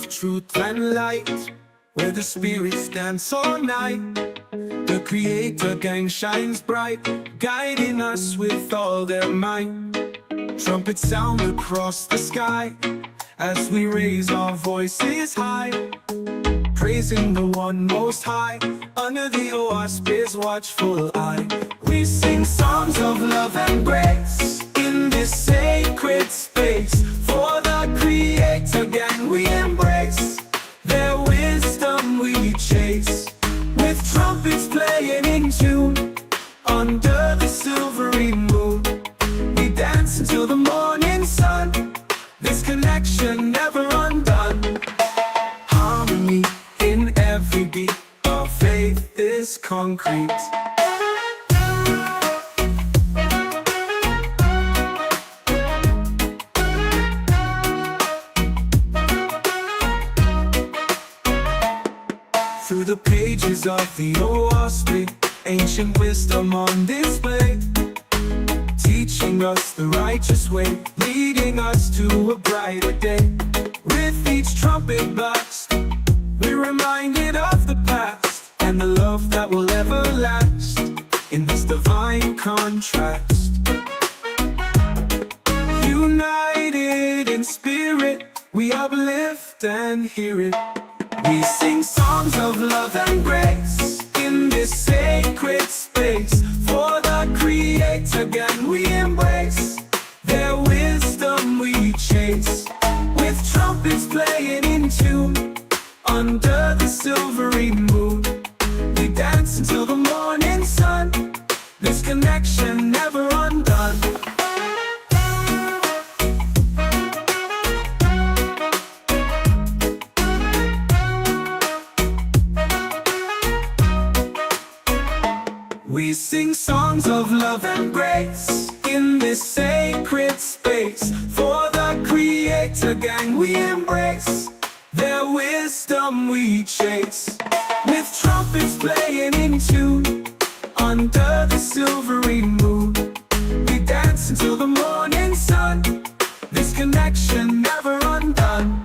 of truth and light, where the spirits dance all night. The Creator gang shines bright, guiding us with all their might. Trumpets sound across the sky as we raise our voices high, praising the one most high under the Oahspe's watchful eye. We sing songs of love and grace in this sacred space. For the Creator gang we embrace, their wisdom we chase, with trumpets playing in tune under the silvery moon. We dance until the morning sun, this connection never undone. Harmony in every beat, our faith is concrete. Through the pages of the Oahspe, ancient wisdom on display, teaching us the righteous way, leading us to a brighter day. With each trumpet blast, we're reminded of the past and the love that will ever last in this divine contrast. United in spirit, we uplift and hear it. We sing songs of love and grace in this sacred space. For the Creator gang we embrace, their wisdom we chase, with trumpets playing in tune under the silvery moon. We dance until the morning sun, this connection never undone. We sing songs of love and grace in this sacred space. For the Creator gang we embrace, their wisdom we chase, with trumpets playing in tune under the silvery moon. We dance until the morning sun, this connection never undone.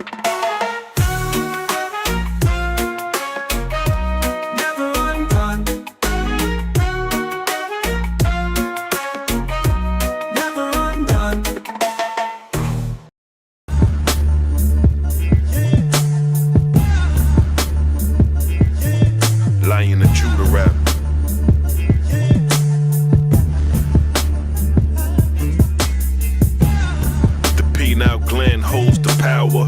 Lion of Judah rap. The penile gland holds the power.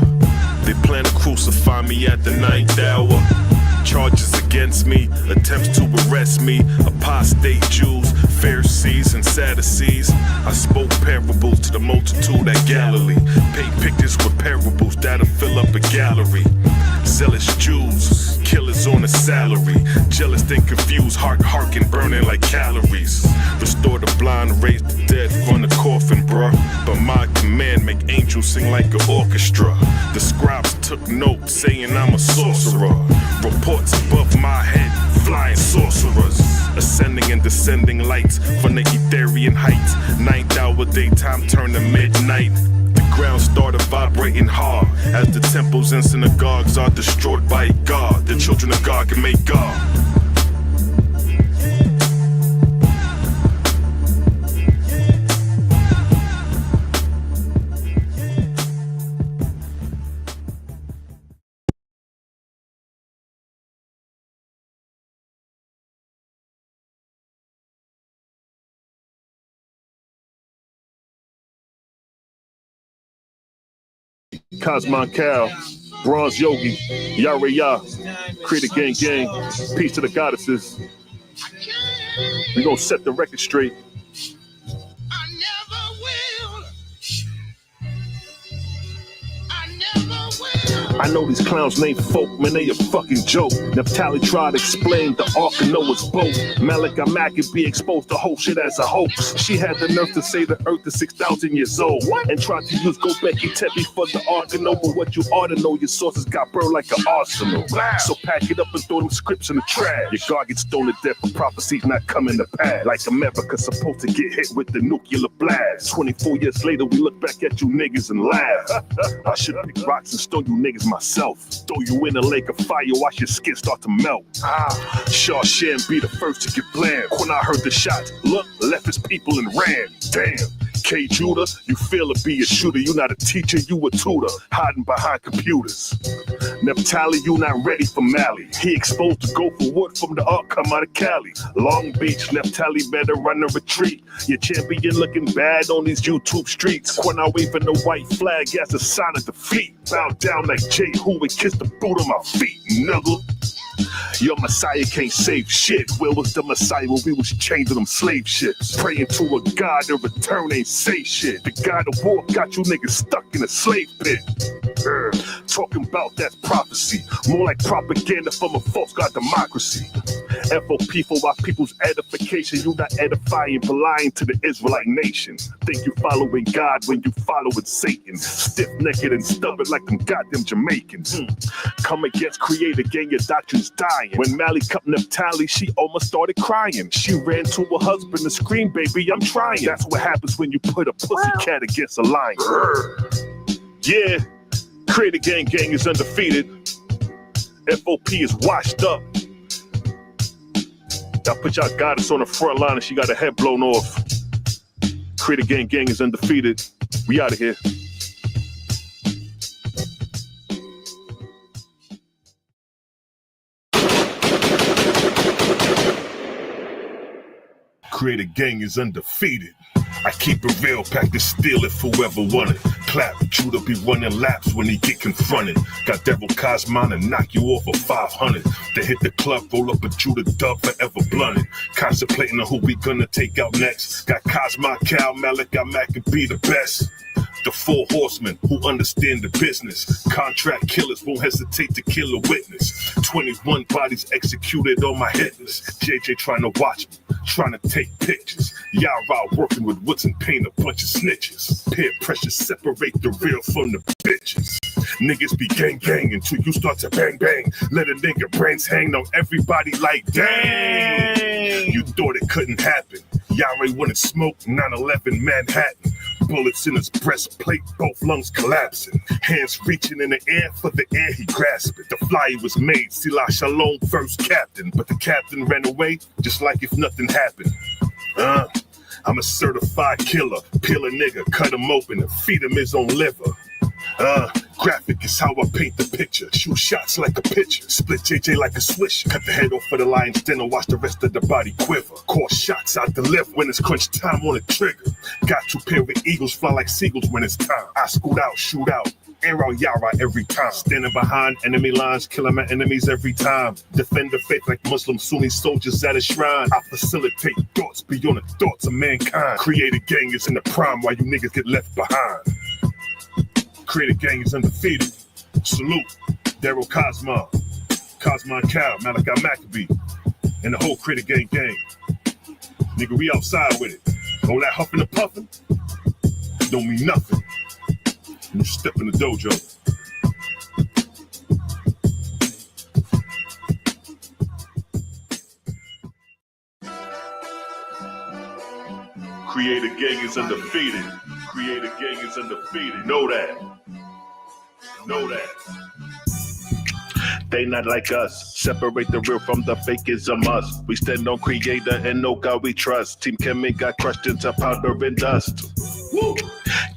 They plan to crucify me at the 9th hour. Charges against me, attempts to arrest me. Apostate Jews, Pharisees and Sadducees. I spoke parables to the multitude at Galilee. Paint pictures with parables that'll fill up a gallery. Zealous Jews, killers on a salary. Jealous and confused, heart harking, burning like calories. Restore the blind, raise the dead from the coffin, bruh. But my command make angels sing like an orchestra. The scribes took notes saying I'm a sorcerer. Reports above my head, flying sorcerers. Ascending and descending lights from the Ethereal heights. 9th hour daytime turn to midnight. The ground started vibrating hard as the temples and synagogues are destroyed by God. The children of God can make God. Cosmon Cal, Bronze Yogi, Yahweh Yah, Creator Gang Gang, peace to the goddesses. We gonna set the record straight. I know these clowns named folk, man, they a fucking joke. Naphtali tried to explain the Ark of Noah's boat. Malachi Maccabee exposed the whole shit as a hoax. She had the nerve to say the earth is 6,000 years old. And tried to use Gobekli Tepe for the Ark of Noah. But what you ought to know, your sources got burned like an arsenal. So pack it up and throw them scripts in the trash. Your God gets stoned to death for prophecies not coming to pass. Like America's supposed to get hit with the nuclear blast. 24 years later, we look back at you niggas and laugh. I should pick rocks and stone you niggas myself. Throw you in a lake of fire, watch your skin start to melt. Shawshan be the first to get bland. When I heard the shots, look, left his people and ran. Damn. K. Judah, you feel to be a shooter. You not a teacher, you a tutor, hiding behind computers. Neptali, you not ready for Mali. He exposed to go for wood from the ark, come out of Cali. Long Beach, Neptali better run a retreat. Your champion looking bad on these YouTube streets. When I waving the white flag as a sign of defeat. Bow down like Jehu and kiss the boot on my feet, nigga. Your Messiah can't save shit. Where was the Messiah when we was changing them slave ships? Praying to a God to return ain't say shit. The God of war got you niggas stuck in a slave pit. Talking about that's prophecy. More like propaganda from a false God democracy. FOP for our people's edification. You not edifying, but lying to the Israelite nation. Think you following God when you following Satan. Stiff-necked and stubborn like them goddamn Jamaicans. Come against Creator, gang, your doctrines dying. When Mally cut Neptali, she almost started crying. She ran to her husband and screamed, baby, I'm trying. That's what happens when you put a pussycat against a lion. Yeah, Creator gang is undefeated. FOP is washed up. Y'all put y'all goddess on the front line and she got her head blown off. Creator gang is undefeated. We out of here. Creator gang is undefeated. I keep it real, pack the steel if whoever want it. Clap, Judah be running laps when he get confronted. Got Devil Cosmon and knock you off of 500. They hit the club, roll up a Judah dub, forever blunted. Contemplating on who we gonna take out next. Got Cosmon, Cal, Malachi, Mac and be the best. The 4 horsemen who understand the business. Contract killers won't hesitate to kill a witness. 21 bodies executed on my hit list. JJ trying to watch me, trying to take pictures. Yahweh working with woods and paint, a bunch of snitches. Peer pressure separate the real from the bitches. Niggas be gang until you start to bang. Let a nigga brains hang on everybody like dang. You thought it couldn't happen. Yahweh wouldn't smoke 9/11 Manhattan. Bullets in his breastplate, both lungs collapsing. Hands reaching in the air, for the air he grasped it. The flyer was made, Silah Shalom, first captain. But the captain ran away, just like if nothing happened. I'm a certified killer. Peel a nigga, cut him open and feed him his own liver. Graphic is how I paint the picture. Shoot shots like a pitcher. Split JJ like a swisher. Cut the head off for the lion's den and watch the rest of the body quiver. Course shots I deliver when it's crunch time on the trigger. Got 2 pair of eagles fly like seagulls when it's time. I scoot out, shoot out. Air out Yara every time. Standing behind enemy lines, killing my enemies every time. Defend the faith like Muslim Sunni soldiers at a shrine. I facilitate thoughts beyond the thoughts of mankind. Creator gang is in the prime while you niggas get left behind. Creator gang is undefeated. Salute, Daryl Cosmon, Cosmon Cal, Malachi Maccabee, and the whole Creator gang. Nigga, we outside with it. All that huffing and puffing don't mean nothing. You step in the dojo. Creator gang is undefeated. Creator gang is undefeated. Know that. They not like us. Separate the real from the fake is a must. We stand on Creator and no God we trust. Team Kemet got crushed into powder and dust. Woo!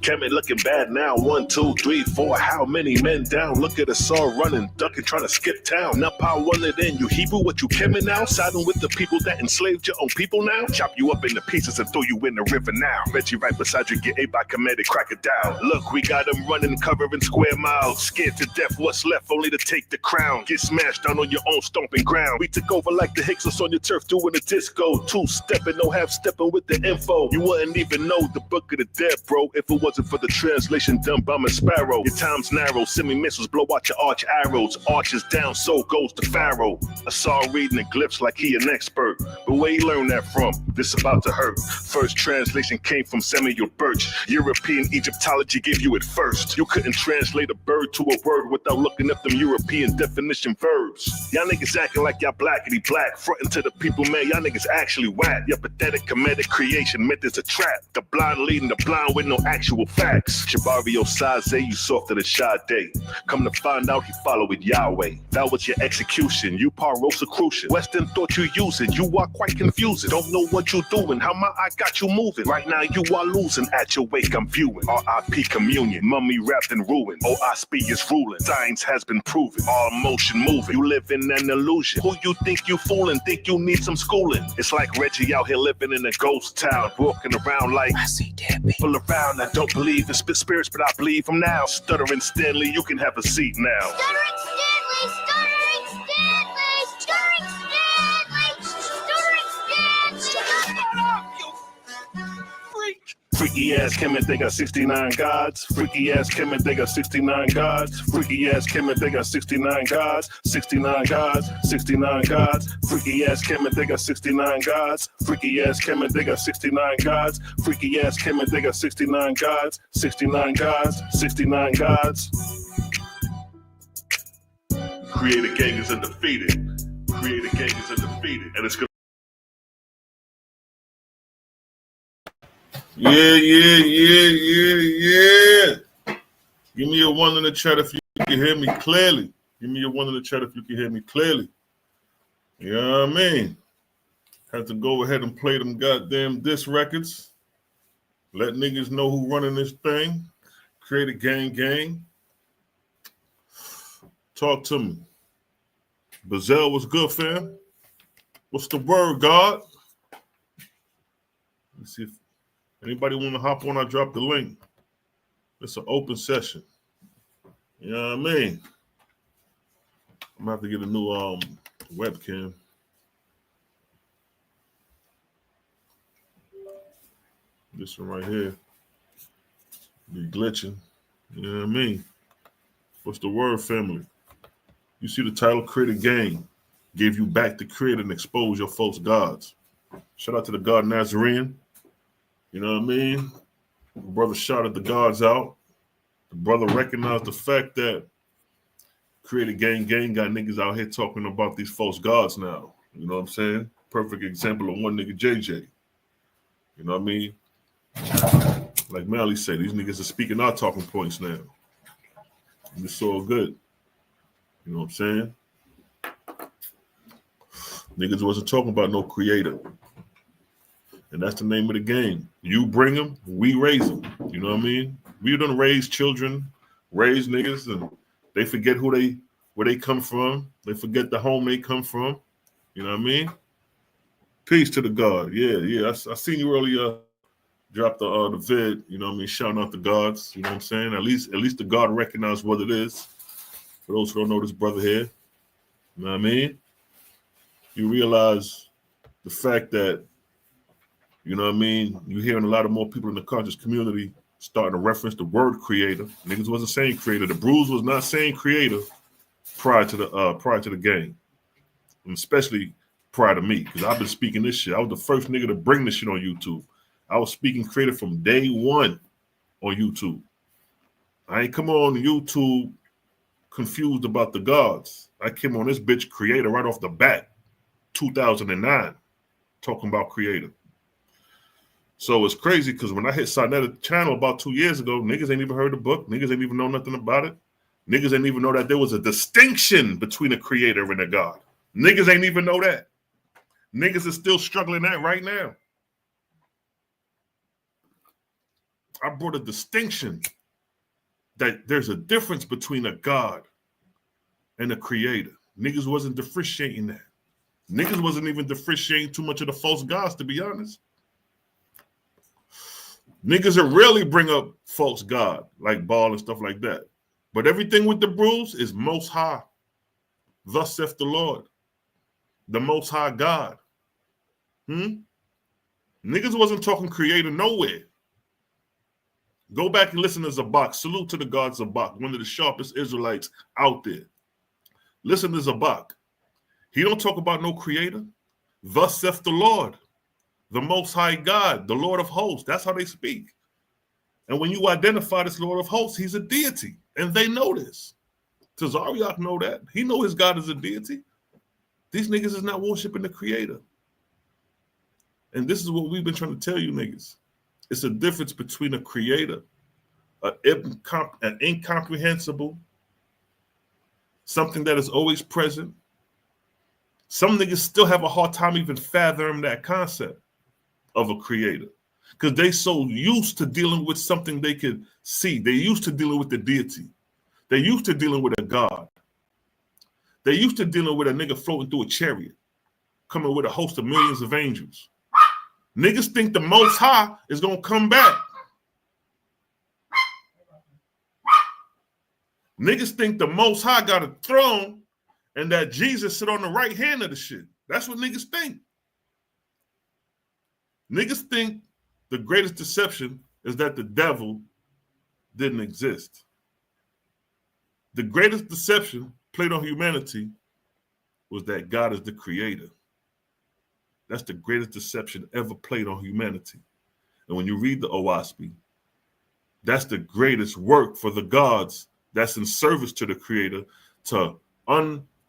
Kemet looking bad now. 1, 2, 3, 4. How many men down? Look at us all running, ducking, trying to skip town. Now power one it in. You Hebrew, what you Kemet now? Siding with the people that enslaved your own people now? Chop you up into pieces and throw you in the river now. Reggie right beside you, get ate by comedic crocodile. Look, we got them running, covering square miles. Scared to death, what's left only to take the crown. Get smashed down on your own stomping ground. We took over like the Hicksons on your turf doing a disco. 2-stepping, no half-stepping with the info. You wouldn't even know the book of the dead, bro, if it wasn't for the translation done by my sparrow. Your time's narrow, semi-missiles blow out your arch arrows. Arches down, so goes the pharaoh. I saw him reading the glyphs like he an expert. But where he learned that from? This about to hurt. First translation came from Samuel Birch. European Egyptology gave you it first. You couldn't translate a bird to a word without looking up them European definition verbs. Y'all niggas acting like y'all blackity black. Fronting to the people, man, y'all niggas actually whack. Your pathetic comedic creation meant it's a trap. The blind leading the blind with no actual facts. Shabario Saze, you softer than Sade. Come to find out he followed with Yahweh. That was your execution. You par Rosicrucian. Western thought you using. You are quite confusing. Don't know what you doing. How my eye got you moving. Right now you are losing. At your wake I'm viewing. R.I.P. communion. Mummy wrapped in ruin. Oahspe is ruling. Science has been proven. All motion moving. You live in an illusion. Who you think you fooling? Think you need some schooling. It's like Reggie out here living in a ghost town. Walking around like I see dead people around. I don't believe in spirits, but I believe them now. Stuttering Stanley, you can have a seat now. Stuttering Stanley, stuttering Stanley, stuttering Stanley, stuttering Stanley. Shut up, you freak. Freaky ass Kim and they got 69 gods. Freaky ass Kim and they got 69 gods. Freaky ass Kim and they got 69 gods. 69 gods, 69 gods. Freaky ass Kim and they got 69 gods. Freaky ass Kim and they got 69 gods. Freaky ass Kim and they got 69 gods. 69 gods, 69 gods. Creator gang is undefeated. Creator gang is undefeated. And it's good. Yeah. Give me a one in the chat if you can hear me clearly. Give me a one in the chat if you can hear me clearly. You know what I mean? Have to go ahead and play them goddamn disc records. Let niggas know who running this thing. Create a gang. Talk to me. Bazell, what's good, fam? What's the word, God? Let's see if anybody want to hop on. I drop the link. It's an open session. You know what I mean? I'm gonna have to get a new webcam. This one right here be glitching. You know what I mean? What's the word, family? You see the title, Create a Gang. Give you back to create and expose your false gods. Shout out to the God Nazarene. You know what I mean? The brother shouted the gods out. The brother recognized the fact that Create a Gang got niggas out here talking about these false gods now. You know what I'm saying? Perfect example of one nigga, JJ. You know what I mean? Like Mally said, these niggas are speaking our talking points now. And it's all good. You know what I'm saying? Niggas wasn't talking about no creator. And that's the name of the game. You bring them, we raise them. You know what I mean? We done raise children, raise niggas, and they forget where they come from. They forget the home they come from. You know what I mean? Peace to the God. Yeah. I seen you earlier drop the vid, you know what I mean, shouting out the gods, you know what I'm saying? At least the God recognize what it is. For those who don't know this brother here, you know what I mean? You realize the fact that, you know what I mean, you're hearing a lot of more people in the conscious community starting to reference the word creator. Niggas wasn't saying creator. The Bruise was not saying creator prior to the game. And especially prior to me, because I've been speaking this shit. I was the first nigga to bring this shit on YouTube. I was speaking creator from day one on YouTube. I ain't come on YouTube confused about the gods. I came on this bitch creator right off the bat, 2009, talking about creator. So it's crazy because when I hit Sarnetta channel about 2 years ago, niggas ain't even heard the book. Niggas ain't even know nothing about it. Niggas ain't even know that there was a distinction between a creator and a God. Niggas ain't even know that. Niggas are still struggling that right now. I brought a distinction that there's a difference between a God and a creator. Niggas wasn't differentiating that. Niggas wasn't even differentiating too much of the false gods, to be honest. Niggas will rarely bring up false God, like Baal and stuff like that. But everything with the Bruise is most high. Thus saith the Lord, the most high God. Niggas wasn't talking creator nowhere. Go back and listen to Zabak. Salute to the God Zabak, one of the sharpest Israelites out there. Listen to Zabak. He don't talk about no creator. Thus saith the Lord, the Most High God, the Lord of hosts. That's how they speak. And when you identify this Lord of hosts, he's a deity. And they know this. Tazariak know that. He know his God is a deity. These niggas is not worshiping the creator. And this is what we've been trying to tell you niggas. It's a difference between a creator, an incomprehensible, something that is always present. Some niggas still have a hard time even fathoming that concept of a creator because they so used to dealing with something they could see. They used to dealing with the deity. They used to dealing with a God. They used to dealing with a nigga floating through a chariot, coming with a host of millions of angels. Niggas think the Most High is going to come back. Niggas think the Most High got a throne and that Jesus sit on the right hand of the shit. That's what niggas think. Niggas think the greatest deception is that the devil didn't exist. The greatest deception played on humanity was that God is the creator. That's the greatest deception ever played on humanity. And when you read the Oahspe, that's the greatest work for the gods that's in service to the creator to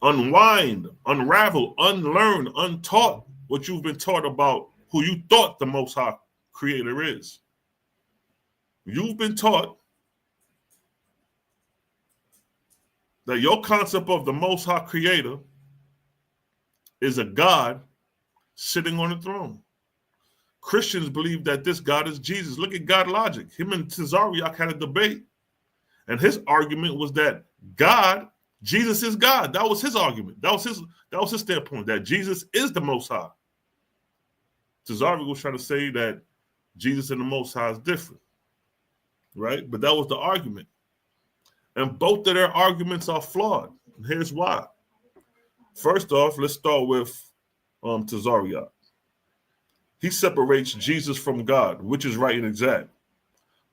unwind, unravel, unlearn, untaught what you've been taught about who you thought the Most High creator is. You've been taught that your concept of the Most High creator is a God sitting on the throne. Christians believe that this God is Jesus. Look at God logic. Him and Tazariak had a debate, and his argument was that God, Jesus is God. That was his argument. That was his standpoint, that Jesus is the Most High. Tazariak was trying to say that Jesus and the Most High is different, right? But that was the argument. And both of their arguments are flawed. And here's why. First off, let's start with Tazariak. He separates Jesus from God, which is right and exact.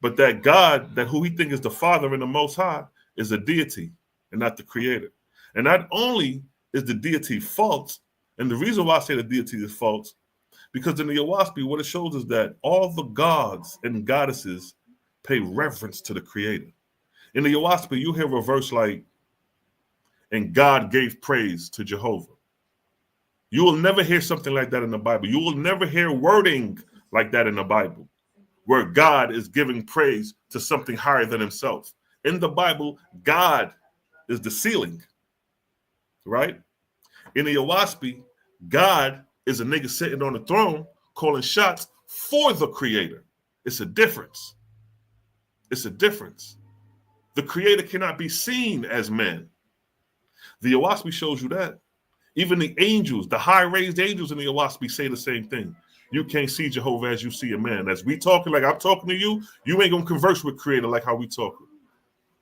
But that God, that who he thinks is the Father and the Most High, is a deity and not the creator. And not only is the deity false, and the reason why I say the deity is false, because in the Oahspe, what it shows is that all the gods and goddesses pay reverence to the creator. In the Oahspe, you hear a verse like, and God gave praise to Jehovah. You will never hear something like that in the Bible. You will never hear wording like that in the Bible, where God is giving praise to something higher than himself. In the Bible, God is the ceiling, right? In the Oahspe, God is a nigga sitting on the throne calling shots for the creator. It's a difference. It's a difference. The creator cannot be seen as man. The Oahspe shows you that. Even the angels, the high-raised angels in the Oahspe say the same thing. You can't see Jehovah as you see a man. As we talking like I'm talking to you, you ain't going to converse with creator like how we talking.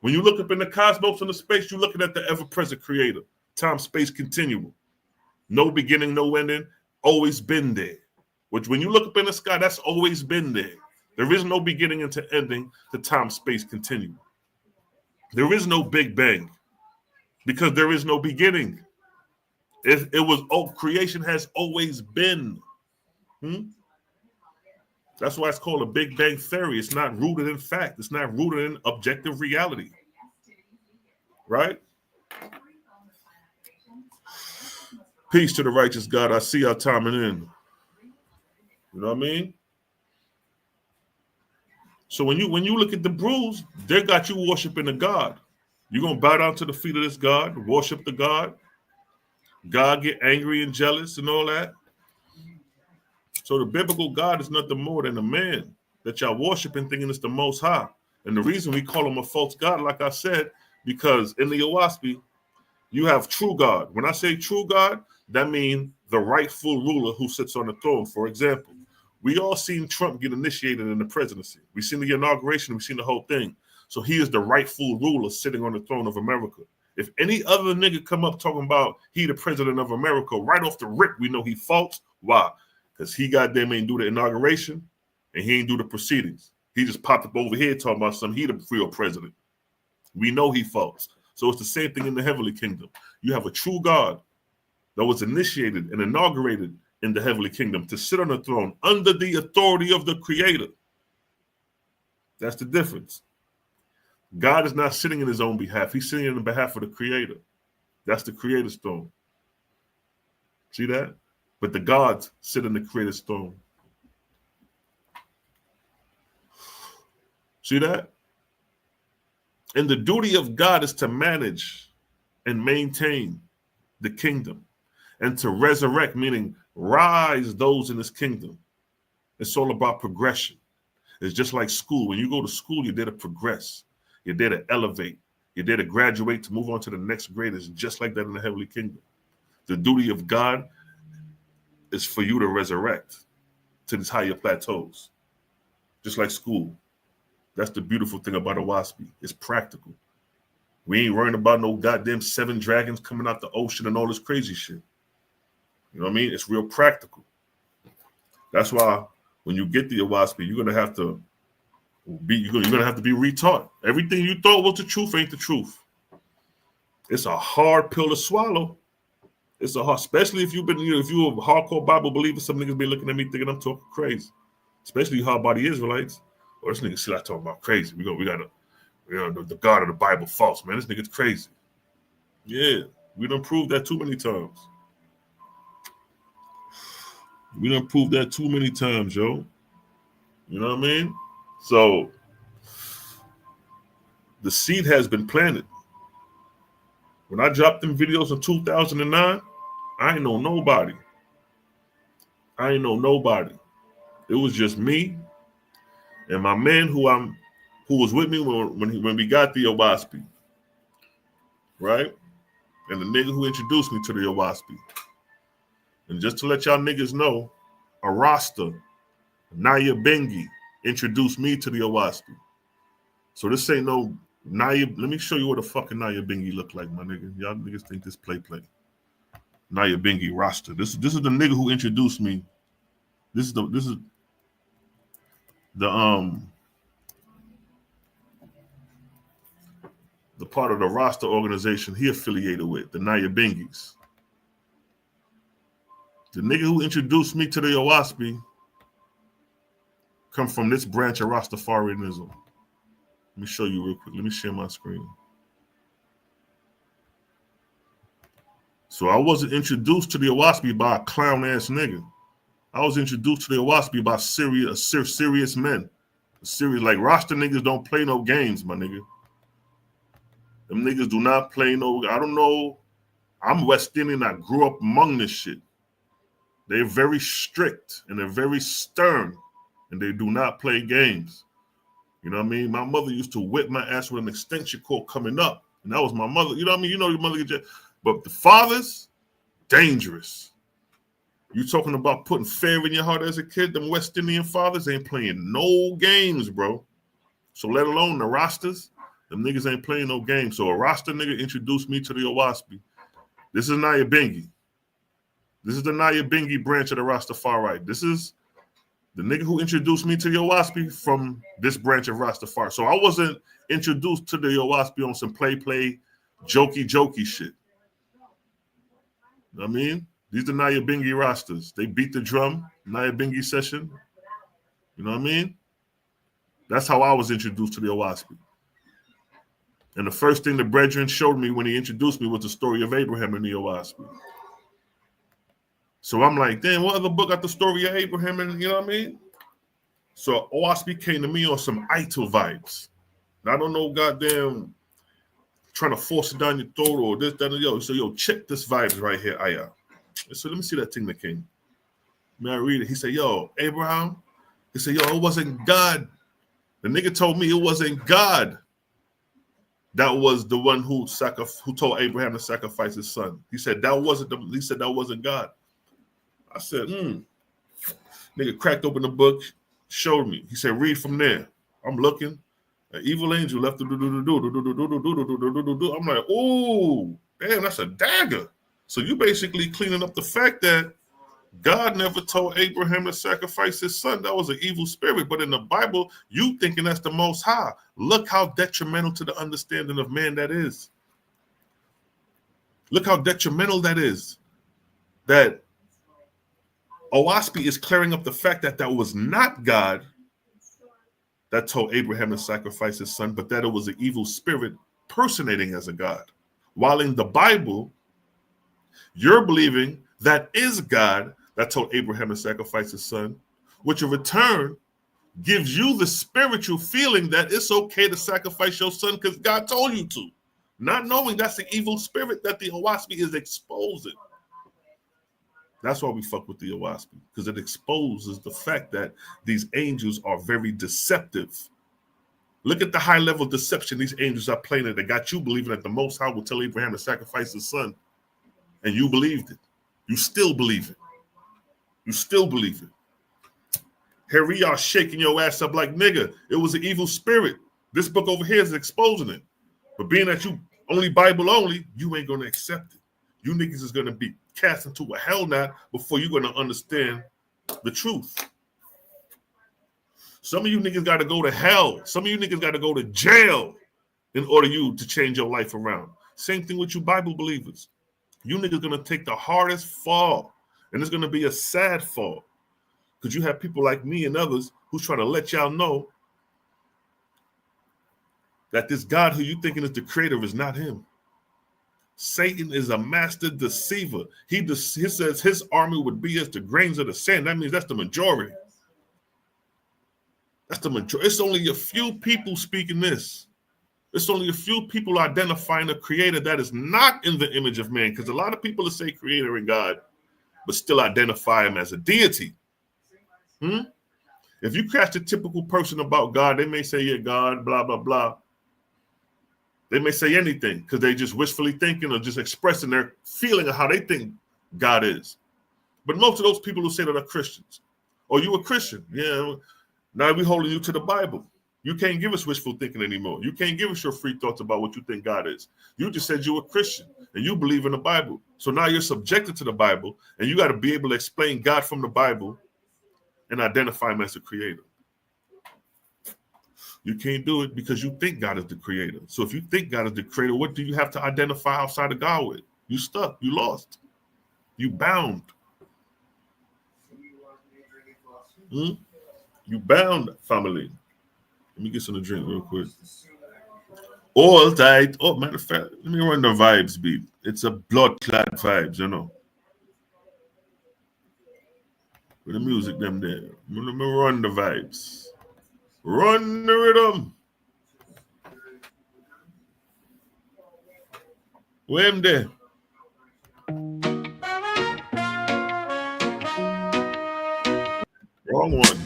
When you look up in the cosmos and the space, you're looking at the ever-present creator. Time, space, continuum. No beginning, no ending. Always been there. Which when you look up in the sky, that's always been there. There is no beginning into ending the time, space, continuum. There is no Big Bang because there is no beginning. It was, creation has always been. That's why it's called a Big Bang theory. It's not rooted in fact. It's not rooted in objective reality. Right? Peace to the righteous God. I see our timing in. You know what I mean? So when you look at the brews, they got you worshiping a God. You're going to bow down to the feet of this God, worship the God. God get angry and jealous and all that. So the biblical God is nothing more than a man that y'all worshiping thinking it's the Most High. And the reason we call him a false God, like I said, because in the Oahspe, you have true God. When I say true God, that means the rightful ruler who sits on the throne. For example, we all seen Trump get initiated in the presidency. We seen the inauguration. We seen the whole thing. So he is the rightful ruler sitting on the throne of America. If any other nigga come up talking about he the president of America, right off the rip, we know he false. Why? Because he goddamn ain't do the inauguration and he ain't do the proceedings. He just popped up over here talking about something. He the real president. We know he false. So it's the same thing in the heavenly kingdom. You have a true God, that was initiated and inaugurated in the heavenly kingdom to sit on the throne under the authority of the Creator. That's the difference. God is not sitting in his own behalf. He's sitting on behalf of the Creator. That's the Creator's throne. See that? But the gods sit in the Creator's throne. See that? And the duty of God is to manage and maintain the kingdom and to resurrect, meaning rise those in his kingdom. It's all about progression. It's just like school. When you go to school, you're there to progress. You're there to elevate. You're there to graduate, to move on to the next grade. It's just like that in the heavenly kingdom. The duty of God is for you to resurrect to these higher plateaus, just like school. That's the beautiful thing about Oahspe. It's practical. We ain't worrying about no goddamn 7 dragons coming out the ocean and all this crazy shit. You know what I mean? It's real practical. That's why when you get the Oahspe, you're gonna have to be retaught. Everything you thought was the truth ain't the truth. It's a hard pill to swallow. It's a hard, especially if you've been, if you're a hardcore Bible believer. Some niggas be looking at me thinking I'm talking crazy, especially you hard body Israelites. Or this nigga see I talking about crazy. We got the God of the Bible false, man. This nigga's crazy. Yeah, we done proved that too many times. We done proved that too many times, yo. You know what I mean? So the seed has been planted. When I dropped them videos in 2009, I ain't know nobody. It was just me and my man who was with me when we got the Oahspe, right? And the nigga who introduced me to the Oahspe. And just to let y'all niggas know, a Rasta, Naya Bengi, introduced me to the Oahspe. So this ain't no Naya. Let me show you what a fucking Naya Bengi look like, my nigga. Y'all niggas think this play. Naya Bengi Rasta. This is the nigga who introduced me. This is the part of the Rasta organization he affiliated with, the Naya Bengis. The nigga who introduced me to the Oahspe come from this branch of Rastafarianism. Let me show you real quick. Let me share my screen. So I wasn't introduced to the Oahspe by a clown ass nigga. I was introduced to the Oahspe by serious men. Serious, like Rasta niggas don't play no games, my nigga. Them niggas do not play no, I don't know. I'm West Indian. I grew up among this shit. They're very strict and they're very stern and they do not play games. You know what I mean? My mother used to whip my ass with an extension cord coming up. And that was my mother. You know what I mean? You know your mother get. But the fathers, dangerous. You talking about putting fear in your heart as a kid? Them West Indian fathers ain't playing no games, bro. So let alone the Rastas, them niggas ain't playing no games. So a Rasta nigga introduced me to the Oahspe. This is Naya Bengi. This is the Naya Bengi branch of the Rastafari. This is the nigga who introduced me to the Oahspe from this branch of Rastafari. So I wasn't introduced to the Oahspe on some play, jokey shit. You know what I mean? These are Naya Bengi Rastas. They beat the drum, Naya Bengi session. You know what I mean? That's how I was introduced to the Oahspe. And the first thing the brethren showed me when he introduced me was the story of Abraham and the Oahspe. So I'm like, damn, what other book got the story of Abraham and, you know what I mean? So Oahspe came to me on some Ital vibes. And I don't know, goddamn, trying to force it down your throat or this, that, and yo. So, yo, check this vibes right here, Aya. So let me see that thing that came. May I read it? He said, yo, Abraham. He said, yo, it wasn't God. The nigga told me it wasn't God. That was the one who told Abraham to sacrifice his son. He said that wasn't God. I said, Nigga cracked open the book, showed me. He said, read from there. I'm looking. An evil angel left. I'm like, oh, damn, that's a dagger. So you basically cleaning up the fact that God never told Abraham to sacrifice his son. That was an evil spirit. But in the Bible, you thinking that's the Most High. Look how detrimental to the understanding of man that is. Look how detrimental that is. that Oahspe is clearing up the fact that that was not God that told Abraham to sacrifice his son, but that it was an evil spirit personating as a God. While in the Bible, you're believing that is God that told Abraham to sacrifice his son, which in return gives you the spiritual feeling that it's okay to sacrifice your son because God told you to, not knowing that's the evil spirit that the Oahspe is exposing. That's why we fuck with the Oahspe, because it exposes the fact that these angels are very deceptive. Look at the high level deception these angels are playing that got you believing that the Most High will tell Abraham to sacrifice his son, and you believed it. You still believe it. You still believe it. Here we are shaking your ass up like, nigga, it was an evil spirit. This book over here is exposing it. But being that you only Bible only, you ain't going to accept it. You niggas is going to be cast into a hell knot before you're going to understand the truth. Some of you niggas got to go to hell. Some of you niggas got to go to jail in order you to change your life around. Same thing with you Bible believers. You niggas going to take the hardest fall, and it's going to be a sad fall, because you have people like me and others who's trying to let y'all know that this God who you thinking is the creator is not him. Satan is a master deceiver. He says his army would be as the grains of the sand. That means that's the majority. That's the majority. It's only a few people speaking this. It's only a few people identifying a creator that is not in the image of man, because a lot of people that say creator and God, but still identify him as a deity. If you catch the typical person about God, they may say, yeah, God, blah, blah, blah. They may say anything because they just wishfully thinking or just expressing their feeling of how they think God is. But most of those people who say that are Christians, or you a Christian, yeah, now we holding you to the Bible. You can't give us wishful thinking anymore. You can't give us your free thoughts about what you think God is. You just said you were a Christian and you believe in the Bible. So now you're subjected to the Bible, and you got to be able to explain God from the Bible and identify him as the creator. You can't do it because you think God is the creator. So if you think God is the creator, what do you have to identify outside of God with? You stuck. You lost. You bound. You bound, family. Let me get some to drink real quick. All tight. Oh, matter of fact, let me run the vibes beat. It's a blood clot vibes, you know. With the music them there. Let me run the vibes. Run the rhythm. Where am there? Wrong one.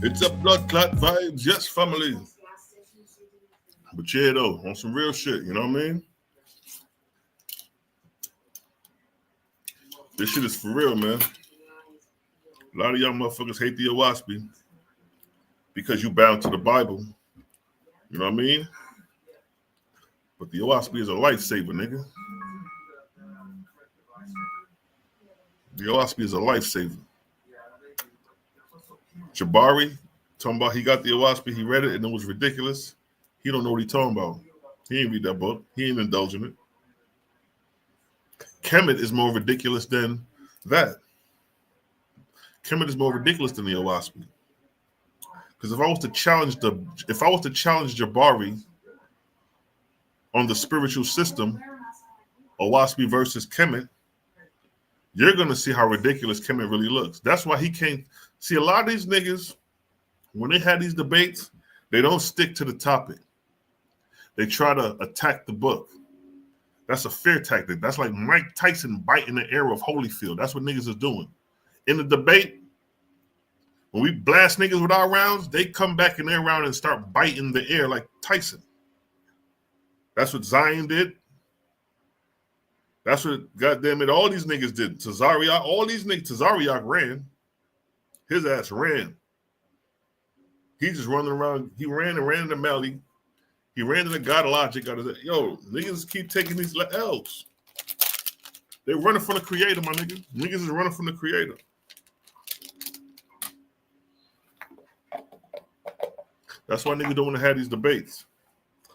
It's a blood clot vibes, yes, family. But yeah, though, on some real shit, you know what I mean? This shit is for real, man. A lot of y'all motherfuckers hate the Oahspe because you bound to the Bible. You know what I mean? But the Oahspe is a lifesaver, nigga. The Oahspe is a lifesaver. Jabari talking about he got the Oahspe, he read it and it was ridiculous. He don't know what he's talking about. He ain't read that book. He ain't indulging it. Kemet is more ridiculous than that. Kemet is more ridiculous than the Oahspe. Because if I was to challenge Jabari on the spiritual system, Oahspe versus Kemet, you're gonna see how ridiculous Kemet really looks. That's why he can't see a lot of these niggas when they had these debates, they don't stick to the topic. They try to attack the book. That's a fear tactic. That's like Mike Tyson biting the air of Holyfield. That's what niggas is doing. in the debate, when we blast niggas with our rounds, they come back in their round and start biting the air like Tyson. That's what Zion did. That's what, goddamn it, all these niggas did. Tazariak, all these niggas, Tazariak ran. His ass ran. He just running around. He ran and ran in the Melly. He ran in the God Logic. Yo, niggas keep taking these L's. They running from the creator, my nigga. Niggas is running from the creator. That's why niggas don't want to have these debates.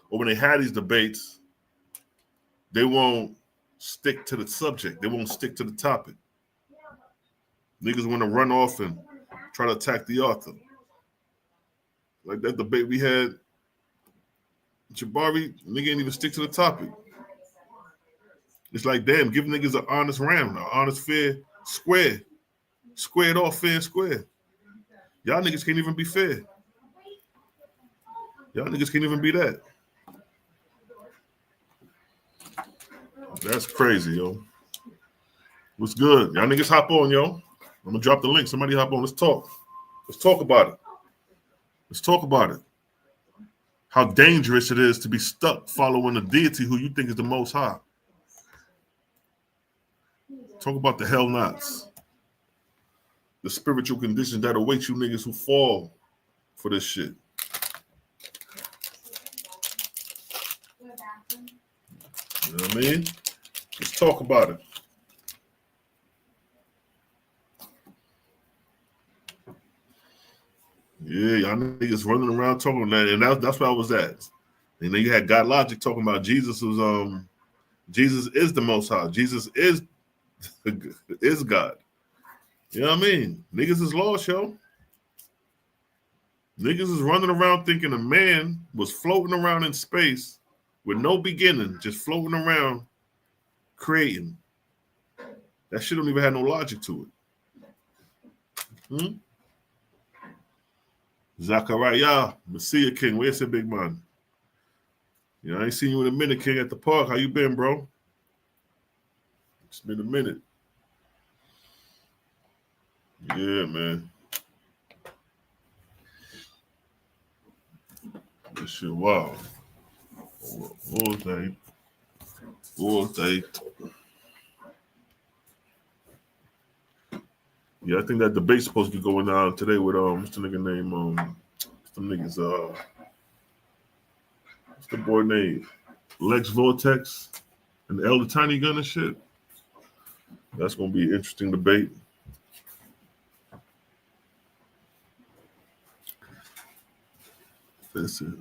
Or when they have these debates, they won't stick to the subject. They won't stick to the topic. Niggas want to run off and try to attack the author. Like that debate we had, Jabari, nigga ain't even stick to the topic. It's like, damn, give niggas an honest round, an honest, fair, square. Squared off, fair and square. Y'all niggas can't even be fair. Y'all niggas can't even be that. That's crazy, yo. What's good? Y'all niggas hop on, yo. I'm gonna drop the link. Somebody hop on. Let's talk. Let's talk about it. Let's talk about it. How dangerous it is to be stuck following a deity who you think is the most high. Talk about the hell nots. The spiritual conditions that await you niggas who fall for this shit. You know what I mean? Let's talk about it. Yeah, y'all niggas running around talking about that, and that's where I was at. And then you had God Logic talking about Jesus was Jesus is the Most High. Jesus is God. You know what I mean? Niggas is lost, yo. Niggas is running around thinking a man was floating around in space with no beginning, just floating around creating. That shit don't even have no logic to it. Zachariah, Messiah King, where's the big man? You know, I ain't seen you in a minute, King, at the park. How you been, bro? It's been a minute. Yeah, man. This shit wild. All day. Yeah, I think that debate's supposed to be going on today with what's the nigga name? Some niggas what's the boy name? Lex Vortex and the Elder Tiny Gun and shit. That's gonna be an interesting debate. That's it.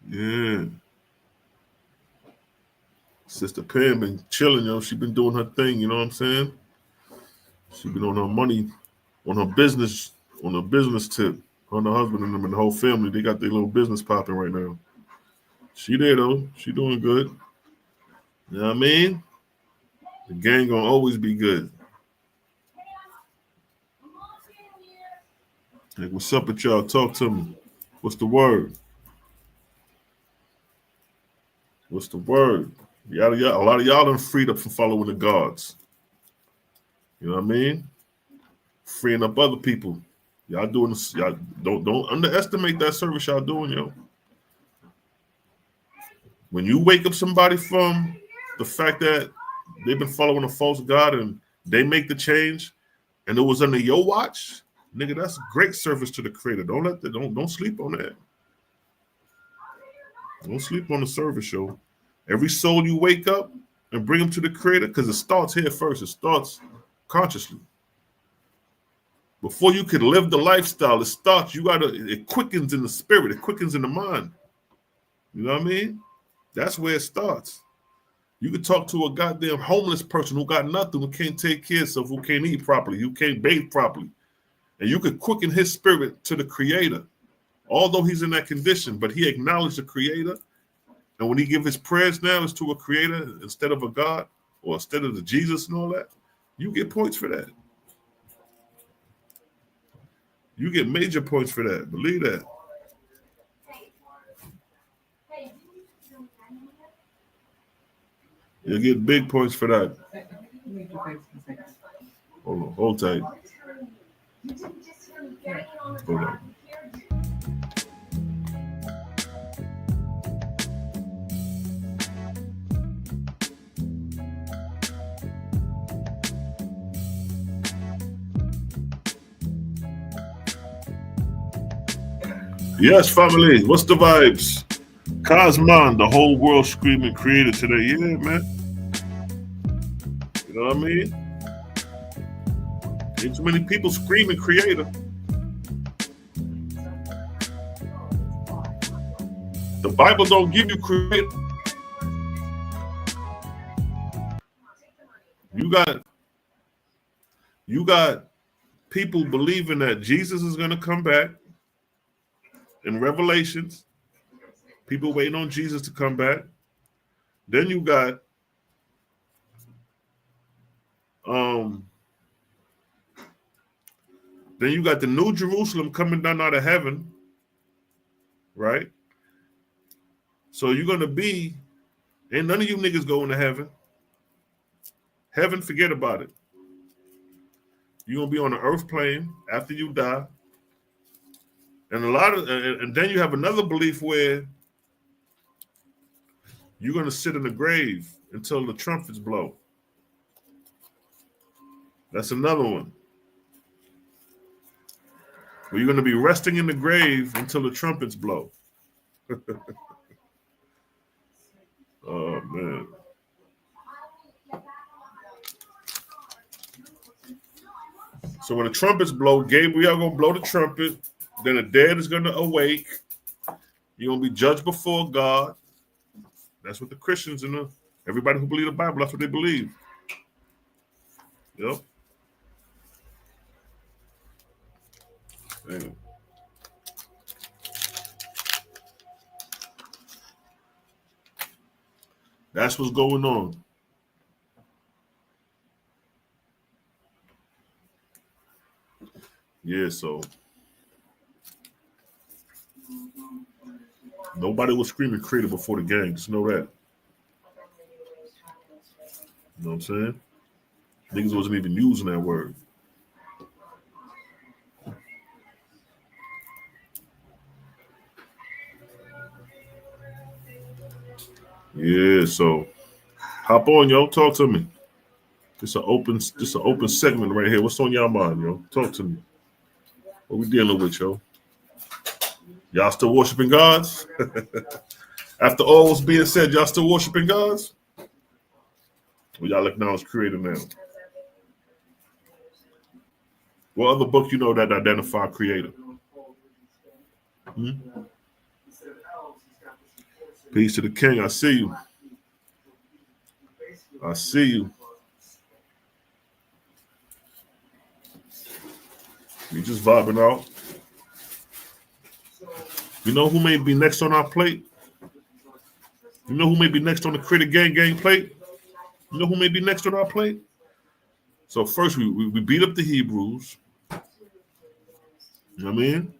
Yeah. Sister Pam been chilling, yo. She been doing her thing, you know what I'm saying? She been on her money, on her business tip. Her and her husband and them and the whole family, they got their little business popping right now. She there though. She doing good. You know what I mean? The gang gonna always be good. Like, what's up with y'all? Talk to me. What's the word? What's the word? A lot of y'all done freed up from following the gods. You know what I mean? Freeing up other people. Y'all doing this. Y'all don't underestimate that service y'all doing, yo. When you wake up somebody from the fact that they've been following a false god and they make the change, and it was under your watch, nigga, that's great service to the creator. Don't sleep on that. Don't sleep on the service, yo. Every soul you wake up and bring them to the creator, because it starts here first. It starts consciously. Before you can live the lifestyle, it quickens in the spirit. It quickens in the mind. You know what I mean? That's where it starts. You could talk to a goddamn homeless person who got nothing, who can't take care of himself, who can't eat properly, who can't bathe properly. And you could quicken his spirit to the creator. Although he's in that condition, but he acknowledged the creator. And when he give his prayers now, it's to a creator instead of a God, or instead of the Jesus and all that, you get points for that. You get major points for that. Believe that. You get big points for that. Hold on, hold tight. Hold on. Yes, family. What's the vibes? Cosmon, the whole world screaming creator today. Yeah, man. You know what I mean? Ain't too many people screaming creator. The Bible don't give you creator. You got people believing that Jesus is going to come back in Revelations. People waiting on Jesus to come back. Then you got the New Jerusalem coming down out of heaven, right? So you're gonna be, ain't none of you niggas going to heaven. Heaven, forget about it. You're gonna be on the earth plane after you die. And then you have another belief where you're gonna sit in the grave until the trumpets blow. That's another one. Where you're gonna be resting in the grave until the trumpets blow. Oh man. So when the trumpets blow, Gabriel gonna blow the trumpet. Then the dead is gonna awake. You're gonna be judged before God. That's what the Christians and everybody who believe the Bible, that's what they believe. Yep. Damn. That's what's going on. Yeah, so nobody was screaming creator before the gang. Just know that. You know what I'm saying? Niggas wasn't even using that word. Yeah, so hop on, yo. Talk to me. It's an open segment right here. What's on your mind, yo? Talk to me. What we dealing with, yo? Y'all still worshiping gods? After all was being said, y'all still worshiping gods? Well, y'all look now as creator now. What other book you know that identify creator? Peace to the king. I see you. I see you. We just vibing out. You know who may be next on our plate? You know who may be next on the Critter Gang plate? You know who may be next on our plate? So first we beat up the Hebrews. You know what I mean?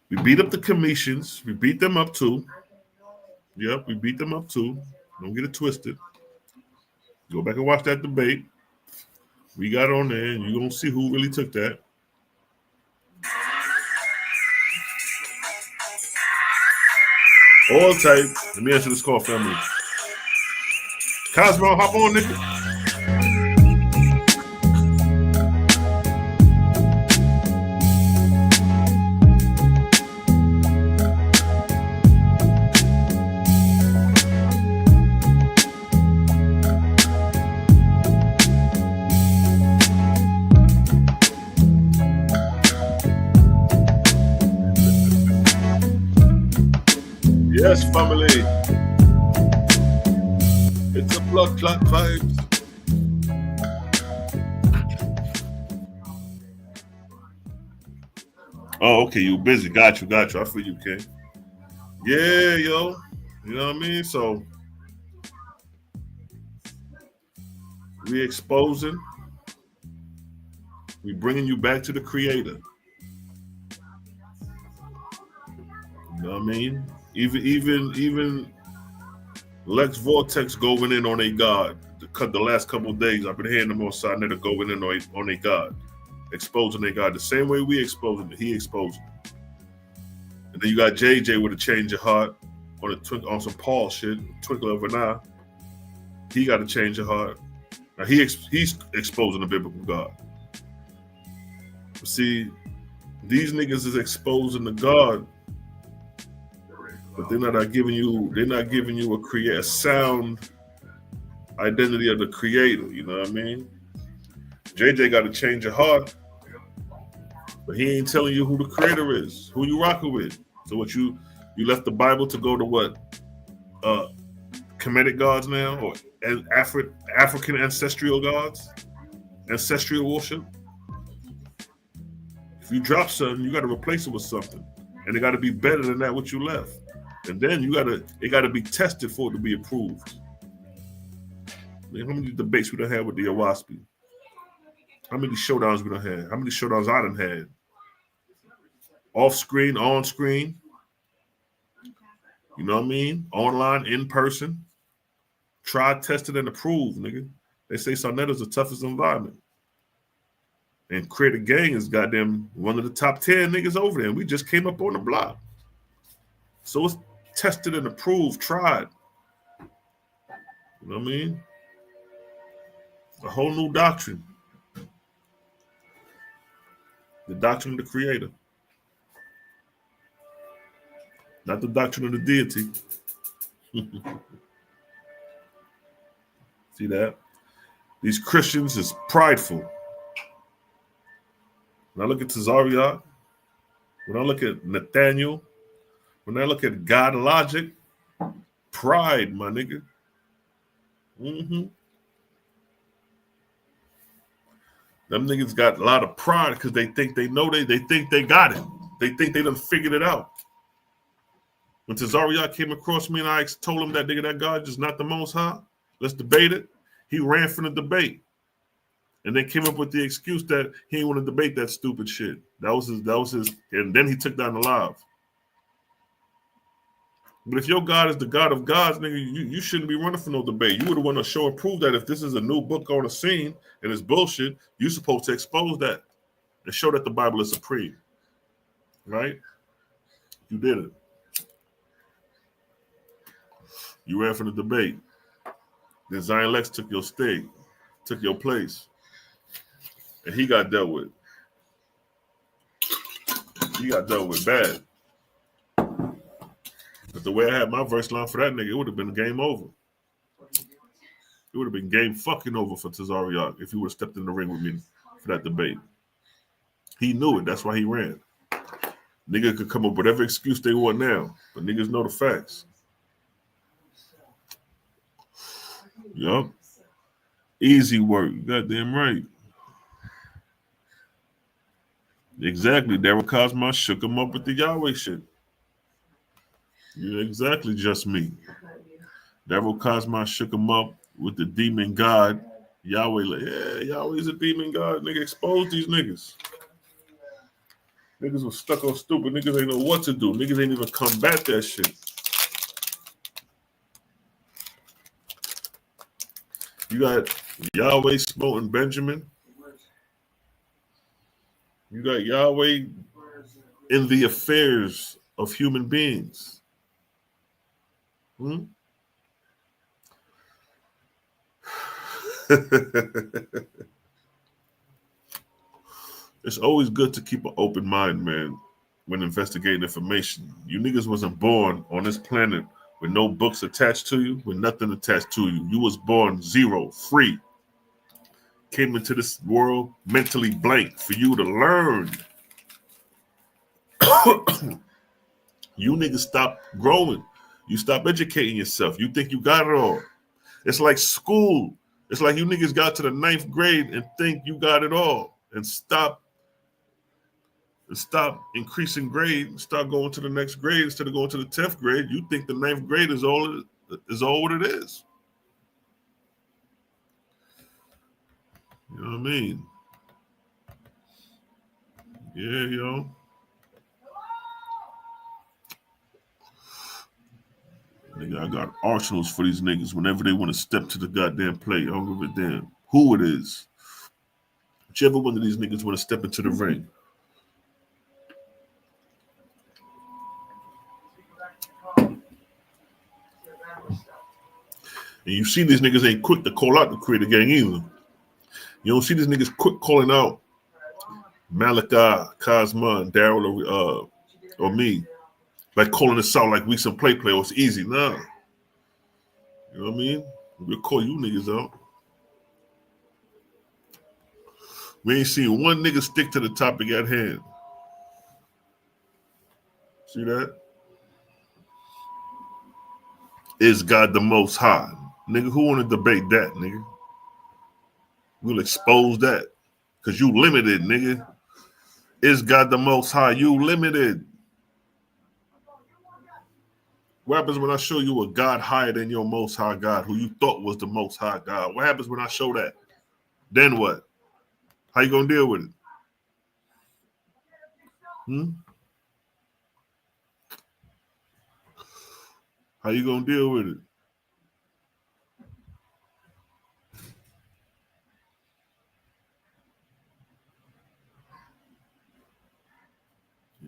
We beat up the Commissions. We beat them up too. Yep, we beat them up too. Don't get it twisted. Go back and watch that debate. We got on there, and you're going to see who really took that. All tight. Let me answer this call, family. Cosmo, hop on, nigga. Yes, family. It's a blood clot vibes. Oh, okay. You busy. Got you. I feel you, King. Yeah, yo. You know what I mean? So we exposing. We bringing you back to the creator. You know what I mean? Even Lex Vortex going in on a God. The last couple of days, I've been hearing them on side there going in on a God, exposing a God the same way we exposing it. He exposing it. And then you got JJ with a change of heart on some Paul shit, twinkle of an eye. He got a change of heart. Now he's exposing the biblical God. But see, these niggas is exposing the God, but they're not giving you a sound identity of the creator, you know what I mean? JJ got a change of heart, but he ain't telling you who the creator is, who you rocking with. So what you left the Bible to go to what? Kemetic gods now, or African ancestral gods? Ancestral worship? If you drop something, you got to replace it with something, and it got to be better than that what you left. And then it got to be tested for it to be approved. Man, how many debates we done had with the Oahspe? How many showdowns we done had? How many showdowns I done had? Off screen, on screen. You know what I mean? Online, in person. Tried, tested, and approved, nigga. They say Sarnetta's the toughest environment. And Creative Gang is goddamn one of the top 10 niggas over there. And we just came up on the block. So it's tested and approved, tried. You know what I mean? A whole new doctrine. The doctrine of the creator. Not the doctrine of the deity. See that? These Christians is prideful. When I look at Tazariot, when I look at Nathaniel, when I look at God logic, pride, my nigga. Them niggas got a lot of pride because they think they know they think they got it. They think they done figured it out. When Tazariot came across me and I told him that nigga, that God is not the most high, let's debate it. He ran from the debate. And then came up with the excuse that he didn't want to debate that stupid shit. That was his, and then he took down the live. But if your God is the God of gods, nigga, you shouldn't be running for no debate. You would want to show and prove that if this is a new book on the scene and it's bullshit, you're supposed to expose that and show that the Bible is supreme. Right? You did it. You ran from the debate. Then Zion Lex took your stage, took your place. And he got dealt with. He got dealt with bad. But the way I had my verse line for that nigga, it would have been game over. It would have been game fucking over for Tazariot if he would have stepped in the ring with me for that debate. He knew it. That's why he ran. Nigga could come up with whatever excuse they want now, but niggas know the facts. Yup. Easy work. Goddamn right. Exactly. Daryl Cosmo shook him up with the Yahweh shit. Yeah, exactly, just me. Daryl Cosmo shook him up with the demon god. Yahweh, like, yeah, Yahweh's a demon god. Nigga, expose these niggas. Niggas was stuck on stupid. Niggas ain't know what to do. Niggas ain't even combat that shit. You got Yahweh smoting Benjamin. You got Yahweh in the affairs of human beings. It's always good to keep an open mind, man, when investigating information. You niggas wasn't born on this planet with no books attached to you, with nothing attached to you. You was born zero, free. Came into this world mentally blank for you to learn. You niggas stop growing. You stop educating yourself. You think you got it all. It's like school. It's like you niggas got to the 9th grade and think you got it all. And stop increasing grade and start going to the next grade instead of going to the 10th grade. You think the 9th grade is all what it is. You know what I mean? Yeah, yo. Nigga, I got arsenals for these niggas whenever they want to step to the goddamn plate. I don't give a damn who it is. Whichever one of these niggas want to step into the ring. And you see these niggas ain't quick to call out the creator gang either. You don't see these niggas quick calling out Malachi, Cosma, and Daryl, or me. Like calling us out like we some play or it's easy. Nah. You know what I mean? We'll call you niggas out. We ain't seen one nigga stick to the topic at hand. See that? Is God the Most High? Nigga, who want to debate that, nigga? We'll expose that. Because you limited, nigga. Is God the Most High? You limited. What happens when I show you a God higher than your Most High God, who you thought was the Most High God? What happens when I show that? Then what? How you gonna deal with it? How you gonna deal with it?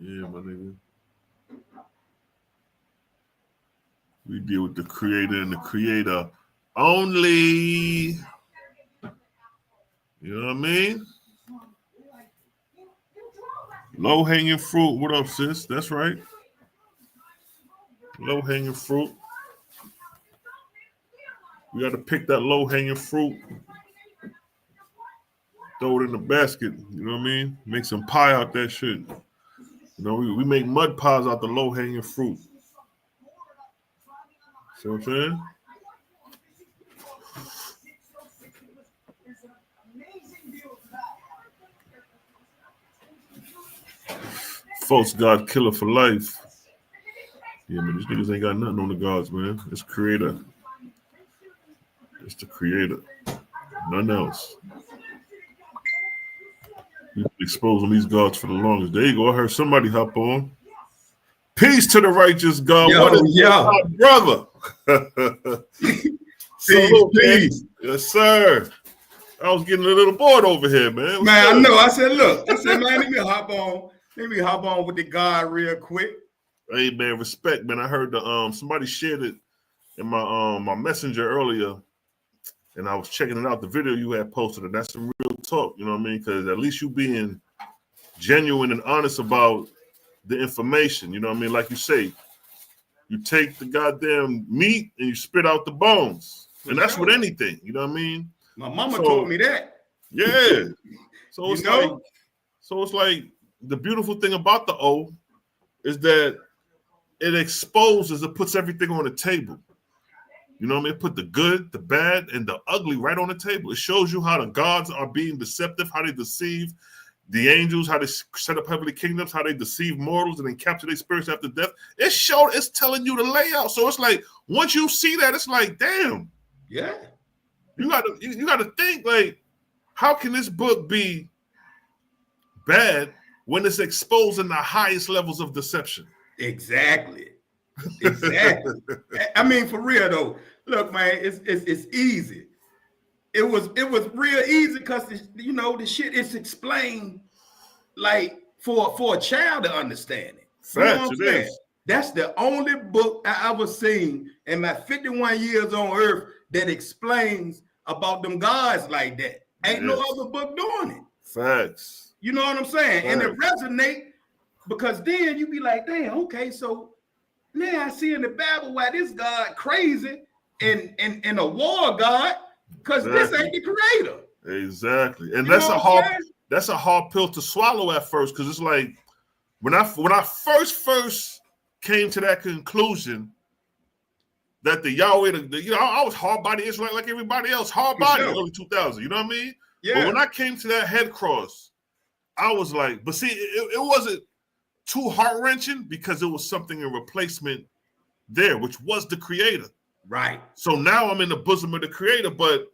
Yeah, my nigga. We deal with the creator and the creator only. You know what I mean? Low hanging fruit. What up, sis? That's right. Low hanging fruit. We got to pick that low hanging fruit. Throw it in the basket. You know what I mean? Make some pie out that shit. You know, we make mud pies out the low hanging fruit. See what I'm saying? False God killer for life. Yeah, man, these niggas ain't got nothing on the gods, man. It's creator. It's the creator. Nothing else. We've been exposing these gods for the longest. There you go. I heard somebody hop on. Peace to the righteous God. Yo, what is my brother? Peace. Yes, sir. I was getting a little bored over here, man. Man, I know. I said, man, let me hop on with the God real quick. Hey, man, respect, man. I heard the somebody shared it in my messenger earlier, and I was checking it out. The video you had posted, and that's some real talk. You know what I mean? Because at least you being genuine and honest about the information. You know what I mean? Like you say, you take the goddamn meat and you spit out the bones, and that's with anything. You know what I mean? My mama told me that. Yeah. So it's like the beautiful thing about the O is that it exposes, it puts everything on the table. You know what I mean? It put the good, the bad, and the ugly right on the table. It shows you how the gods are being deceptive, how they deceive the angels, how they set up heavenly kingdoms, how they deceive mortals and then capture their spirits after death. It's telling you the layout. So it's like, once you see that, it's like, damn. Yeah. You gotta think, like, how can this book be bad when it's exposing the highest levels of deception? Exactly. I mean, for real though. Look, man, it's easy. It was real easy because the shit is explained like for a child to understand it. You know what I'm saying? That's the only book I ever seen in my 51 years on earth that explains about them gods like that. Ain't no other book doing it. Facts. You know what I'm saying? Facts. And it resonate because then you be like, damn, okay, so now I see in the Bible why this God crazy and a war God, because this ain't the creator. Exactly. And that's a hard pill to swallow at first, because it's like when I first came to that conclusion that the Yahweh, I was hard body Israelite like everybody else, hard body early 2000. You know what I mean? Yeah. But when I came to that head cross, I was like, but see, it wasn't too heart wrenching because it was something in replacement there, which was the creator. Right. So now I'm in the bosom of the creator, but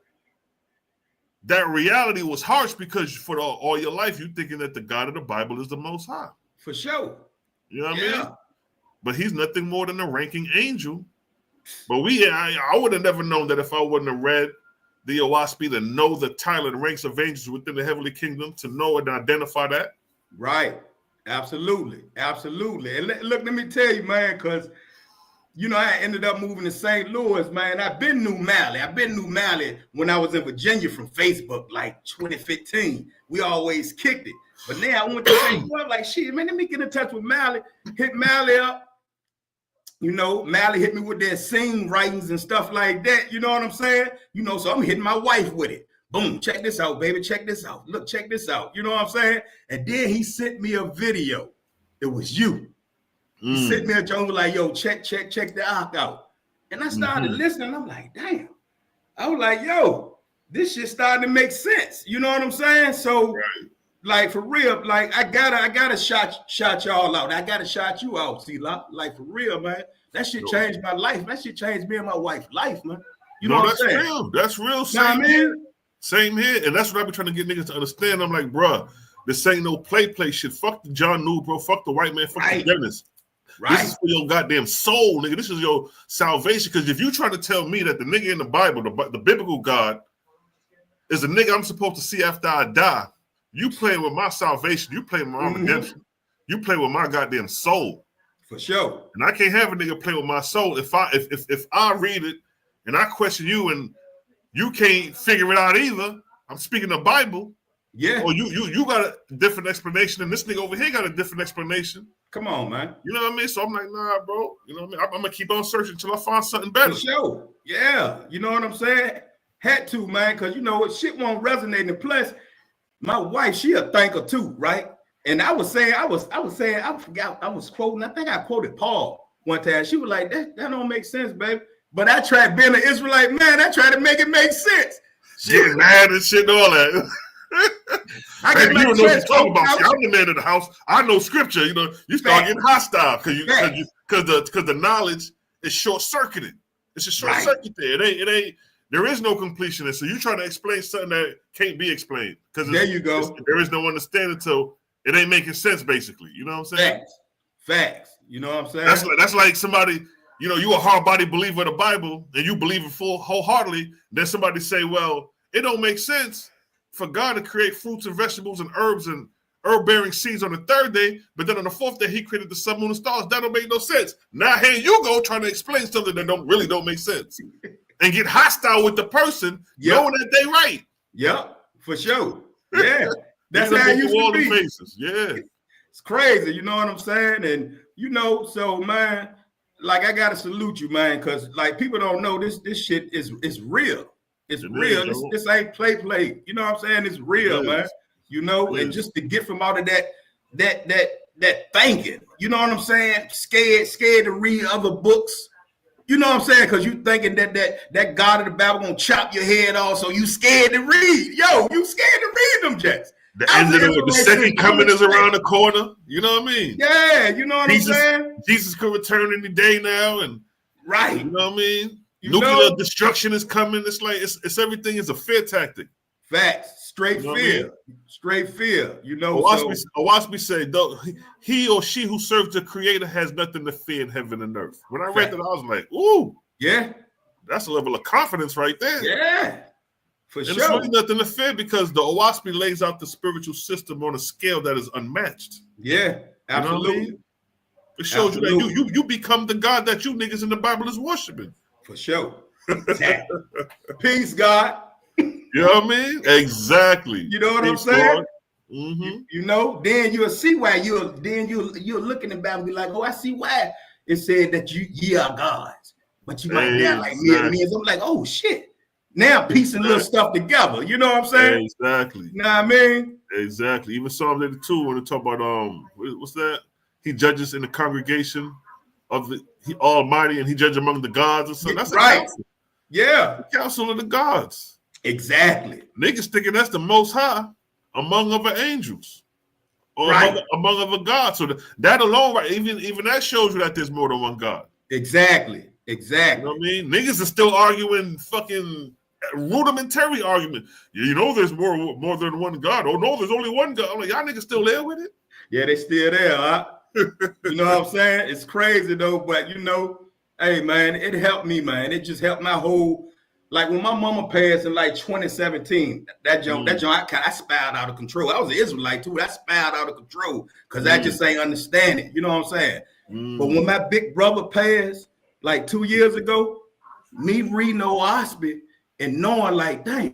that reality was harsh because for all your life you thinking that the God of the Bible is the Most High. For sure. You know what I mean? But he's nothing more than a ranking angel But I would have never known that if I wouldn't have read the Oahspe to know the title and ranks of angels within the heavenly kingdom, to know and identify that. Right. Absolutely. Absolutely. And look, let me tell you, man, because, you know, I ended up moving to St. Louis, man. I've been New Mally when I was in Virginia from Facebook, like 2015. We always kicked it. But now I went to St. Louis, I'm like, shit, man, let me get in touch with Mally. Hit Mally up. You know, Mally hit me with their sing writings and stuff like that. You know what I'm saying? You know, so I'm hitting my wife with it. Boom, check this out, baby. Check this out. Look, check this out. You know what I'm saying? And then he sent me a video. It was you. He sent me a joke like, yo, check the arc out. And I started listening. I'm like, damn. I was like, yo, this shit starting to make sense. You know what I'm saying? So, like, for real, like, I gotta shout y'all out. I gotta shout you out, C-Lock. Like, for real, man. That shit changed my life. That shit changed me and my wife's life, man. You know what I'm saying? Real. That's real. Same here. Same here. And that's what I be trying to get niggas to understand. I'm like, bruh, this ain't no play shit. Fuck the John New, bro. Fuck the white man. Fuck the Dennis. This is for your goddamn soul, nigga. This is your salvation. Because if you try to tell me that the nigga in the Bible, the biblical God, is a nigga I'm supposed to see after I die, you playing with my salvation. You playing with my redemption. You play with my goddamn soul. For sure. And I can't have a nigga play with my soul. If I read it and I question you and you can't figure it out either, I'm speaking the Bible. Yeah. Or you got a different explanation, and this nigga over here got a different explanation. Come on, man. You know what I mean? So I'm like, nah, bro. You know what I mean? I'm gonna keep on searching until I find something better. For sure. Yeah. You know what I'm saying? Had to, man, because you know what, shit won't resonate. And plus, my wife, she a thinker too, right? And I was saying, I forgot, I was quoting, I think I quoted Paul one time. She was like, that don't make sense, baby. But I tried being an Israelite man, I tried to make it make sense. Getting mad and shit and all that. Baby, you don't know what you're talking about. See, I'm the man of the house. I know scripture. You know, you start getting hostile because the knowledge is short circuited. It's a short circuit there. It ain't. There is no completion. So you trying to explain something that can't be explained because there you go. There is no understanding, so it ain't making sense. Basically, you know what I'm saying? Facts. You know what I'm saying? That's like somebody. You know, you a hard-body believer of the Bible and you believe it wholeheartedly. Then somebody say, well, it don't make sense for God to create fruits and vegetables and herbs and herb-bearing seeds on the third day, but then on the fourth day, he created the sun, moon, and stars. That don't make no sense. Now here you go trying to explain something that don't make sense. And get hostile with the person, knowing that they right. Yep, for sure. Yeah. That's how it used to be. Faces. Yeah. It's crazy, you know what I'm saying? And you know, so man, like I gotta salute you, man, because like people don't know this shit is real. It's real. This ain't play. You know what I'm saying? It's real, man. You know, and just to get from out of that thinking, you know what I'm saying? Scared to read other books. You know what I'm saying? Because you thinking that God of the Bible gonna chop your head off, so you scared to read. Yo, you scared to read them jets. The end of the second coming is around the corner. You know what I mean? Yeah, you know what I'm saying? Jesus could return any day now, and right. You know what I mean? Nuclear destruction is coming. It's like it's everything is a fear tactic. Facts, straight fear. Straight fear. You know, Oahspe said, though he or she who serves the Creator has nothing to fear in heaven and earth. When I read that, I was like, ooh, yeah, that's a level of confidence right there. Yeah, for sure. It's really nothing to fear because the Oahspe lays out the spiritual system on a scale that is unmatched. Yeah, absolutely. You know what I mean? It shows you that you become the God that you niggas in the Bible is worshiping. For sure. Peace, God. You know what I mean? Exactly. You know what I'm saying? You know, then you'll see why you'll look in the Bible and be like, oh, I see why it said that ye are gods. But you might now like me and me. I'm like, oh shit. Now piecing little stuff together. You know what I'm saying? Exactly. You know what I mean? Exactly. Even Psalm 82 when they talk about what's that? He judges in the congregation of the Almighty and he judges among the gods or something. That's right. Council. Yeah. The council of the gods. Exactly. Niggas thinking that's the most high among other angels. Or among other gods. So that alone, right? Even that shows you that there's more than one God. Exactly. You know what I mean? Niggas are still arguing fucking rudimentary argument. You know there's more than one God. Oh no, there's only one God. I'm like, y'all niggas still there with it? Yeah, they still there, huh? You know what I'm saying? It's crazy though, but you know, Hey man, it helped me, man. It just helped my whole. Like when my mama passed in like 2017, that joint, I spiraled out of control. I was an Israelite too. I spiraled out of control because I just ain't understand it. You know what I'm saying? But when my big brother passed like 2 years ago, me reading Oahspe and knowing like, damn,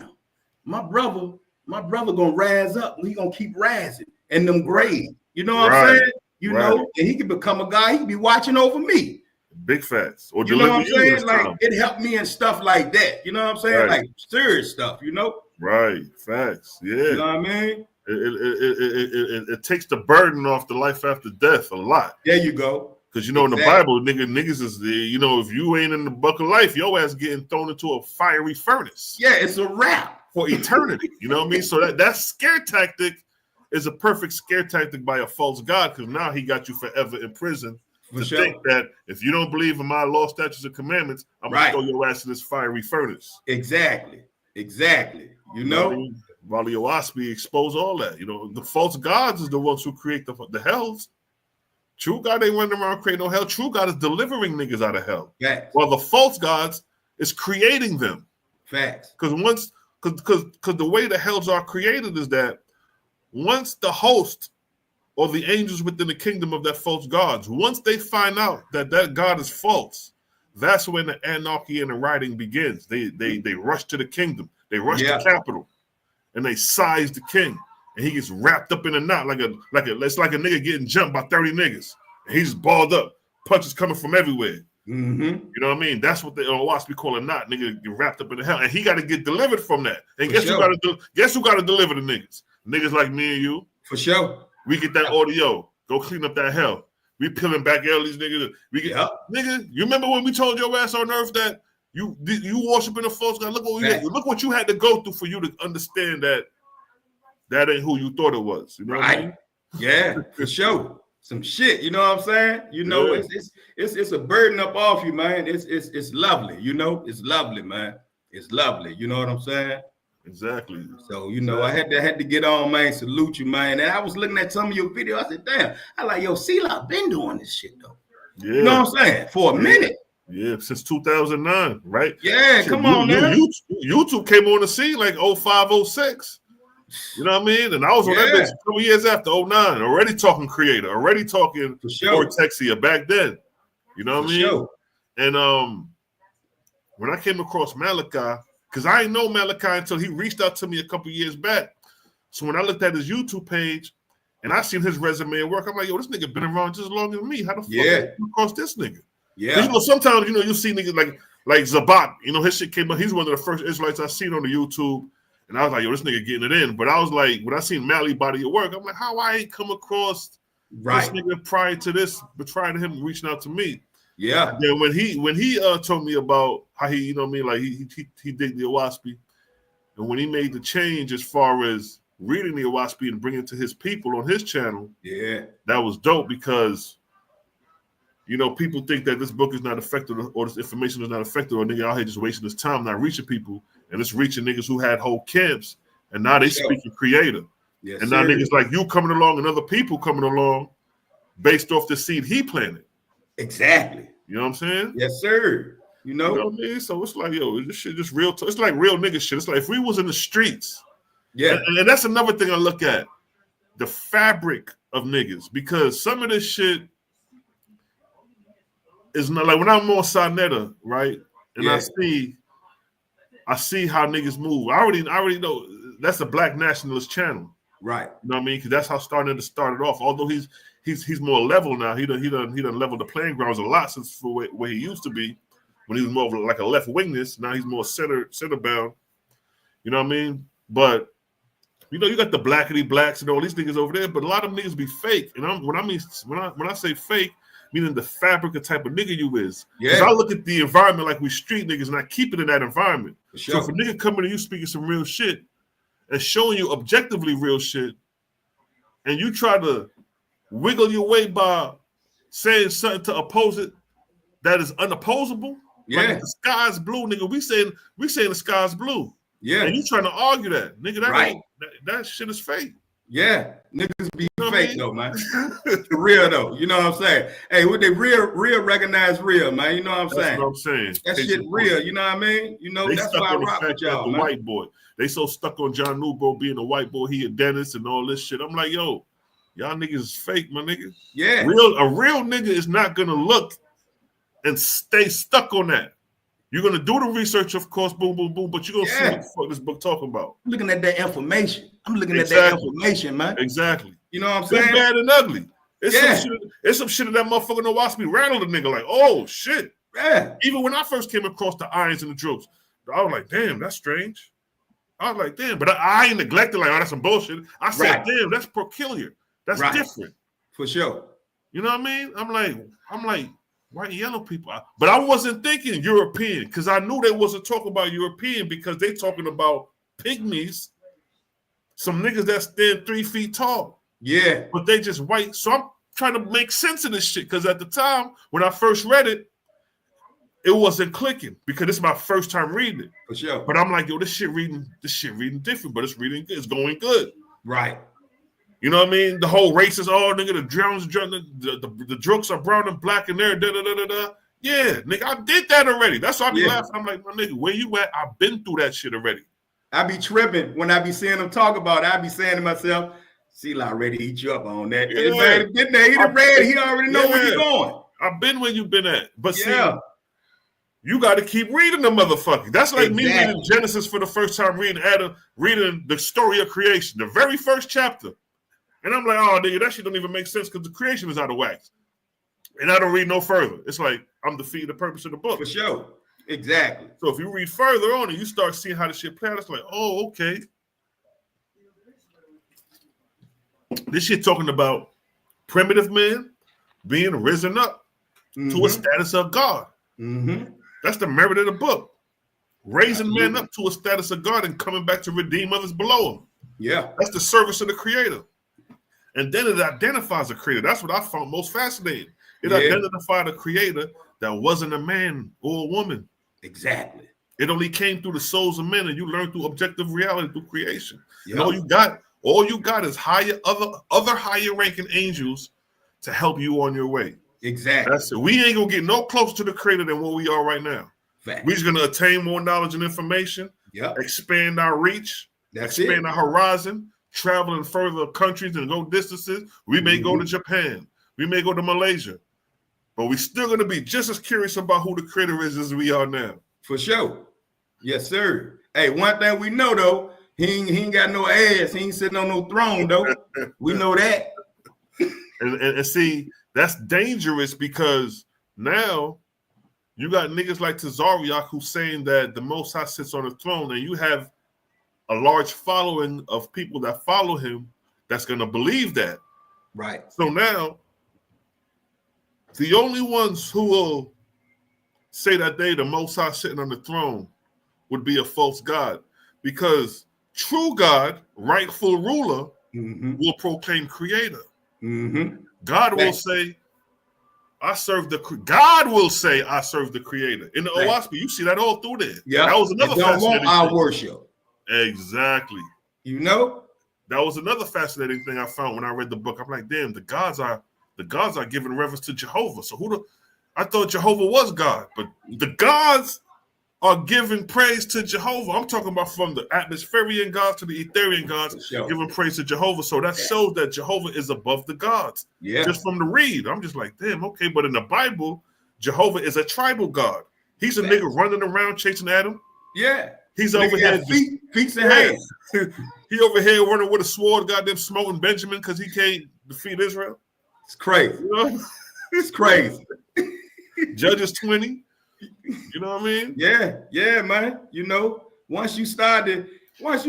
my brother gonna rise up. He gonna keep rising in them grades. You know what I'm saying? You know, and he can become a guy. He can be watching over me. Big facts. Or you know what I'm saying? Like time. it helped me and stuff like that. You know what I'm saying? Like serious stuff. You know? Right. Facts. Yeah. You know what I mean? It takes the burden off the life after death a lot. There you go. Because you know in the Bible, niggas is if you ain't in the book of life, your ass getting thrown into a fiery furnace. Yeah, it's a wrap for eternity. You know what I mean? So that scare tactic is a perfect scare tactic by a false god, because now he got you forever in prison. Think that if you don't believe in my law, statutes, and commandments, I'm gonna throw your ass in this fiery furnace. Exactly. You know, I mean? While the Oahspe expose all that. You know, the false gods is the ones who create the hells. True God ain't running around creating no hell. True God is delivering niggas out of hell. Facts. While the false gods is creating them. Facts. Because the way the hells are created is that once the host or the angels within the kingdom of that false gods, once they find out that God is false, that's when the anarchy and the rioting begins. They rush to the kingdom, they rush to capital, and they size the king, and he gets wrapped up in a knot it's like a nigga getting jumped by 30 niggas, and he's balled up, punches coming from everywhere. Mm-hmm. You know what I mean? That's what the Oahspe call a knot. Nigga get wrapped up in the hell, and he got to get delivered from that. And guess who got to deliver the niggas? Niggas like me and you. For sure. We get that audio. Go clean up that hell. We peeling back all these niggas. We get nigga. You remember when we told your ass on earth that you worshiping a false god? Look what you had to go through for you to understand that ain't who you thought it was. You know what I mean? Yeah, for sure. Some shit. You know what I'm saying? You know, it's a burden up off you, man. It's lovely. You know, it's lovely, man. It's lovely. You know what I'm saying? Exactly. So, you know, I had to get on, man. Salute you, man. And I was looking at some of your videos. I said, damn, I like, yo, CeeLo been doing this shit, though. Yeah. You know what I'm saying? For a minute. Yeah, since 2009, right? Yeah, come on, man. YouTube came on the scene like 05, 06. You know what I mean? And I was on that bitch a couple years after 09, already talking creator, already talking Vortexia back then. You know what I mean? Sure. And when I came across Malachi, because I didn't know Malachi until he reached out to me a couple years back. So when I looked at his YouTube page and I seen his resume and work, I'm like, yo, this nigga been around just as long as me. How the fuck did you cross this nigga? Yeah. You know, sometimes, you know, you see niggas like Zabak, you know, his shit came up. He's one of the first Israelites I seen on the YouTube. And I was like, yo, this nigga getting it in. But I was like, when I seen Mally body of work, I'm like, how I ain't come across this nigga prior to this, but prior to him reaching out to me. Yeah. And then when he told me about how he, you know what I mean, like he did the Oahspe, and when he made the change as far as reading the Oahspe and bringing it to his people on his channel, that was dope, because you know people think that this book is not effective or this information is not effective, or nigga out here just wasting his time not reaching people, and it's reaching niggas who had whole camps, and now they speaking creator, and now niggas like you coming along and other people coming along based off the seed he planted. Exactly. You know what I'm saying? Yes, sir. You know what I mean? So it's like, yo, this shit just real. It's like real nigga shit. It's like if we was in the streets. Yeah. And that's another thing I look at. The fabric of niggas. Because some of this shit is not like when I'm on Sinetta, right? And I see how niggas move. I already know that's a black nationalist channel. Right. You know what I mean? Because that's how Sinetta started off. Although he's more level now. He done leveled the playing grounds a lot since where he used to be when he was more of like a left wingness. Now he's more center bound. You know what I mean? But you know, you got the blackity blacks and all these niggas over there, but a lot of them niggas be fake. And when I say fake, meaning the fabric of type of nigga you is. Because I look at the environment like we street niggas, and I keep it in that environment. So if a nigga coming to you speaking some real shit and showing you objectively real shit, and you try to wiggle your way by saying something to oppose it that is unopposable. Like if the sky's blue, nigga. We saying the sky's blue. Yeah. And you trying to argue that, nigga. That shit is fake. Yeah. Niggas be fake though, man. For real though. You know what I'm saying? Hey, with the real recognize real, man. You know what I'm saying? That's what I'm saying. That shit real. You know what I mean? You know, they that's stuck why I on the rock fact with that y'all, the man. white boy. They so stuck on John Newbro being a white boy, he a dentist and all this shit. I'm like, yo, y'all niggas is fake, my nigga. Yeah. A real nigga is not gonna look and stay stuck on that. You're gonna do the research, of course, boom, boom, boom, but you're gonna see what the fuck this book talking about. I'm looking at that information. I'm looking at that information, man. Exactly. You know what I'm saying? Good, bad, and ugly. It's some shit that motherfucker in Oahspe rattled a nigga like, oh shit. Yeah. Even when I first came across the irons and the droops, I was like, damn, that's strange. I was like, damn, but I ain't neglected like, oh, that's some bullshit. I said, damn, that's peculiar. That's different. For sure. You know what I mean? I'm like, white and yellow people. But I wasn't thinking European because I knew they wasn't talking about European because they talking about pygmies, some niggas that stand 3 feet tall. Yeah. But they just white. So I'm trying to make sense of this shit because at the time when I first read it, it wasn't clicking because this is my first time reading it. For sure. But I'm like, yo, this shit reading different, but it's reading good. It's going good. Right. You know what I mean? The whole racist, oh, nigga, the drowns, the drooks are brown and black and there, da-da-da-da-da. Yeah, nigga, I did that already. That's why I be laughing. I'm like, my nigga, where you at? I've been through that shit already. I be tripping when I be seeing them talk about it. I be saying to myself, C-La ready to eat you up on that. Yeah. Been there, he done read, he already know where you going. I've been where you been at. But see, you got to keep reading the motherfucker. That's like me reading Genesis for the first time, reading the story of creation, the very first chapter. And I'm like, oh, nigga, that shit don't even make sense because the creation is out of whack. And I don't read no further. It's like I'm defeating the purpose of the book. For sure. Exactly. So if you read further on and you start seeing how the shit play out, it's like, oh, okay. This shit talking about primitive man being risen up to a status of God. That's the merit of the book. Raising men up to a status of God and coming back to redeem others below him. Yeah. That's the service of the creator. And then it identifies a creator. That's what I found most fascinating. It identified a creator that wasn't a man or a woman. Exactly. It only came through the souls of men, and you learn through objective reality through creation. Yep. And all you got is other higher ranking angels to help you on your way. Exactly. That's it. We ain't gonna get no closer to the creator than what we are right now. Fact. We're just gonna attain more knowledge and information, expand our reach, expand our horizon, travel in further countries and go distances. We may go to Japan, we may go to Malaysia, but we're still gonna be just as curious about who the creator is as we are now. For sure. Yes, sir. Hey, one thing we know though, he ain't got no ass. He ain't sitting on no throne though. We know that. And see, that's dangerous because now you got niggas like Tazariak who's saying that the Most High sits on the throne, and you have a large following of people that follow him that's going to believe that. Right. So now, the only ones who will say that they, the Most High sitting on the throne, would be a false God. Because true God, rightful ruler, will proclaim creator. God will say, I serve the creator. In the Oahspe, you see that all through there. Yeah. That was another fascinating our thing. worship. Exactly. You know? That was another fascinating thing I found when I read the book. I'm like, damn, the gods are giving reverence to Jehovah. So I thought Jehovah was God, but the gods are giving praise to Jehovah. I'm talking about from the atmospherian gods to the etherian gods, giving praise to Jehovah. So that shows that Jehovah is above the gods. Yeah. Just from the read, I'm just like, damn, okay. But in the Bible, Jehovah is a tribal god. He's a nigga running around chasing Adam. Yeah. He's over here. Feet and hands. He over here running with a sword, goddamn smoking Benjamin because he can't defeat Israel. It's crazy. You know? It's crazy. Judges 20. You know what I mean? Yeah, man. You know, once you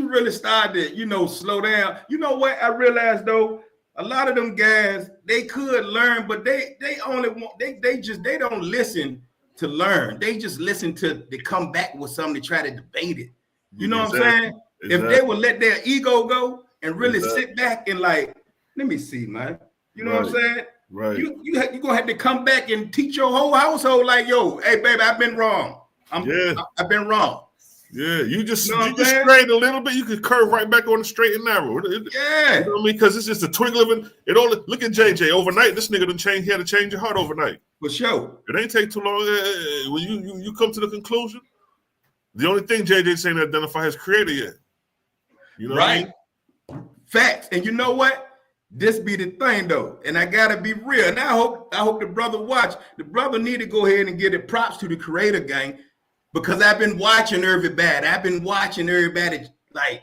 really started, you know, slow down. You know what I realized though? A lot of them guys, they could learn, but they only want they don't listen to learn. They just listen to come back with something to try to debate it. You know what I'm saying? Exactly. If they would let their ego go and really sit back and like, let me see, man. You know what I'm saying? Right. You're gonna have to come back and teach your whole household, like, yo, hey baby, I've been wrong. I've been wrong. Yeah, you just You know what you I'm just saying? straight a little bit, you could curve right back on the straight and narrow. Yeah. You know what I mean? Because it's just a twinkle of it. All look at JJ overnight. This nigga done change. He had to change your heart overnight. For sure. It ain't take too long. When you come to the conclusion, the only thing JJ's saying to identify his creator yet. You know Right. what I mean? Facts. And you know what? This be the thing though, and I gotta be real. And I hope the brother watch. The brother need to go ahead and give it props to the creator gang, because I've been watching everybody. I've been watching everybody like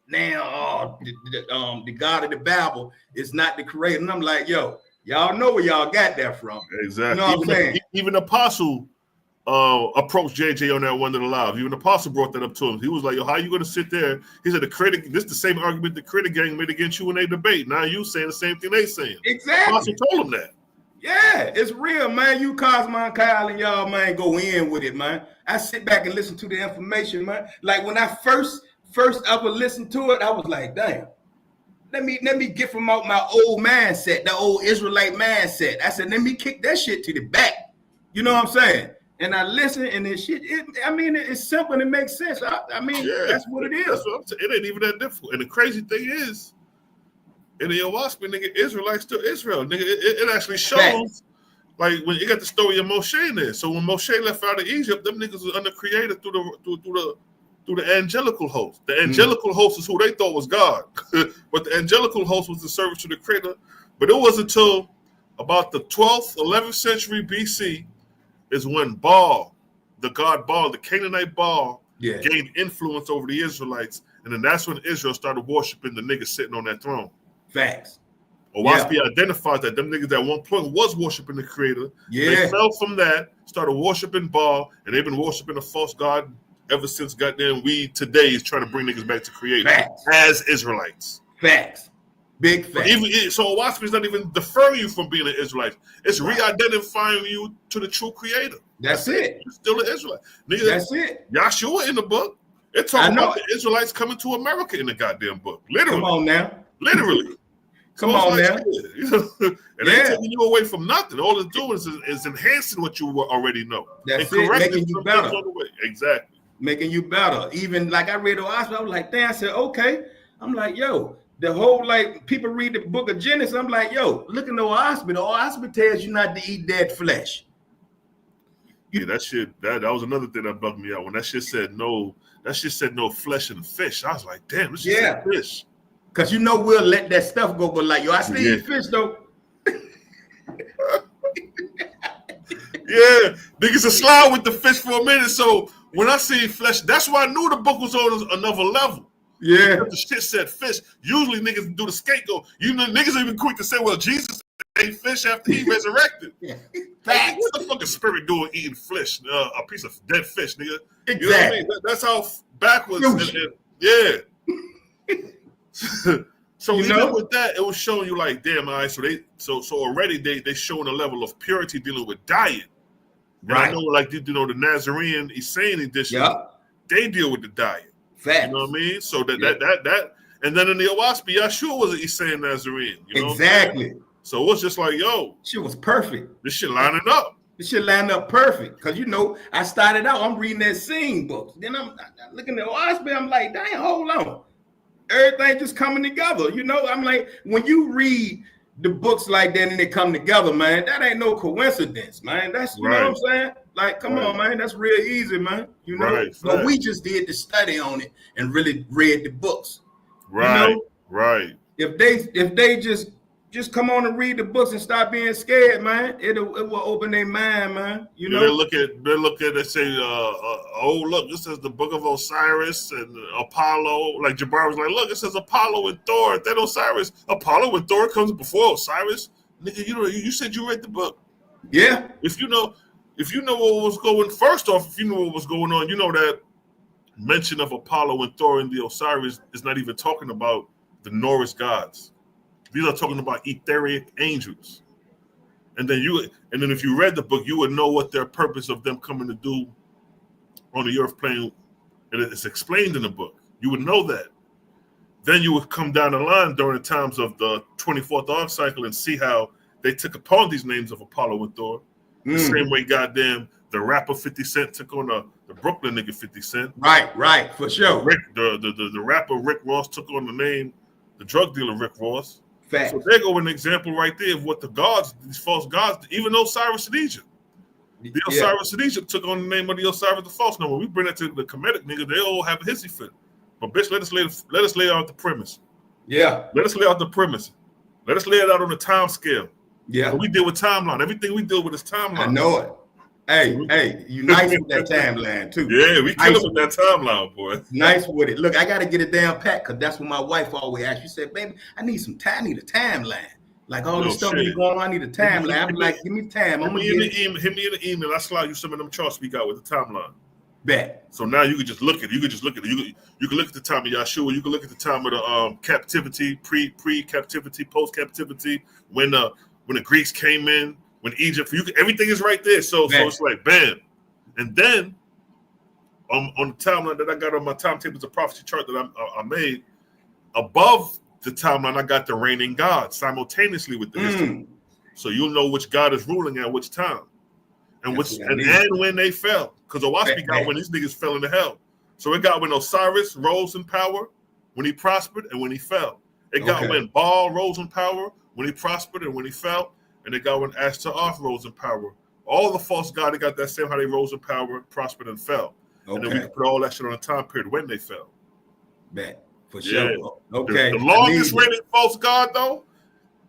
now. The God of the Bible is not the creator, and I'm like, yo, y'all know where y'all got that from. Exactly. You know what I'm saying? Even Apostle approached JJ on that one of the live. Even Apostle brought that up to him. He was like, yo, how you going to sit there? He said, this is the same argument the critic gang made against you when they debate. Now you saying the same thing they saying. Exactly. Apostle told him that. Yeah, it's real, man. You Cosmo and Kyle and y'all, man, go in with it, man. I sit back and listen to the information, man. Like when I first ever listened to it, I was like, damn. Let me get from out my old mindset, the old Israelite mindset. I said, let me kick that shit to the back. You know what I'm saying? And I listen, and this shit, it's simple and it makes sense. I mean, that's what it is. That's what I'm saying. It ain't even that difficult. And the crazy thing is, in the Oahspe, nigga, Israelites still Israel. Nigga, it actually shows, like, when you got the story of Moshe in there. So when Moshe left out of Egypt, them niggas was under created through the angelical host. The angelical host is who they thought was God. But the angelical host was the service to the creator. But it wasn't until about the 12th, 11th century BC is when Baal, the god Baal, the Canaanite Baal, gained influence over the Israelites. And then that's when Israel started worshiping the niggas sitting on that throne. Facts. Oahspe identified that them niggas at one point was worshiping the creator. Yeah. They fell from that, started worshiping Baal, and they've been worshiping a false god ever since goddamn we today is trying to bring niggas back to creator as Israelites. Facts. Big facts. So Oahspe is not even deferring you from being an Israelite. It's re-identifying you to the true creator. That's it. You're still an Israelite. Nigga, that's it. Yahshua in the book. It's talking about the Israelites coming to America in the goddamn book. Literally. Come on now. Literally. Come on now. It ain't taking you away from nothing. All it's doing is enhancing what you already know. That's it. Making you better. Exactly. Making you better. Even like I read Oahspe, I was like, damn, I said, okay. I'm like, yo, the whole, like, people read the book of Genesis. I'm like, yo, look at the Oahspe. The Oahspe tells you not to eat dead flesh. Yeah, that shit, that was another thing that bugged me out. When that shit said no flesh and fish. I was like, damn, this shit said fish. Because you know we'll let that stuff go, but like, yo, I still eat fish though. Yeah, niggas are slide with the fish for a minute. So when I see flesh, that's why I knew the book was on another level. Yeah. Because the shit said fish. Usually niggas do the scapegoat. You know, niggas are even quick to say, well, Jesus ate fish after he resurrected. Like, what the fuck is spirit doing eating flesh? A piece of dead fish, nigga. Exactly. You know what I mean? That's how backwards. Yeah. So even with that, it was showing you like, damn, all right, so already they showing a level of purity dealing with diet. And I know, like, you know, the Nazarene Essene edition, they deal with the diet. Facts. You know what I mean? So that and then in the Oahspe, Yahshua was an Essene Nazarene. You know exactly. So it was just like, yo, shit was perfect. This shit lining up. This shit lined up perfect. Cause you know, I started out, I'm reading that scene books. Then I'm looking at Oahspe, I'm like, dang, hold on. Everything just coming together. You know, I'm like, when you read the books like that and they come together, man, that ain't no coincidence, man. That's, you know what I'm saying? Like, come on, man. That's real easy, man. You know, but we just did the study on it and really read the books. Right, you know? right. If they just come on and read the books and stop being scared, man, it will open their mind, man. You know, they look at it, say, oh, look, this is the book of Osiris and Apollo. Like Jabbar was like, look, it says Apollo and Thor. That Osiris, Apollo and Thor comes before Osiris. Nigga, you said you read the book. Yeah. If you know what was going, first off, if you know what was going on, you know that mention of Apollo and Thor and the Osiris is not even talking about the Norse gods. These are talking about etheric angels. And then if you read the book, you would know what their purpose of them coming to do on the earth plane. And it's explained in the book. You would know that. Then you would come down the line during the times of the 24th arc cycle and see how they took upon these names of Apollo and Thor. The same way, goddamn, the rapper 50 Cent took on The Brooklyn nigga 50 Cent. Right, for sure. The rapper Rick Ross took on the name, the drug dealer Rick Ross. Fact. So there go an example right there of what the gods, these false gods, even Osiris in Egypt. The Osiris in Egypt took on the name of the Osiris the false. Now when we bring that to the Kemetic nigga, they all have a hissy fit. But bitch, let us lay out the premise. Yeah. Let us lay out the premise. Let us lay it out on the time scale. Yeah. So we deal with timeline. Everything we deal with is timeline. I know it. Hey, you nice with that timeline too. Yeah, we kill him with that timeline, boy. Nice with it. Look, I got to get it down pat because that's what my wife always asks. She said, baby, I need a timeline. Like all this stuff be going on, I need a timeline. I'm like, give me time. I'm gonna hit me in the email. I slide you some of them charts we got with the timeline. Bet. So now you can just look at it. You can look at the time of Yahshua. You can look at the time of the captivity, pre-captivity, post-captivity, when the Greeks came in, when Egypt. Everything is right there. So it's like bam, and then on the timeline that I got on my timetables of prophecy chart that I made above the timeline, I got the reigning God simultaneously with the history. So you'll know which God is ruling at which time. And when they fell. Because Oahspe got when these niggas fell into hell. So it got when Osiris rose in power, when he prospered, and when he fell. It got when Baal rose in power, when he prospered, and when he fell. And it got when Ashtaroth rose in power. All the false gods, they got that same how they rose in power, prospered, and fell. And then we can put all that shit on a time period when they fell. Bet. For sure. Yeah. Okay. The longest reigning false god, though,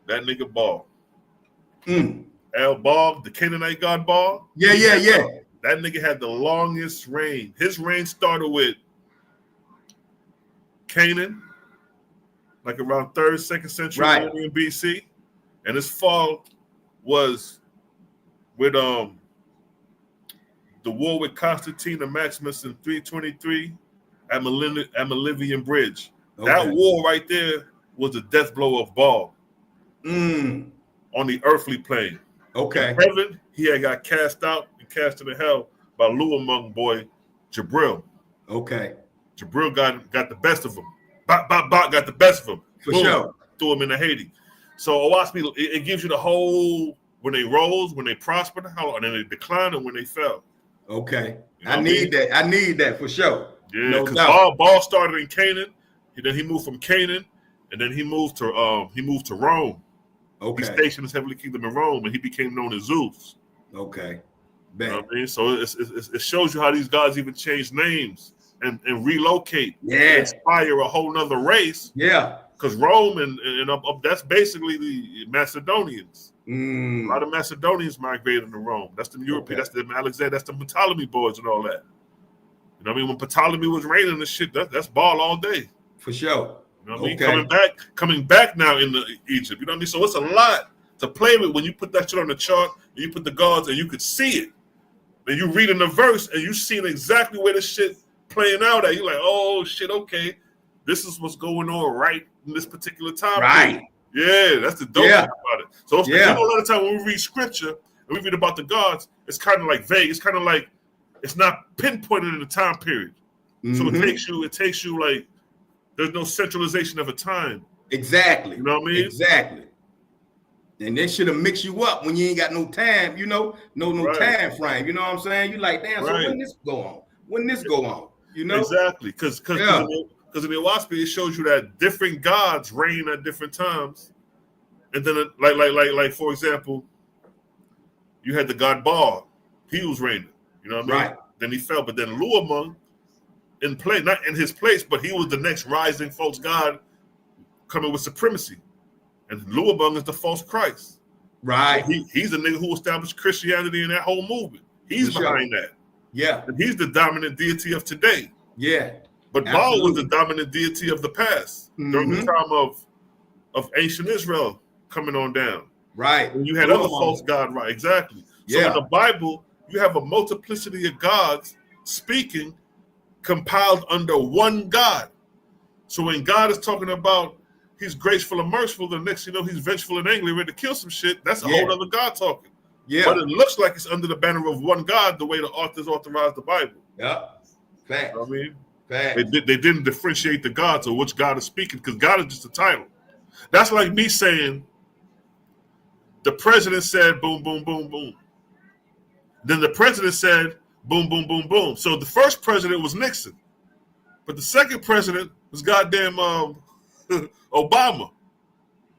that nigga Baal. El Baal, the Canaanite god Baal. Yeah. That nigga had the longest reign. His reign started with Canaan, like around 3rd, 2nd century BC. And his fall was with the war with Constantine and Maximus in 323 at Malivian Bridge. That war right there was the death blow of Baal on the earthly plane. In heaven, he had got cast out and cast into hell by Luamung boy Jabril. Jabril got the best of him. Got the best of him. For sure. Threw him into Haiti. So Oahspe, it gives you the whole when they rose, when they prospered, and then they declined, and when they fell. You know I need that for sure. Yeah, because Baal started in Canaan. Then he moved from Canaan, and then he moved to Rome. He stationed his heavenly kingdom in Rome, and he became known as Zeus. You know what I mean? So it shows you how these gods even change names and relocate, and inspire a whole nother race. Because Rome and up that's basically the Macedonians. A lot of Macedonians migrated to Rome. That's the European. That's the Alexander. That's the Ptolemy boys and all that. You know what I mean? When Ptolemy was reigning and shit, that's Baal all day. For sure. You know what I mean? Coming back now into Egypt. You know what I mean? So it's a lot to play with when you put that shit on the chart and you put the gods and you could see it. Then you read in the verse and you seeing exactly where the shit playing out at. You're like, oh shit, okay. This is what's going on right in this particular time. Period. Yeah, that's the dope thing about it. So you know, a lot of time when we read scripture and we read about the gods, it's kind of like vague. It's kind of like it's not pinpointed in the time period. So it takes you like there's no centralization of a time. Exactly. You know what I mean? Exactly. And they should have mixed you up when you ain't got no time, you know, no time frame. You know what I'm saying? You like, damn, so when this go on? When this go on? You know? Exactly. Because in the Oahspe, it shows you that different gods reign at different times. And then like for example, you had the god Baal. He was reigning. You know what I mean? Then he fell, but then Luamung not in his place, but he was the next rising false god coming with supremacy. And Luamung is the false Christ. He's the nigga who established Christianity and that whole movement. He's behind that. And he's the dominant deity of today. But Baal was the dominant deity of the past during the time of ancient Israel coming on down. And you had other false gods. Exactly. So in the Bible, you have a multiplicity of gods speaking compiled under one God. So when God is talking about he's graceful and merciful, the next you know he's vengeful and angry, ready to kill some shit, that's a whole other God talking. But it looks like it's under the banner of one God the way the authors authorized the Bible. Facts. You know what I mean? Facts. They didn't differentiate the gods or which God is speaking because God is just a title. That's like me saying the president said boom, boom, boom, boom. Then the president said Boom, boom, boom, boom. So the first president was Nixon, but the second president was goddamn Obama.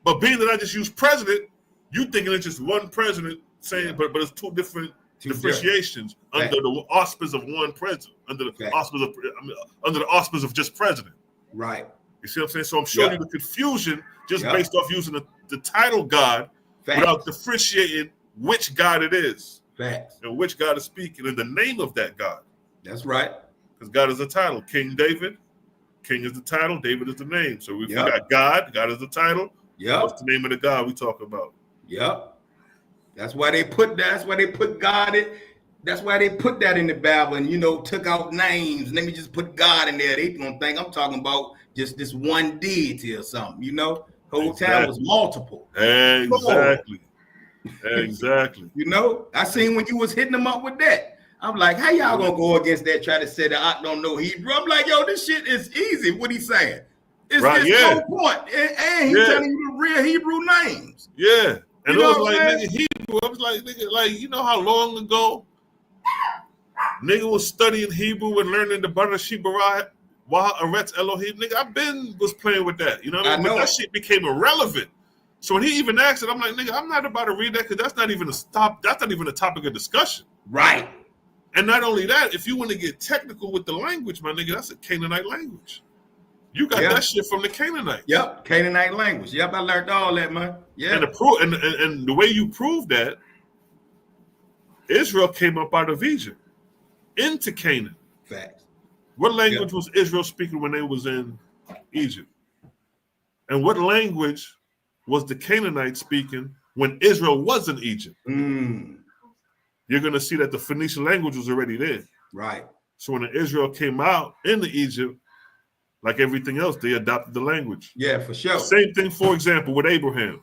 But being that I just used president, you thinking it's just one president saying, but it's two different differentiations under the auspice of one president, under the auspice of just president. Right. You see what I'm saying? So I'm showing you the confusion just based off using the title God without differentiating which God it is. Facts. And which God is speaking in the name of that God. That's right. Because God is the title. King David, King is the title, David is the name. So we got God is the title. Yeah. What's the name of the God we talk about? Yep. That's why they put God in. That's why they put that in the Bible and took out names. Let me just put God in there. They don't think I'm talking about just this one deity or something, Whole time was multiple. Exactly. Exactly. I seen when you was hitting them up with that. I'm like, how y'all gonna go against that? Try to say that I don't know Hebrew. I'm like, yo, this shit is easy. What he's saying? It's no point. And he's telling you the real Hebrew names. Yeah. And it was like, nigga, Hebrew. I was like, nigga, like, you know how long ago nigga was studying Hebrew and learning the Bana Shibarat, Wah Aretz Elohim. Nigga, I been was playing with that. You know what I mean? But that shit became irrelevant. So when he even asked it, I'm like, nigga, I'm not about to read that because that's not even a topic of discussion. Right. And not only that, if you want to get technical with the language, my nigga, that's a Canaanite language. You got that shit from the Canaanites. Yep, Canaanite language. Yep, I learned all that, man. Yeah. And the way you prove that, Israel came up out of Egypt into Canaan. Facts. What language was Israel speaking when they was in Egypt? And what language was the Canaanites speaking when Israel was in Egypt? You're going to see that the Phoenician language was already there. Right. So when Israel came out into Egypt, like everything else, they adopted the language. Yeah, for sure. Same thing, for example, with Abraham.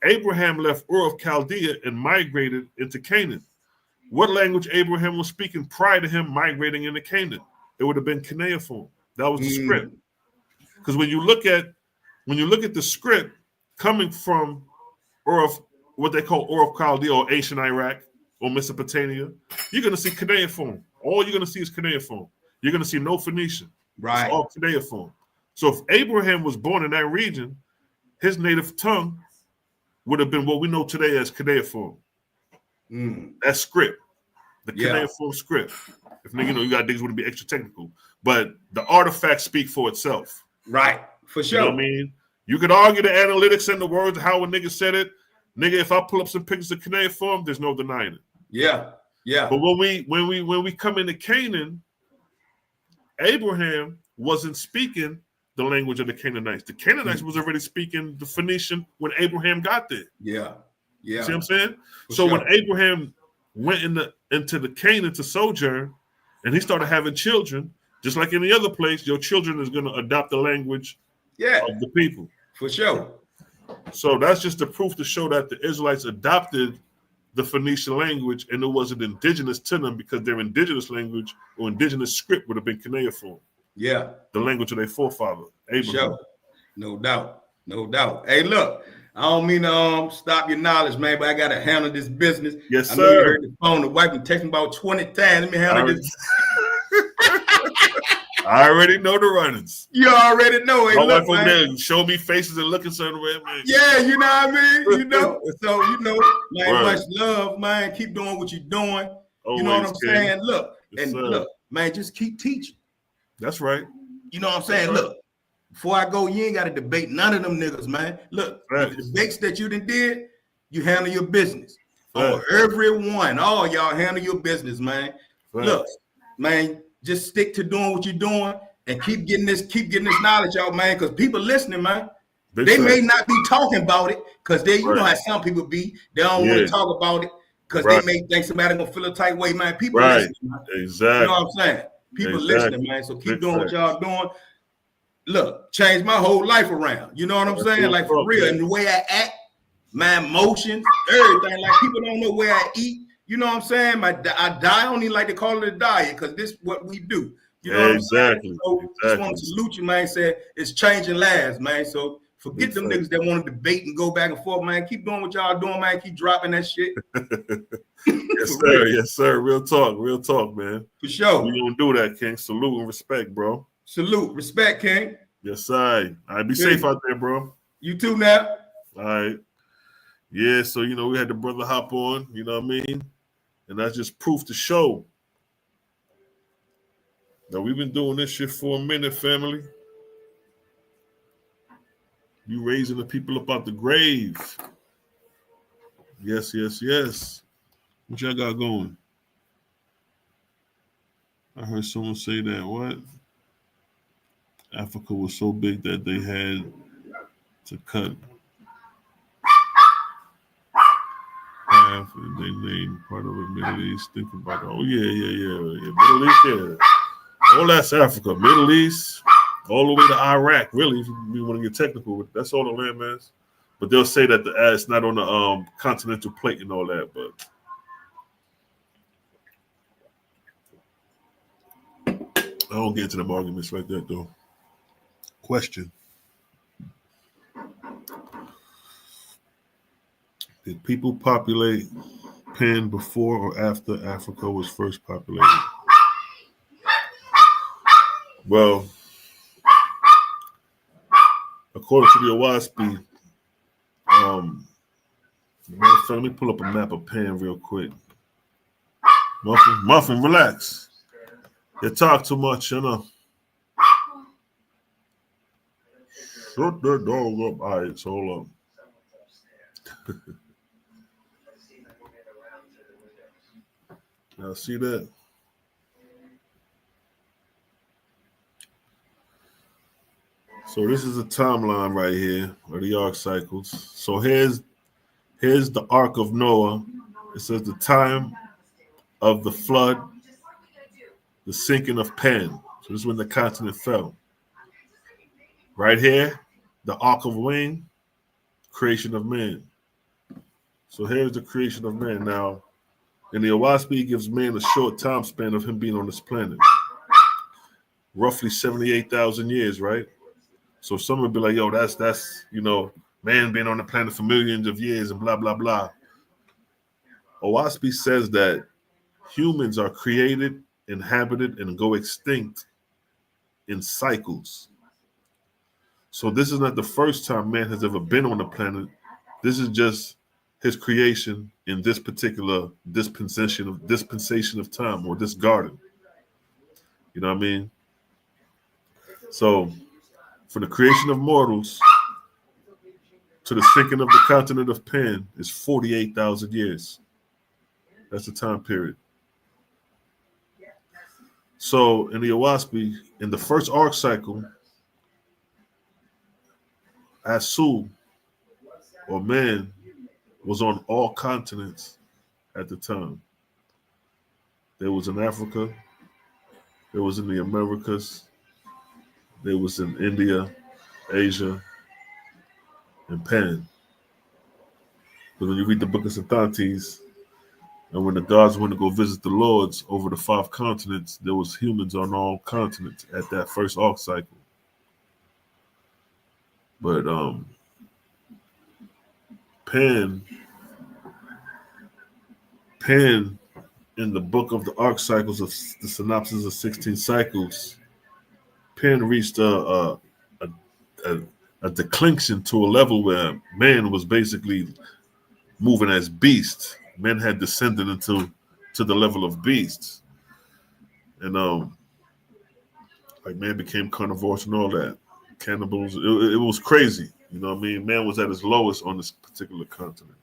Abraham left Ur of Chaldea and migrated into Canaan. What language Abraham was speaking prior to him migrating into Canaan? It would have been cuneiform. That was the script. Because when you look at the script coming from Ur of what they call Ur of Chaldea or ancient Iraq or Mesopotamia, you're going to see cuneiform. All you're going to see is cuneiform. You're going to see no Phoenician. Right. It's all cuneiform. So if Abraham was born in that region, his native tongue would have been what we know today as cuneiform. That script, the cuneiform script. If you got things would be extra technical, but the artifacts speak for itself. Right, for sure. You know what I mean? You could argue the analytics and the words, how a nigga said it. Nigga, if I pull up some pictures of cuneiform, there's no denying it. Yeah, yeah. But when we come into Canaan, Abraham wasn't speaking the language of the Canaanites. The Canaanites was already speaking the Phoenician when Abraham got there. Yeah, yeah. See what I'm saying? For when Abraham went into the Canaan to sojourn, and he started having children, just like any other place, your children is going to adopt the language of the people. For sure. So that's just the proof to show that the Israelites adopted the Phoenician language, and it wasn't indigenous to them because their indigenous language or indigenous script would have been cuneiform. Yeah. The language of their forefather, Abraham. Sure. No doubt. No doubt. Hey, look, I don't mean to stop your knowledge, man, but I got to handle this business. Yes, I sir. know you heard the phone. The wife been texting about 20 times. Let me handle this. I already know the runnings. You already know. Hey, my look, wife over man. there show me faces and looking certain way, man. Yeah, you know what I mean? So, man, Right. much love, man. Keep doing what you're doing. Always, you know what I'm King. saying? Look, Yes, sir. look, man, just keep teaching. That's right. You know what I'm saying? Right. Look, before I go, you ain't got to debate none of them niggas, man. Look, Right. the debates that you done did, you handle your business. Right. Oh, everyone, all y'all handle your business, man. Right. Look, man, just stick to doing what you're doing and keep getting this knowledge out, man, because people listening, man. They may not be talking about it because you know how some people be. They don't want to talk about it because they may think somebody gonna feel a tight way, man. People listening, man. Exactly. You know what I'm saying? People listening, man. So keep doing what y'all doing. Look, changed my whole life around. You know what I'm saying? Like for real. And the way I act, my emotions, everything. Like people don't know where I eat. You know what I'm saying? I diet. I don't even like to call it a diet because this is what we do. You know what I'm saying? So just want to salute you, man. Say it's changing lives, man. So Forget them niggas that want to debate and go back and forth, man. Keep doing what y'all doing, man. Keep dropping that shit. Yes, sir. Yes, sir. Real talk, man. For sure. We gonna do that, King. Salute and respect, bro. Salute, respect, King. Yes, sir. All right, be safe out there, bro. You too, now. All right. Yeah, so we had the brother hop on, you know what I mean? And that's just proof to show that we've been doing this shit for a minute, family. You raising the people up out the grave. Yes. What y'all got going? I heard someone say that, what? Africa was so big that they had to cut half and they named part of the Middle East. Think about it. Oh, yeah. Middle East, yeah. All that's Africa. Middle East, all the way to Iraq, really, if you want to get technical. That's all the landmass. But they'll say that it's not on the continental plate and all that, but I don't get into them arguments like that, though. Question. Did people populate Pan before or after Africa was first populated? Well, according to the Oahspe, let me pull up a map of Pan real quick. Muffin, relax. You talk too much, you know. Shut that dog up. All right, so hold up. Now see that? So this is a timeline right here of the arc cycles. So here's the Ark of Noah. It says the time of the flood, the sinking of Pan. So this is when the continent fell. Right here, the Ark of Wing, creation of man. So here's the creation of man. Now, in the Oahspe, gives man a short time span of him being on this planet. Roughly 78,000 years, right? So some would be like, yo, that's man being on the planet for millions of years and blah, blah, blah. Oahspe says that humans are created, inhabited, and go extinct in cycles. So this is not the first time man has ever been on the planet. This is just his creation in this particular dispensation of time, or this garden. You know what I mean? So for the creation of mortals to the sinking of the continent of Pan is 48,000 years. That's the time period. So in the Oahspe, in the first arc cycle, Asu, or man, was on all continents at the time. There was in Africa, there was in the Americas, there was in India, Asia, and Pan. But when you read the book of Simultaneous, and when the gods went to go visit the lords over the 5 continents, there was humans on all continents at that first arc cycle. But Pan in the book of the arc cycles of the synopsis of 16 cycles, Pan reached a declination to a level where man was basically moving as beasts. Men had descended to the level of beasts, and like man became carnivores and all that, cannibals. It was crazy, you know what I mean? Man was at his lowest on this particular continent,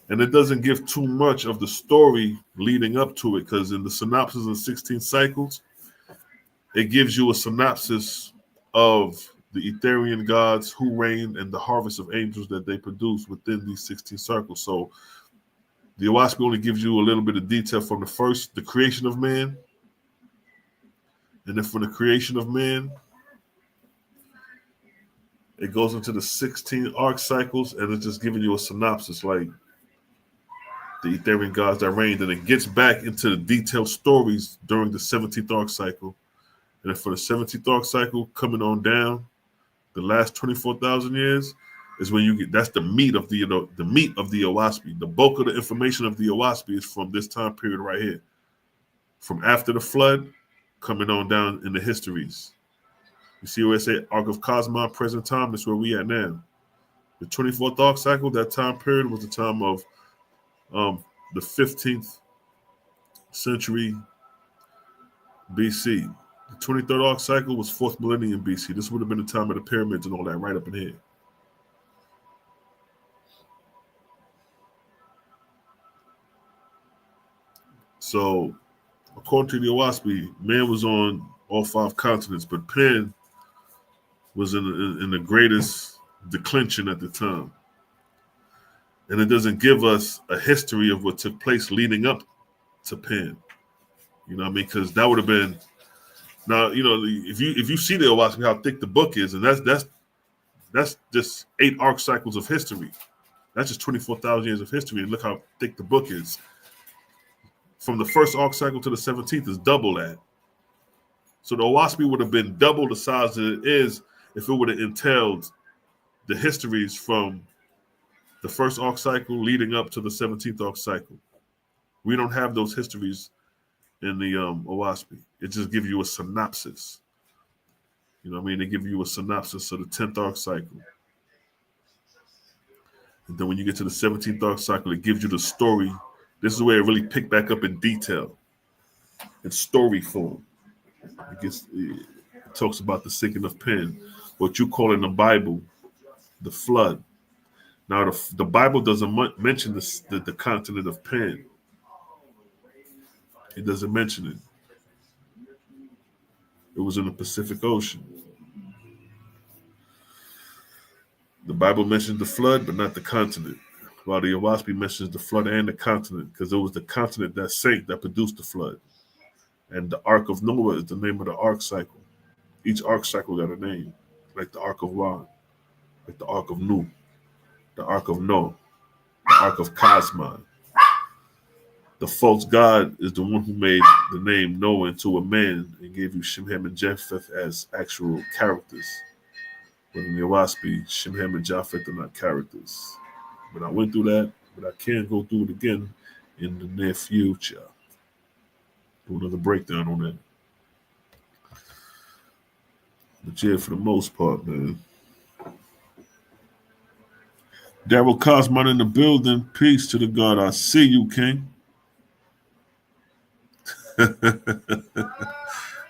and it doesn't give too much of the story leading up to it, because in the synopsis of 16 cycles, it gives you a synopsis of the Etherian gods who reign and the harvest of angels that they produce within these 16 circles. So the Oahspe only gives you a little bit of detail from the creation of man. And then from the creation of man, it goes into the 16 arc cycles, and it's just giving you a synopsis like the Etherian gods that reigned. And it gets back into the detailed stories during the 17th arc cycle. And then for the 17th arc cycle coming on down, the last 24,000 years is when you get, that's the meat of the, you know, the meat of the Oahspe. The bulk of the information of the Oahspe is from this time period right here. From after the flood, coming on down in the histories. You see where it say Ark of Cosmos, present time, that's where we at now. The 24th arc cycle, that time period was the time of the 15th century BC. The 23rd arc cycle was 4th millennium BC. This would have been the time of the pyramids and all that right up in here. So, according to the Oahspe, man was on all 5 continents, but Pan was in the greatest declension at the time. And it doesn't give us a history of what took place leading up to Pan. You know what I mean? Because that would have been, now, you know, if you see the Oahspe, how thick the book is, and that's just 8 arc cycles of history. That's just 24,000 years of history, and look how thick the book is. From the first arc cycle to the 17th is double that. So the Oahspe would have been double the size that it is if it would have entailed the histories from the first arc cycle leading up to the 17th arc cycle. We don't have those histories in the Oahspe. It just gives you a synopsis. You know what I mean? They give you a synopsis of the 10th arc cycle. And then when you get to the 17th arc cycle, it gives you the story. This is where it really picked back up in detail, in story form. It talks about the sinking of Pan, what you call in the Bible, the flood. Now, the Bible doesn't mention the continent of Pan. It doesn't mention it. It was in the Pacific Ocean. The Bible mentions the flood, but not the continent. While the Oahspe mentions the flood and the continent, because it was the continent that sank that produced the flood. And the Ark of Noah is the name of the ark cycle. Each ark cycle got a name, like the Ark of Ra, like the Ark of Nu, the Ark of Noah, the Ark of Cosmos. The false god is the one who made the name Noah into a man and gave you Shem, Ham, and Japheth as actual characters. But in the Oahspe, Shem, Ham, and Japheth are not characters. But I went through that, but I can go through it again in the near future. Do another breakdown on that. But yeah, for the most part, man. Daryl Cosmon in the building. Peace to the God. I see you, King.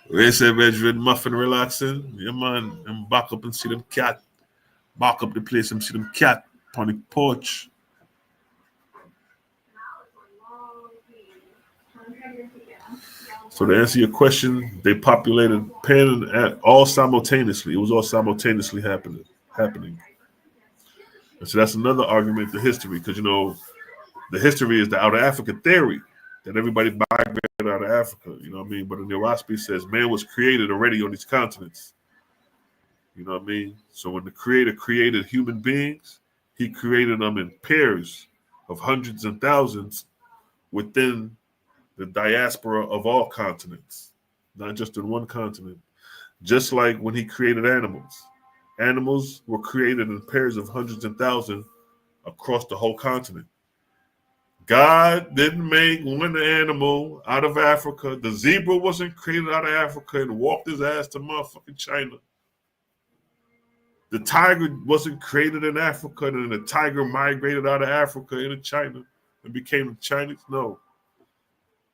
Where's that Red Muffin relaxing? Yeah, man. I'm back up and see them cat. Back up the place and see them cat on the porch. So to answer your question, they populated Pan all simultaneously. It was all simultaneously happening. And so that's another argument to history, because, you know, the history is the out of Africa theory, that everybody migrated out of Africa, you know what I mean? But in the Oahspe says man was created already on these continents. You know what I mean? So when the Creator created human beings, he created them in pairs of hundreds and thousands within the diaspora of all continents, not just in one continent. Just like when he created animals. Animals were created in pairs of hundreds and thousands across the whole continent. God didn't make one animal out of Africa. The zebra wasn't created out of Africa and walked his ass to motherfucking China. The tiger wasn't created in Africa and the tiger migrated out of Africa into China and became Chinese. No.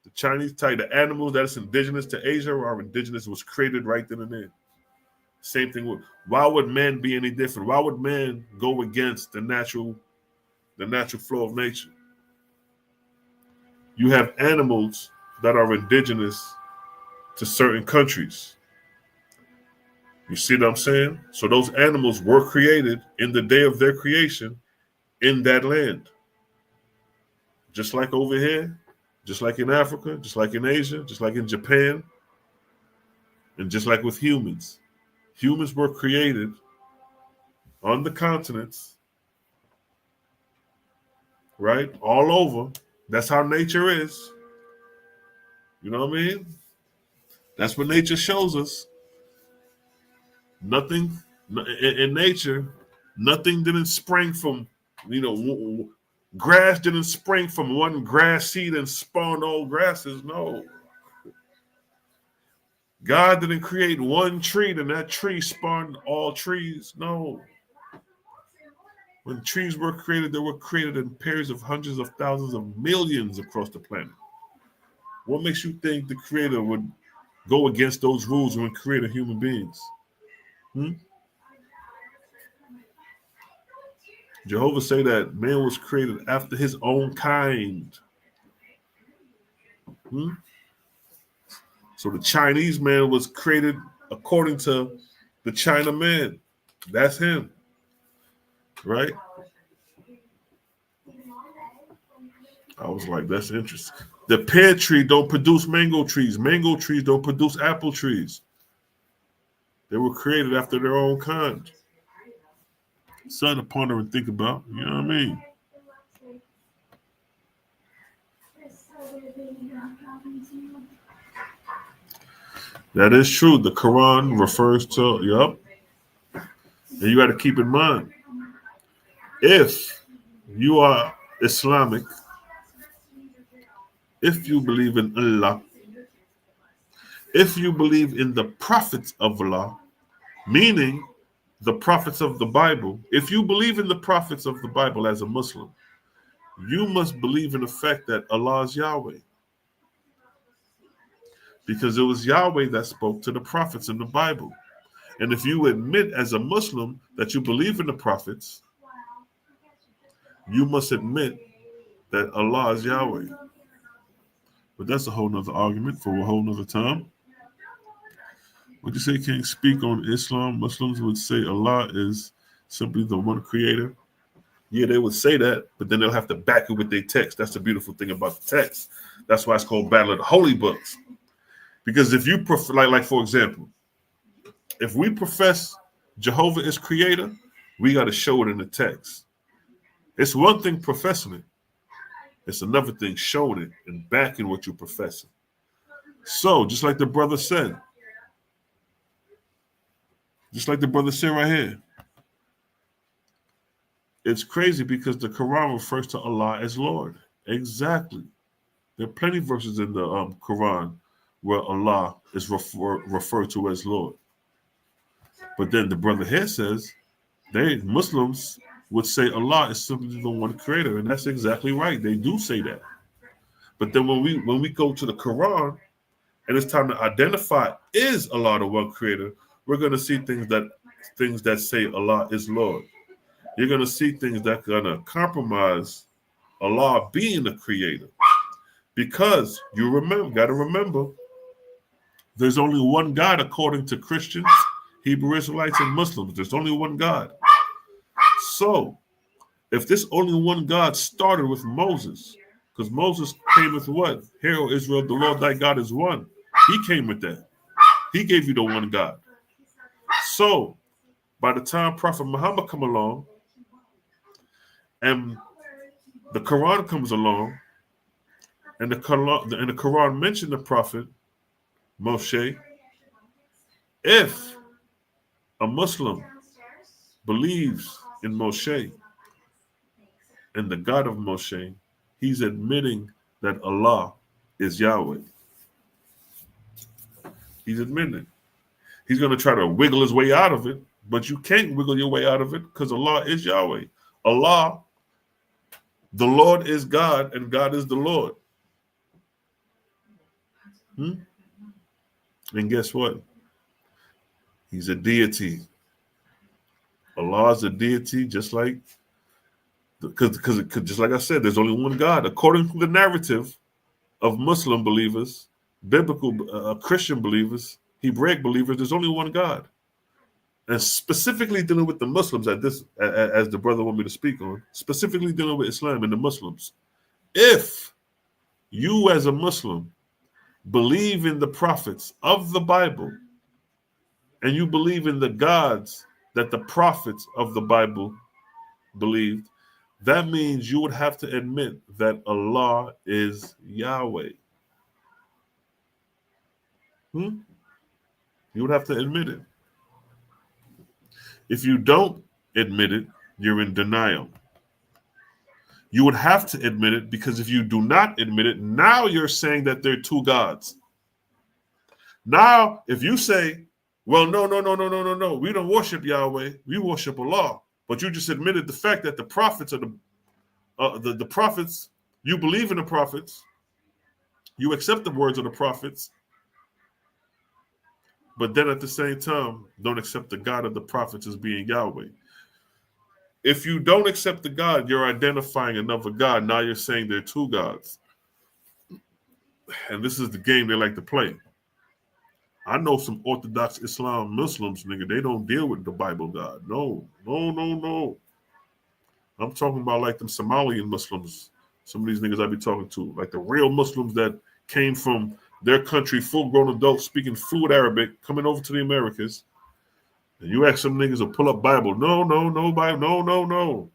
The Chinese tiger, the animals that's indigenous to Asia are indigenous, was created right then and there. Same thing with, why would man be any different? Why would man go against the natural flow of nature? You have animals that are indigenous to certain countries. You see what I'm saying? So those animals were created in the day of their creation in that land. Just like over here, just like in Africa, just like in Asia, just like in Japan, and just like with humans. Humans were created on the continents, right? All over. That's how nature is. You know what I mean? That's what nature shows us. Nothing In nature, nothing didn't spring from, grass didn't spring from one grass seed and spawn all grasses. No. God didn't create one tree and that tree spawned all trees. No. When trees were created, they were created in pairs of hundreds of thousands of millions across the planet. What makes you think the creator would go against those rules when creating human beings? Jehovah say that man was created after his own kind. So the Chinese man was created according to the China man. That's him. Right? I was like, that's interesting. The pear tree don't produce mango trees. Mango trees don't produce apple trees. They were created after their own kind. Something to ponder and think about. You know what I mean? That is true. The Quran refers to, and you got to keep in mind, if you are Islamic, if you believe in Allah, if you believe in the prophets of Allah, meaning the prophets of the Bible, if you believe in the prophets of the Bible as a Muslim, you must believe in the fact that Allah is Yahweh. Because it was Yahweh that spoke to the prophets in the Bible. And if you admit as a Muslim that you believe in the prophets, you must admit that Allah is Yahweh. But that's a whole nother argument for a whole nother time. Would you say can't speak on Islam? Muslims would say Allah is simply the one creator. Yeah, they would say that, but then they'll have to back it with their text. That's the beautiful thing about the text. That's why it's called Battle of the Holy Books. Because if you prefer, like for example, if we profess Jehovah is creator, we got to show it in the text. It's one thing professing it. It's another thing showing it and backing what you're professing. So, just like the brother said right here, it's crazy because the Quran refers to Allah as Lord. Exactly. There are plenty of verses in the Quran where Allah is referred to as Lord. But then the brother here says Muslims would say Allah is simply the one creator, and that's exactly right. They do say that. But then when we go to the Quran and it's time to identify is Allah the one creator, we're going to see things that say Allah is Lord. You're going to see things that are going to compromise Allah being the creator. Because got to remember, there's only one God according to Christians, Hebrew Israelites, and Muslims. There's only one God. So, if this only one God started with Moses, because Moses came with what? Hear, O Israel, the Lord thy God is one. He came with that. He gave you the one God. So, by the time Prophet Muhammad come along, and the Quran comes along, and the Quran mentioned the Prophet Moshe, if a Muslim believes in Moshe and the God of Moshe, he's admitting that Allah is Yahweh. He's admitting it. He's going to try to wiggle his way out of it, but you can't wiggle your way out of it because Allah is Yahweh. Allah, the Lord is God, and God is the Lord. And guess what? He's a deity. Allah is a deity, just like, because just like I said, there's only one God. According to the narrative of Muslim believers, biblical Christian believers, Hebraic believers, there's only one God. And specifically dealing with the Muslims as the brother want me to speak on, specifically dealing with Islam and the Muslims. If you as a Muslim believe in the prophets of the Bible and you believe in the gods that the prophets of the Bible believed, that means you would have to admit that Allah is Yahweh. You would have to admit it. If you don't admit it, you're in denial. You would have to admit it, because if you do not admit it, now you're saying that there are two gods. Now, if you say, well, no, we don't worship Yahweh, we worship Allah, but you just admitted the fact that the prophets are the prophets, you believe in the prophets, you accept the words of the prophets, but then at the same time, don't accept the God of the prophets as being Yahweh. If you don't accept the God, you're identifying another God. Now you're saying there are two gods. And this is the game they like to play. I know some Orthodox Islam Muslims, nigga, they don't deal with the Bible God. No. I'm talking about like them Somalian Muslims. Some of these niggas I be talking to, like the real Muslims that came from their country, full-grown adults speaking fluent Arabic, coming over to the Americas. And you ask some niggas to pull up Bible. No, Bible. No.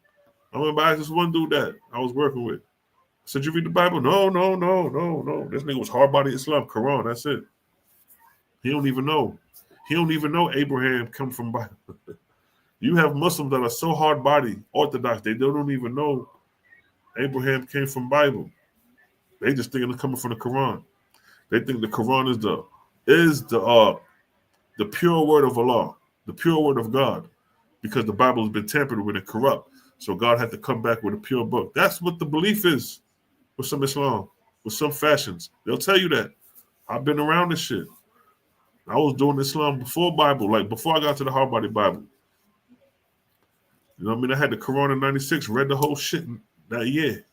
I remember I asked this one dude that I was working with. I said, you read the Bible? No. This nigga was hard-body Islam, Quran, that's it. He don't even know. He don't even know Abraham come from Bible. You have Muslims that are so hard-body, Orthodox, they don't even know Abraham came from Bible. They just think it's coming from the Quran. They think the Quran is the pure word of Allah, the pure word of God, because the Bible has been tampered with and corrupt. So God had to come back with a pure book. That's what the belief is with some Islam, with some fashions. They'll tell you that. I've been around this shit. I was doing Islam before Bible, like before I got to the hard-body Bible. You know what I mean? I had the Quran in 96, read the whole shit that year.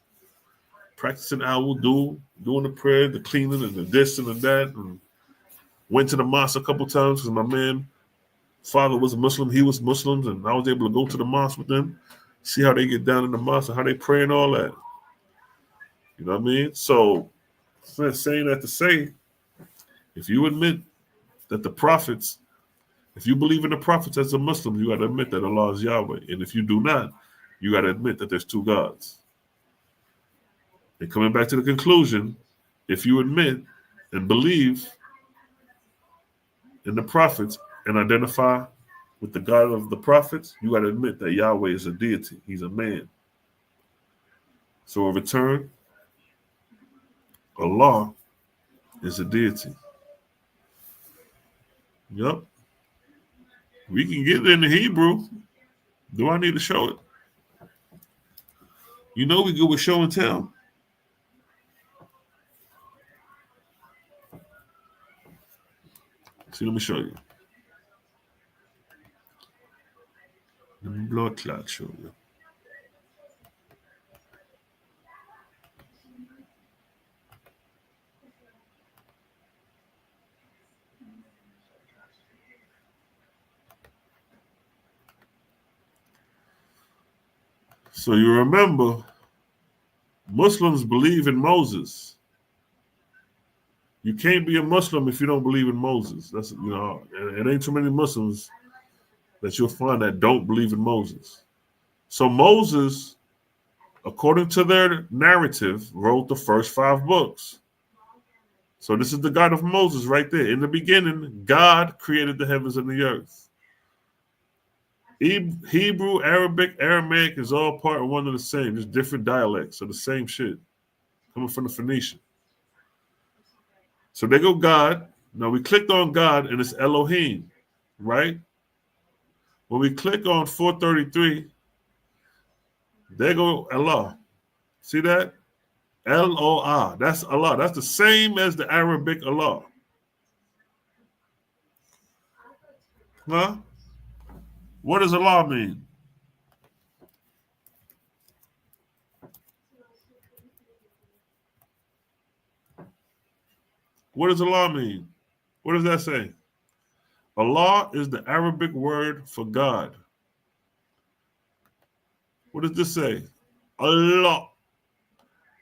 Practicing al-wudu, doing the prayer, the cleaning, and the this and the that. And went to the mosque a couple times because my man, father was a Muslim, he was Muslim, and I was able to go to the mosque with them, see how they get down in the mosque and how they pray and all that. You know what I mean? So, saying that to say, if you admit that the prophets, if you believe in the prophets as a Muslim, you got to admit that Allah is Yahweh. And if you do not, you got to admit that there's two gods. And coming back to the conclusion, if you admit and believe in the prophets and identify with the God of the prophets, you got to admit that Yahweh is a deity. He's a man. So in return, Allah is a deity. Yep. We can get it in the Hebrew. Do I need to show it? You know we good with show and tell. See, let me show you. Let me blood clot show you. So you remember, Muslims believe in Moses. You can't be a Muslim if you don't believe in Moses. That's, you know, it ain't too many Muslims that you'll find that don't believe in Moses. So Moses, according to their narrative, wrote the first 5 books. So this is the God of Moses right there. In the beginning, God created the heavens and the earth. Hebrew, Arabic, Aramaic is all part of one of the same, just different dialects of the same shit, coming from the Phoenician. So they go God. Now we clicked on God and it's Elohim, right? When we click on 433, there go Allah. See that? L-O-R. That's Allah. That's the same as the Arabic Allah. Huh? What does Allah mean? What does Allah mean? What does that say? Allah is the Arabic word for God. What does this say? Allah.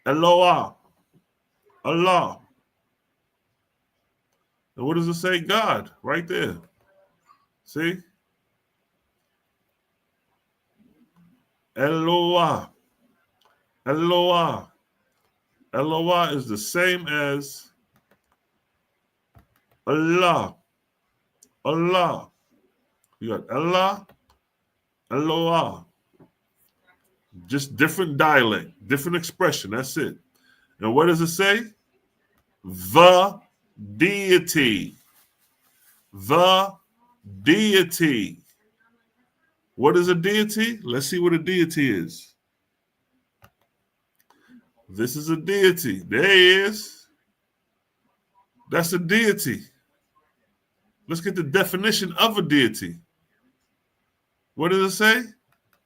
Eloah. Allah. And what does it say? God, right there. See? Eloah. Eloah. Eloah is the same as Allah. Allah. You got Allah Eloah. Just different dialect, different expression. That's it. And what does it say? The deity. The deity. What is a deity? Let's see what a deity is. This is a deity. There he is. That's a deity. Let's get the definition of a deity. What does it say?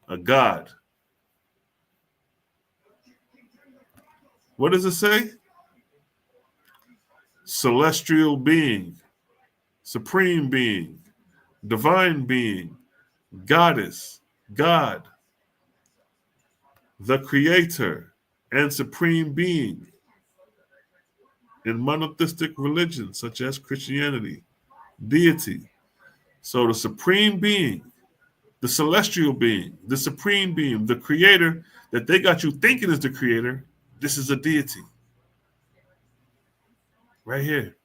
A god. What does it say? Celestial being, supreme being, divine being, goddess, God, the creator, and supreme being in monotheistic religions such as Christianity, deity. So the supreme being, the celestial being, the supreme being, the creator that they got you thinking is the creator, this is a deity. Right here.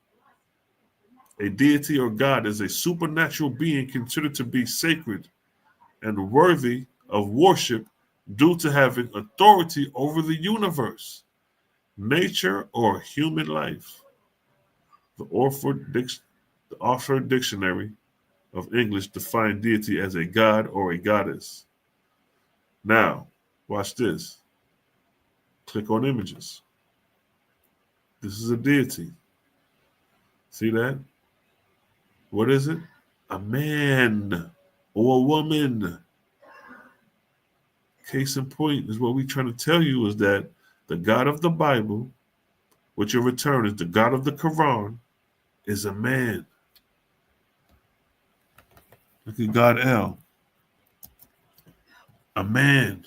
A deity or God is a supernatural being considered to be sacred and worthy of worship due to having authority over the universe, nature, or human life. The Oxford Dictionary of English defines deity as a god or a goddess. Now, watch this. Click on images. This is a deity. See that? What is it? A man or a woman. Case in point is what we're trying to tell you is that the God of the Bible, which in return is the God of the Quran, is a man. Look at God El. A man.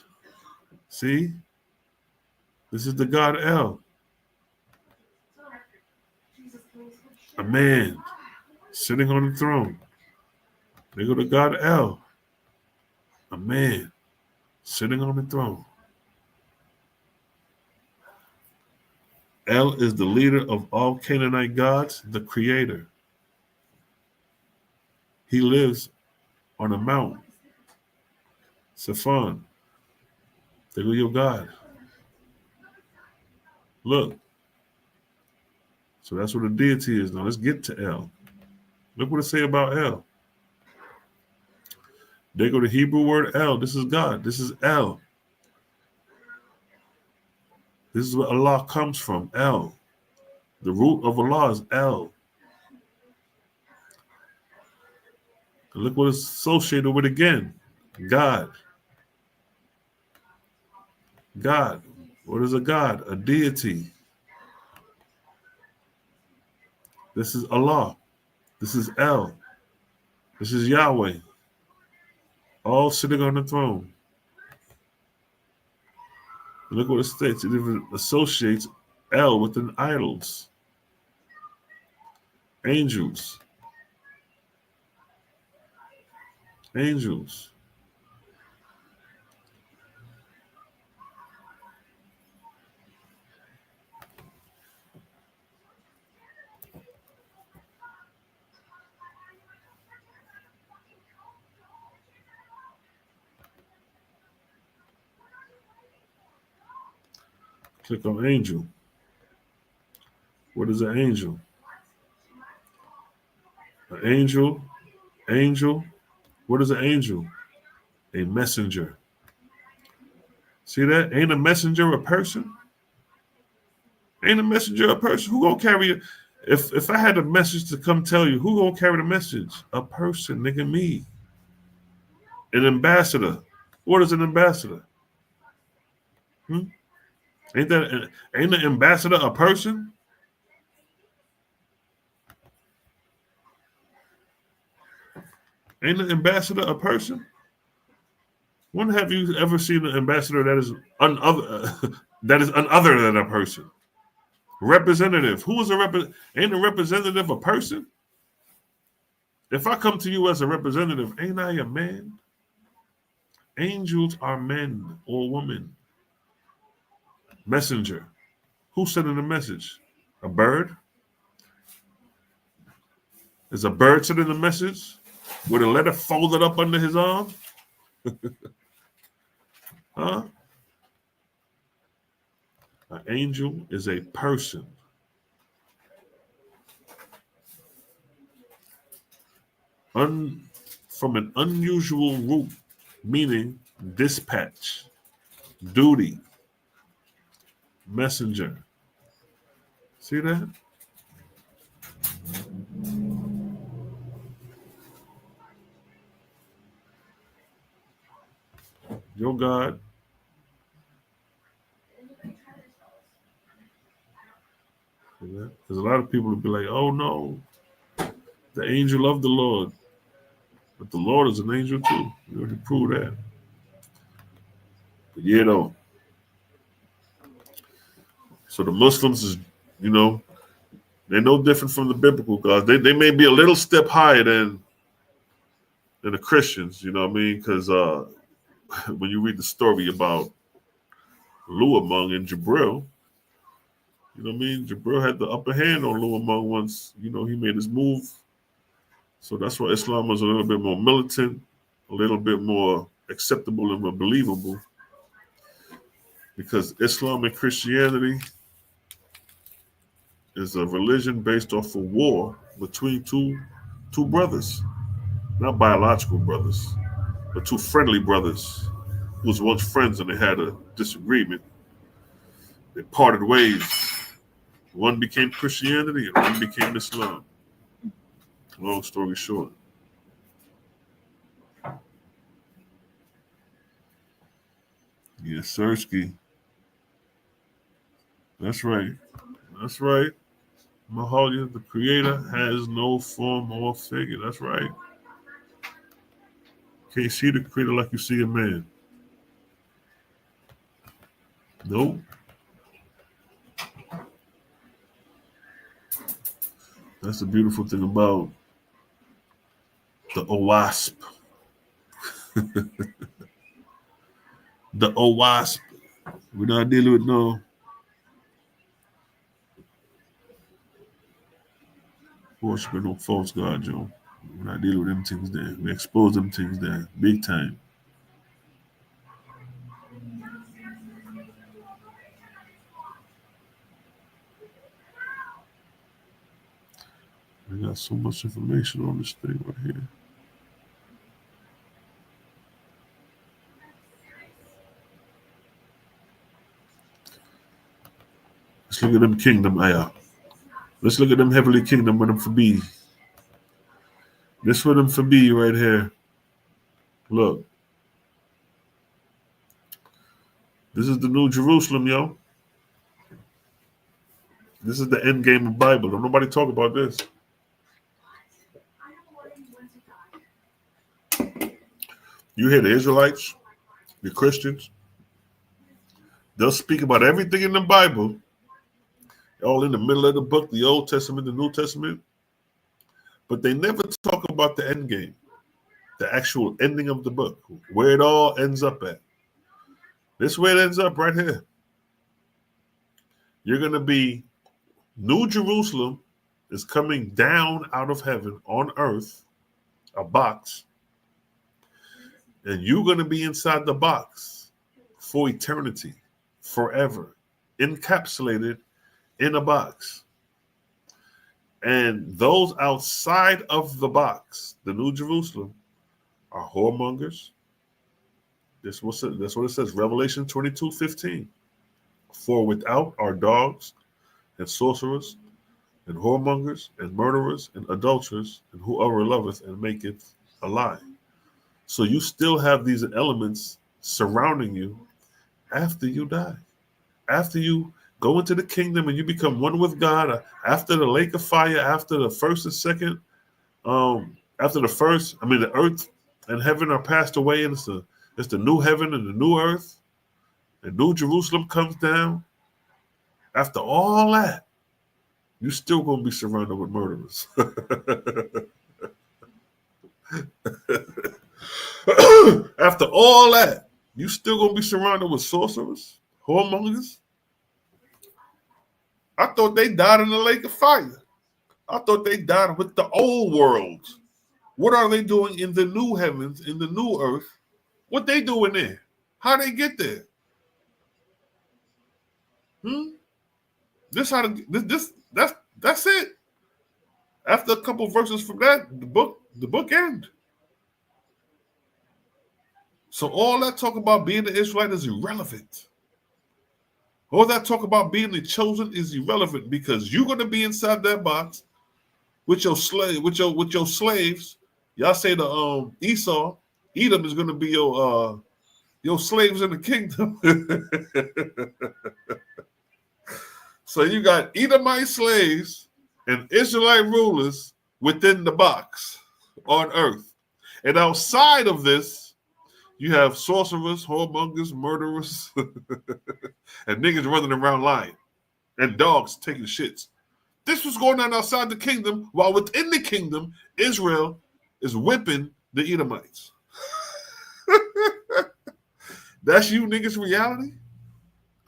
See? This is the God El. A man sitting on the throne. They go to God El. A man sitting on the throne. El is the leader of all Canaanite gods, the creator. He lives on a mountain. Saphon. There go your God. Look. So that's what a deity is. Now let's get to El. Look what it say about El. They go to Hebrew word El. This is God. This is El. This is where Allah comes from. El. The root of Allah is El. And look what it's associated with again. God. God. What is a God? A deity. This is Allah. This is El. This is Yahweh. All sitting on the throne. And look what it states. It even associates El with an idols. Angels. Angels. Click on angel. What is an angel? An angel. What is an angel? A messenger. See that? Ain't a messenger a person? Ain't a messenger a person? Who gonna carry it? If I had a message to come tell you, who gonna carry the message? A person, nigga, me. An ambassador. What is an ambassador? Ain't the ambassador a person? Ain't the ambassador a person? When have you ever seen an ambassador that is unother than a person? Representative. Who is ain't a representative a person? If I come to you as a representative, ain't I a man? Angels are men or women. Messenger. Who's sending the message? A bird? Is a bird sending the message with a letter folded up under his arm? Huh? An angel is a person. From an unusual root, meaning dispatch, duty, messenger. See that? Your God. Because a lot of people would be like, oh no, the angel of the Lord. But the Lord is an angel too. We already proved that. But yeah, though. So the Muslims is, they're no different from the biblical gods. They may be a little step higher than the Christians, you know what I mean? Because when you read the story about Luamung and Jibril, you know what I mean? Jibril had the upper hand on Luamung once, he made his move. So that's why Islam was a little bit more militant, a little bit more acceptable and more believable. Because Islam and Christianity is a religion based off of war between two brothers. Not biological brothers, but two friendly brothers who was once friends and they had a disagreement. They parted ways. One became Christianity and one became Islam. Long story short. Yes, Sirski. That's right. That's right. Mahalia, the creator, has no form or figure. That's right. Can't see the creator like you see a man. Nope. That's the beautiful thing about the Oahspe. The Oahspe. We're not dealing with no worshiping no false god, Joe. We're not dealing with them things there. We expose them things there. Big time. We got so much information on this thing right here. Let's look at them kingdom, Ayah. Let's look at them heavenly kingdom with them for be. This with them for be right here. Look. This is the New Jerusalem, yo. This is the end game of Bible. Don't nobody talk about this. You hear the Israelites, the Christians, they'll speak about everything in the Bible, all in the middle of the book, the Old Testament, the New Testament, but they never talk about the end game, the actual ending of the book, where it all ends up at. This is where it ends up right here. You're going to be, New Jerusalem is coming down out of heaven on earth, a box, and you're going to be inside the box for eternity, forever, encapsulated in a box. And those outside of the box, the New Jerusalem, are whoremongers. That's what it says, Revelation 22:15. For without are dogs and sorcerers and whoremongers and murderers and adulterers and whoever loveth and maketh a lie. So you still have these elements surrounding you after you die. After you go into the kingdom and you become one with God, after the lake of fire, after the first and second, the earth and heaven are passed away, and it's the new heaven and the new earth, and New Jerusalem comes down. After all that, you're still going to be surrounded with murderers. After all that, you still going to be surrounded with sorcerers, whoremongers. I thought they died in the lake of fire. I thought they died with the old world. What are they doing in the new heavens, in the new earth, What they doing there? How they get there? This how that's it. After a couple verses from that, the book end. So all that talk about being the Israelite is irrelevant. All that talk about being the chosen is irrelevant because you're gonna be inside that box with your slaves. Y'all say the Esau, Edom is gonna be your slaves in the kingdom. So you got Edomite slaves and Israelite rulers within the box on earth. And outside of this, you have sorcerers, whoremongers, murderers, and niggas running around lying, and dogs taking shits. This was going on outside the kingdom, while within the kingdom, Israel is whipping the Edomites. That's you niggas' reality?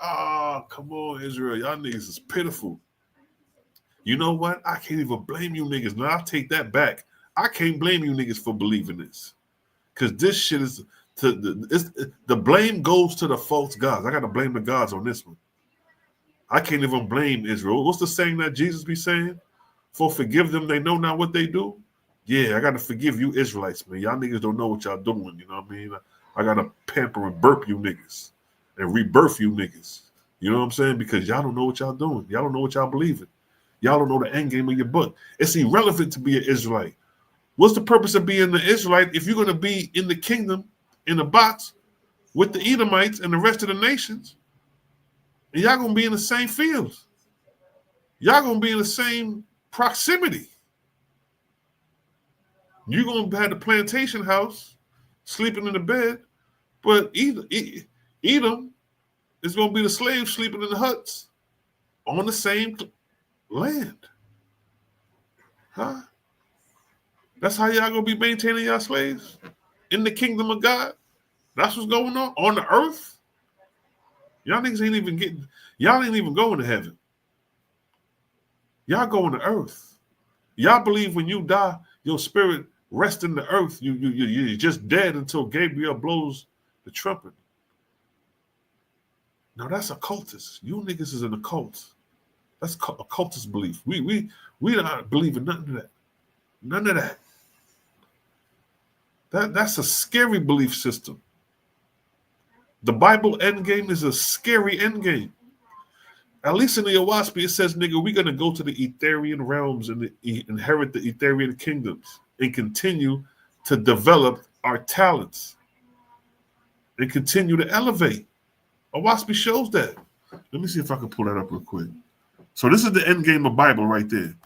Ah, come on, Israel. Y'all niggas is pitiful. You know what? I can't even blame you niggas. Now, I'll take that back. I can't blame you niggas for believing this. Because this shit is... the blame goes to the false gods. I got to blame the gods on this one. I can't even blame Israel. What's the saying that Jesus be saying? For forgive them, they know not what they do. Yeah, I got to forgive you Israelites, man. Y'all niggas don't know what y'all doing. You know what I mean? I got to pamper and burp you niggas and rebirth you niggas. You know what I'm saying? Because y'all don't know what y'all doing. Y'all don't know what y'all believing. Y'all don't know the end game of your book. It's irrelevant to be an Israelite. What's the purpose of being an Israelite if you're going to be in the kingdom, in the box, with the Edomites and the rest of the nations? And y'all going to be in the same fields. Y'all going to be in the same proximity. You're going to have the plantation house, sleeping in the bed, but Edom is going to be the slaves sleeping in the huts on the same land. Huh? That's how y'all going to be maintaining y'all slaves in the kingdom of God? That's what's going on the earth? Y'all niggas ain't even getting, y'all ain't even going to heaven. Y'all going to earth. Y'all believe when you die, your spirit rests in the earth. You're just dead until Gabriel blows the trumpet. Now that's occultist. You niggas is an occult. That's occultist belief. We don't believe in none of that. None of that. That's a scary belief system. The Bible endgame is a scary endgame. At least in the Oahspe, it says, nigga, we're going to go to the Etherian realms and inherit the Etherian kingdoms and continue to develop our talents and continue to elevate. Oahspe shows that. Let me see if I can pull that up real quick. So this is the end game of Bible right there.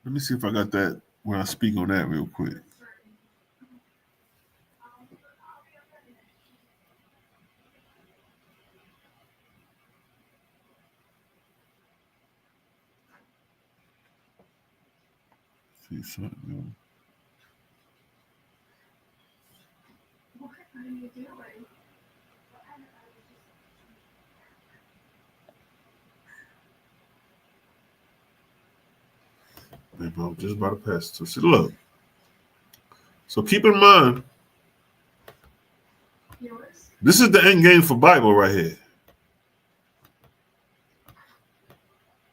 Let me see if I got that when I speak on that real quick. See something. What are you doing? Maybe I'm just about to pass it. So see, look. So keep in mind, this is the end game for Bible right here.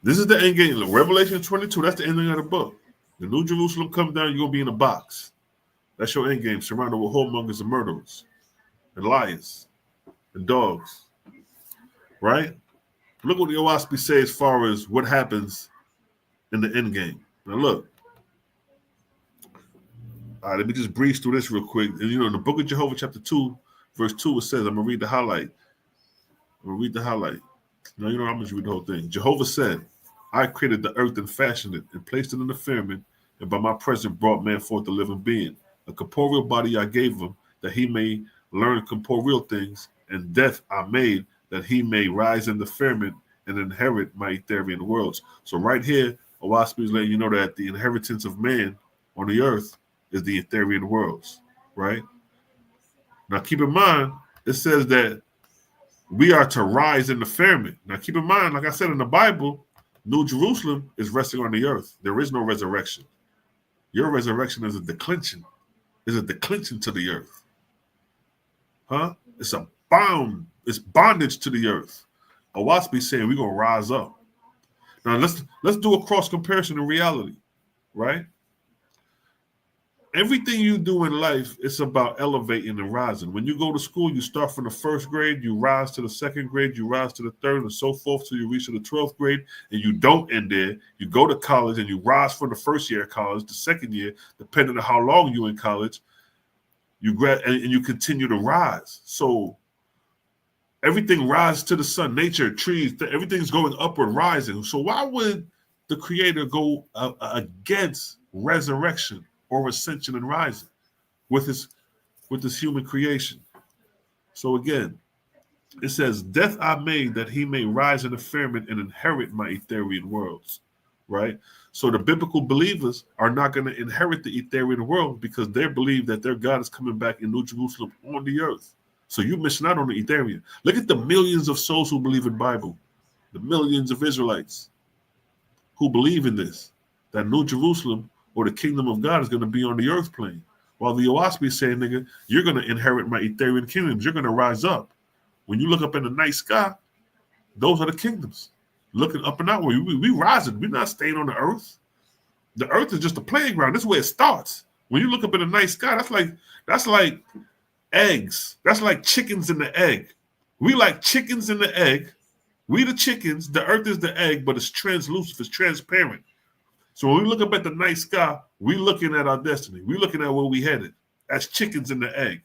This is the end game. Look, Revelation 22, that's the ending of the book. The New Jerusalem come down, you're going to be in a box. That's your end game, surrounded with whoremongers and murderers and liars and dogs. Right? Look what the Oahspe say as far as what happens in the end game. Now look. All right, let me just breeze through this real quick. And in the book of Jehovah, chapter 2, verse 2, it says, I'm going to read the highlight. No, I'm going to read the whole thing. Jehovah said, I created the earth and fashioned it and placed it in the firmament, and by my presence brought man forth a living being. A corporeal body I gave him, that he may learn corporeal things, and death I made, that he may rise in the firmament and inherit my Etherian worlds. So right here, Oahspe is letting you know that the inheritance of man on the earth is the Etherian worlds, right? Now keep in mind, it says that we are to rise in the firmament. Now keep in mind, like I said in the Bible, New Jerusalem is resting on the earth. There is no resurrection. Your resurrection is a declension. is a declension to the earth. Huh? It's a bound. It's bondage to the earth. Oahspe saying we're gonna rise up. Now let's do a cross comparison in reality, right? Everything you do in life is about elevating and rising. When you go to school, you start from the first grade, you rise to the second grade, you rise to the third, and so forth till you reach to the 12th grade, and you don't end there. You go to college and you rise from the first year of college, the second year, depending on how long you're in college, you and you continue to rise. So everything rises to the sun, nature, trees, everything's going upward, rising. So why would the Creator go against resurrection or ascension and rising with his human creation? So again, it says, death I made that he may rise in the firmament and inherit my Ethereal worlds, right? So the biblical believers are not going to inherit the Ethereal world because they believe that their God is coming back in New Jerusalem on the earth. So you're missing out on the Ethereal. Look at the millions of souls who believe in the Bible, the millions of Israelites who believe in this, that New Jerusalem or the kingdom of God is going to be on the earth plane. While the Oahspe is saying, nigga, you're going to inherit my Ethereal kingdoms. You're going to rise up. When you look up in the night sky, those are the kingdoms. Looking up and out, we rising. We're not staying on the earth. The earth is just a playground. This is where it starts. When you look up in the night sky, that's like eggs. That's like chickens in the egg. We like chickens in the egg. We the chickens. The earth is the egg, but it's translucent. It's transparent. So when we look up at the night sky, we looking at our destiny. We looking at where we headed as chickens in the egg.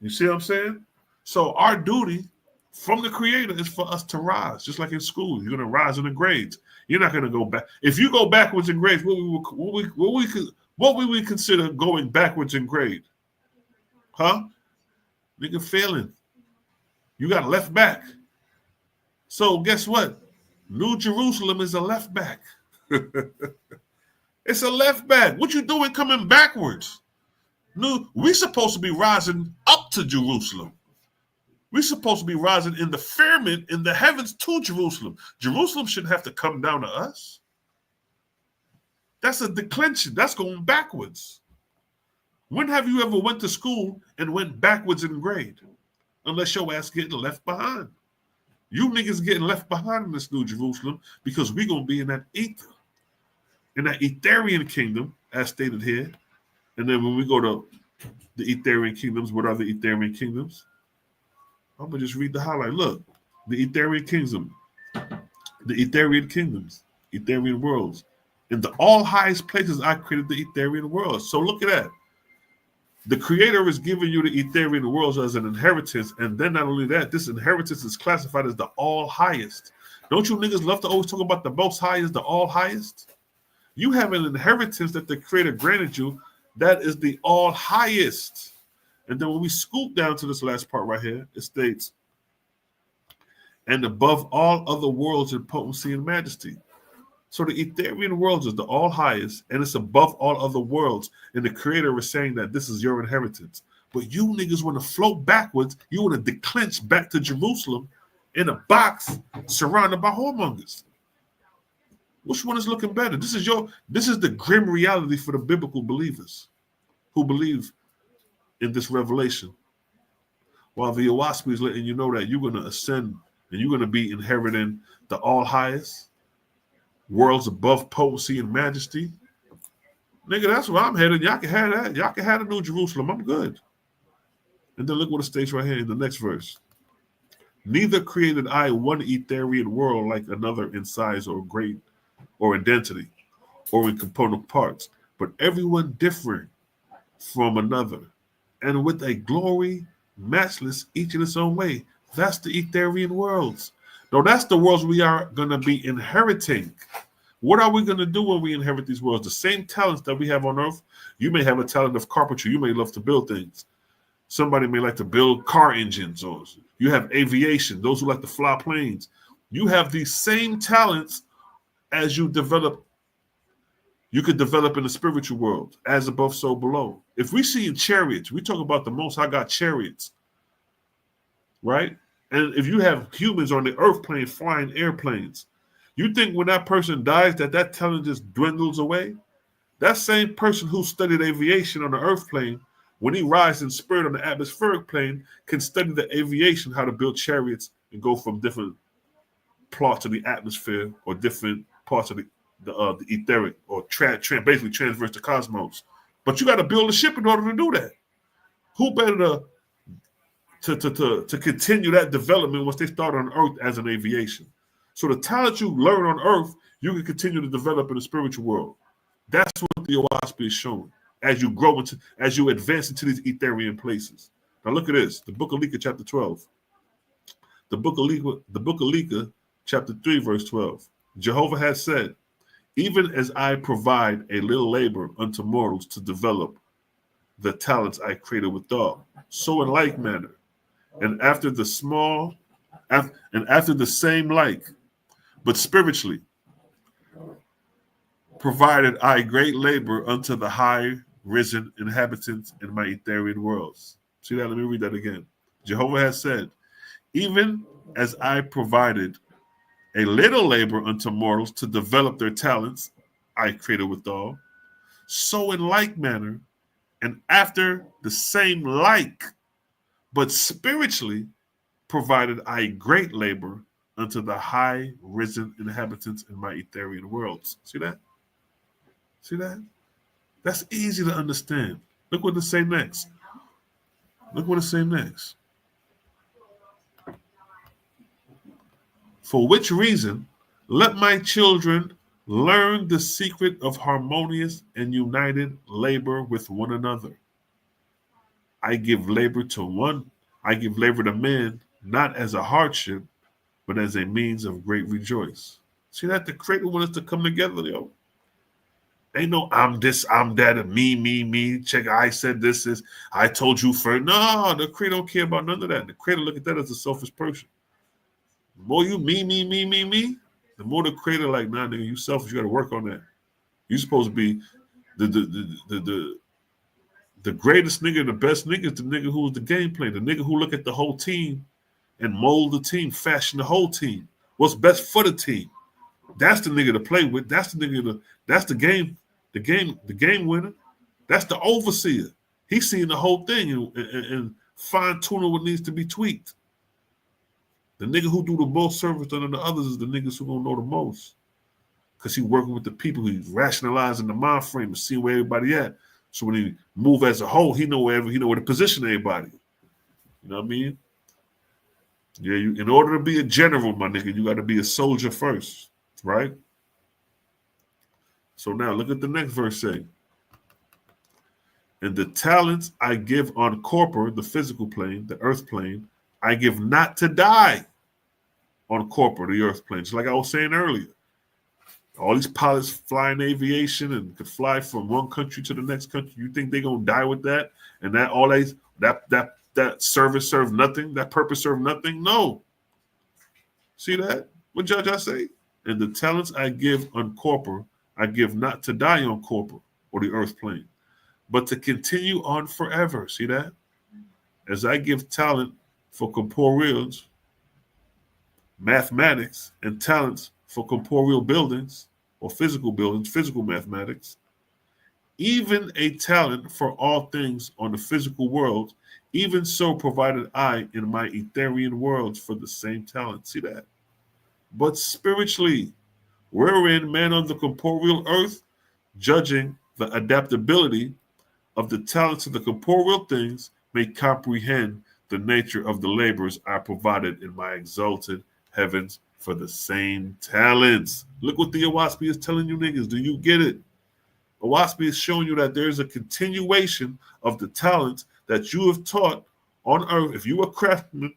You see what I'm saying? So our duty from the Creator is for us to rise, just like in school. You're going to rise in the grades. You're not going to go back. If you go backwards in grades, what would we consider going backwards in grade? Huh? Nigga failing. You got left back. So guess what? New Jerusalem is a left back. It's a left back. What you doing coming backwards? We're supposed to be rising up to Jerusalem. We're supposed to be rising in the firmament, in the heavens to Jerusalem. Jerusalem shouldn't have to come down to us. That's a declension. That's going backwards. When have you ever went to school and went backwards in grade? Unless your ass getting left behind. You niggas getting left behind in this New Jerusalem because we're going to be in that ether, in that Ethereal kingdom, as stated here. And then when we go to the Ethereal kingdoms, what are the Ethereal kingdoms? I'm going to just read the highlight. Look, the Ethereal kingdom, the Ethereal kingdoms, Ethereal worlds. In the all highest places, I created the Ethereal worlds. So look at that. The Creator is giving you the Ethereal worlds as an inheritance. And then not only that, this inheritance is classified as the all highest. Don't you niggas love to always talk about the most highest, the all highest? You have an inheritance that the Creator granted you that is the all highest. And then when we scoop down to this last part right here, it states, and above all other worlds in potency and majesty. So the Ethereal worlds is the all highest, and it's above all other worlds. And the Creator is saying that this is your inheritance. But you niggas want to float backwards. You want to declench back to Jerusalem in a box surrounded by whoremongers. Which one is looking better? This is the grim reality for the biblical believers who believe in this revelation. While the Oahspe is letting you know that you're going to ascend and you're going to be inheriting the all highest, worlds above potency and majesty. Nigga, that's where I'm headed. Y'all can have that. Y'all can have the New Jerusalem. I'm good. And then look what it states right here in the next verse. Neither created I one Ethereal world like another in size or great or in density or in component parts, but everyone different from another and with a glory matchless each in its own way. That's the Ethereal worlds. No, that's the worlds we are going to be inheriting. What are we going to do when we inherit these worlds? The same talents that we have on earth. You may have a talent of carpentry. You may love to build things. Somebody may like to build car engines, or you have aviation, those who like to fly planes. You have these same talents as you develop. You could develop in the spiritual world, as above, so below. If we see in chariots, we talk about the Most High God chariots, right? And if you have humans on the earth plane flying airplanes, you think when that person dies that talent just dwindles away? That same person who studied aviation on the earth plane, when he rises in spirit on the atmospheric plane, can study the aviation, how to build chariots and go from different parts of the atmosphere or different parts of the etheric or basically transverse the cosmos. But you got to build a ship in order to do that. Who better to continue that development once they start on Earth as an aviation? So the talent you learn on Earth, you can continue to develop in the spiritual world. That's what the Oahspe is showing as you grow into, as you advance into these Etherian places. Now look at this, the Book of Leka, chapter 12. The Book of Leka, chapter 3, verse 12. Jehovah has said, even as I provide a little labor unto mortals to develop the talents I created withal, so in like manner, and after the same like, but spiritually, provided I great labor unto the high risen inhabitants in my Etherian worlds. See that? Let me read that again. Jehovah has said, even as I provided a little labor unto mortals to develop their talents I created withal, so in like manner, and after the same like, but spiritually, provided I great labor unto the high risen inhabitants in my Etherian worlds. See that? See that? That's easy to understand. Look what it say next. Look what it say next. For which reason, let my children learn the secret of harmonious and united labor with one another. I give labor to man, not as a hardship, but as a means of great rejoice. See that? The Creator wants us to come together, yo. Ain't no I'm this, I'm that, and me. Check, I said this is, I told you first. No, the Creator don't care about none of that. The Creator look at that as a selfish person. The more you me, the more the Creator like, nah, nigga, you selfish. You got to work on that. You supposed to be the greatest nigga, the best nigga is the nigga who is the game plan, the nigga who look at the whole team and mold the team, fashion the whole team. What's best for the team? That's the nigga to play with. That's the nigga. That's the game winner. That's the overseer. He's seeing the whole thing and fine tuning what needs to be tweaked. The nigga who do the most service than the others is the niggas who gonna know the most, because he working with the people. He's rationalizing the mind frame and seeing where everybody at. So when he move as a whole, he know where to position everybody. You know what I mean? Yeah, in order to be a general, my nigga, you got to be a soldier first, right? So now look at the next verse say. And the talents I give on corpor, the physical plane, the earth plane, I give not to die on corpor, the earth plane. Just like I was saying earlier. All these pilots fly in aviation and could fly from one country to the next country. You think they're gonna die with that? And that service served nothing? That purpose served nothing? No. See that? What judge I say? And the talents I give on corpor, I give not to die on corpor or the earth plane, but to continue on forever. See that? As I give talent for corporeals, mathematics, and talents for corporeal buildings or physical buildings, physical mathematics, even a talent for all things on the physical world, even so provided I in my Etherian worlds for the same talent. See that? But spiritually, wherein man on the corporeal earth, judging the adaptability of the talents of the corporeal things, may comprehend the nature of the labors I provided in my exalted heavens for the same talents. Look what the Oahspe is telling you niggas. Do you get it? Oahspe is showing you that there's a continuation of the talents that you have taught on earth. If you are craftsman,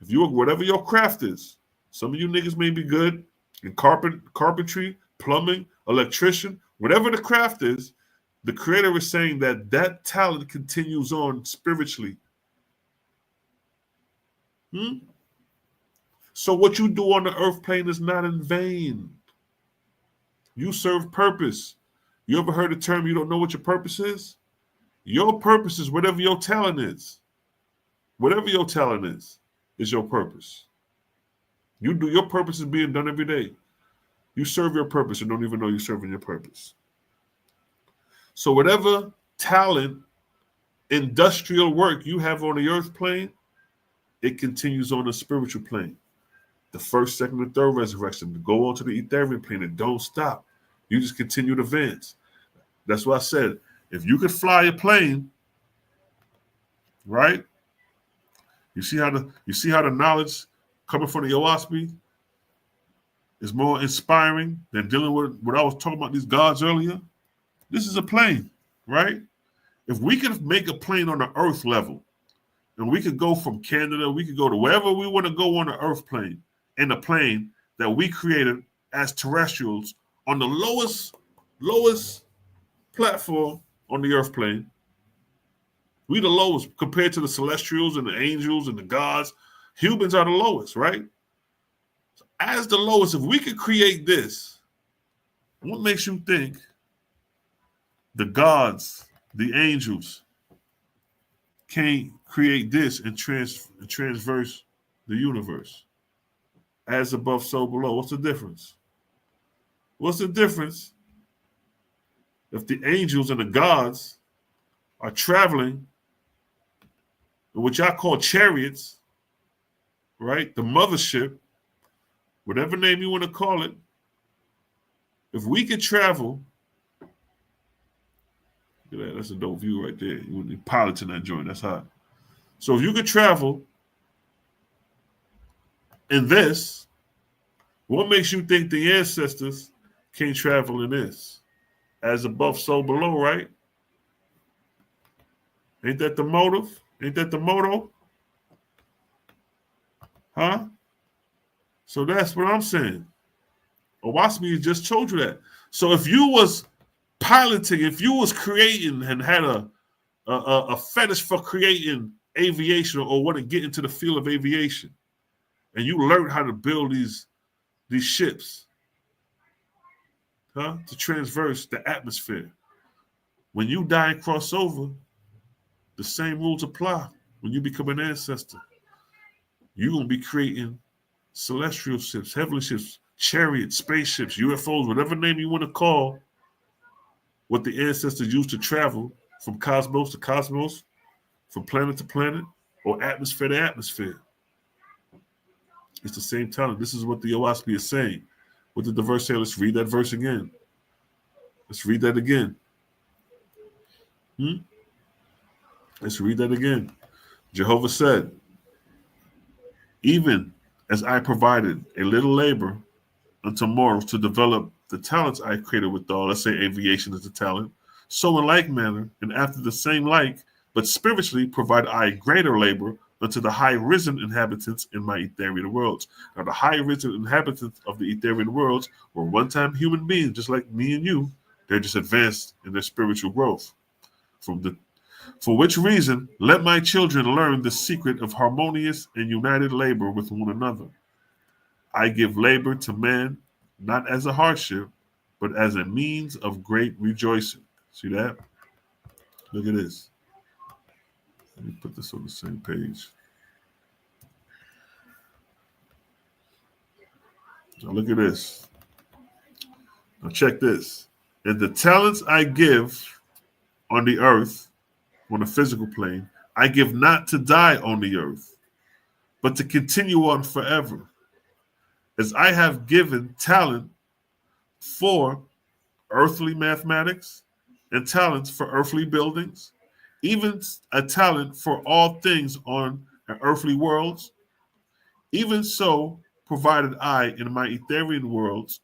if you are whatever your craft is, some of you niggas may be good in carpentry, plumbing, electrician, whatever the craft is, the Creator is saying that that talent continues on spiritually. So what you do on the earth plane is not in vain. You serve purpose. You ever heard the term you don't know what your purpose is? Your purpose is whatever your talent is. Whatever your talent is your purpose. You do your purpose is being done every day. You serve your purpose and don't even know you're serving your purpose. So whatever talent, industrial work you have on the earth plane, it continues on the spiritual plane. The first, second, and third resurrection to go on to the Ethereum plane and don't stop. You just continue to advance. That's why I said, if you could fly a plane, right? You see how the knowledge coming from the Oahspe is more inspiring than dealing with what I was talking about these gods earlier. This is a plane, right? If we could make a plane on the earth level, and we could go from Canada, we could go to wherever we want to go on the earth plane, in a plane that we created as terrestrials on the lowest platform on the earth plane. We the lowest compared to the celestials and the angels and the gods. Humans are the lowest, right? So as the lowest, if we could create this, what makes you think the gods, the angels, can't create this and transverse the universe? As above, so below. What's the difference? What's the difference if the angels and the gods are traveling in what y'all call chariots, right? The mothership, whatever name you want to call it. If we could travel, look at that, that's a dope view right there. You would be piloting that joint, that's hot. So if you could travel in this, what makes you think the ancestors can't travel in this? As above, so below, right? Ain't that the motive? Ain't that the motto? Huh? So that's what I'm saying. Oahspe just told you that. So if you was piloting, if you was creating and had a fetish for creating aviation or want to get into the field of aviation, and you learned how to build these ships, to transverse the atmosphere. When you die and cross over, the same rules apply when you become an ancestor. You're going to be creating celestial ships, heavenly ships, chariots, spaceships, UFOs, whatever name you want to call what the ancestors used to travel from cosmos to cosmos, from planet to planet, or atmosphere to atmosphere. It's the same talent. This is what the Oahspe is saying. What did the verse say? Let's read that verse again. Let's read that again. Let's read that again. Jehovah said, even as I provided a little labor unto mortals to develop the talents I created withal, let's say aviation is a talent, so in like manner, and after the same like, but spiritually provide I greater labor unto the high risen inhabitants in my Ethereal worlds. Now the high risen inhabitants of the Ethereal worlds were one time human beings, just like me and you. They're just advanced in their spiritual growth. For which reason, let my children learn the secret of harmonious and united labor with one another. I give labor to man, not as a hardship, but as a means of great rejoicing. See that? Look at this. Let me put this on the same page. Now look at this. Now check this. And the talents I give on the earth, on the physical plane, I give not to die on the earth, but to continue on forever. As I have given talent for earthly mathematics and talents for earthly buildings, even a talent for all things on an earthly worlds, even so provided I in my Ethereal worlds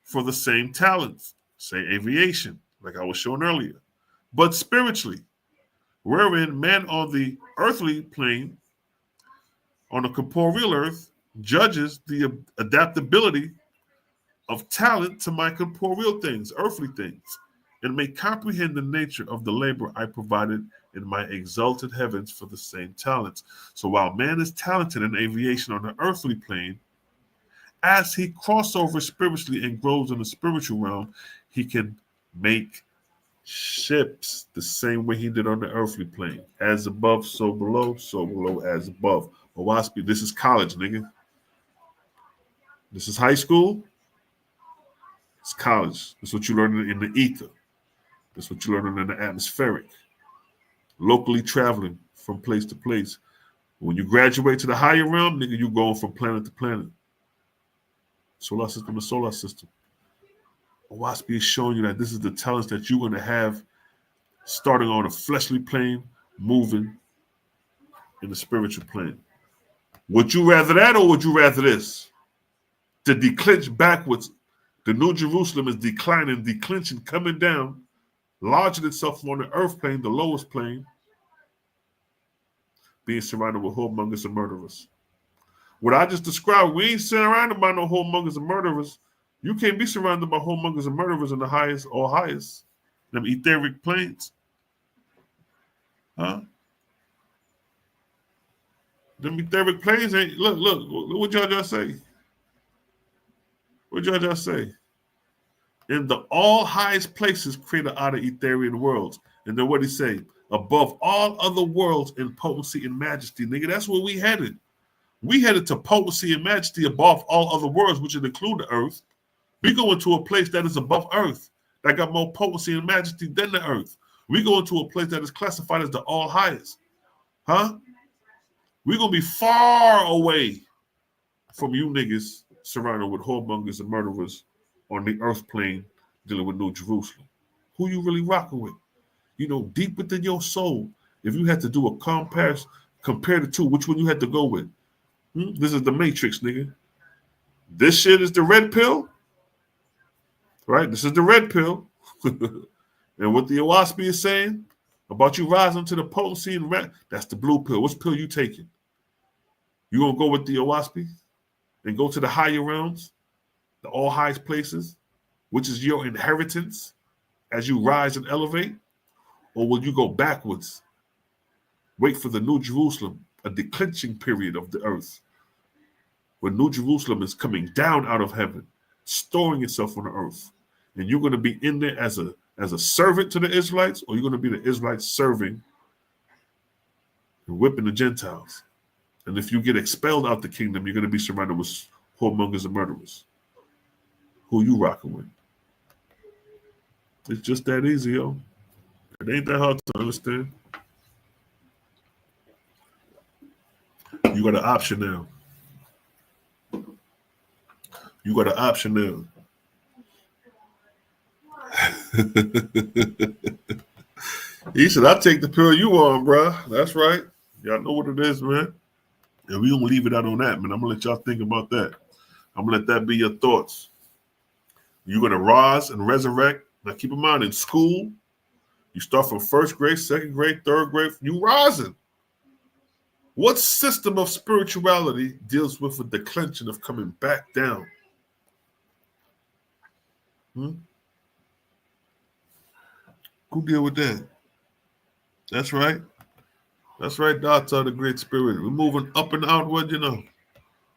for the same talents, say aviation, like I was showing earlier, but spiritually, wherein man on the earthly plane, on the corporeal earth, judges the adaptability of talent to my corporeal things, earthly things, and may comprehend the nature of the labor I provided in my exalted heavens for the same talents. So while man is talented in aviation on the earthly plane, as he crosses over spiritually and grows in the spiritual realm, he can make ships the same way he did on the earthly plane. As above, so below as above. Oahspe, this is college, nigga. This is high school. It's college. That's what you learn in the ether. That's what you're learning in the atmospheric. Locally traveling from place to place. When you graduate to the higher realm, nigga, you going from planet to planet. Solar system to solar system. Oahspe is showing you that this is the talents that you're going to have starting on a fleshly plane, moving in the spiritual plane. Would you rather that or would you rather this? To declench backwards, the New Jerusalem is declining, declenching, coming down, lodging itself on the earth plane, the lowest plane, being surrounded with whoremongers and murderers. What I just described, we ain't surrounded by no whoremongers and murderers. You can't be surrounded by whoremongers and murderers in the highest or highest, them etheric planes. Huh? Them etheric planes ain't, look, what y'all just say? What y'all just say? In the all highest places created out of Etherian worlds. And then what he say? Above all other worlds in potency and majesty. Nigga, that's where we headed. We headed to potency and majesty above all other worlds, which would include the earth. We go into a place that is above earth, that got more potency and majesty than the earth. We go into a place that is classified as the all highest. Huh? We're going to be far away from you niggas surrounded with whoremongers and murderers on the earth plane dealing with New Jerusalem. Who you really rocking with? You know, deep within your soul, if you had to do a comparison, compare the two, which one you had to go with? This is the Matrix, nigga. This shit is the red pill, right? This is the red pill. And what the Oahspe is saying about you rising to the potency and red, that's the blue pill. Which pill you taking? You gonna go with the Oahspe and go to the higher realms, the all highest places, which is your inheritance as you rise and elevate? Or will you go backwards? Wait for the New Jerusalem, a declenching period of the earth, where New Jerusalem is coming down out of heaven, storing itself on the earth. And you're going to be in there as a servant to the Israelites, or you're going to be the Israelites serving and whipping the Gentiles. And if you get expelled out the kingdom, you're going to be surrounded with whoremongers and murderers. Who you rocking with? It's just that easy, yo. It ain't that hard to understand. You got an option now. You got an option now. He said, I take the pill you on, bro. That's right. Y'all know what it is, man. And we don't leave it out on that, man. I'm going to let y'all think about that. I'm going to let that be your thoughts. You're going to rise and resurrect. Now, keep in mind, in school, you start from first grade, second grade, third grade. You rising. What system of spirituality deals with the declension of coming back down? Who deal with that? That's right. That's right, Doctor, the Great Spirit. We're moving up and outward, you know.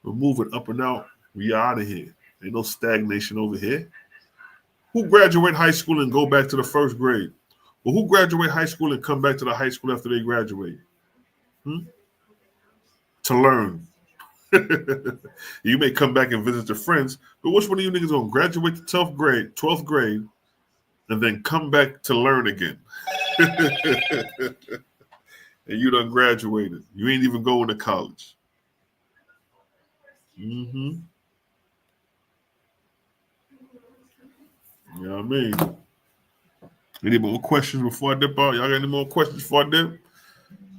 We're moving up and out. We out of here. Ain't no stagnation over here. Who graduate high school and go back to the first grade? Well, who graduate high school and come back to the high school after they graduate? To learn. You may come back and visit your friends, but which one of you niggas gonna graduate to 12th grade, and then come back to learn again? And you done graduated. You ain't even going to college. You know what I mean? Any more questions before I dip out? Y'all got any more questions before I dip?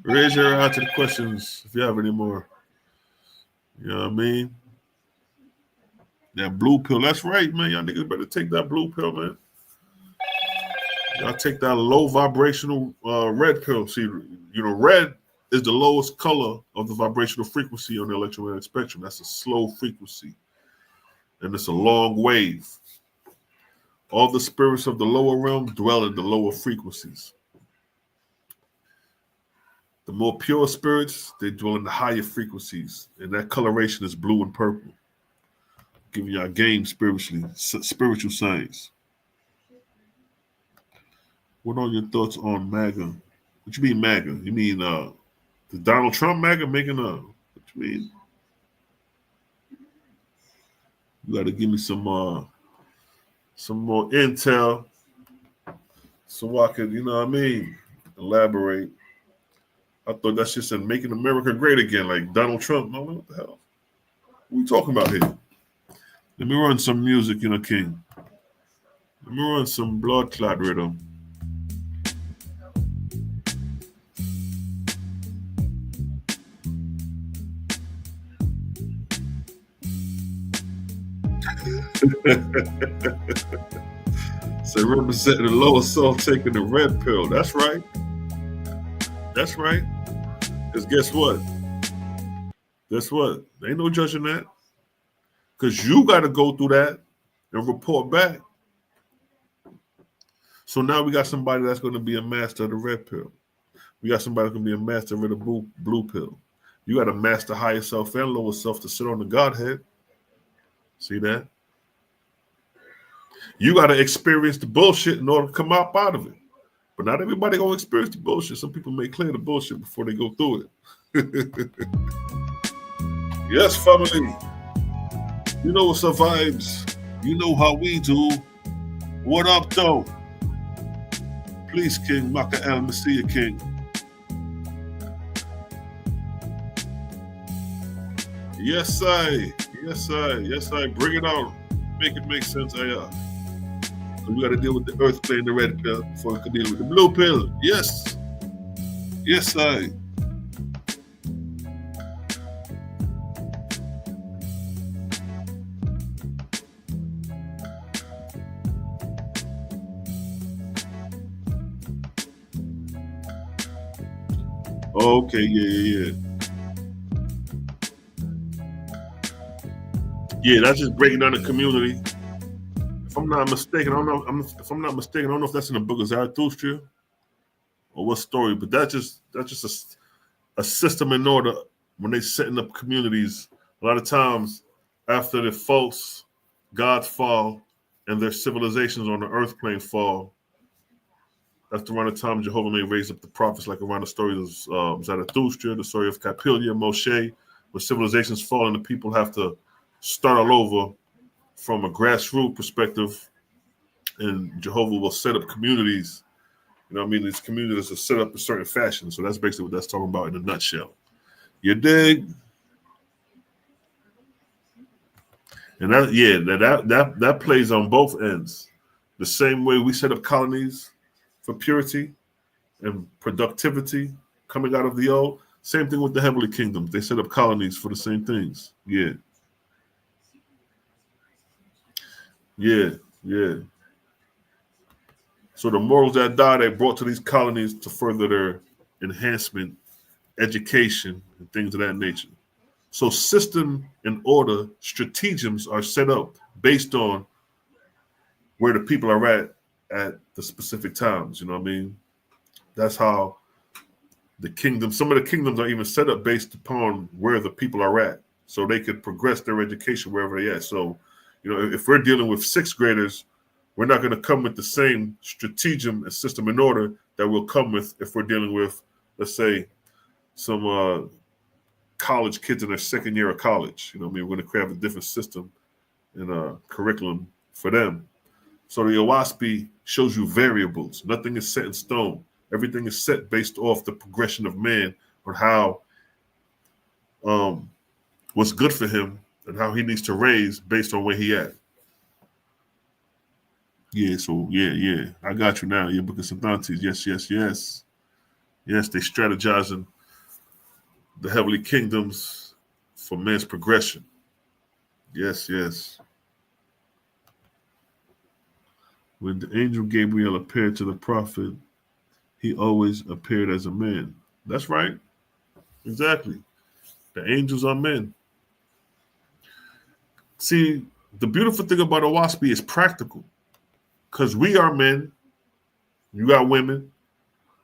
Raise your hand to the questions if you have any more. You know what I mean? That blue pill. That's right, man. Y'all niggas better take that blue pill, man. Y'all take that low vibrational red pill. See, you know, red is the lowest color of the vibrational frequency on the electromagnetic spectrum. That's a slow frequency. And it's a long wave. All the spirits of the lower realm dwell in the lower frequencies. The more pure spirits, they dwell in the higher frequencies. And that coloration is blue and purple. Giving y'all game spiritually, spiritual science. What are your thoughts on MAGA? What you mean MAGA? You mean the Donald Trump MAGA making what you mean? You got to give me some more intel, so I could, you know what I mean, elaborate. I thought that's just in making America great again, like Donald Trump. No, what the hell? What are we talking about here? Let me run some music, King. Let me run some blood clot rhythm. So representing the lower self taking the red pill. That's right. That's right. Because guess what? Guess what? There ain't no judging that. Because you got to go through that and report back. So now we got somebody that's going to be a master of the red pill. We got somebody that's going to be a master of the blue pill. You got to master higher self and lower self to sit on the Godhead. See that? You got to experience the bullshit in order to come out of it. But not everybody going to experience the bullshit. Some people may clear the bullshit before they go through it. Yes, family. You know what's up, vibes. You know how we do. What up, though? Please, King, Maka El Messiah King. Yes, I. Yes, I. Yes, I. Bring it out. Make it make sense, So we got to deal with the earth plane, the red pill, before we can deal with the blue pill. Yes. Yes, I. Okay, yeah. Yeah, that's just breaking down the community. If I'm not mistaken, I don't know if that's in the book of Zarathustra or what story, but that's just a system in order when they setting up communities. A lot of times after the false gods fall and their civilizations on the earth plane fall, that's around the time Jehovah may raise up the prophets, like around the story of Zarathustra, the story of Capilia, Moshe, where civilizations fall and the people have to start all over from a grassroots perspective, and Jehovah will set up communities. You know what I mean? These communities are set up in certain fashion. So that's basically what that's talking about in a nutshell. You dig? And that plays on both ends. The same way we set up colonies for purity and productivity coming out of the old. Same thing with the heavenly kingdoms. They set up colonies for the same things. Yeah. So the morals that die, they brought to these colonies to further their enhancement, education, and things of that nature. So system and order, stratagems are set up based on where the people are at the specific times. You know what I mean? That's how some of the kingdoms are even set up based upon where the people are at, so they could progress their education wherever they're at. So, if we're dealing with sixth graders, we're not going to come with the same stratagem and system and order that we'll come with if we're dealing with, let's say, some college kids in their second year of college. You know what I mean? We're going to create a different system and curriculum for them. So the Oahspe shows you variables. Nothing is set in stone. Everything is set based off the progression of man on how what's good for him and how he needs to raise based on where he at. Yeah, so yeah. I got you now. Yeah, Book of Simultaneous. Yes. Yes, they strategizing the heavenly kingdoms for man's progression. Yes. When the angel Gabriel appeared to the prophet, he always appeared as a man. That's right. Exactly. The angels are men. See, the beautiful thing about Oahspe is practical. Because we are men, you got women.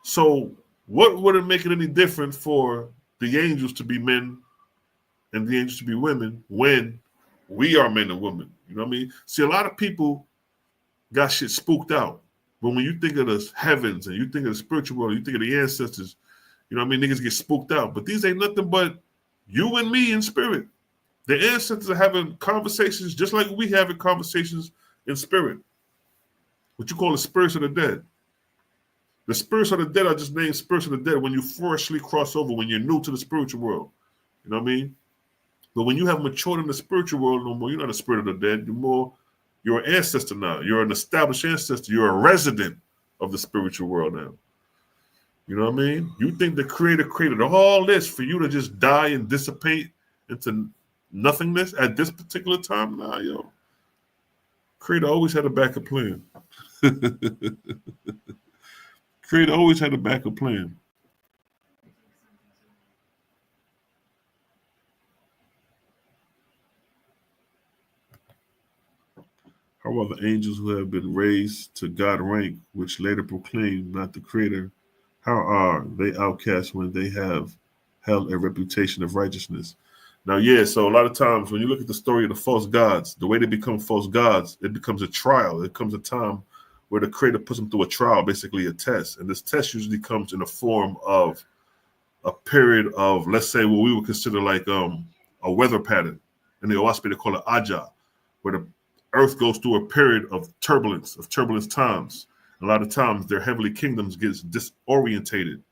So what would it make it any different for the angels to be men and the angels to be women when we are men and women? You know what I mean? See, a lot of people got shit spooked out. But when you think of the heavens and you think of the spiritual world, you think of the ancestors, you know what I mean? Niggas get spooked out. But these ain't nothing but you and me in spirit. The ancestors are having conversations just like we having conversations in spirit. What you call the spirits of the dead. The spirits of the dead are just named spirits of the dead when you freshly cross over, when you're new to the spiritual world. You know what I mean? But when you have matured in the spiritual world no more, you're not a spirit of the dead. You're an ancestor now. You're an established ancestor. You're a resident of the spiritual world now. You know what I mean? You think the Creator created all this for you to just die and dissipate into nothingness at this particular time? Nah, yo. Creator always had a backup plan. Creator always had a backup plan. How are the angels who have been raised to God rank, which later proclaim not the Creator, how are they outcast when they have held a reputation of righteousness? Now, yeah, so a lot of times when you look at the story of the false gods, the way they become false gods, it becomes a trial. It comes a time where the Creator puts them through a trial, basically a test. And this test usually comes in the form of a period of, let's say, what we would consider like a weather pattern. In the Oahspe, they call it Aja, where the Earth goes through a period of turbulence times. A lot of times their heavenly kingdoms gets disorientated.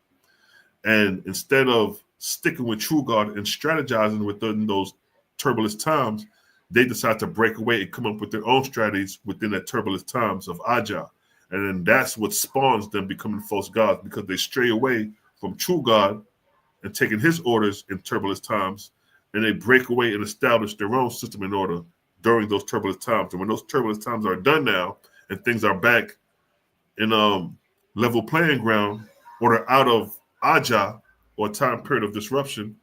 And instead of sticking with true God and strategizing within those turbulent times, they decide to break away and come up with their own strategies within that turbulent times of Aja. And then that's what spawns them becoming false gods, because they stray away from true God and taking his orders in turbulent times, and they break away and establish their own system in order during those turbulent times. And when those turbulent times are done now and things are back in level playing ground, or they're out of Aja, or a time period of disruption,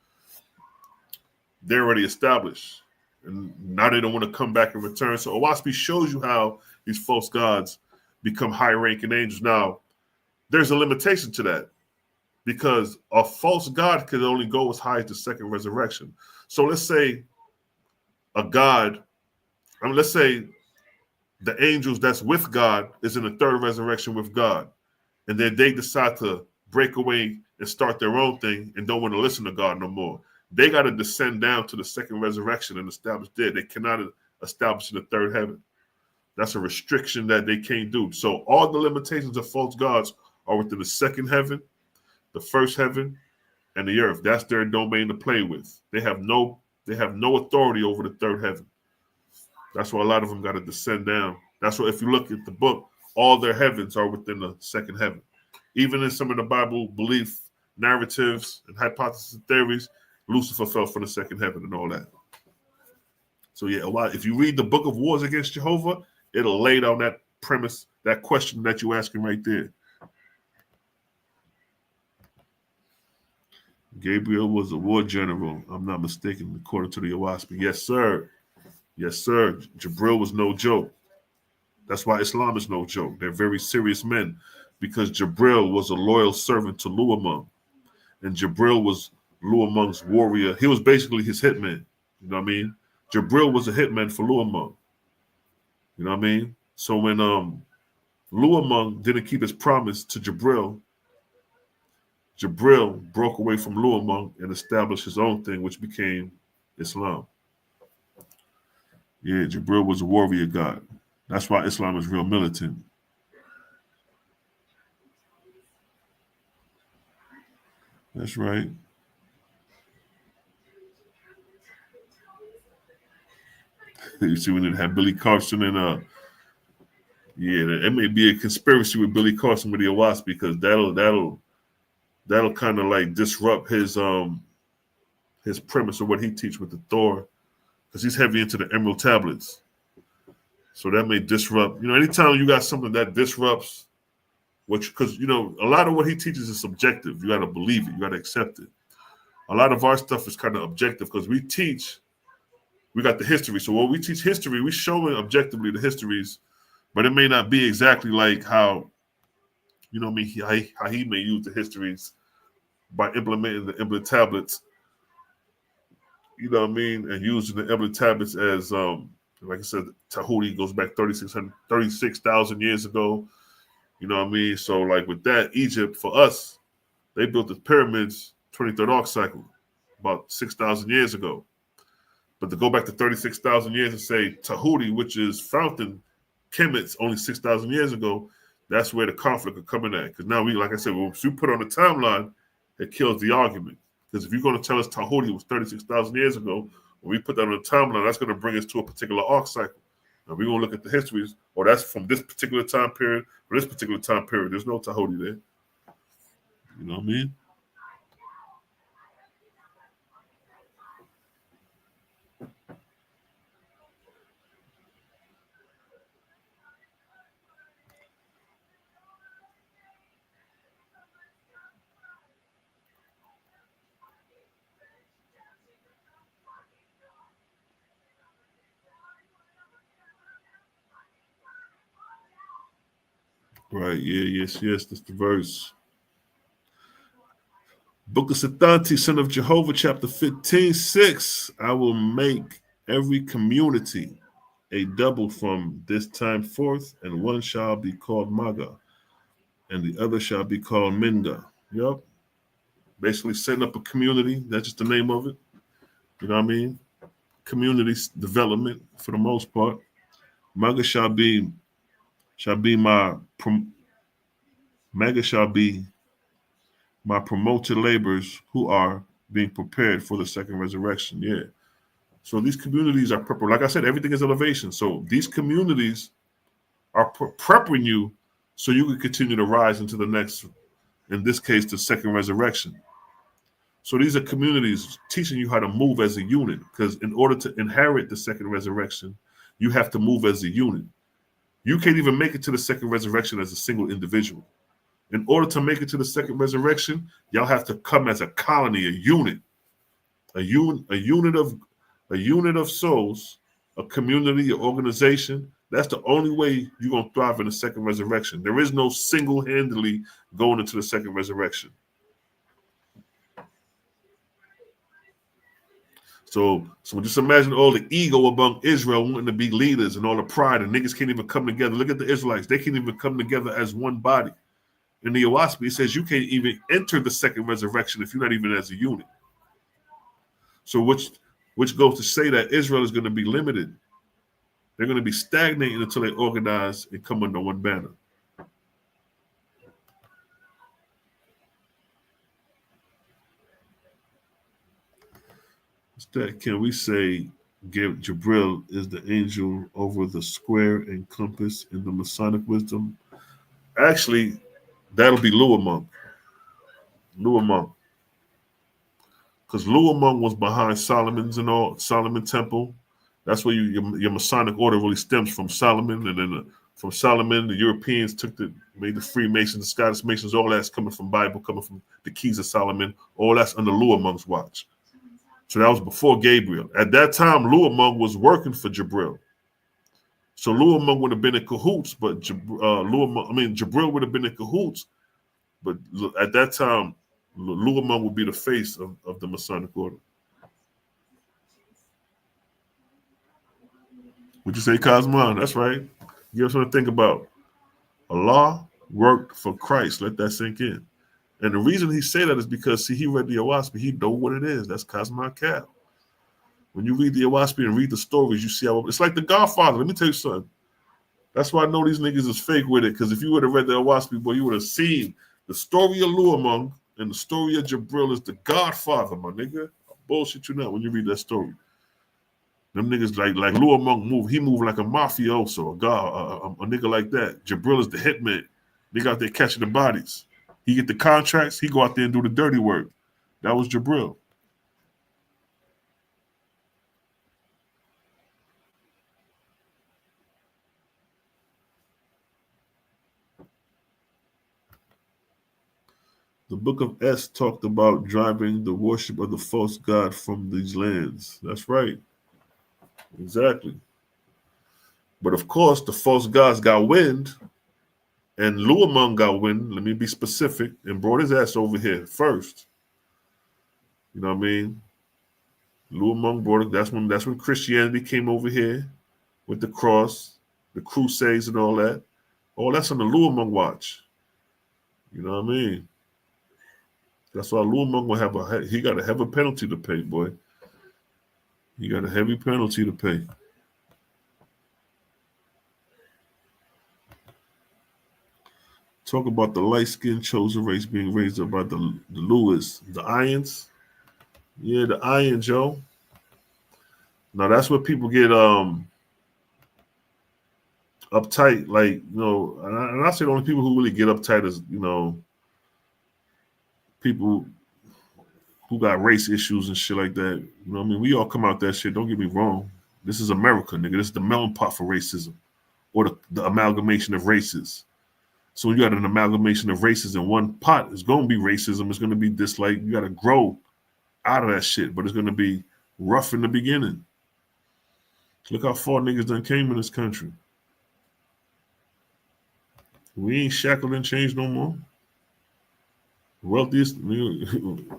they're already established. And now they don't want to come back and return. So Oahspe shows you how these false gods become high-ranking angels. Now, there's a limitation to that, because a false god can only go as high as the second resurrection. So let's say let's say the angels that's with God is in the third resurrection with God, and then they decide to break away and start their own thing and don't want to listen to God no more. They got to descend down to the second resurrection and establish there. They cannot establish in the third heaven. That's a restriction that they can't do. So all the limitations of false gods are within the second heaven, the first heaven, and the earth. That's their domain to play with. They have no authority over the third heaven. That's why a lot of them got to descend down. That's why if you look at the book, all their heavens are within the second heaven. Even in some of the Bible belief narratives and hypothesis theories, Lucifer fell from the second heaven and all that. So yeah, if you read the Book of Wars Against Jehovah, it'll lay down that premise, that question that you're asking right there. Gabriel was a war general, I'm not mistaken, according to the Oahspe. Yes, sir. Yes, sir. Jabril was no joke. That's why Islam is no joke. They're very serious men, because Jabril was a loyal servant to Luamung. And Jabril was Luamung's warrior. He was basically his hitman. You know what I mean? Jabril was a hitman for Luamung. You know what I mean? So when Luamung didn't keep his promise to Jabril, Jabril broke away from Luamung and established his own thing, which became Islam. Yeah, Jabril was a warrior god. That's why Islam is real militant. That's right. You see, when it had Billy Carson and yeah, it may be a conspiracy with Billy Carson with the Oahspe, because that'll kind of like disrupt his premise of what he teach with the Thor, because he's heavy into the Emerald Tablets. So that may disrupt. Anytime you got something that disrupts because a lot of what he teaches is subjective. You got to believe it. You got to accept it. A lot of our stuff is kind of objective, because we got the history. So when we teach history, we show it objectively, the histories, but it may not be exactly like how, how he may use the histories by implementing the Emerald Tablets, you know what I mean, and using the Emerald Tablets as, like I said, Tahuti goes back 36,000 years ago. You know what I mean? So like with that, Egypt, for us, they built the pyramids 23rd arc cycle about 6,000 years ago. But to go back to 36,000 years and say Tahuti, which is Fountain Kemet's only 6,000 years ago, That's where the conflict are coming at. Because now we, like I said, once you put on the timeline, it kills the argument. Because if you're going to tell us Tahuti was 36,000 years ago, when we put that on the timeline, that's going to bring us to a particular arc cycle. And we're going to look at the histories, or that's from this particular time period, or this particular time period. There's no Tahuti there. You know what I mean? Right, yeah, yes, that's the verse. Book of Sathanti, son of Jehovah, chapter 15, 6. I will make every community a double from this time forth, and one shall be called Maga, and the other shall be called Minga. Yep. Basically setting up a community. That's just the name of it. You know what I mean? Community development for the most part. Maga shall be my Maga shall be my promoted laborers who are being prepared for the second resurrection. Yeah. So these communities are prepared. Like I said, everything is elevation. So these communities are prepping you so you can continue to rise into the next, in this case, the second resurrection. So these are communities teaching you how to move as a unit, because in order to inherit the second resurrection, you have to move as a unit. You can't even make it to the second resurrection as a single individual. In order to make it to the second resurrection, y'all have to come as a colony, a unit, a unit of souls, a community, an organization. That's the only way you're gonna thrive in the second resurrection. There is no single-handedly going into the second resurrection. So just imagine all the ego among Israel wanting to be leaders and all the pride, and niggas can't even come together. Look at the Israelites; they can't even come together as one body. In the Oahspe, it says you can't even enter the second resurrection if you're not even as a unit. So which goes to say that Israel is going to be limited. They're going to be stagnating until they organize and come under one banner. Instead, can we say Jabril is the angel over the square and compass in the Masonic wisdom? Actually, that'll be Luamung. Because Luamung was behind Solomon Temple. That's where your Masonic order really stems from, Solomon, and then from Solomon, the Europeans made the Freemasons, the Scottish Masons. All that's coming from Bible, coming from the Keys of Solomon. All that's under Luamung's watch. So that was before Gabriel. At that time, Luamung was working for Jabril. So Luamung would have been in cahoots, but Jabril would have been in cahoots. But at that time, Luamung would be the face of the Masonic order. Would you say, Cosmon? That's right. Give us something to think about. Allah worked for Christ. Let that sink in. And the reason he said that is because, see, he read the Oahspe. He know what it is. That's Cosmon Cal. When you read the Oahspe and read the stories, you see how it's like The Godfather. Let me tell you something. That's why I know these niggas is fake with it. Because if you would have read the Oahspe, boy, you would have seen the story of Luamung and the story of Jabril is The Godfather, my nigga. I bullshit you not when you read that story. Them niggas like Luamung move. He moved like a mafioso, a nigga like that. Jabril is the hitman. Nigga out there catching the bodies. He get the contracts. He go out there and do the dirty work. That was Jabril. The book of Es talked about driving the worship of the false god from these lands. That's right. Exactly. But of course, the false gods got wind, and Luamung got wind. Let me be specific, and brought his ass over here first. You know what I mean? Luamung brought it. That's when Christianity came over here with the cross, the Crusades, and all that. All that's on the Luamung watch. You know what I mean? That's why Luamung will he got a heavy penalty to pay, boy. He got a heavy penalty to pay. Talk about the light-skinned chosen race being raised up by the Lewis, the Ions. Yeah, the Ions, yo. Now that's where people get uptight. Like, and I say the only people who really get uptight is, people who got race issues and shit like that. You know what I mean? We all come out that shit. Don't get me wrong. This is America, nigga. This is the melon pot for racism, or the amalgamation of races. So when you got an amalgamation of races in one pot, it's going to be racism. It's going to be dislike. You got to grow out of that shit, but it's going to be rough in the beginning. Look how far niggas done came in this country. We ain't shackled and changed no more. Wealthiest,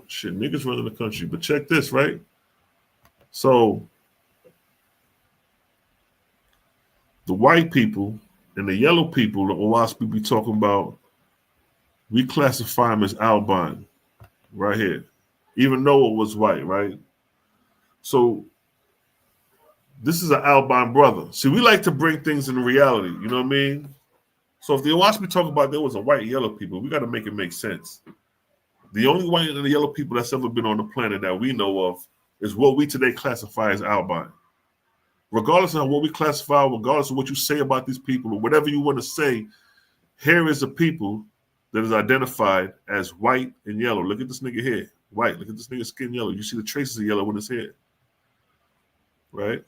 shit, niggas running the country. But check this, right? So the white people and the yellow people, the Oahspe be talking about, we classify them as albine right here, even though it was white, right? So this is an albine brother. See, we like to bring things into reality, you know what I mean? So if the Oahspe talk about there was a white and yellow people, we got to make it make sense. The only white and the yellow people that's ever been on the planet that we know of is what we today classify as albine. Regardless of what we classify, regardless of what you say about these people, or whatever you want to say, here is a people that is identified as white and yellow. Look at this nigga here, white. Look at this nigga skin yellow. You see the traces of yellow in his hair, right?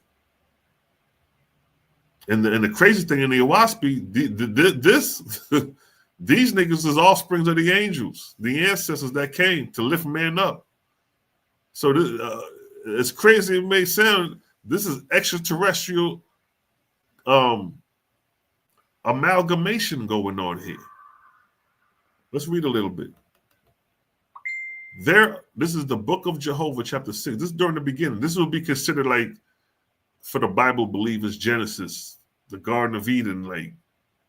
And the crazy thing in the Oahspe, these niggas is offsprings of the angels, the ancestors that came to lift man up. So this, as crazy as it may sound, this is extraterrestrial amalgamation going on here. Let's read a little bit. This is the Book of Jehovah, chapter 6. This is during the beginning. This will be considered like, for the Bible believers, Genesis, the Garden of Eden, like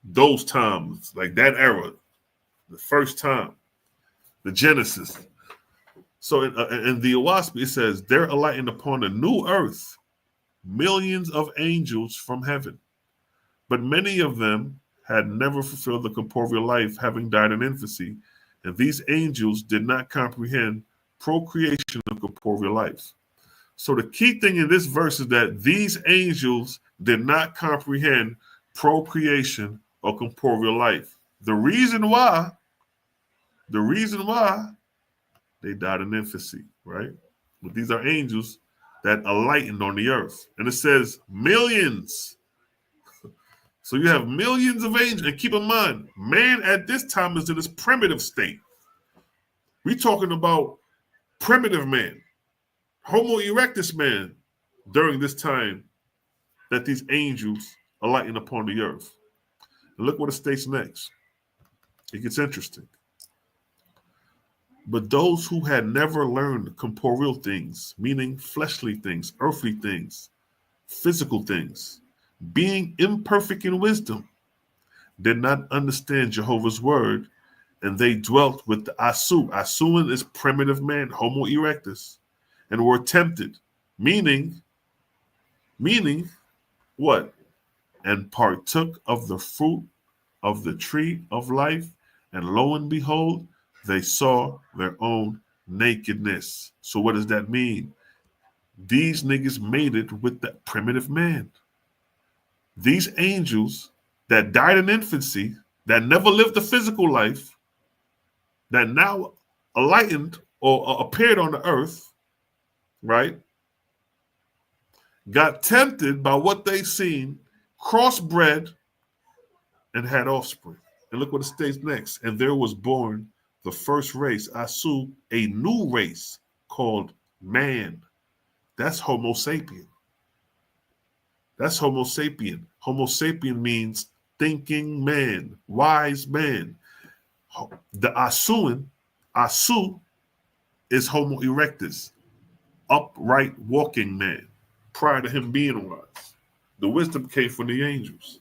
those times, like that era, the first time, the Genesis. So in the Oahspe, it says, they're alighting upon a new earth, millions of angels from heaven. But many of them had never fulfilled the corporeal life, having died in infancy. And these angels did not comprehend procreation of corporeal life. So the key thing in this verse is that these angels did not comprehend procreation or corporeal life. The reason why they died in infancy, right? But these are angels that alightened on the earth. And it says millions. So you have millions of angels. And keep in mind, man at this time is in his primitive state. We're talking about primitive man, Homo erectus man, during this time that these angels are lighting upon the earth. And look what it states next. It gets interesting. But those who had never learned corporeal things, meaning fleshly things, earthly things, physical things, being imperfect in wisdom, did not understand Jehovah's word, and they dwelt with the Asu. Asuan is primitive man, Homo erectus, and were tempted, meaning what? And partook of the fruit of the tree of life, and lo and behold, they saw their own nakedness. So what does that mean? These niggas made it with the primitive man. These angels that died in infancy, that never lived a physical life, that now enlightened or appeared on the earth, right? Got tempted by what they seen, crossbred, and had offspring. And look what it states next. And there was born the first race, Asu, a new race called man. That's Homo sapien. That's Homo sapien. Homo sapien means thinking man, wise man. The Asu is Homo erectus, upright walking man, prior to him being wise. The wisdom came from the angels,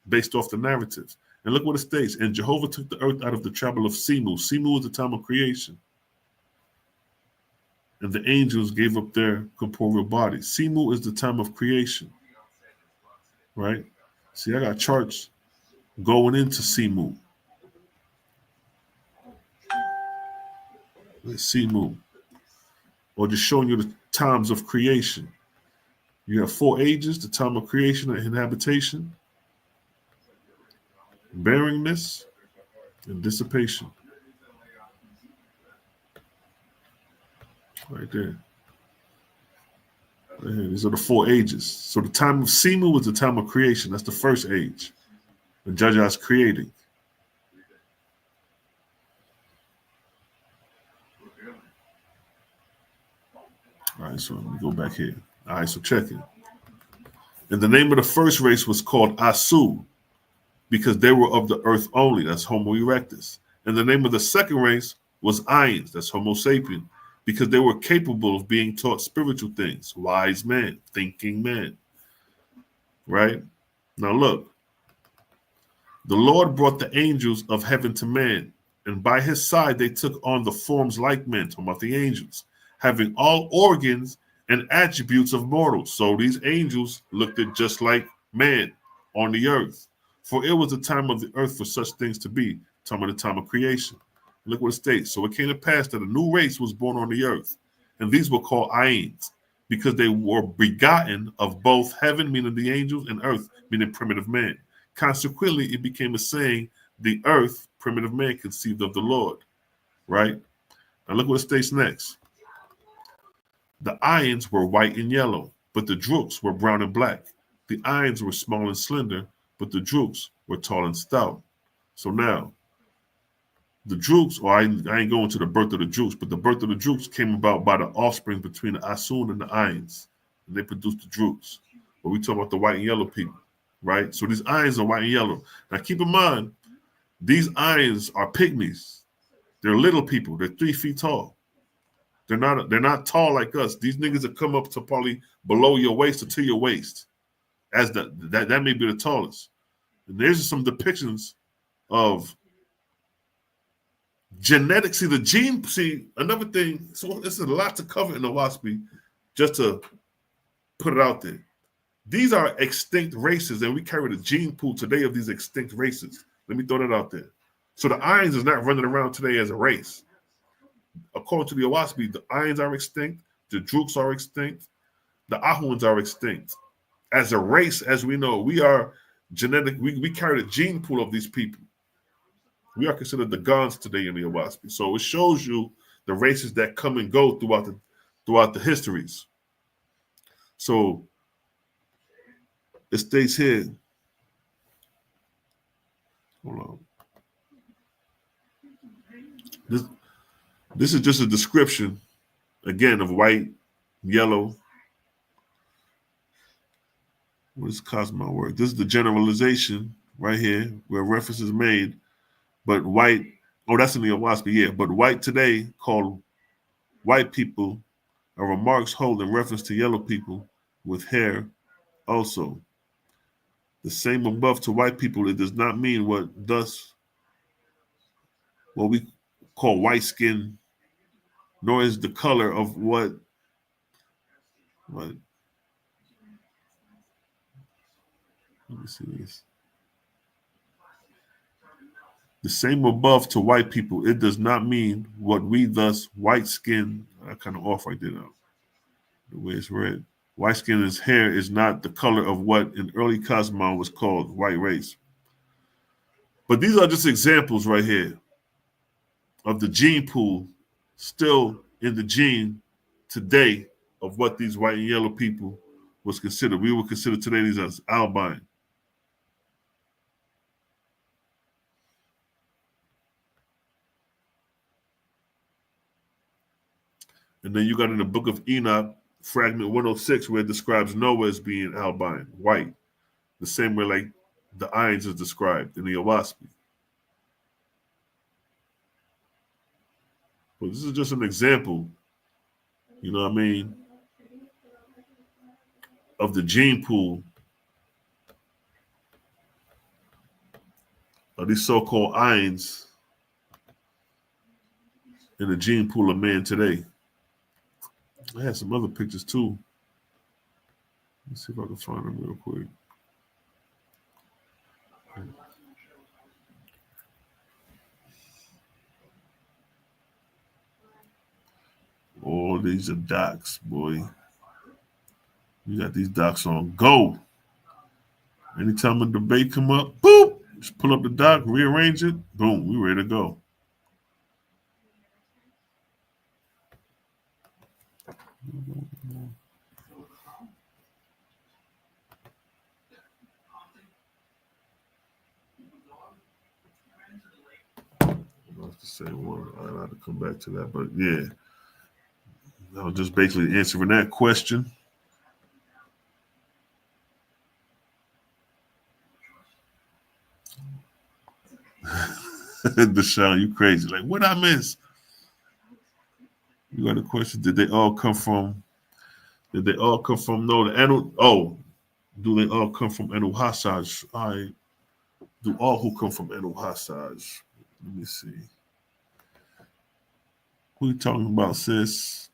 based off the narratives. And look what it states. And Jehovah took the earth out of the trouble of Simu. Simu is the time of creation. And the angels gave up their corporeal bodies. Simu is the time of creation. Right? See, I got charts going into Simu. Simu, or just showing you the times of creation. You have 4 ages: the time of creation and habitation, bearingness, and dissipation. Right there. Right here. These are the 4 ages. So the time of Simu was the time of creation. That's the first age. The Jaja's creating. All right, so let me go back here. All right, so check it. And the name of the first race was called Asu, because they were of the earth only. That's Homo erectus. And the name of the second race was Ions. That's Homo sapien, because they were capable of being taught spiritual things. Wise man, thinking man. Right? Now look. The Lord brought the angels of heaven to man, and by his side they took on the forms like men, talking about the angels, having all organs and attributes of mortals. So these angels looked at just like man on the earth. For it was the time of the earth for such things to be, talking about the time of creation. Look what it states. So it came to pass that a new race was born on the earth, and these were called Ains, because they were begotten of both heaven, meaning the angels, and earth, meaning primitive man. Consequently, it became a saying, the earth, primitive man, conceived of the Lord. Right? Now look what it states next. The ions were white and yellow, but the drooks were brown and black. The ions were small and slender, but the drooks were tall and stout. So now, the drooks, or I ain't going to the birth of the drooks, but the birth of the drooks came about by the offspring between the Asun and the ions. And they produced the drooks. But we talk about the white and yellow people. Right? So these ions are white and yellow. Now keep in mind, these ions are pygmies. They're little people. They're 3 feet tall. They're not tall like us. These niggas that come up to probably below your waist or to your waist. As that may be the tallest. And there's some depictions of genetics. See the gene. See another thing. So this is a lot to cover in the Oahspe, just to put it out there. These are extinct races, and we carry the gene pool today of these extinct races. Let me throw that out there. So the Ions is not running around today as a race. According to the Oahspe, the Ions are extinct, the Drooks are extinct, the Ahuans are extinct. As a race, as we know, we are genetic. We carry the gene pool of these people. We are considered the gods today in the Oahspe. So it shows you the races that come and go throughout the histories. So it states here. Hold on. This is just a description, again, of white, yellow. What is Cosmo word? This is the generalization right here where reference is made. But white, oh, that's in the Oahspe, yeah. But white today called white people are remarks hold in reference to yellow people with hair also. The same above to white people, it does not mean what we call white skin, nor is the color of what let me see this. The same above to white people, it does not mean what we thus white skin. I kind of off right there now. The way it's read. White skin is hair is not the color of what in early Cosmo was called white race. But these are just examples right here of the gene pool still in the gene today of what these white and yellow people was considered. We would consider today these as albine. And then you got in the book of Enoch, fragment 106, where it describes Noah as being albine, white, the same way like the Ions is described in the Oahspe. But this is just an example, you know what I mean, of the gene pool of these so-called Ions in the gene pool of man today. I had some other pictures too. Let's see if I can find them real quick. these are docs, boy. You got these docs on go. Anytime a debate come up, boop, just pull up the doc, rearrange it, boom, we ready to go. That's the same one. I'll have to come back to that, but yeah, I was just basically answering that question. Deshaun, you crazy. Like, what I miss? You got a question. Did they all come from no the Anu? Oh, do they all come from Anu Hassaj? Do all who come from Anu Hassaj? Let me see. Who you talking about, sis?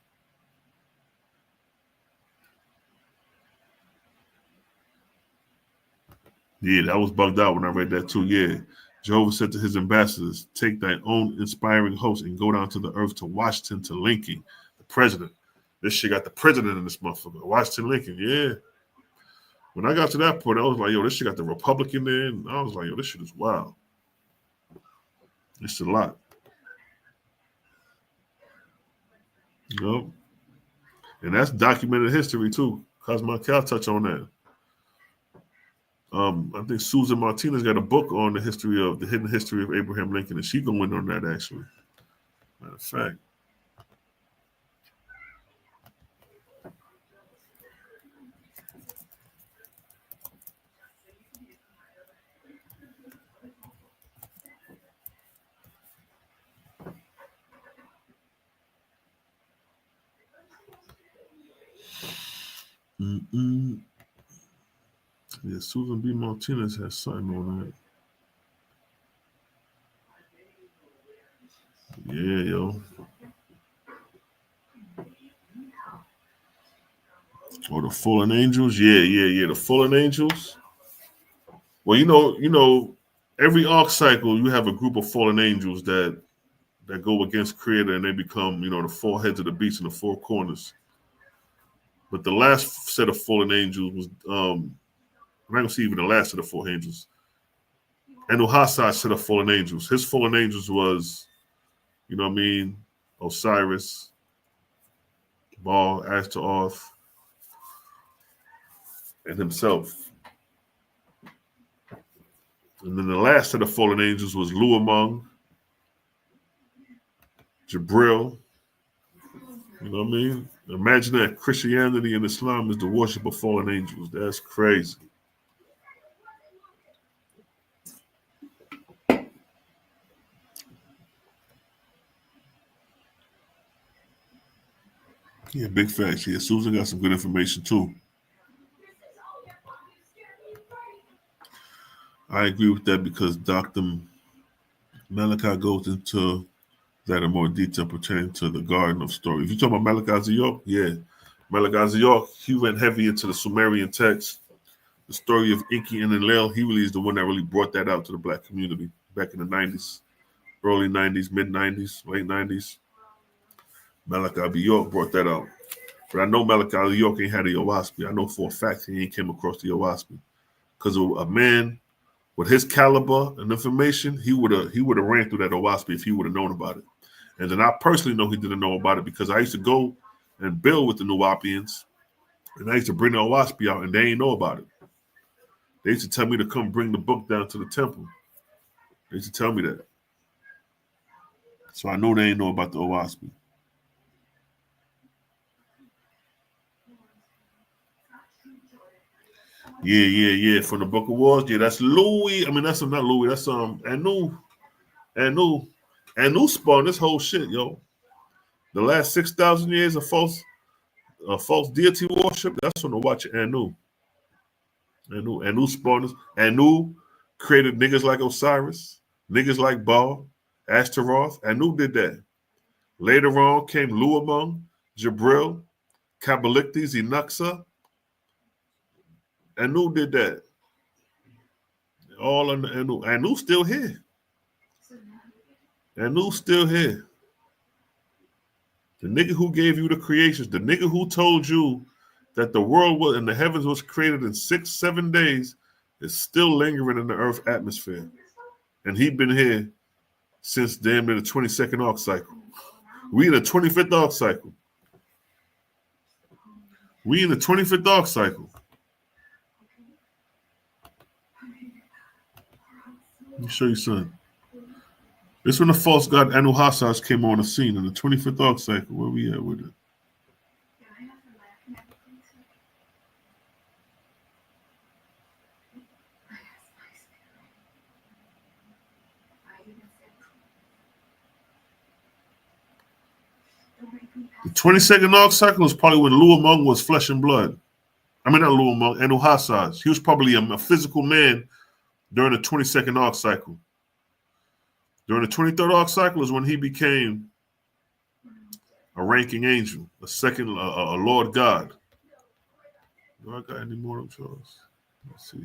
Yeah, that was bugged out when I read that too. Yeah. Jehovah said to his ambassadors, take thy own inspiring host and go down to the earth to Washington to Lincoln, the president. This shit got the president in this motherfucker. Washington Lincoln, yeah. When I got to that point, I was like, yo, this shit got the Republican in. And I was like, yo, this shit is wild. It's a lot. Yep. And that's documented history too. Cosmo Cal touch on that. I think Susan Martinez got a book on the hidden history of Abraham Lincoln, and she going on that actually. Matter of fact. Yeah, Susan B. Martinez has something on that. Yeah, yo. Or the fallen angels. Yeah. The fallen angels. Well, you know, every arc cycle you have a group of fallen angels that go against Creator and they become, the four heads of the beast in the four corners. But the last set of fallen angels was I'm not gonna see even the last of the four angels. And Oahspe set of fallen angels. His fallen angels was, Osiris, Baal, Ashtaroth, and himself. And then the last set of fallen angels was Luamung, Jabril. You know what I mean? Imagine that Christianity and Islam is the worship of fallen angels. That's crazy. Yeah, big facts. Yeah, Susan got some good information too. I agree with that because Dr. Malachi goes into that in more detail pertaining to the Garden of Stories. If you're talking about Malachi York, yeah. Malachi York, he went heavy into the Sumerian text. The story of Enki and Enlil, he really is the one that really brought that out to the black community back in the 90s, early 90s, mid 90s, late 90s. Malachi B. York brought that out. But I know Malachi York ain't had the Oahspe. I know for a fact he ain't came across the Oahspe. Because a man with his caliber and information, he would have ran through that Oahspe if he would have known about it. And then I personally know he didn't know about it because I used to go and build with the Nuwapians, and I used to bring the Oahspe out, and they ain't know about it. They used to tell me to come bring the book down to the temple. They used to tell me that. So I know they ain't know about the Oahspe. Yeah. From the Book of Wars. Yeah, that's Louis. I mean, that's not Louis. That's Anu spawned this whole shit, yo. The last 6,000 years of false deity worship. That's when I watch Anu. Anu spawned this. Anu created niggas like Osiris, niggas like Baal, Ashtaroth. Anu did that. Later on came Luamung, Jabril, Kabbalichtes, Enuxa. Anu did that. All under Anu. Anu's still here. Anu's still here. The nigga who gave you the creations, the nigga who told you that the world was and the heavens was created in 6-7 days is still lingering in the earth atmosphere. And he been here since damn near the 22nd arc cycle. We in the 25th arc cycle. We in the 25th arc cycle. Let me show you something. This when the false god Anuhasas came on the scene in the 25th arc cycle. Where we at with it? The 22nd arc cycle is probably when Luamung was flesh and blood. I mean, not Luamung, Anuhasas. He was probably a physical man during the 22nd arc cycle. During the 23rd arc cycle is when he became a ranking angel, a Lord God. Do I got any more of those? Let's see.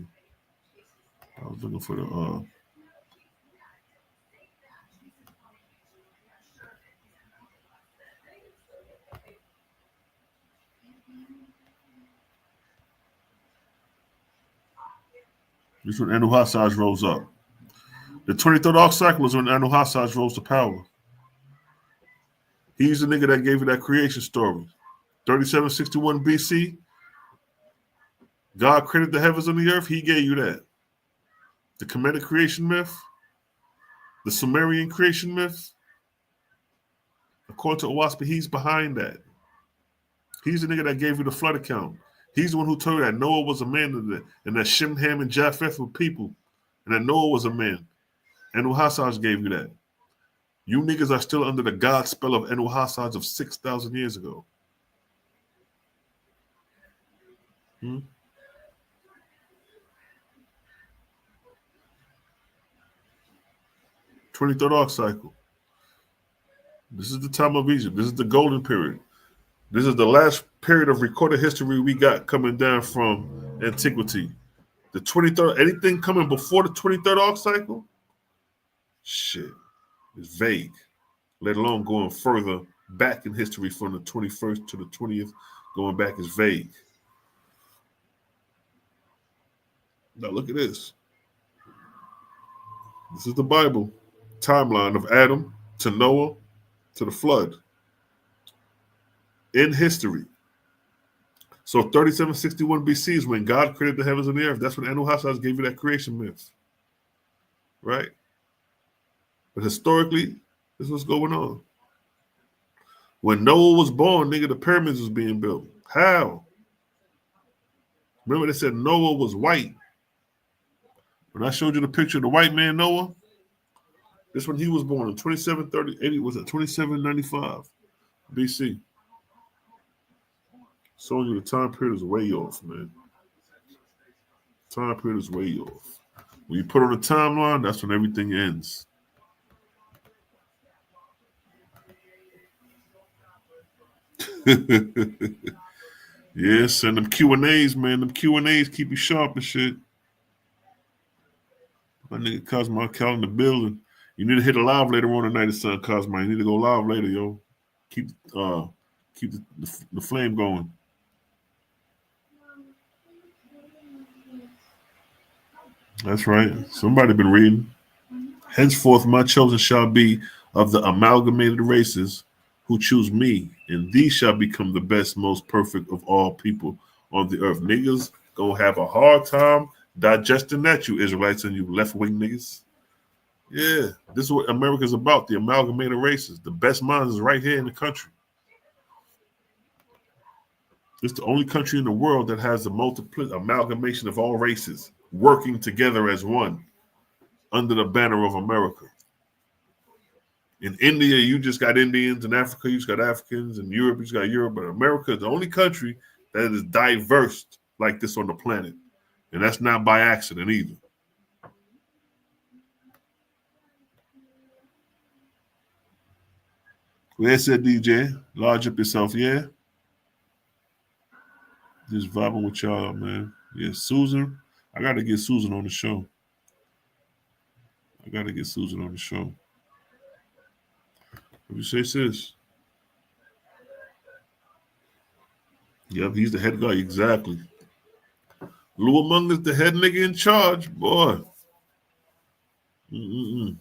I was looking for the this is when Anuhasas rose up. The 23rd arc cycle is when Anuhasas rose to power. He's the nigga that gave you that creation story. 3761 BC, God created the heavens and the earth. He gave you that. The Kemetic creation myth, the Sumerian creation myth, according to Oahspe, he's behind that. He's the nigga that gave you the flood account. He's the one who told you that Noah was a man and that Shem, Ham, and Japheth were people, and that Noah was a man. Anuhasas gave you that. You niggas are still under the God spell of Anuhasas of 6,000 years ago. 23rd arc cycle. This is the time of Egypt. This is the golden period. This is the last period of recorded history we got coming down from antiquity. The 23rd, anything coming before the 23rd arc cycle, shit, is vague, let alone going further back in history from the 21st to the 20th, going back is vague. Now look at this. This is the Bible timeline of Adam to Noah to the flood in history. So 3761 BC is when God created the heavens and the earth. That's when Anuhasas gave you that creation myth. Right? But historically, this is what's going on. When Noah was born, nigga, the pyramids was being built. How? Remember they said Noah was white. When I showed you the picture of the white man Noah, this when he was born in 2730, was it 2795 BC? Showing you the time period is way off, man. Time period is way off. When you put on the timeline, that's when everything ends. Yes, and them Q&As, man. Them Q&As keep you sharp and shit. My nigga Cosmo Cal in the building. You need to hit a live later on tonight, son Cosmo. You need to go live later, yo. Keep the flame going. That's right. Somebody been reading. Henceforth, my chosen shall be of the amalgamated races who choose me, and these shall become the best, most perfect of all people on the earth. Niggas gonna have a hard time digesting that, you Israelites and you left-wing niggas. Yeah, this is what America's about, the amalgamated races. The best minds is right here in the country. It's the only country in the world that has the amalgamation of all races working together as one under the banner of America. In India, you just got Indians. In Africa, you just got Africans. In Europe, you just got Europe. But America is the only country that is diverse like this on the planet. And that's not by accident either. Where said DJ? Large up yourself, yeah? Just vibing with y'all, man. Yeah, Susan. I got to get Susan on the show. What you say, sis? Yep, he's the head guy, exactly. Luamung is the head nigga in charge, boy. It's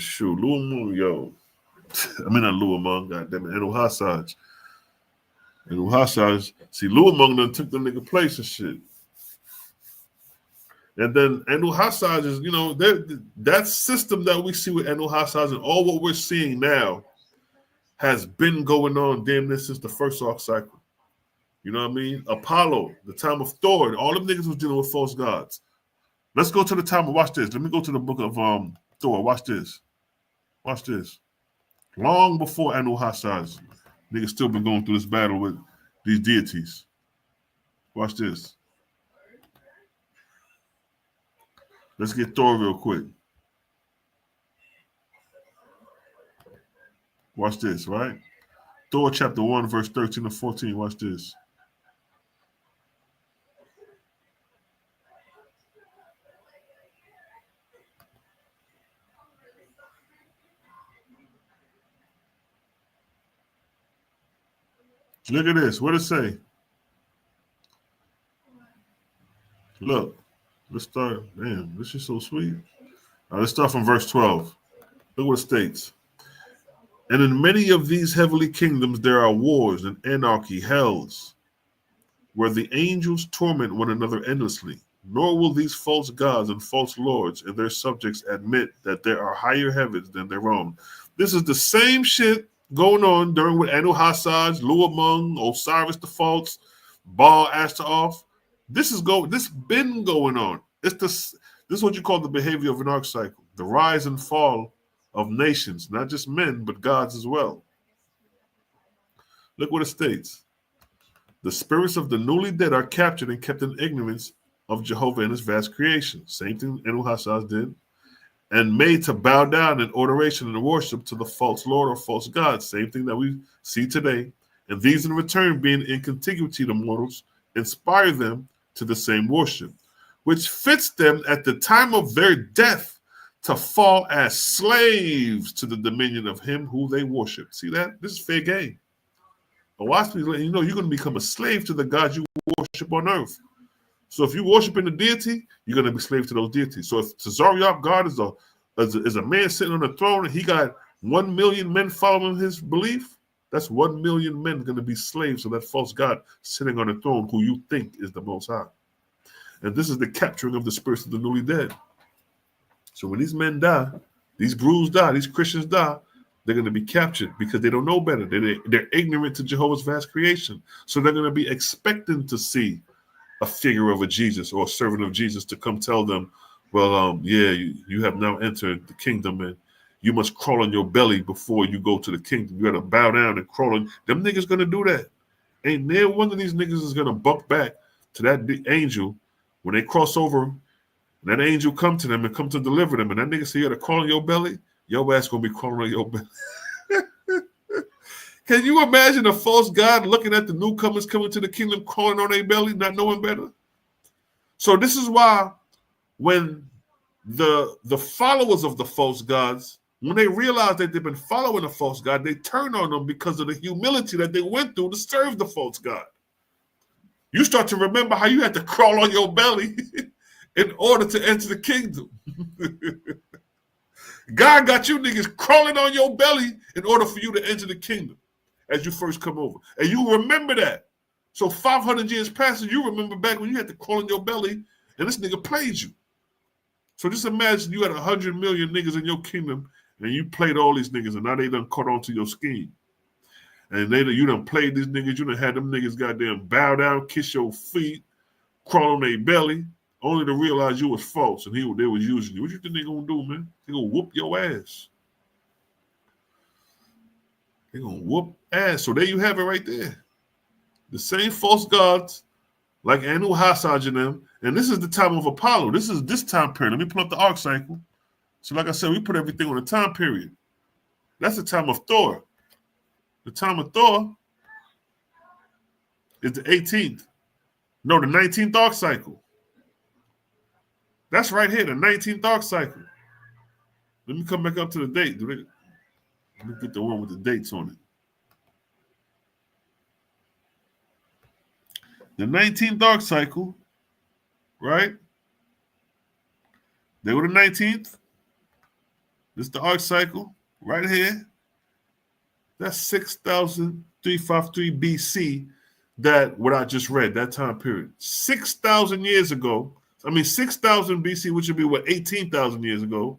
true. Luamung, yo. I mean, not Luamung, goddamn it. Oahspe. And Oahspe, see, Luamung done took the nigga place and shit. And then Oahspe is, you know, that system that we see with Oahspe and all what we're seeing now has been going on damn near since the first arc cycle. You know what I mean? Apollo, the time of Thor, all them niggas was dealing with false gods. Let's go to the time of, watch this. Let me go to the book of Thor. Watch this. Watch this. Long before Oahspe, niggas still been going through this battle with these deities. Watch this. Let's get Thor real quick. Watch this, right? Thor chapter 1, verse 13 to 14. Watch this. Look at this. What does it say? Look. Let's start. Man, this is so sweet. Let's start from verse 12. Look what it states. And in many of these heavenly kingdoms there are wars and anarchy, hells, where the angels torment one another endlessly. Nor will these false gods and false lords and their subjects admit that there are higher heavens than their own. This is the same shit going on during with Oahspe, Luamung, Osiris the False, Baal Ashtaroth. This been going on. This is what you call the behavior of an arc cycle, the rise and fall of nations, not just men, but gods as well. Look what it states. The spirits of the newly dead are captured and kept in ignorance of Jehovah and his vast creation. Same thing Oahspe did. And made to bow down in adoration and worship to the false lord or false god. Same thing that we see today. And these in return, being in contiguity to mortals, inspire them to the same worship, which fits them at the time of their death to fall as slaves to the dominion of him who they worship. See that? This is fair game. Oahspe is letting you know you're going to become a slave to the God you worship on earth. So if you worship in the deity, you're going to be slave to those deities. So if Tazariot God is a man sitting on the throne and he got 1 million men following his belief, that's 1 million men going to be slaves of that false God sitting on the throne who you think is the Most High. And this is the capturing of the spirits of the newly dead. So when these men die, these brews die, these Christians die, they're going to be captured because they don't know better. They're ignorant to Jehovah's vast creation. So they're going to be expecting to see a figure of a Jesus or a servant of Jesus to come tell them, well, you have now entered the kingdom and you must crawl on your belly before you go to the kingdom. You got to bow down and crawl on. Them niggas going to do that. Ain't there one of these niggas is going to buck back to that angel when they cross over and that angel come to them and come to deliver them. And that nigga say you got to crawl on your belly. Your ass going to be crawling on your belly. Can you imagine a false god looking at the newcomers coming to the kingdom, crawling on their belly, not knowing better? So this is why when the followers of the false gods, when they realize that they've been following a false god, they turn on them because of the humility that they went through to serve the false god. You start to remember how you had to crawl on your belly in order to enter the kingdom. God got you niggas crawling on your belly in order for you to enter the kingdom as you first come over. And you remember that. So 500 years passing, you remember back when you had to crawl on your belly and this nigga played you. So just imagine you had 100 million niggas in your kingdom and you played all these niggas and now they done caught on to your scheme. And you done played these niggas, you done had them niggas goddamn bow down, kiss your feet, crawl on their belly, only to realize you was false and they was using you. What you think they gonna do, man? They gonna whoop your ass. They gonna whoop ass. So there you have it right there. The same false gods like Oahspe and them. And this is the time of Apollo. This is this time period. Let me pull up the arc cycle. So like I said, we put everything on a time period. That's the time of Thor. The time of Thor is the 18th. No, the 19th arc cycle. That's right here, the 19th arc cycle. Let me come back up to the date. Let me get the one with the dates on it. The 19th arc cycle, right? They were the 19th. This is the arc cycle right here. That's 6,353 BC. That what I just read, that time period. 6,000 years ago. I mean, 6,000 BC, which would be what, 18,000 years ago.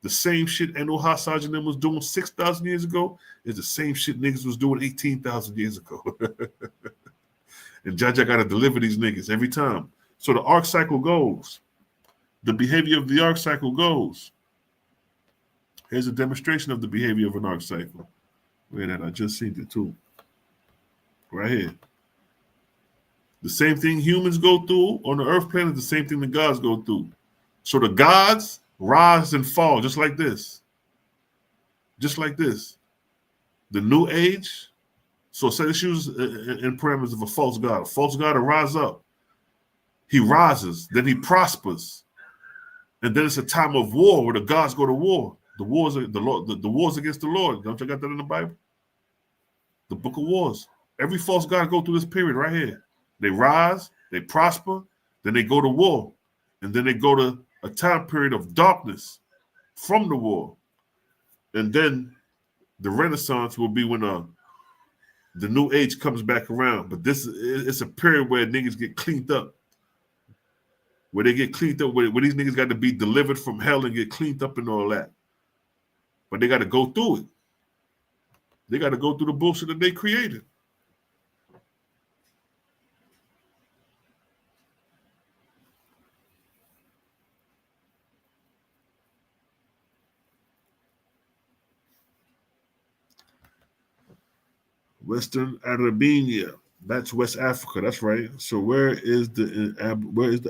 The same shit Oahspe and them was doing 6,000 years ago is the same shit niggas was doing 18,000 years ago. And Jaja got to deliver these niggas every time. So the arc cycle goes. The behavior of the arc cycle goes. Here's a demonstration of the behavior of an arc cycle. Wait, that I just seen it too. Right here. The same thing humans go through on the earth planet, the same thing the gods go through. So the gods rise and fall just like this. Just like this. The new age. So say let's use in parameters of a false god. A false god will rise up. He rises, then he prospers. And then it's a time of war where the gods go to war. The wars are the wars against the Lord. Don't you got that in the Bible? The book of wars. Every false god go through this period right here. They rise, they prosper, then they go to war. And then they go to a time period of darkness from the war. And then the Renaissance will be when the new age comes back around. But it's a period where niggas get cleaned up. Where they get cleaned up, where these niggas got to be delivered from hell and get cleaned up and all that. But they got to go through it. They got to go through the bullshit that they created. Western Arabia. That's West Africa. That's right. So where is the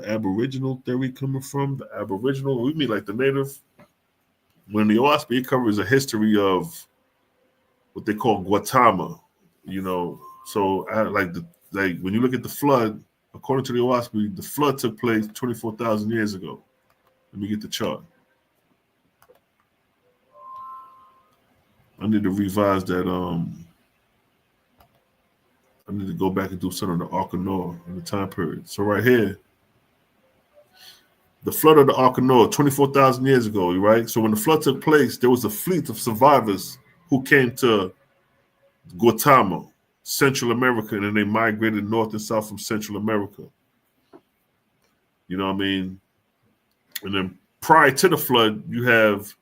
Aboriginal theory coming from? The Aboriginal, we mean like the native. When the Oahspe covers a history of what they call Gautama, you know. So like when you look at the flood, according to the Oahspe, the flood took place 24,000 years ago. Let me get the chart. I need to revise that. I need to go back and do something on the Ark of Noah in the time period. So right here, the flood of the Ark of Noah, 24,000 years ago, right? So when the flood took place, there was a fleet of survivors who came to Gautama, Central America, and then they migrated north and south from Central America. You know what I mean? And then prior to the flood, you have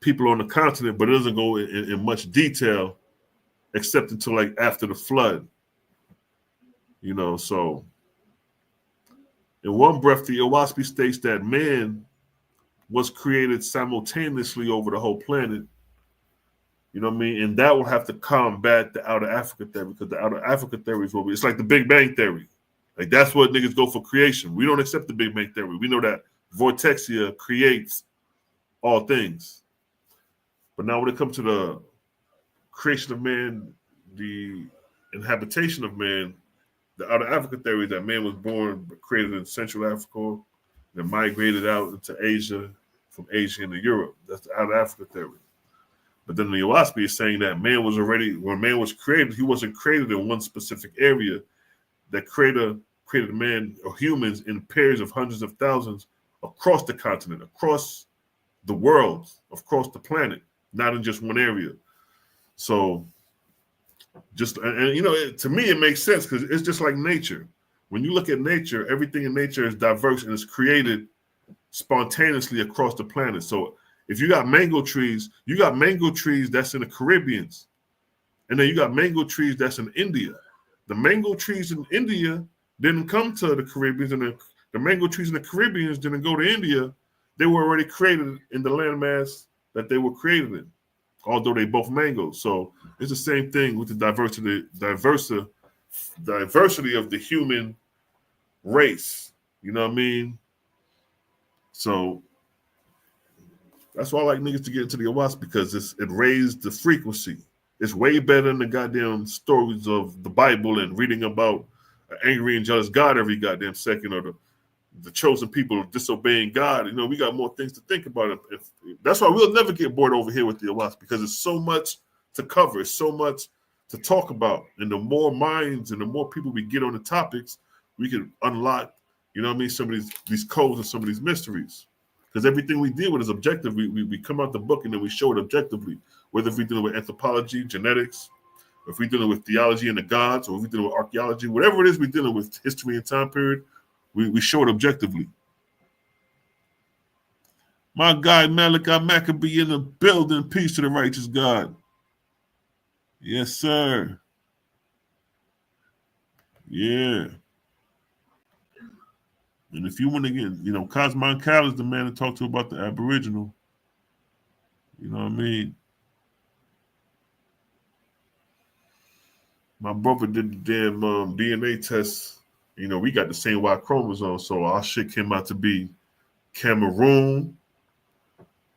people on the continent, but it doesn't go in much detail except until like after the flood. You know, so in one breath, the Oahspe states that man was created simultaneously over the whole planet. You know what I mean? And that will have to combat the outer Africa theory, because the outer Africa theory is what it's like the Big Bang theory. Like that's what niggas go for creation. We don't accept the Big Bang theory. We know that Vortexia creates all things. But now when it comes to the creation of man, the inhabitation of man, the outer Africa theory is that man was born, created in Central Africa, then migrated out into Asia, from Asia into Europe. That's the outer Africa theory. But then the Oahspe is saying that man was already, when man was created, he wasn't created in one specific area. That created man or humans in pairs of hundreds of thousands across the continent, across the world, across the planet, not in just one area. So just, and you know, to me, it makes sense because it's just like nature. When you look at nature, everything in nature is diverse and is created spontaneously across the planet. So if you got mango trees that's in the Caribbean. And then you got mango trees that's in India. The mango trees in India didn't come to the Caribbean, and the mango trees in the Caribbean didn't go to India. They were already created in the landmass that they were created in, although they both mangoes. So it's the same thing with the diversity of the human race. You know what I mean? So that's why I like niggas to get into the Oahspe, because it raised the frequency. It's way better than the goddamn stories of the Bible and reading about an angry and jealous God every goddamn second, or the chosen people disobeying God. You know, we got more things to think about. That's why we'll never get bored over here with the Oahspe, because it's so much to cover. It's so much to talk about. And the more minds and the more people we get on the topics, we can unlock, you know what I mean, some of these codes and some of these mysteries. Because everything we deal with is objective. We come out the book and then we show it objectively. Whether if we're dealing with anthropology, genetics, or if we're dealing with theology and the gods, or if we're dealing with archaeology, whatever it is we're dealing with, history and time period, we show it objectively. My guy Malachi Maccabee in the building. Peace to the righteous God. Yes, sir. Yeah. And if you want to get, you know, Cosmon Cal is the man to talk to about the Aboriginal. You know what I mean? My brother did the damn DNA test. You know, we got the same Y chromosome, so our shit came out to be Cameroon.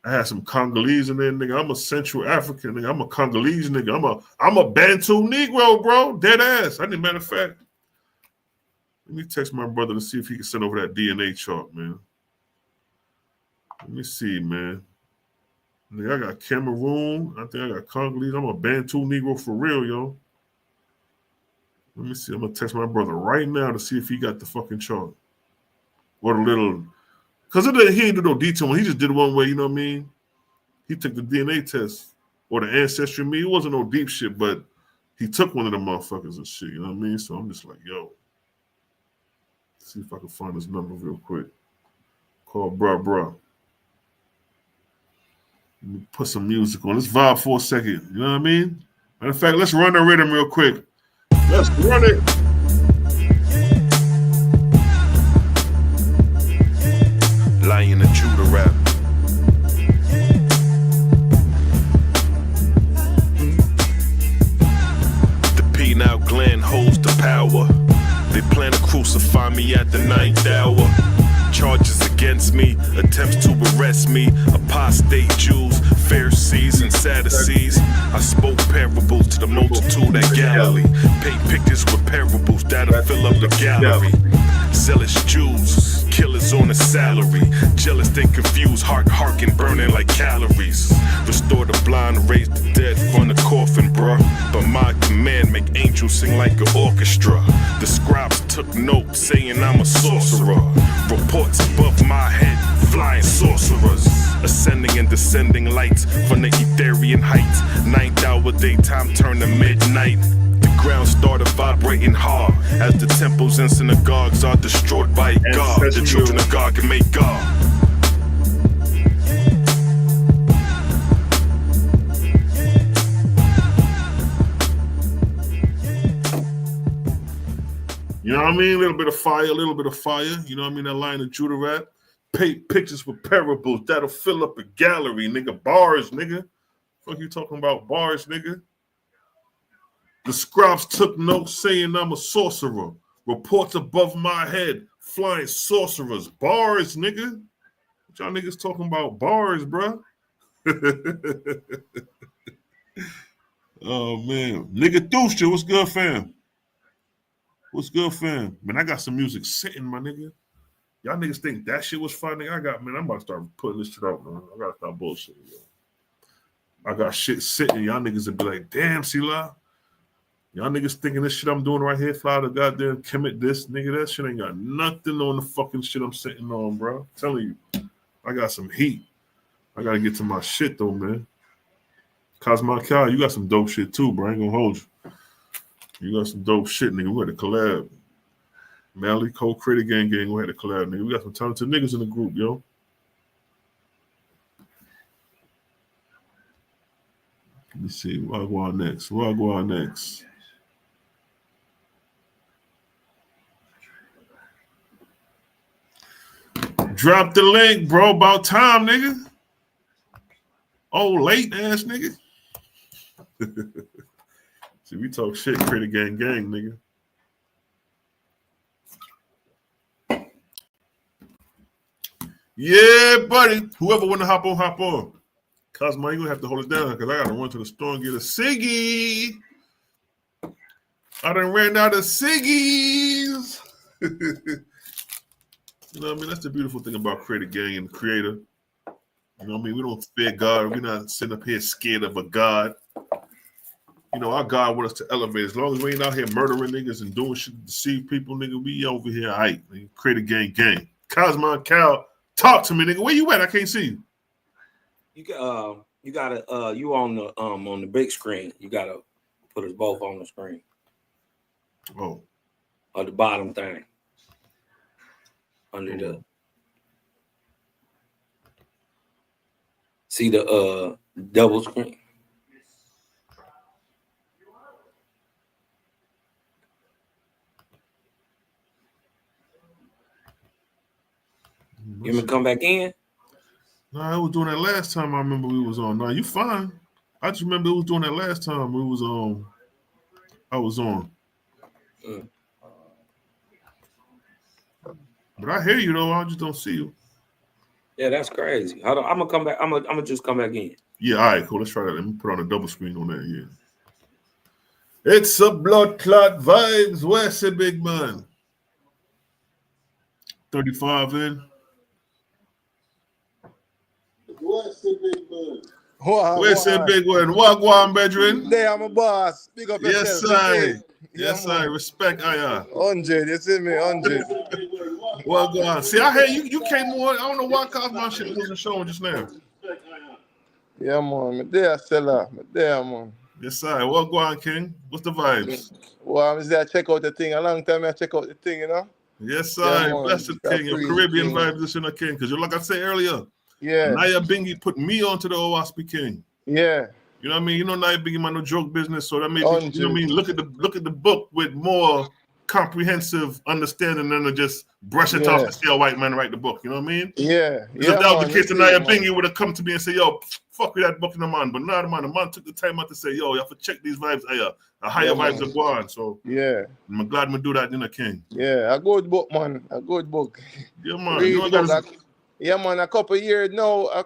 I had some Congolese in there, nigga. I'm a Central African nigga. I'm a Congolese nigga. I'm a Bantu Negro, bro. Dead ass. Matter of fact, let me text my brother to see if he can send over that DNA chart, man. Let me see, man. Nigga, I got Cameroon. I think I got Congolese. I'm a Bantu Negro for real, yo. Let me see. I'm gonna text my brother right now to see if he got the fucking chart. Or the little, because he didn't do no detail. He just did one way, you know what I mean? He took the DNA test or the ancestry me. It wasn't no deep shit, but he took one of them motherfuckers and shit, you know what I mean? So I'm just like, yo, see if I can find his number real quick. Call bruh. Let me put some music on. Let's vibe for a second. You know what I mean? Matter of fact, let's run the rhythm real quick. Let's run it. Lion of Judah rap. The penile gland holds the power. They plan to crucify me at the 9th hour. Charges against me, attempts to arrest me, apostate Jews, Pharisees and Sadducees. I spoke parables to the multitude at Galilee. Paint pictures with parables that'll fill up the gallery. Zealous Jews, killers on a salary. Jealous, they confused, heart harking, burning like calories. Restore the blind, raise the dead from the coffin, bruh. But my command make angels sing like an orchestra. The scribes took notes saying I'm a sorcerer. Reports above my head, flying sorcerers. Ascending and descending lights from the Etherian heights. 9th hour daytime turn to midnight. The ground started vibrating hard as the temples and synagogues are destroyed by God. The children of God can make God. You know what I mean? A little bit of fire. You know what I mean? That Lion of Judah rap. Paint pictures with parables that'll fill up a gallery, nigga. Bars, nigga. Fuck you talking about bars, nigga? The scribes took notes saying I'm a sorcerer. Reports above my head, flying sorcerers. Bars, nigga. What y'all niggas talking about bars, bruh? Oh, man. Nigga Dusha, what's good, fam? What's good, fam? Man, I got some music sitting, my nigga. Y'all niggas think that shit was fun, nigga? I'm about to start putting this shit out, man. I gotta stop bullshit, yo. I got shit sitting. Y'all niggas would be like, damn, Sila. Y'all niggas thinking this shit I'm doing right here, fly the goddamn commit this, nigga. That shit ain't got nothing on the fucking shit I'm sitting on, bro. I'm telling you, I got some heat. I gotta get to my shit, though, man. Cosmo Cal, you got some dope shit, too, bro. I ain't gonna hold you. You got some dope shit, nigga. We had a collab. Mally, Co-Critic Gang, we had a collab, nigga. We got some talented niggas in the group, yo. Let me see. Where I go on next? Drop the link, bro. About time, nigga. Oh, late ass nigga. See, we talk shit, Critic Gang, nigga. Yeah, buddy. Whoever want to hop on. Cosmo, you gonna have to hold it down because I gotta run to the store and get a ciggy. I done ran out of ciggies. You know what I mean? That's the beautiful thing about Critic Gang and the creator. You know what I mean? We don't fear God. We're not sitting up here scared of a God. You you know, our God wants us to elevate. As long as we ain't out here murdering niggas and doing shit to deceive people, nigga, we over here, all right. Create a gang. Cosmo Cal, talk to me, nigga. Where you at? I can't see you. You gotta you on the big screen. You gotta put us both on the screen. Oh. Or the bottom thing. Under the see the double screen. You want me to come back in? No, I was doing that last time. I remember we was on. No, you fine. I just remember it was doing that last time we was on. I was on. But I hear you though. I just don't see you. Yeah, that's crazy. I'm gonna come back. I'm gonna just come back in. Yeah, all right, cool. Let's try that. Let me put on a double screen on that. Yeah. It's a blood clot vibes. Where's the big man? 35 in. Where's the big man? Where's the big one? Wagwan, brethren. There, I'm a boss. Big up yes, yourself. I. Yes, I. Respect, I. 100, you see me? 100. Wagwan. See, I heard you came on. I don't know why Cosmo shit wasn't showing just now. Yeah, man. Me there, Stella. Me there, man. Yes, I. Wagwan, King. What's the vibes? Well, I was there check out the thing. A long time I check out the thing, you know? Yes, I. Yeah, Blessed King. Your Caribbean vibes this in a King. Because like I said earlier, yeah. Naya Bingy put me onto the Oahspe King. Yeah. You know what I mean? You know Naya Bingy man no joke business, so that made me, you know what I mean? Look at the book with more comprehensive understanding than to just brush it off and see a white man write the book. You know what I mean? Yeah. Because if that was the case, then Naya Bingy would have come to me and say, "Yo, fuck with that book in the man." But now the man took the time out to say, "Yo, you have to check these vibes. A higher vibes are going." So yeah, I'm glad we do that in a King. Yeah, a good book, man. A good book. Yeah, man. Read the book. Yeah, man. A couple of years now, I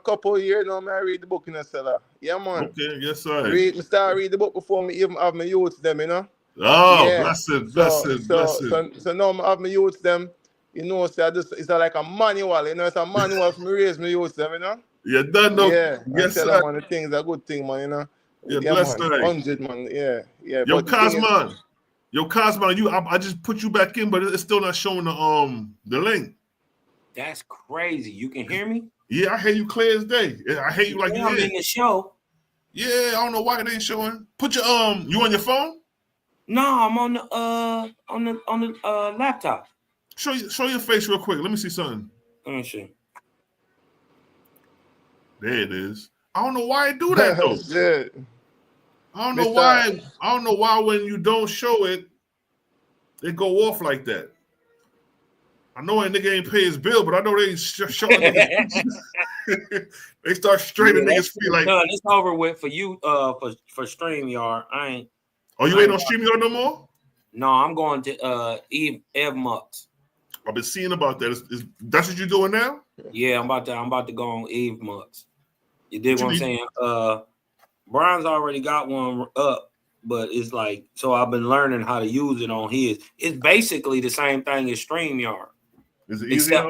read the book in a cellar. Yeah, man. Okay, yes, sir. Me start read the book before me even have my youths them, you know. Oh, yeah. blessed. So now I have my youths them, you know, so it's like a manual, you know, it's a manual for me raise my youths them, you know. Yeah, done though. Yeah, yes, tell sir. them on the things a good thing, man, you know. Yeah, blessed, man. 100, man. Yeah. Yo, Cosmo, I just put you back in, but it's still not showing the link. That's crazy. You can hear me? Yeah, I hear you clear as day. I hear you like you I'm in the show. Yeah, I don't know why it ain't showing. Put your you on your phone? No, I'm on the laptop. Show your face real quick. Let me see something. Let me see. There it is. I don't know why it do that though. Yeah. I don't know why. I don't know why when you don't show it, they go off like that. I know a nigga ain't pay his bill, but I know they ain't showing niggas. They start straightening niggas' feet like. No, it's over with for you. For StreamYard, I ain't. Oh, you ain't on StreamYard no more? No, I'm going to Ev Mux. I've been seeing about that. That's what you doing now? Yeah, I'm about to go on Ev Mux. You dig what I'm saying? Brian's already got one up, but it's like, so I've been learning how to use it on his. It's basically the same thing as StreamYard. Is it easy? Except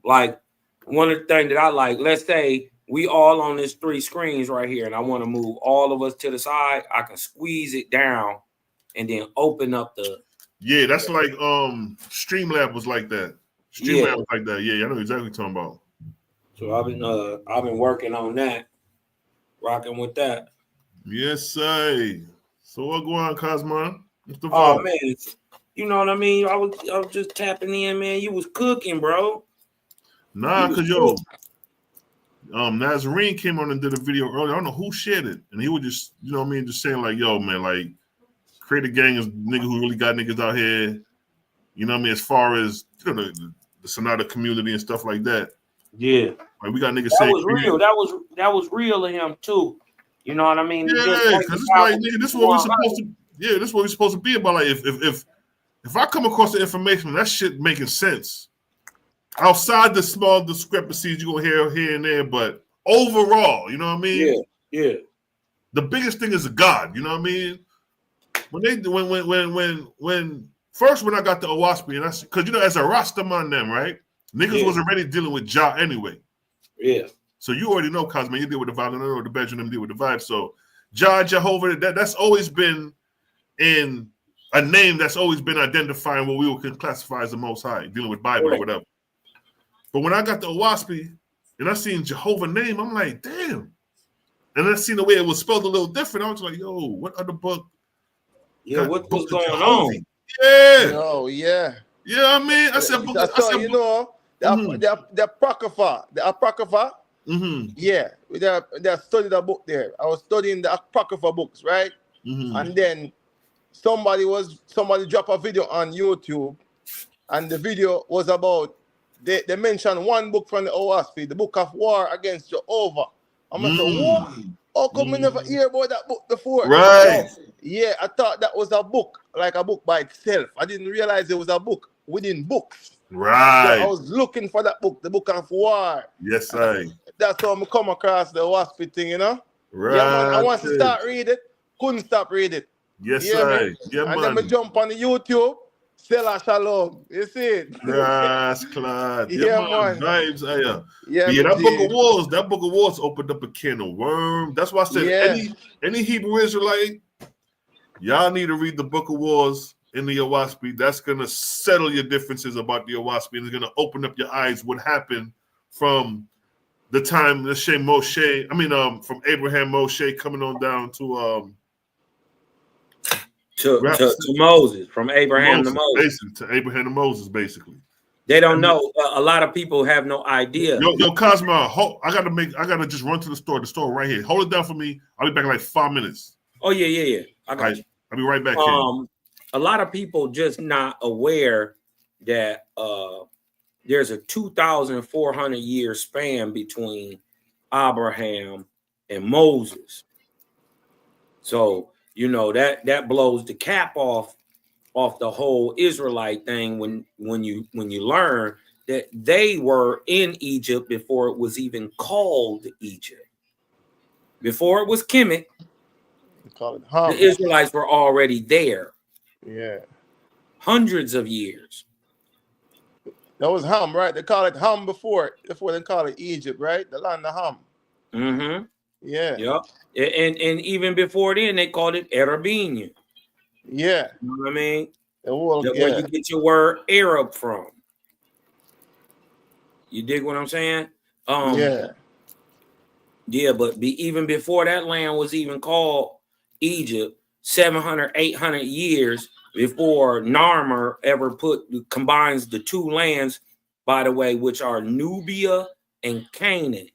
like one of the things that I like, let's say we all on this 3 screens right here, and I want to move all of us to the side, I can squeeze it down and then open up the. Yeah, that's like Streamlab was like that. Streamlab was like that. Yeah, I know exactly what you're talking about. So I've been working on that, rocking with that. Yes, sir. So what going on, Cosmo? What's the Oh vibe? man, you know what I mean? I was just tapping in, man. You was cooking, bro. Nah, cause yo, Nazarene came on and did a video earlier. I don't know who shared it, and he was just, you know what I mean, just saying like, yo, man, like create a gang of niggas who really got niggas out here. You know what I mean? As far as you know, the Sonata community and stuff like that. Yeah, like we got niggas that saying was real. That was real of him too. You know what I mean? Yeah, because it's like, nigga, this is what we're supposed to. Yeah, this is what we're supposed to be about. Like, if I come across the information, that shit making sense. Outside the small discrepancies you gonna hear here and there, but overall, you know what I mean? Yeah. The biggest thing is God. You know what I mean? When I got to Oahspe, and that's because you know, as a Rastaman, them right, niggas was already dealing with Jah anyway. Yeah. So you already know, Cosmo, you deal with the vibe, and I know the bedroom them deal with the vibe. So John, Jehovah, that's always been in a name that's always been identifying what we would classify as the Most High, dealing with Bible or whatever. But when I got the Oahspe and I seen Jehovah name, I'm like, damn. And I seen the way it was spelled a little different. I was like, yo, what other book? Yeah, what's going Jehovah? on? Yeah. No, yeah. Yeah, I mean, I said, you know, the Apocrypha, yeah, they studied a book there. I was studying the Apocrypha books, right? And then somebody dropped a video on YouTube, and the video was about they mentioned one book from the Oahspe, the Book of War Against Jehovah. I'm like, what? How come we never hear about that book before? Right. Yeah, I thought that was a book, like a book by itself. I didn't realize it was a book within books. Right. So I was looking for that book, the Book of War. Yes, I. That's how I come across the Oahspe thing, you know? Right. Yeah, man. I want to start reading it. Couldn't stop reading it. Yes, yeah, I. Man. Yeah, and man. then I jump on the YouTube. Selah Shalom. You see it? Yes, Claude. Yeah, man. man. Vibes, yeah, that book of Wars opened up a can of worms. That's why I said any Hebrew Israelite, y'all need to read the Book of Wars in the Oahspe. That's gonna settle your differences about the Oahspe, and it's gonna open up your eyes what happened from the time from Abraham Moshe coming on down to Moses, from Abraham to Moses. Basically, to Abraham to Moses, basically. They don't know. A lot of people have no idea. Yo, Cosmo, I gotta just run to the store. The store right here. Hold it down for me. I'll be back in like 5 minutes. Oh, yeah. I got you. I'll be right back. A lot of people just not aware that there's a 2,400 year span between Abraham and Moses. So you know that blows the cap off the whole Israelite thing when you learn that they were in Egypt before it was even called Egypt. Before it was Kemet, the Israelites were already there. Yeah. Hundreds of years. That was Ham, right? They call it Ham before they call it Egypt, right? The land of Ham. Mm-hmm. Yeah. Yep. And even before then, they called it Arabian. Yeah. You know what I mean? Where you get your word Arab from. You dig what I'm saying? Yeah, but even before that land was even called Egypt, 700, 800 years before Narmer ever combines the two lands, by the way, which are Nubia and Canaan.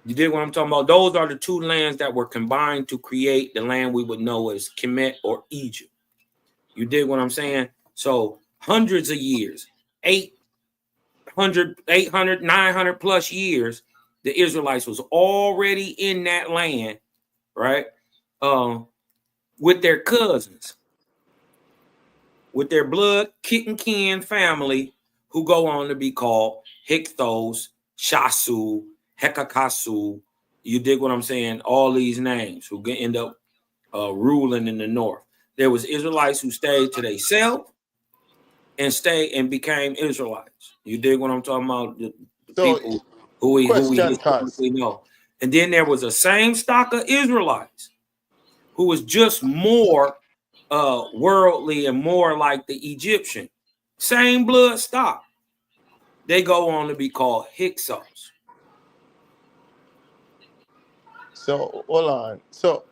You dig what I'm talking about? Those are the two lands that were combined to create the land we would know as Kemet or Egypt. You dig what I'm saying? So hundreds of years, 800, 900 plus years, the Israelites was already in that land, right? With their cousins, with their blood, kit and kin family, who go on to be called Hyksos, Shasu, Hekakasu. You dig what I'm saying? All these names who end up ruling in the north. There was Israelites who stayed to themselves and became Israelites. You dig what I'm talking about? The people who we historically know. And then there was a same stock of Israelites who was just more worldly and more like the Egyptian. Same blood stock. They go on to be called Hyksos. So hold on. So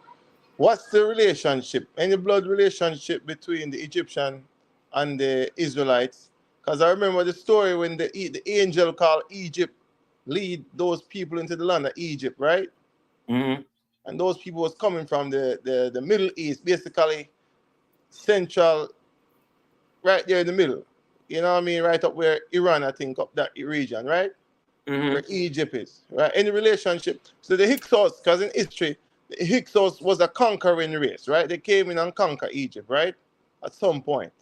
what's the relationship? Any blood relationship between the Egyptian and the Israelites? Because I remember the story when the angel called Egypt lead those people into the land of Egypt, right? Mm-hmm. And those people was coming from the Middle East, basically central, right there in the middle. You know what I mean? Right up where Iran, I think, up that region, right? Mm-hmm. Where Egypt is, right? Any relationship. So the Hyksos, because in history, the Hyksos was a conquering race, right? They came in and conquered Egypt, right? At some point.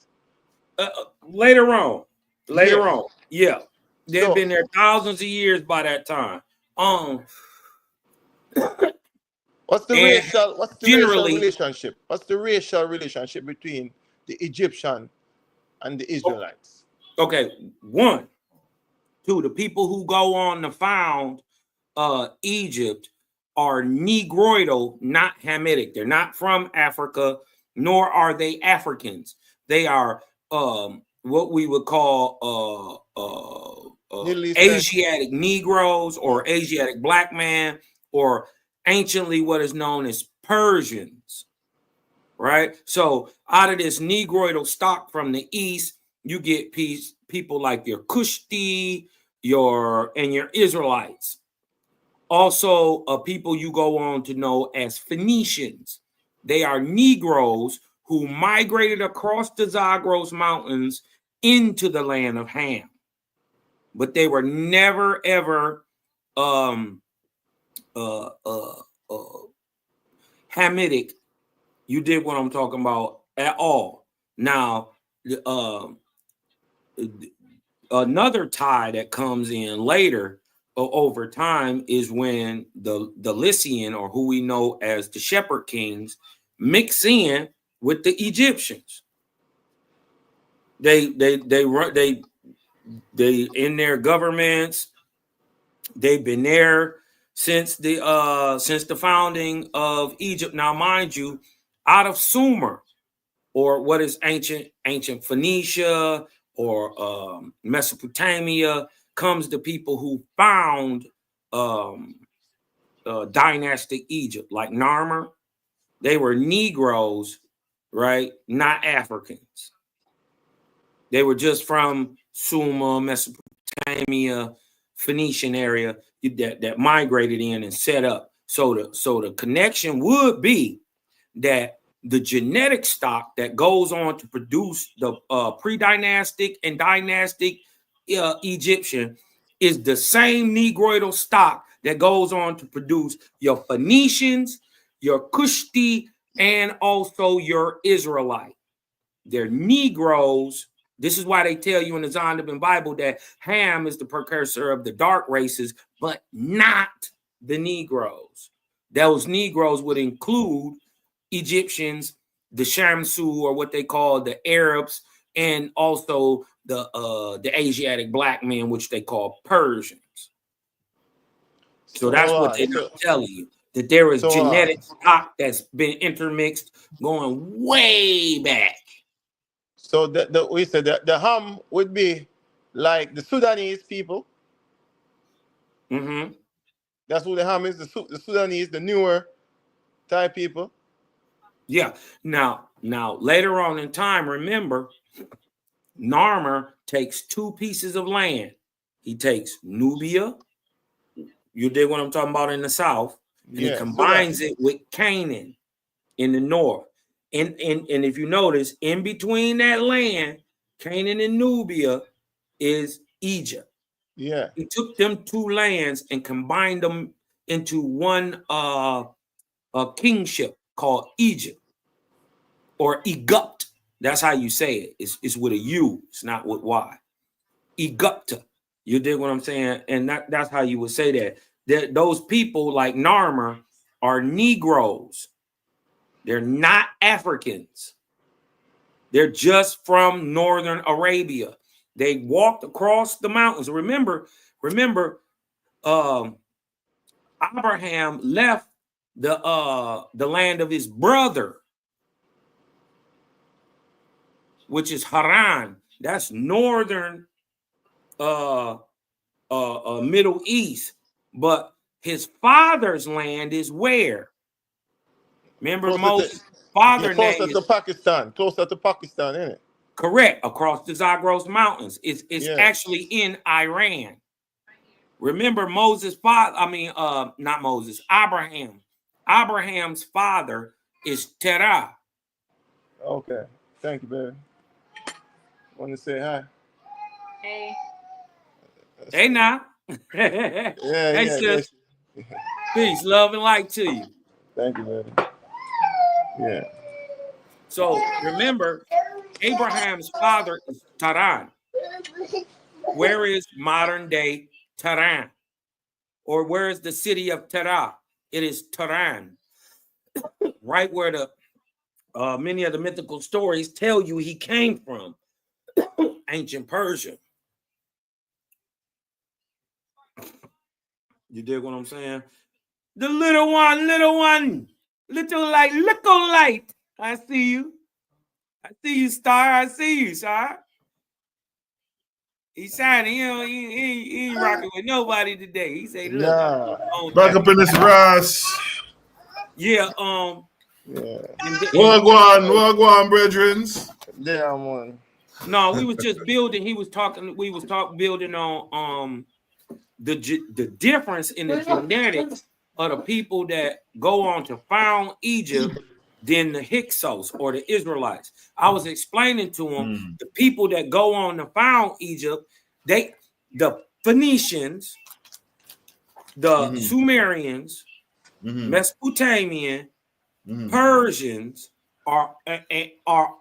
Later on. Yeah. They've been there thousands of years by that time. What's the racial relationship? What's the racial relationship between the Egyptian and the Israelites? Okay, 1, 2, the people who go on to found Egypt are Negroidal, not Hamitic. They're not from Africa, nor are they Africans. They are what we would call Asiatic Negroes or Asiatic black man, or anciently what is known as Persians, right? So out of this Negroidal stock from the East, you get people like your Kushti, your Israelites. Also, people you go on to know as Phoenicians. They are Negroes who migrated across the Zagros Mountains into the land of Ham. But they were never, ever Hamitic. You did what I'm talking about at all. Now, another tie that comes in later over time is when the Lycian, or who we know as the Shepherd Kings, mix in with the Egyptians. They in their governments. They've been there since the founding of Egypt. Now, mind you, out of Sumer, or what is ancient Phoenicia, or Mesopotamia, comes the people who found dynastic Egypt, like Narmer. They were Negroes, right? Not Africans. They were just from Sumer, Mesopotamia, Phoenician area that migrated in and set up. So the connection would be that the genetic stock that goes on to produce the pre-dynastic and dynastic Egyptian is the same Negroidal stock that goes on to produce your Phoenicians, your Kushti, and also your Israelite. They're Negroes. This is why they tell you in the Zondervan Bible that Ham is the precursor of the dark races, but not the Negroes. Those Negroes would include Egyptians, the Shamsu, or what they call the Arabs, and also the Asiatic black men, which they call Persians. So that's what they're telling you, that there is genetic stock that's been intermixed going way back. So we said that the Ham would be like the Sudanese people. Mm-hmm. That's who the Ham is, the Sudanese, the newer type people. Yeah. Now, later on in time, remember, Narmer takes two pieces of land. He takes Nubia, you dig what I'm talking about, in the south, and he combines it with Canaan in the north. And if you notice, in between that land, Canaan and Nubia, is Egypt. Yeah. He took them two lands and combined them into one kingship called Egypt, or Egypt. That's how you say it. It's with a U. It's not with Y. Egypt. You dig what I'm saying? And that's how you would say that. Those people like Narmer are Negroes. They're not Africans. They're just from northern Arabia. They walked across the mountains. Remember, Abraham left the land of his brother, which is Haran. That's northern Middle East. But his father's land is where? Remember, Moses' father name closer to Pakistan. Closer to Pakistan, isn't it? Correct. Across the Zagros Mountains. It's actually in Iran. Remember, Moses' father, not Moses, Abraham. Abraham's father is Terah. Okay. Thank you, baby. Want to say hi? Hey. Hey, now. Hey, sis. Peace, love, and light to you. Thank you, baby. Yeah. So remember, Abraham's father is Taran. Where is modern day Taran? Or where is the city of Terah? It is Taran. Right where the many of the mythical stories tell you he came from. Ancient Persia. You dig what I'm saying? The little one, little light. I see you. I see you, Star. I see you, Star. He's shining. He ain't rocking with nobody today. He say, look, back up in this rise. Yeah, Wagwan, brethrens. Yeah, man. No, we was just building. We was building on the difference in the genetics of the people that go on to found Egypt than the Hyksos or the Israelites. I was explaining to them the people that go on to found Egypt, the Phoenicians, the Sumerians, Mesopotamian, Persians are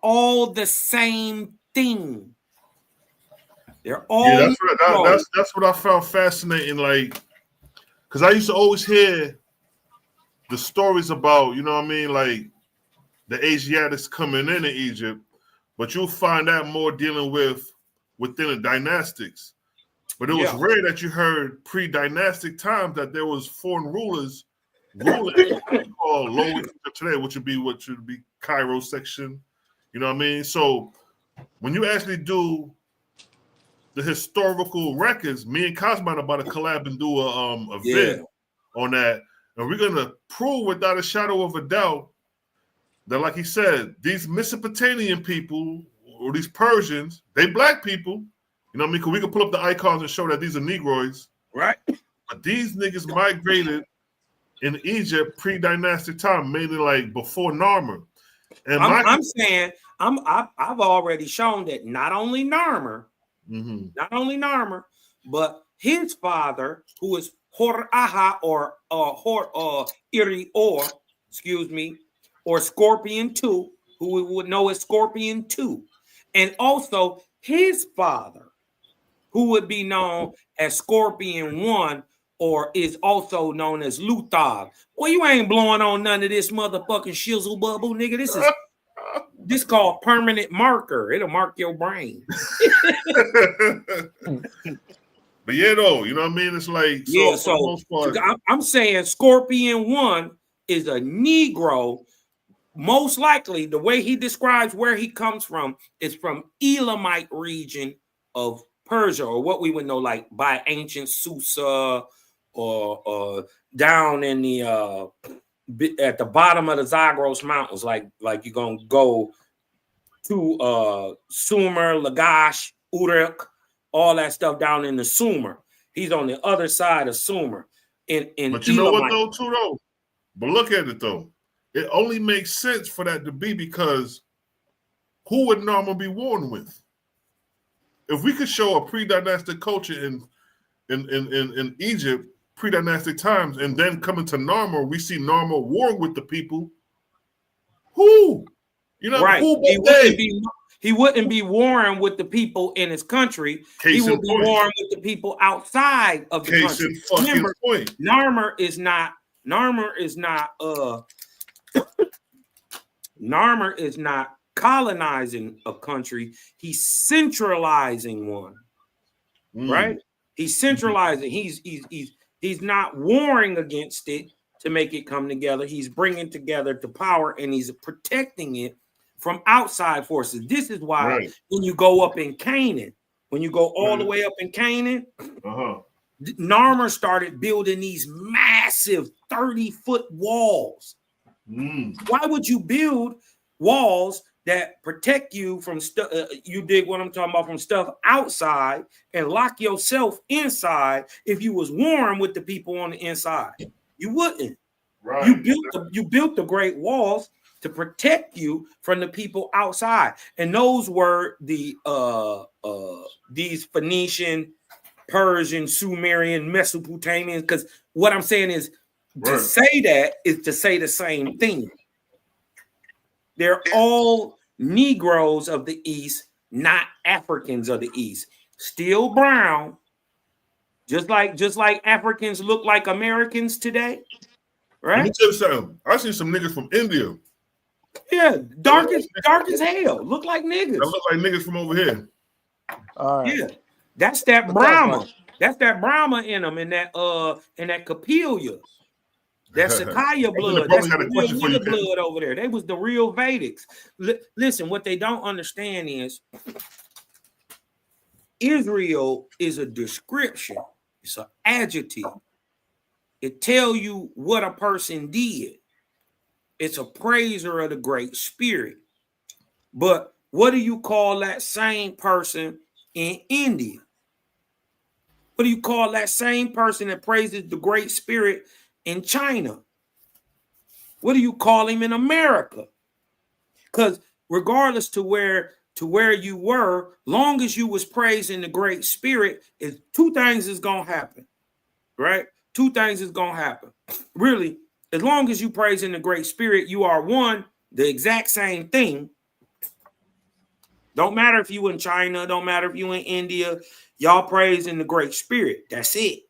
all the same thing. They're all that's what I found fascinating. Like, because I used to always hear the stories about, you know what I mean, like the Asiatics coming into Egypt, but you'll find that more dealing with within the dynastics. But it was rare that you heard pre-dynastic times that there was foreign rulers ruling called Lower Egypt today, which would be Cairo section. You know what I mean? So when you actually do the historical records, me and Cosmo are about to collab and do a vid on that. And we're gonna prove without a shadow of a doubt that, like he said, these Mesopotamian people or these Persians, they black people. You know what I mean? Because we can pull up the icons and show that these are Negroids. Right. But these niggas migrated in Egypt pre-dynastic time, mainly like before Narmer. And I've already shown that not only Narmer, but his father, who is Hor-Aha or Iri-Or, or Scorpion 2, who we would know as Scorpion 2, and also his father, who would be known as Scorpion 1, or is also known as Luthog. Well, you ain't blowing on none of this motherfucking shizzle bubble, nigga. This called permanent marker. It'll mark your brain. But yeah, though, you know what I mean? It's like, for the most part, I'm saying Scorpion 1 is a Negro. Most likely, the way he describes where he comes from is from Elamite region of Persia, or what we would know like by ancient Susa, or down in the at the bottom of the Zagros Mountains, like you're gonna go to Sumer, Lagash, Uruk, all that stuff down in the Sumer. He's on the other side of Sumer. But you know what though, too though? But look at it though. It only makes sense for that to be because who would Narmer be warring with? If we could show a pre-dynastic culture in Egypt, pre-dynastic times, and then coming to Narmer, we see Narmer warring with the people. Who? You know, right. Who he wouldn't be warring with the people in his country. He would be warring with the people outside of the country. Remember, Narmer is not colonizing a country. He's centralizing one. Right? He's centralizing. He's not warring against it to make it come together. He's bringing together the power, and he's protecting it from outside forces. This is why when you go up in Canaan, when you go all the way up in Canaan, Narmer started building these massive 30-foot walls. Why would you build walls that protect you from stuff? You dig what I'm talking about, from stuff outside, and lock yourself inside if you was warring with the people on the inside? You wouldn't. Right. You built the great walls to protect you from the people outside, and those were the these Phoenician, Persian, Sumerian, Mesopotamian. Because what I'm saying is to say that is to say the same thing. They're all Negroes of the East, not Africans of the East. Still brown, just like Africans look like Americans today, right? Let me tell you something. I see some niggas from India. Yeah, dark as hell. Look like niggas. That look like niggas from over here. Yeah, that's that Brahma. That's that Brahma in them, in that Capelia. That Sakaya blood, that's that's the the real question for you, nigga blood over there. They was the real Vedics. Listen, what they don't understand is Israel is a description. It's an adjective. It tell you what a person did. It's a praiser of the Great Spirit. But what do you call that same person in India? What do you call that same person that praises the Great Spirit in China? What do you call him in America? Because regardless to where you were, long as you was praising the Great Spirit, is two things is gonna happen, right? Two things is gonna happen. Really, as long as you praising the Great Spirit, you are one, the exact same thing. Don't matter if you in China, don't matter if you in India, y'all praising the Great Spirit. That's it.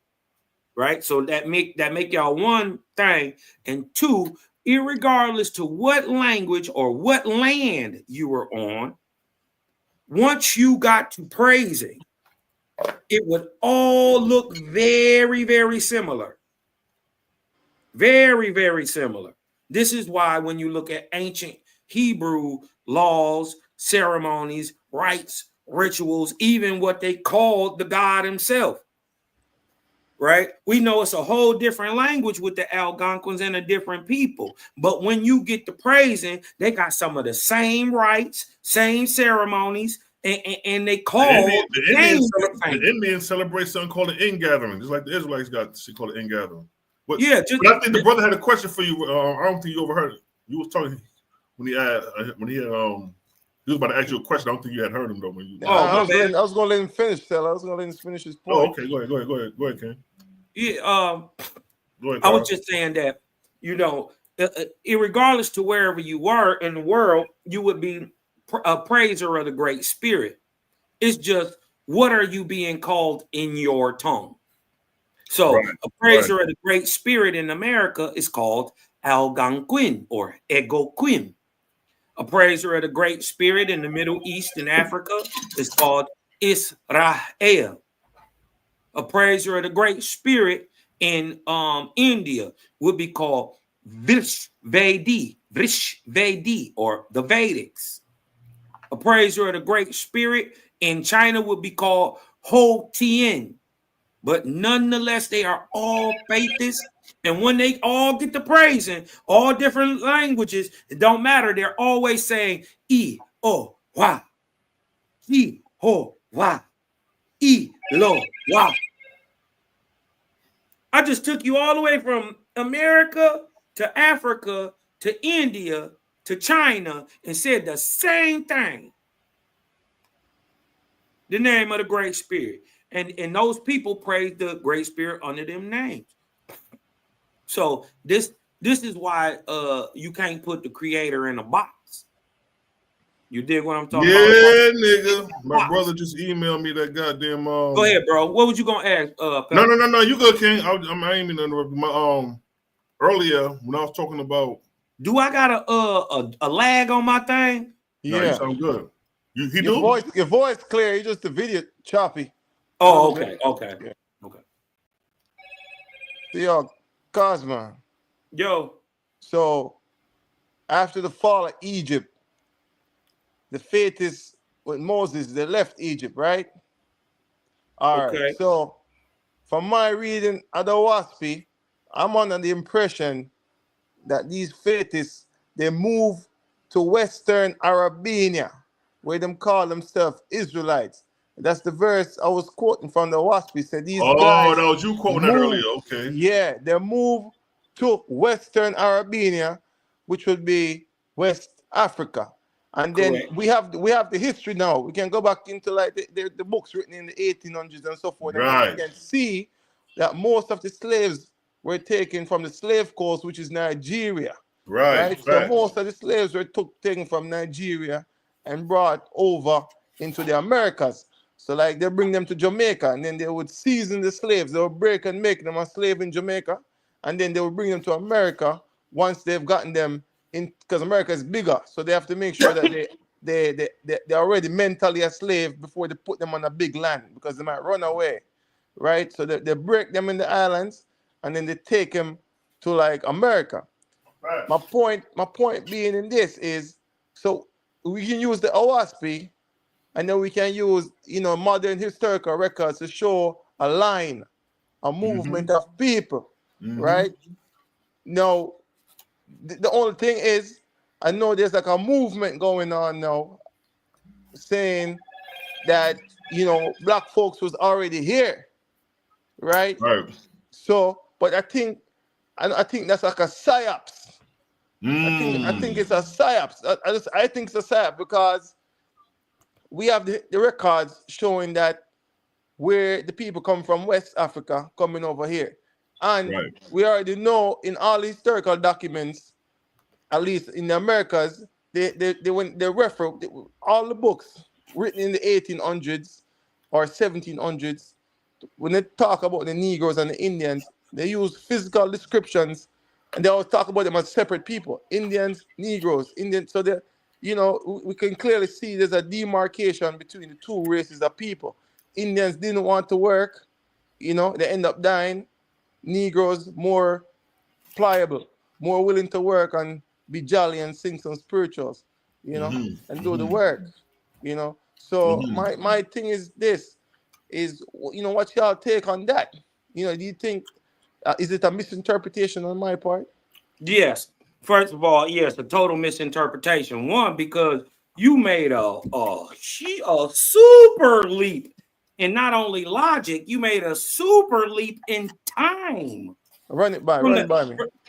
Right? So that make y'all one thing. And two, irregardless to what language or what land you were on, once you got to praising, it would all look very, very similar. Very, very similar. This is why when you look at ancient Hebrew laws, ceremonies, rites, rituals, even what they called the God himself, right? We know it's a whole different language with the Algonquins and the different people. But when you get to praising, they got some of the same rites, same ceremonies, and they call the Indians celebrate something called an ingathering, just like the Israelites got called an ingathering. But I think the brother had a question for you. I don't think you overheard it. You was talking when he was about to ask you a question. I don't think you had heard him though. I was going to let him finish. I was going to let him finish his point. Oh, okay. Go ahead, Ken. Yeah. Go ahead, I was just saying that, irregardless to wherever you were in the world, you would be a praiser of the Great Spirit. It's just, what are you being called in your tongue? So a praiser of the Great Spirit in America is called Algonquin or Egoquin. A praiser of the Great Spirit in the Middle East and Africa is called Israel. A praiser of the Great Spirit in India would be called Vrishvedi or the Vedics. A praiser of the Great Spirit in China would be called Ho Tien. But nonetheless, they are all faithists. And when they all get to praising, all different languages, it don't matter. They're always saying, I, O, Wa. I, Ho, Wa. I, Lo, Wa. I just took you all the way from America to Africa to India to China and said the same thing. The name of the Great Spirit. And those people praise the Great Spirit under them names. So this is why you can't put the Creator in a box. You dig what I'm talking about? Yeah, nigga. My brother just emailed me that goddamn. Go ahead, bro. What was you gonna ask? No. You good, King. I ain't mean to interrupt. My earlier when I was talking about. Do I got a lag on my thing? Yeah, no, you sound good. Your voice clear. You just the video choppy. Oh, okay. Yeah. Okay. Yo, Cosma. Yo. So after the fall of Egypt, the faithists with Moses, they left Egypt, right? All right. So from my reading of the Oahspe, I'm under the impression that these faithists, they move to Western Arabia, where them call themselves Israelites. That's the verse I was quoting from the Oahspe. Said these guys. Oh, no, you quoting that earlier. Okay. Yeah, they move to Western Arabia, which would be West Africa. And then we have the history now. We can go back into like the books written in the 1800s and so forth. Right. And we can see that most of the slaves were taken from the slave coast, which is Nigeria. Right. So most of the slaves were taken from Nigeria and brought over into the Americas. So like they bring them to Jamaica and then they would season the slaves. They would break and make them a slave in Jamaica. And then they would bring them to America once they've gotten them in, because America is bigger. So they have to make sure that they're already mentally a slave before they put them on a big land because they might run away. Right. So they break them in the islands and then they take them to like America. Right. My point being in this is, so we can use the Oahspe, and then we can use, modern historical records to show a line, a movement of people, right? Now, the only thing is, I know there's like a movement going on now saying that, black folks was already here, right? Right. So, but I think that's like a psyops. I think it's a psyops. I think it's a psyops because we have the records showing that where the people come from West Africa coming over here. And Right. we already know in all historical documents, at least in the Americas, they refer all the books written in the 1800s or 1700s. When they talk about the Negroes and the Indians, they use physical descriptions, and they always talk about them as separate people: Indians, Negroes, Indians. So we can clearly see there's a demarcation between the two races of people. Indians didn't want to work, they end up dying. Negroes more pliable, more willing to work and be jolly and sing some spirituals, and do the work, So my thing is this, is, what's y'all take on that? Do you think, is it a misinterpretation on my part? Yes. First of all, yes, a total misinterpretation. One, because you made a super leap in not only logic, you made a super leap in time. Run it by me.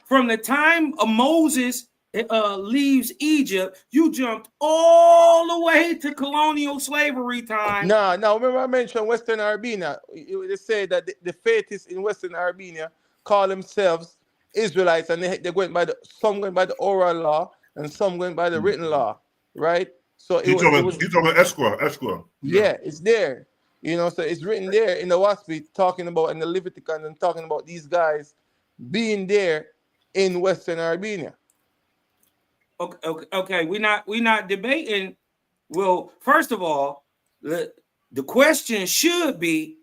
From the time of Moses leaves Egypt, you jumped all the way to colonial slavery time. Now remember I mentioned Western Arabia. They say that the faithists in Western Arabia call themselves Israelites, and they're going by some going by the oral law and some going by the written law, right? So you're talking about escrow. Yeah, it's there. So it's written there in the Oahspe, talking about in the Leviticus, and talking about these guys being there in Western Arabia. Okay. We're not debating. Well, first of all, the question should be,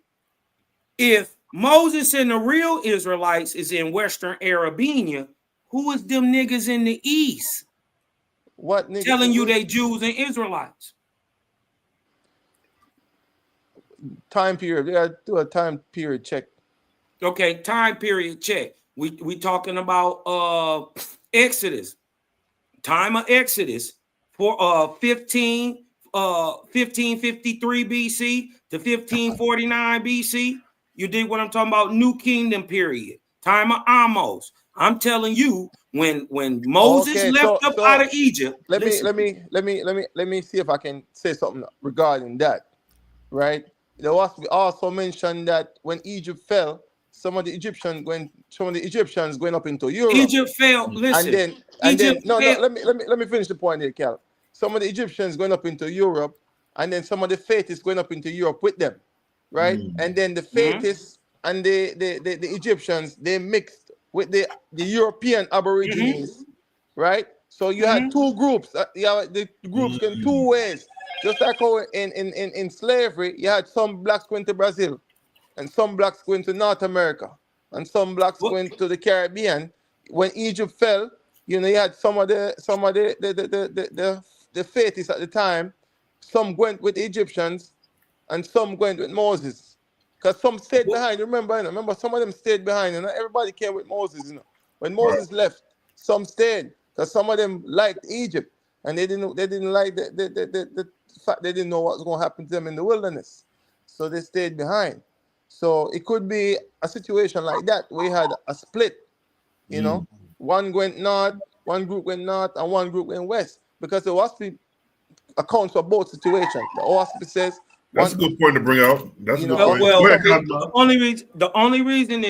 if Moses and the real Israelites is in Western Arabia, who is them niggas in the East? What niggas telling you they Jews and Israelites? Time period. They gotta do a time period check. Okay, time period check. We talking about Exodus. Time of Exodus for 1553 BC to 1549 BC. You did what I'm talking about, New Kingdom period. Time of Amos. I'm telling you, when Moses left out of Egypt. Let me see if I can say something regarding that. Right? There was also mentioned that when Egypt fell, some of the Egyptians going up into Europe. Egypt fell. Listen. Let me finish the point here, Cal. Some of the Egyptians going up into Europe, and then some of the faithists going up into Europe with them, right? And then the faithists and the Egyptians, they mixed with the European Aborigines, right? So you had two groups. The groups going two ways. Just like how in slavery, you had some blacks going to Brazil, and some blacks going to North America, and some blacks going to the Caribbean. When Egypt fell, you had some of the faithists at the time. Some went with the Egyptians, and some went with Moses, because some stayed behind. Remember, some of them stayed behind, and everybody came with Moses. When Moses left, some stayed, because some of them liked Egypt, and they didn't like the fact they didn't know what was going to happen to them in the wilderness, so they stayed behind. So it could be a situation like that where you had a split. One went north, one group went north, and one group went west, because the Oahspe accounts for both situations. The Oahspe says that's a good point to bring out. That's a good point. The only reason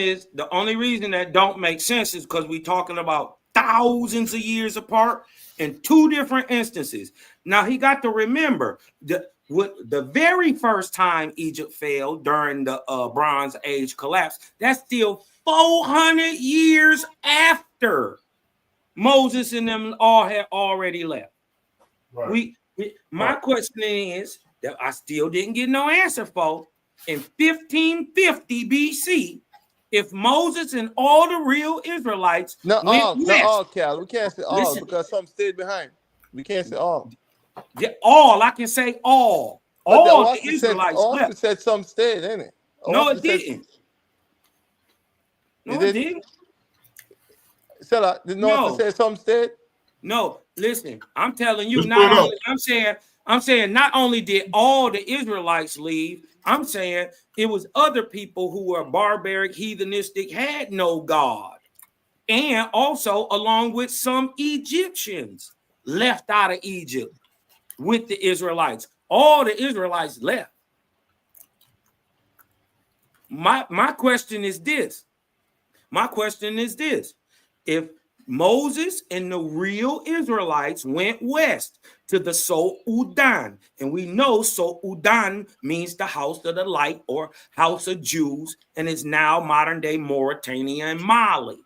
that don't make sense is because we're talking about thousands of years apart in two different instances. Now he got to remember that the very first time Egypt fell during the Bronze Age collapse, that's still 400 years after Moses and them all had already left. Right. My question is that I still didn't get no answer for. In 1550 BC, if Moses and all the real Israelites Not went all, west, not all, Cal. We can't say all listen, because some stayed behind. We can't say all. yeah, all I can say all But the the Oahspe Israelites left. said some stayed, didn't it? No, it Oahspe said, didn't. it No, it didn't. didn't. Stella, did Oahspe No, say some stayed? no. Listen, I'm telling you, Let's pull not it up. only I'm saying not only did all the Israelites leave, I'm saying it was other people who were barbaric, heathenistic, had no God. And also along with some Egyptians left out of Egypt with the Israelites. All the Israelites left. My question is this. My question is this. If Moses and the real Israelites went west to the Soudan, and we know Soudan means the house of the light or house of Jews, and is now modern day Mauritania and Mali.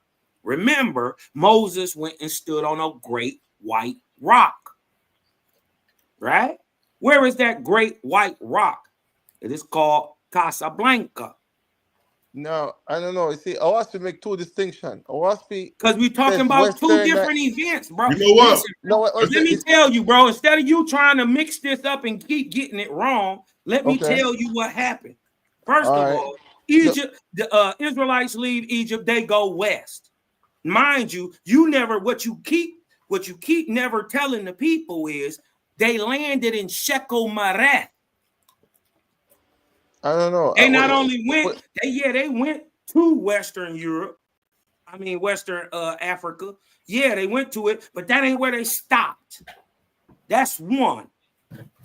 Remember, Moses went and stood on a great white rock, right? Where is that great white rock? It is called Casablanca. No, I don't know. You see, Oahspe make two distinctions. Oahspe, because we're talking about two different events, bro. You know what? Listen, no, let me tell you, bro. Instead of you trying to mix this up and keep getting it wrong, let me tell you what happened. First of all, Egypt, the Israelites leave Egypt, they go west. Mind you, what you keep never telling the people is they landed in Shekomareth. I don't know. They not only went, they went to Western Europe. I mean, Western Africa. Yeah, they went to it, but that ain't where they stopped. That's one.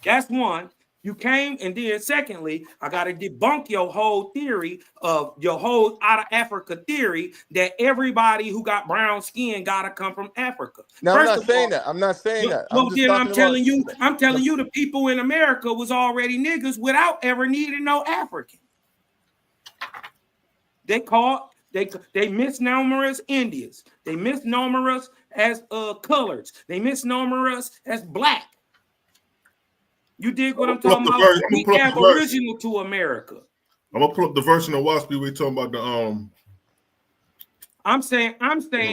That's one. You came, and then secondly, I got to debunk your whole theory of your whole out of Africa theory that everybody who got brown skin got to come from Africa. No, I'm not saying that. I'm not saying that. Well, then I'm telling you the people in America was already niggas without ever needing no African. They misnomer us Indians. They misnomer us as coloreds. They misnomer us as black. You dig what I'm talking about? We aboriginal to America. I'm gonna pull up the version of Oahspe we're talking about the I'm saying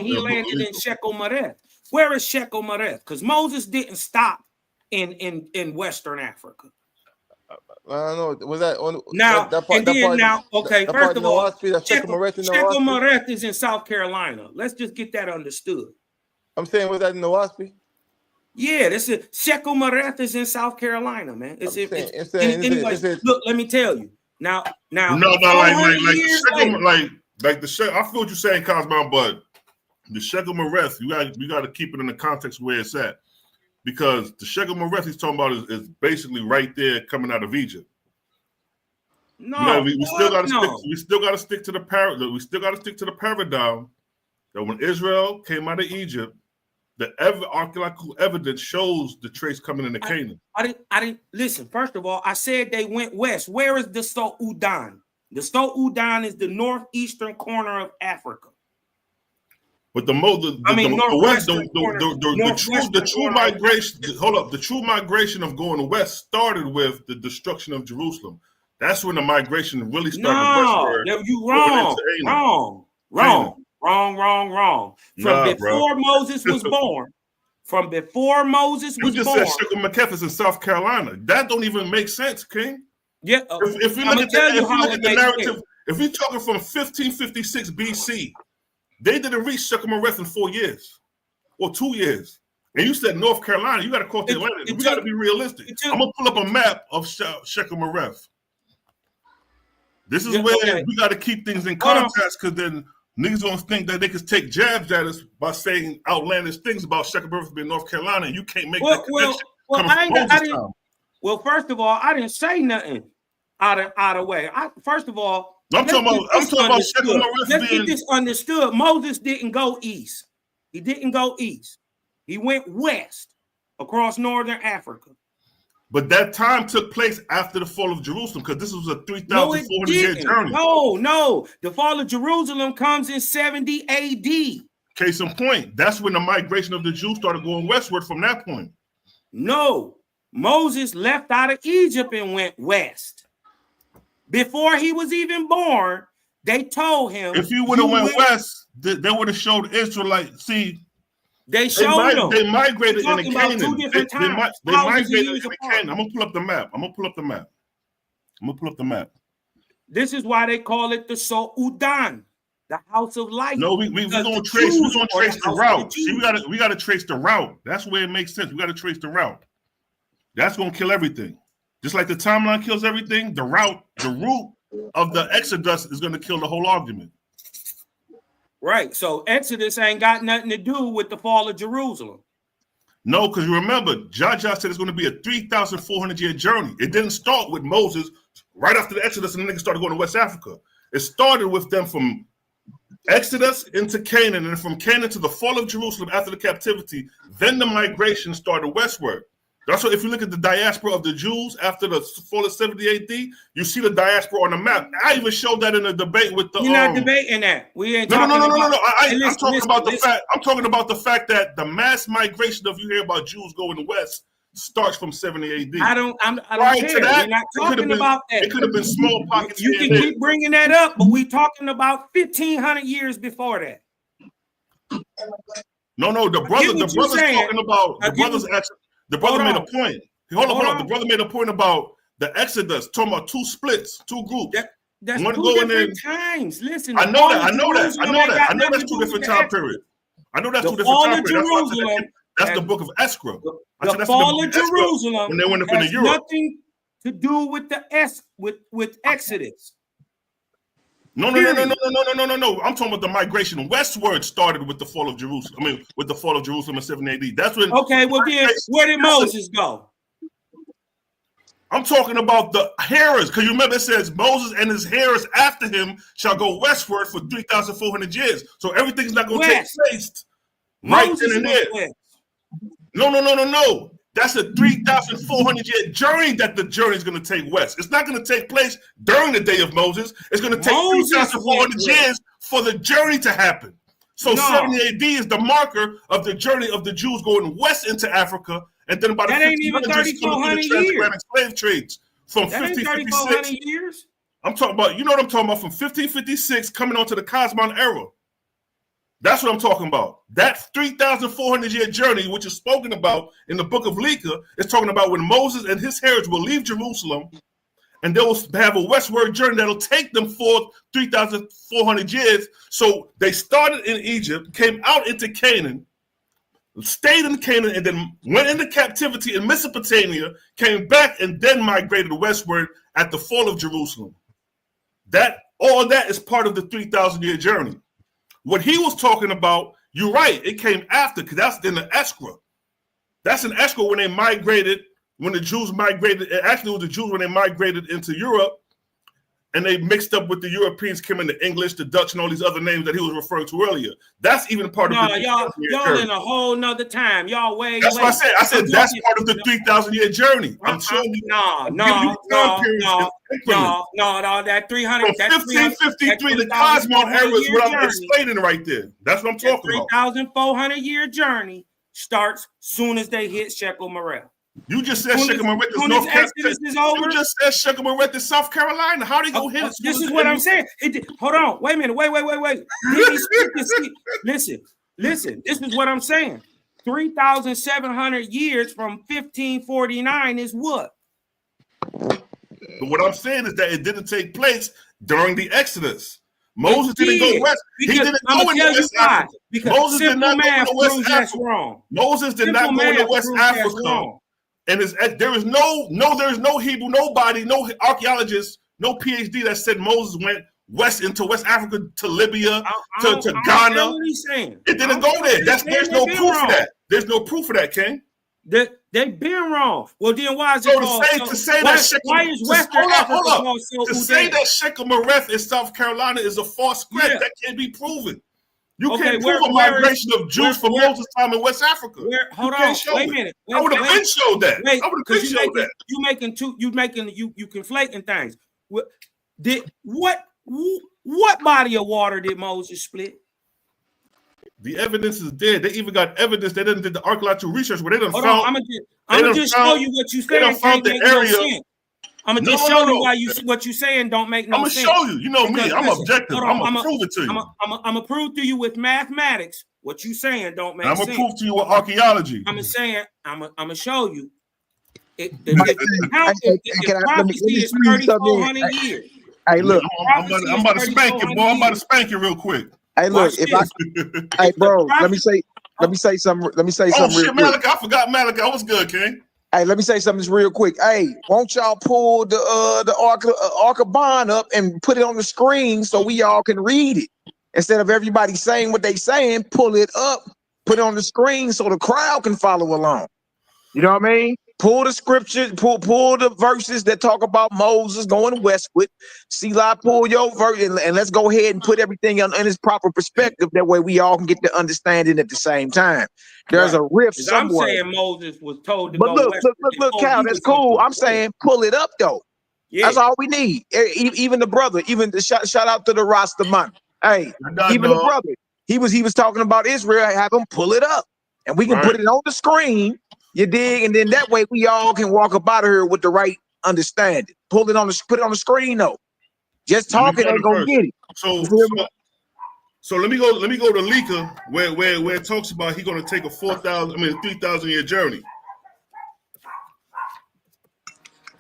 he landed in Shekomareth. Where is Shekomareth? Because Moses didn't stop in Western Africa. I don't know. Was that on now? Okay. First of all, Shekomareth is in South Carolina. Let's just get that understood. I'm saying, was that in Oahspe? Yeah, this is Shekomareth is in South Carolina, man. Look, let me tell you. Now, like the Shek. I feel what you're saying, Cosmo, but the Shekomareth, you got to keep it in the context where it's at, because the Shekomareth he's talking about is basically right there coming out of Egypt. No, we still got to stick to the paradigm. We still got to stick to the paradigm that when Israel came out of Egypt, the archaeological evidence shows the trace coming into Canaan. I didn't listen. First of all, I said they went west. Where is the Soudan? The Soudan is the northeastern corner of Africa. But the true migration. Hold up, the true migration of going west started with the destruction of Jerusalem. That's when the migration really started westward. No, you wrong. From before Moses was born. You just said Shekomareth is in South Carolina. That don't even make sense, King. Yeah. If we look at the narrative, if we're talking from 1556 BC, they didn't reach Shekomareth in 4 years or 2 years. And you said North Carolina, you got to cross the Atlantic. We got to be realistic. I'm gonna pull up a map of Shekomareth. This is where we got to keep things in context, because then niggas gonna think that they can take jabs at us by saying outlandish things about Shekomareth being North Carolina, and you can't make that connection. Well, first of all, I didn't say nothing out of way. First of all, I'm talking about Shekomareth. Let's get this understood. Moses didn't go east. He didn't go east. He went west across northern Africa. But that time took place after the fall of Jerusalem, because this was a 3,400-year journey. No. The fall of Jerusalem comes in 70 AD. Case in point, that's when the migration of the Jews started going westward from that point. No, Moses left out of Egypt and went west. Before he was even born, They told him if you would have went west, they would have showed Israelites. See, they showed them. They migrated into Canaan. Two different times. They migrated into Canaan. I'm gonna pull up the map. I'm gonna pull up the map. This is why they call it the Soudan, the house of light. No, we're gonna trace the route. See, we gotta trace the route. That's where it makes sense. We gotta trace the route. That's gonna kill everything. Just like the timeline kills everything, the route of the Exodus is gonna kill the whole argument. Right. So Exodus ain't got nothing to do with the fall of Jerusalem. No, because you remember, Jah said it's going to be a 3,400-year journey. It didn't start with Moses right after the Exodus and the niggas started going to West Africa. It started with them from Exodus into Canaan, and from Canaan to the fall of Jerusalem after the captivity. Then the migration started westward. That's why if you look at the diaspora of the Jews after the fall of 70 AD, you see the diaspora on the map. I even showed that in a debate with the. You're not debating that. We ain't. No. I'm talking about the fact. I'm talking about the fact that the mass migration of you hear about Jews going west starts from 70 AD. I don't care. That, we're not talking about that. It could have been small pockets. You can keep bringing that up, but we talking about 1,500 years before that. No. The brother's talking about the brother's actually. The brother made a point. Hold on. The brother made a point about the Exodus, talking about two splits, two groups. That's two different times. Listen, I know that. I know that's two different time periods. I know that's two different time periods. That's the book of Esdras. The fall of Jerusalem when they went up into Europe. Nothing to do with the with Exodus. No. I'm talking about the migration westward started with the fall of Jerusalem. I mean, with the fall of Jerusalem in 7 AD. That's when. Okay, well then, where did Moses go? I'm talking about the hearers, because you remember it says Moses and his hearers after him shall go westward for 3,400 years. So everything's not going to take place right then and there. No. That's a 3,400-year journey that the journey is going to take west. It's not going to take place during the day of Moses. It's going to take 3,400 years for the journey to happen. So 70 AD is the marker of the journey of the Jews going west into Africa, and then about that ain't even 3,400 years. Slave trades from 1556 years. I'm talking about. You know what I'm talking about? From 1556 coming onto the Cosmon era. That's what I'm talking about. That 3,400-year journey, which is spoken about in the book of Leka, is talking about when Moses and his heritage will leave Jerusalem, and they will have a westward journey that'll take them for 3,400 years. So they started in Egypt, came out into Canaan, stayed in Canaan, and then went into captivity in Mesopotamia, came back, and then migrated westward at the fall of Jerusalem. All that is part of the 3,000-year journey. What he was talking about, you're right, it came after, because that's in the Esdras. That's in Esdras when they migrated, when the Jews migrated. Actually, it was the Jews when they migrated into Europe, and they mixed up with the Europeans, came in the English, the Dutch, and all these other names that he was referring to earlier. That's even part of the y'all in a whole nother time. Y'all That's what I said. I said that's part of the 3,000-year journey. I'm showing you. No. That 300. From 1553, the Cosmon era is what I'm explaining right there. That's what I'm talking about. 3,400-year journey starts soon as they hit Shekel Morel. You just said Shekel Morel is North Carolina. You just said Shekel Morel is South Carolina. How do you go hit it? This is what I'm saying. Hold on. Wait a minute. Wait. Listen. This is what I'm saying. 3,700 years from 1549 is what? But what I'm saying is that it didn't take place during the Exodus. Moses didn't go west. He didn't go into West Africa. Moses did not go into West Africa. Moses did not go into West Africa. And there is no Hebrew, nobody, no archaeologist, no PhD that said Moses went west into West Africa to Libya, to Ghana. It didn't go there. There's no proof for that. There's no proof for that, King. They've been wrong. Well, then why is it called? Why is Western Africa called so? To say that Shekel Morel in South Carolina is a false script, that can't be proven. You can't prove a migration of Jews from Moses' time in West Africa. Hold on, wait a minute. I would have been showed that. I would have been showed that. You conflating things. What body of water did Moses split? The evidence is there. They even got evidence. They didn't do the archaeological research where they done found. I'm gonna just show you what you said. They done found the area. I'm gonna just show you why what you saying don't make no sense. I'm gonna show you. You know me. I'm objective. I'm gonna prove it to you. I'm gonna prove to you with mathematics what you saying don't make sense. I'm gonna prove to you with archaeology. I'm gonna show you. If prophecy is 3,400 years. Hey, look, I'm about to spank you, boy. I'm about to spank you real quick. Hey, look, hey, bro, let me say something. Let me say something. Shit, Malachi, I forgot Malachi. What's good, King? Hey, let me say something real quick. Hey, won't y'all pull the Ark of Bond up and put it on the screen so we all can read it instead of everybody saying what they saying? Pull it up, put it on the screen so the crowd can follow along. You know what I mean? Pull the scripture, pull the verses that talk about Moses going westward. Selah, pull your verse, and let's go ahead and put everything in its proper perspective. That way we all can get the understanding at the same time. There's a rift somewhere. I'm saying Moses was told to but go look, Cal, that's cool. I'm saying pull it up though. Yeah. That's all we need. Even the brother, even the shout out to the Rasta man. Hey, even the brother, he was talking about Israel. Have him pull it up, and we can put it on the screen. You dig? And then that way we all can walk up out of here with the right understanding. Put it on the screen though. Just talking ain't gonna get it. So let me go to Lika where it talks about he's gonna take a 3,000 year journey.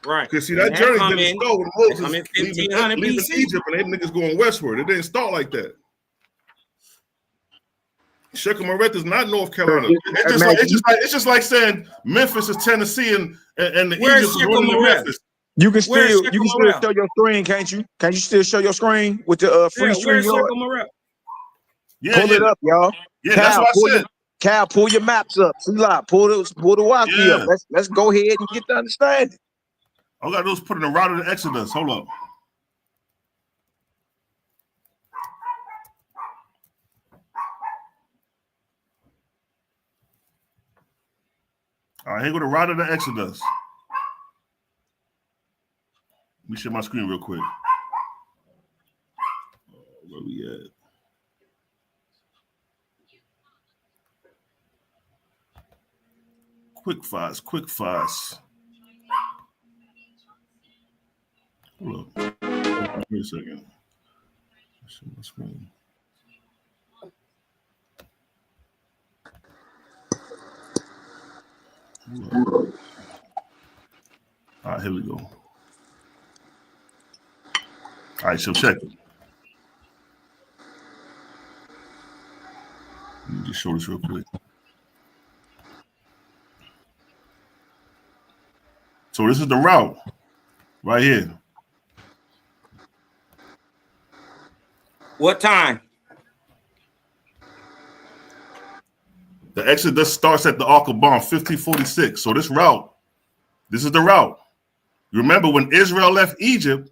Right. Because see that journey didn't start with Moses leaving BC. Egypt and them niggas going westward. It didn't start like that. Shechem-Areth is not North Carolina. It's just like saying Memphis is Tennessee and the Egypt is running to Memphis. You can still show your screen, can't you? Can you still show your screen with the free screen? Pull it up, y'all. Yeah, that's what I said. Cal, pull your maps up. Selah, pull the Oahspe up. Let's go ahead and get the understanding. All I gotta do is put in the route of the Exodus. Hold up. All right, here go the route of the Exodus. Let me share my screen real quick. Where we at? Quick fast. Hold up. Wait a second. Share my screen. All right, here we go. All right, so check it. Let me just show this real quick. So this is the route right here. What time? The Exodus starts at the Ark of Bond, 1546. So this is the route. You remember when Israel left Egypt,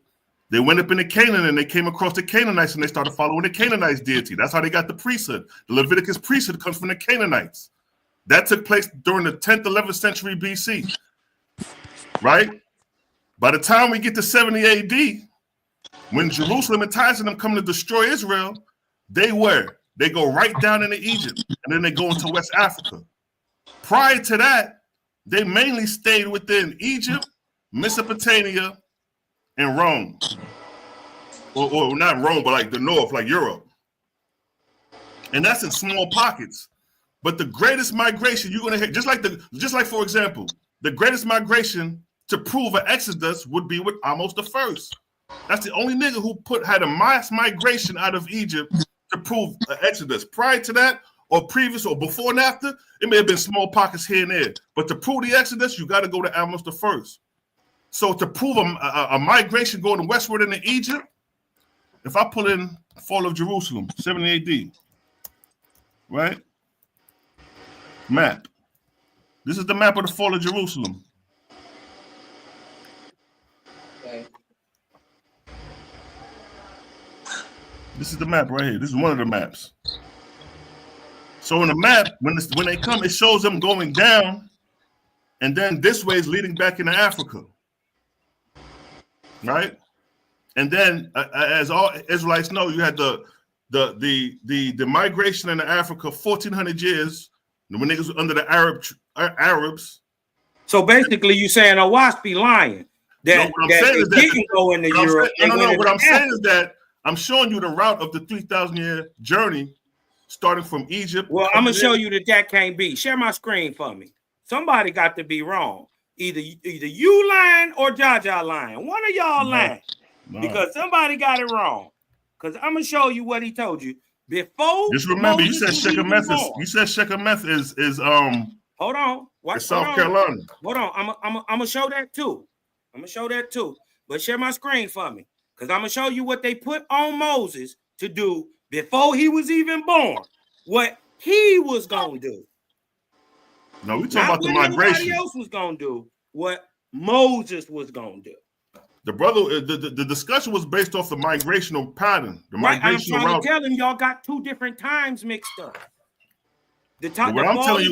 they went up into Canaan and they came across the Canaanites and they started following the Canaanites deity. That's how they got the priesthood. The Leviticus priesthood comes from the Canaanites. That took place during the 10th, 11th century BC. Right? By the time we get to 70 AD, when Jerusalem and Tyre and them come to destroy Israel, they go right down into Egypt and then they go into West Africa. Prior to that, they mainly stayed within Egypt, Mesopotamia, and Rome. Or not Rome, but like the north, like Europe. And that's in small pockets. But the greatest migration you're gonna hear, just like for example, the greatest migration to prove an Exodus would be with Amos the First. That's the only nigga who had a mass migration out of Egypt to prove an Exodus. Prior to that, or previous, or before and after, it may have been small pockets here and there. But to prove the Exodus, you got to go to Amos the First. So to prove a migration going westward into Egypt, if I put in fall of Jerusalem, 70 AD, right? Map. This is the map of the fall of Jerusalem. Okay. This is the map right here. This is one of the maps. So in the map, when they come, it shows them going down, and then this way is leading back into Africa, right? And then, as all Israelites know, you had the migration into Africa 1,400 years when niggas were under the Arabs. So basically, you saying Oahspe lying? that, what I'm that saying they is that didn't go into Europe. What I'm saying is that I'm showing you the route of the 3,000-year journey, starting from Egypt. Well, I'm gonna show you that can't be. Share my screen for me. Somebody got to be wrong. Either you lying or Jaja lying. One of y'all lying. Because somebody got it wrong. Because I'm gonna show you what he told you before. Just remember, Moses you said Shechem-Meth is. You said Shechem-Meth is Hold on. It's South Carolina. Hold on. I'm gonna show that too. I'm gonna show that too. But share my screen for me, because I'm gonna show you what they put on Moses to do before he was even born. What he was gonna do. No, we talking about the migration. Everybody else was gonna do what Moses was gonna do. The brother, the discussion was based off the migrational pattern. The migrational I'm trying route. to tell him y'all got two different times mixed up. What I'm telling you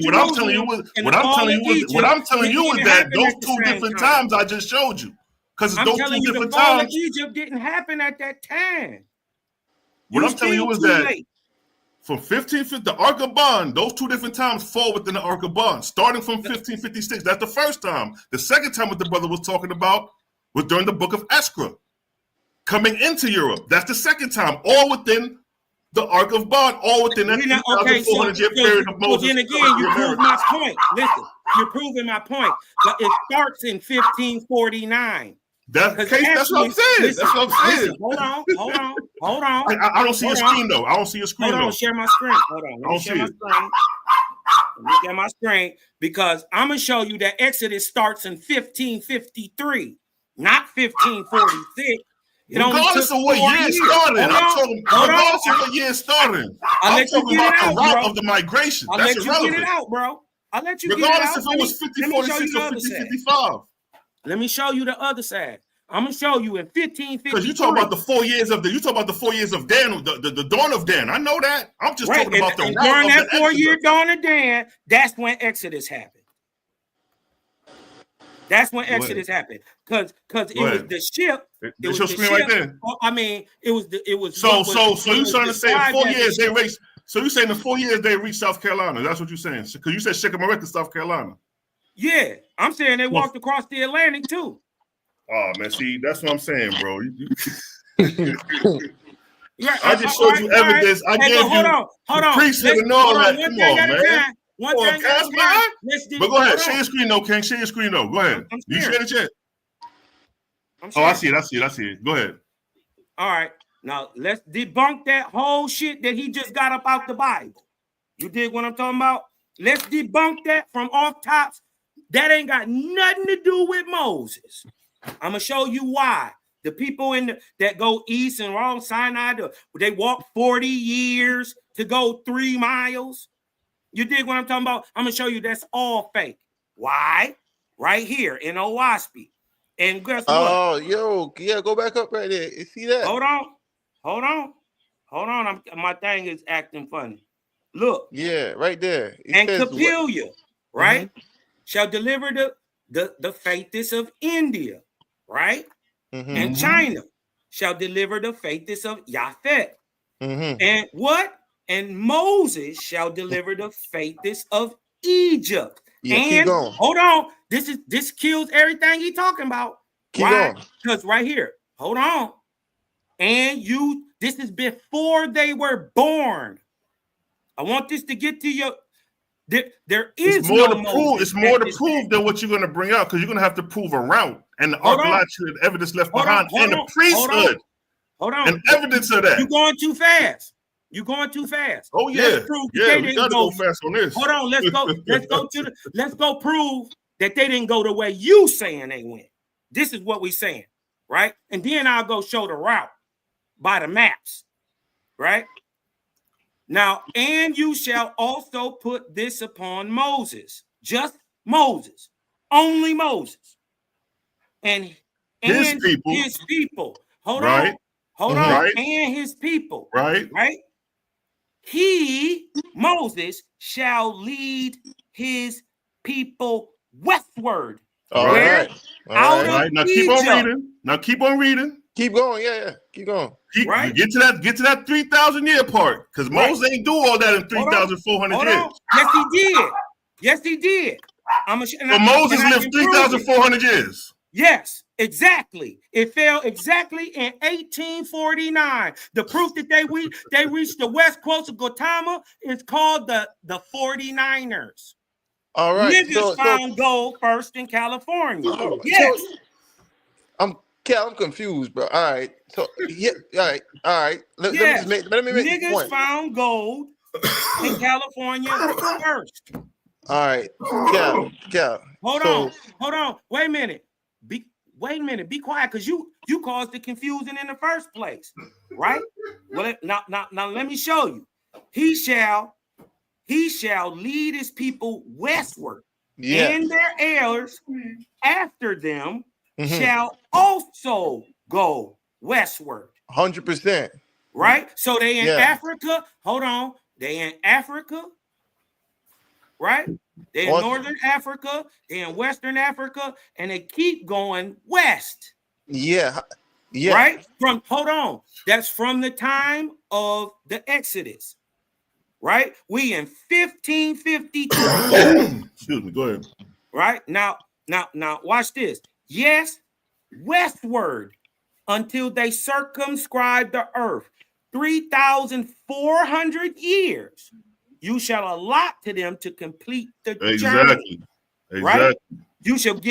is that those two different times I just showed you. Because those two different times. Egypt didn't happen at that time. What I'm telling you is that from 1550, the Ark of Bond, those two different times fall within the Ark of Bond, starting from 1556. That's the first time. The second time what the brother was talking about was during the book of Esdras, coming into Europe. That's the second time, all within the Ark of Bond, all within that 2,400-year period of Moses. Well, then again, you prove my point. Listen, you're proving my point. But it starts in 1549. That's what I'm saying. Listen, that's what I'm saying. Listen, hold on. I don't see your screen, though. I don't see your screen, Hold on, share my screen. Hold on. Let me share my screen. Let me share my screen, because I'm going to show you that Exodus starts in 1553, not 1546. Regardless of what year it started, regardless of what year it started, I'm talking about the route of the migration. That's irrelevant. I'll let you get it out, bro. I'll let you get it out. Regardless if it was 5046 or 5055. Let me show you the other side. I'm gonna show you in 1553. Because you talk about the 4 years of Dan, the dawn of Dan. I know that. I'm just talking about the route during that of the 4-year dawn of Dan. That's when Exodus happened. That's when Exodus happened. Because it was the ship. It was the screen right there. I mean, it was. So you're trying to say in 4 years they reached. So you're saying in 4 years they reached South Carolina. That's what you're saying. Because you said Shechem-Meth is South Carolina. Yeah, I'm saying they walked across the Atlantic too. Oh man, see, that's what I'm saying, bro. I just showed you evidence. I gave you the precept and all that. Come on, man. But go ahead, share your screen though, King. Share your screen though. Go ahead. You share it yet? Oh, I see it. Go ahead. All right. Now let's debunk that whole shit that he just got up out the Bible. You dig what I'm talking about? Let's debunk that from off tops. That ain't got nothing to do with Moses. I'm gonna show you why. The people that go east and wrong Sinai, they walk 40 years to go 3 miles. You dig what I'm talking about? I'm gonna show you that's all fake. Why? Right here in Oahspe. And guess what? Oh, yo, yeah, go back up right there. You see that? Hold on. My thing is acting funny. Look. Yeah, right there. And Capilia, right? Shall deliver the faithess of India, right? And China shall deliver the faithess of Yahweh. And what? And Moses shall deliver the faithess of Egypt. Yeah, and keep going. Hold on. This kills everything he talking about. Keep going. Because right here, hold on. And this is before they were born. I want this to get to your. There is more no to prove. It's more to prove than what you're going to bring out, because you're going to have to prove a route and the archaeological evidence left behind and the priesthood. Hold on. And evidence of that. You're going too fast. Oh yeah. We got to go fast on this. Hold on. Let's go prove that they didn't go the way you saying they went. This is what we saying, right? And then I'll go show the route by the maps, right? Now, and you shall also put this upon Moses, just Moses, only Moses, and his people. Hold on, and his people, right? He, Moses, shall lead his people westward. All right. Now keep on reading. Keep going. Yeah. Keep going. You get to that 3,000-year part, because Moses ain't do all that in 3,400 years. Yes, he did. But Moses lived 3,400 years. Yes, exactly. It fell exactly in 1849. The proof that they reached the west coast of Gautama is called the 49ers. All right. Niggas found gold first in California. Yes. So I'm confused, bro. All right. So yeah, all right. Let me make this Niggas point. found gold in California first. All right. Cal. Hold on. Wait a minute. Be quiet, because you caused the confusion in the first place, right? Well, now let me show you. He shall lead his people westward, and their heirs after them shall also go westward. 100%. Right? So they in Africa. Hold on. They in Africa, right? They're in Northern Africa, they're in Western Africa, and they keep going west. Yeah. Right? That's from the time of the Exodus. Right? We in 1552. Excuse me, go ahead. Right? Now, watch this. Yes, westward until they circumscribe the earth. 3,400 years. You shall allot to them to complete the journey. Right? You should,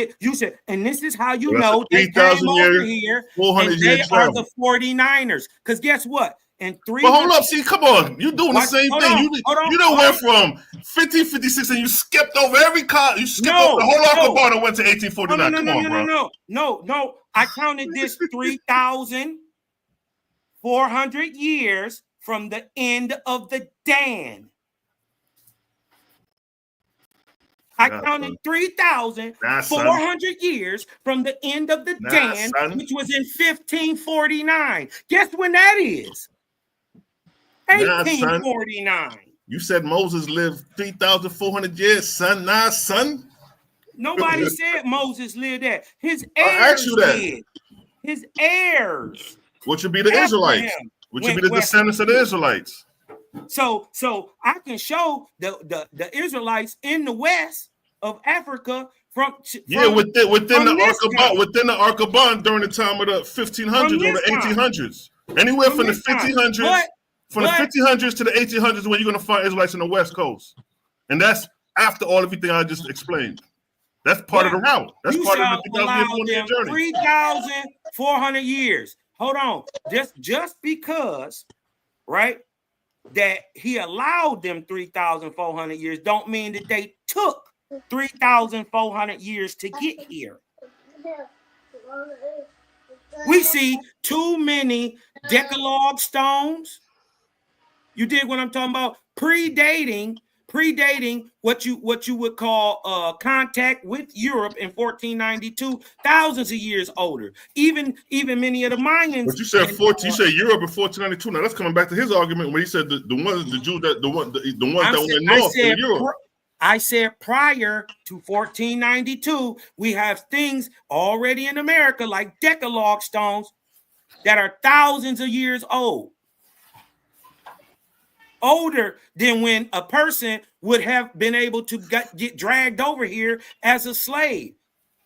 and this is how you know they came over here, and they are the 49ers. Because guess what? And But hold up, see, come on, you doing the same thing. You don't went from 1556 and you skipped over every car. You skipped over the whole Arkabar and went to 1849. No. I counted this 3,400 years from the end of the Dan. I counted 3,400 years from the end of the Dan, which was in 1549. Guess when that is? 1849. You said Moses lived 3,400 years, son. Son. Nobody said Moses lived that. His heirs did. His heirs. Which would be the Israelites. Which would be the descendants of the Israelites. So I can show the Israelites in the west of Africa within the Arkabar during the time of the 1500s or the 1800s. Anywhere from the 1500s. From the 1500s to the 1800s, when you're going to find Israelites on the West Coast. And that's after everything I just explained. That's part of the route. That's part of the 3,400 journey. 3,400 years. Hold on. Just because, right, that he allowed them 3,400 years don't mean that they took 3,400 years to get here. We see too many Decalogue stones. You dig what I'm talking about? Predating what you would call contact with Europe in 1492, thousands of years older. Even many of the Mayans. But you said you said Europe in 1492. Now that's coming back to his argument when he said the ones that went north in Europe. I said prior to 1492, we have things already in America like Decalogue stones that are thousands of years old. Older than when a person would have been able to get dragged over here as a slave.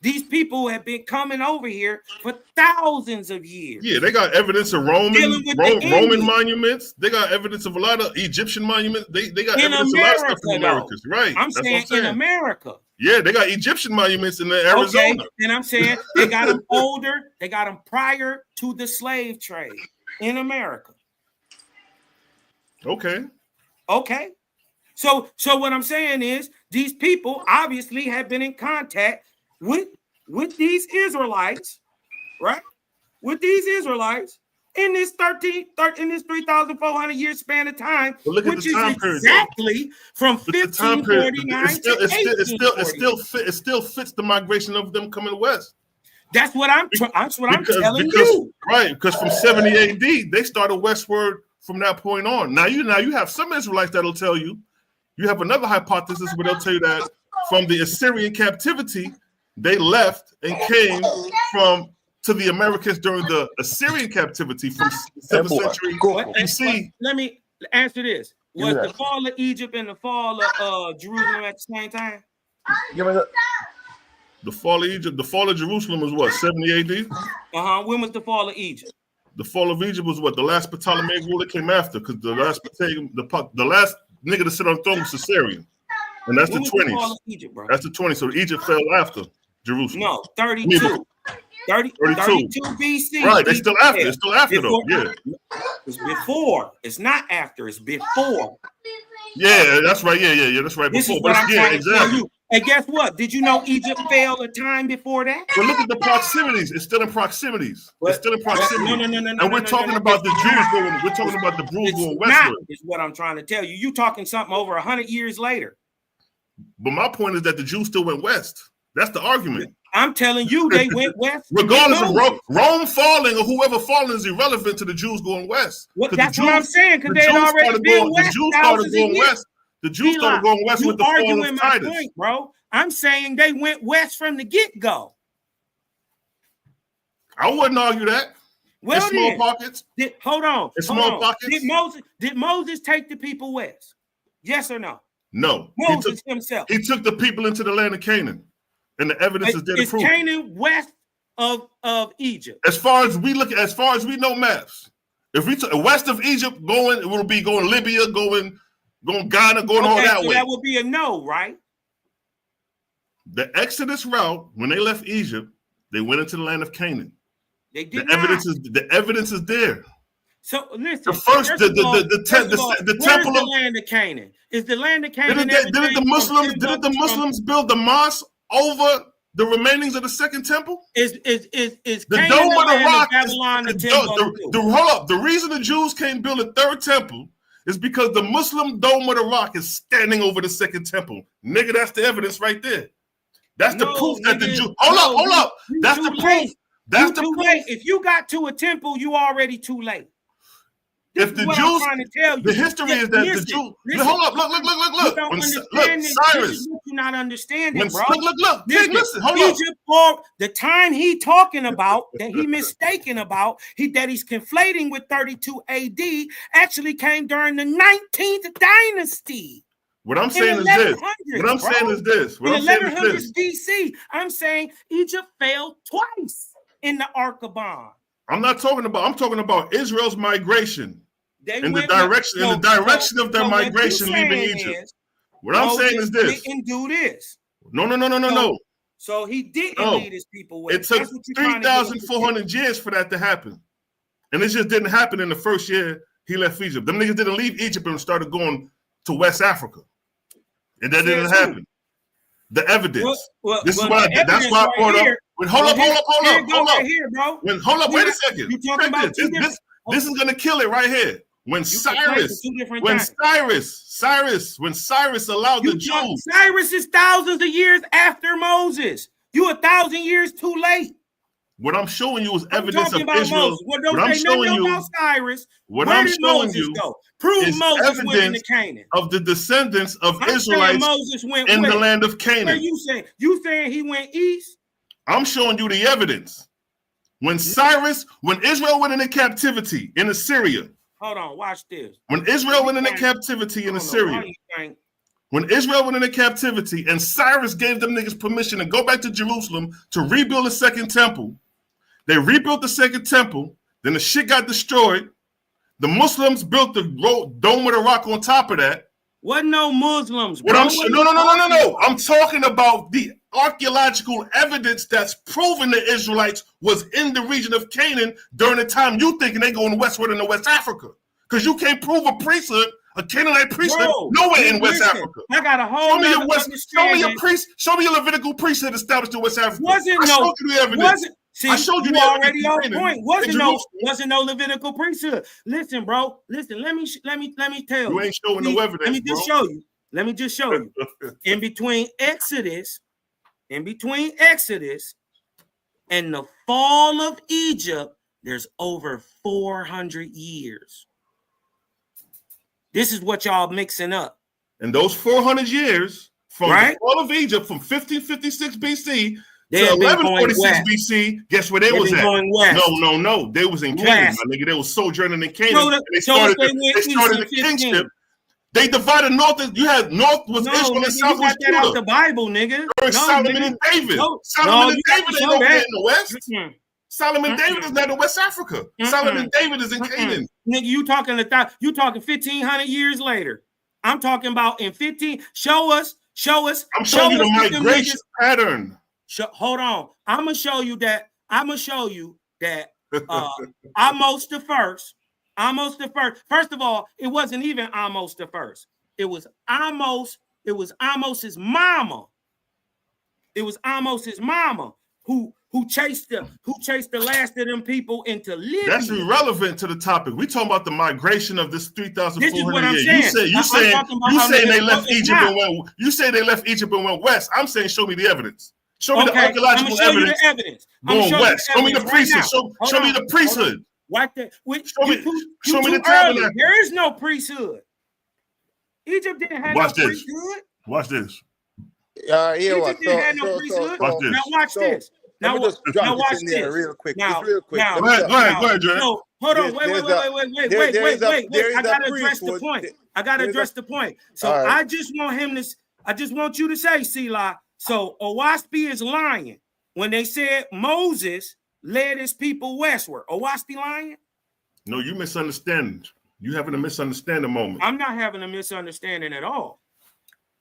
These people have been coming over here for thousands of years. Yeah, they got evidence of Roman monuments. They got evidence of a lot of Egyptian monuments. They got evidence of a lot of stuff in America. Right. I'm saying in America. Yeah, they got Egyptian monuments in Arizona. Okay, and I'm saying they got them older. They got them prior to the slave trade in America. Okay. So what I'm saying is these people obviously have been in contact with these Israelites, right? With these Israelites in this 3,400 year span of time, which is exactly from 1549 to 1849. It still fits the migration of them coming west. That's what I'm telling you. Right, because from 70 AD they started westward. From that point on, now you have some Israelites that'll tell you. You have another hypothesis where they'll tell you that from the Assyrian captivity, they left and came to the Americas during the Assyrian captivity from the 7th century BC. Let me answer this: was the fall of Egypt and the fall of Jerusalem at the same time? The fall of Egypt, the fall of Jerusalem was what, 70 AD? When was the fall of Egypt? The fall of Egypt was what? The last Ptolemaic ruler came after, because the last nigga to sit on the throne was Caesarion. And that's the 20s. The fall of Egypt, bro? That's the 20s. So Egypt fell after Jerusalem. No, 32. 32 BC. Right, it's still after. It's still after though. Yeah. It's before. It's not after. It's before. Yeah, that's right. Yeah. That's right. This before. Is what I'm trying exactly. to tell you. And guess what? Did you know Egypt fell a time before that? But look at the proximities. It's still in proximities. It's still in proximity. No. And we're talking about the Jews going. We're talking about the Jews going westward. Is what I'm trying to tell you. You talking something over 100 years later. But my point is that the Jews still went west. That's the argument. I'm telling you, they went west. Regardless of Rome falling or whoever falling is irrelevant to the Jews going west. That's what I'm saying, because they had already been west. The Jews started going west. The Jews started going west with the fall of Titus. Point, bro. I'm saying they went west from the get-go. I wouldn't argue that. Well, in small pockets. Hold on. In small pockets. Did Moses take the people west? Yes or no? No. Moses himself. He took the people into the land of Canaan. And the evidence is there to prove. Is Canaan west of Egypt? As far as we know maps. If we west of Egypt, it will be going Libya, going Ghana, going all that way. That would be a no, right? The Exodus route, when they left Egypt, they went into the land of Canaan. They did the evidence is there. So listen, the temple of the land of Canaan. Is the land of Canaan? Didn't the Muslims build the mosque over the remainings of the second temple? Is the Canaan dome of the rock? Hold up. The reason the Jews can't build a third temple is because the Muslim dome of the rock is standing over the second temple. Nigga, that's the evidence right there. That's the proof that the Jews. Hold up. That's the proof. That's the proof. If you got to a temple, you already too late. If the Jews, the history is that the Jews. Hold up, look. Cyrus, you're not understanding, bro. Look. Listen, hold up. Egypt, for the time he talking about, that he mistaken about, that he's conflating with 32 AD, actually came during the 19th dynasty. What I'm saying is this. What I'm saying is this. In 1100s BC, I'm saying Egypt failed twice in the Ark-a-Ban. I'm talking about Israel's migration. In the direction of their migration leaving Egypt. What I'm saying is this. Didn't do this. No. So he didn't lead his people west. It took 3,400 years for that to happen. And it just didn't happen in the first year he left Egypt. Them niggas didn't leave Egypt and started going to West Africa. And that didn't happen. The evidence. That's why I brought up. Hold up. Hold up, wait a second. This is gonna kill it right here. When Cyrus allowed the Jews. Cyrus is thousands of years after Moses. You 1,000 years too late. What I'm showing you is evidence of Israel. What I'm showing you about Cyrus. What I'm showing you prove Moses went into Canaan. Of the descendants of Israelites in the land of Canaan. You saying he went east? I'm showing you the evidence. When Israel went into captivity in Assyria. Hold on, watch this. When Israel went into captivity in Assyria. When Israel went into captivity and Cyrus gave them niggas permission to go back to Jerusalem to rebuild the second temple. They rebuilt the second temple. Then the shit got destroyed. The Muslims built the dome of the rock on top of that. Wasn't no Muslims. No. I'm talking about the archaeological evidence that's proven the Israelites was in the region of Canaan during the time you thinking they going westward into West Africa. Because you can't prove a priesthood, a Canaanite priesthood, nowhere in West Africa. I got a whole show me your Levitical priesthood established in West Africa. I showed you the evidence. I showed you the already on point. Wasn't no Levitical priesthood. Listen, bro. Listen, let me tell you. You ain't showing no evidence. Let me just show you. In between Exodus and the fall of Egypt, there's over 400 years. This is what y'all mixing up. And those 400 years from the fall of Egypt from 1556 BC to 1146 BC, guess where they was at? No. They was in Canaan, my nigga. They was sojourning in Canaan. They started the kingship. They divided north. You had north was Israel and south was Judah. Out the Judah. Bible, nigga. Solomon and David. Solomon and David ain't over there in the West. Solomon David is not in West Africa. Solomon David is in Canaan. Nigga, you talking 1,500 years later. I'm talking about in 15. Show us. I'm showing you the migration pattern. Hold on. I'm gonna show you that. Amos the first. First of all, it wasn't even Amos the first. It was Amos. It was Amos's mama. It was Amos's mama who chased the last of them people into Libya. That's irrelevant to the topic. We talking about the migration of this 3,400 years. Saying. You saying they left Egypt and went. You say they left Egypt and went west. I'm saying show me the evidence. Show me the archaeological evidence. Going west. Show me the priesthood. Show me the priesthood. Show me the tabernacle. There is no priesthood. Egypt didn't have no priesthood. Watch this. Yeah. Egypt didn't have no priesthood. Now watch this. Now watch this. Real quick. Now, real quick. Now, go ahead, Dre. No, hold on. Wait. I gotta address the point. Address the point. So right. I just want you to say, Selah. So Oahspe is lying when they said Moses led his people westward. Oahspe lying? No, you misunderstand. You having a misunderstanding moment. I'm not having a misunderstanding at all.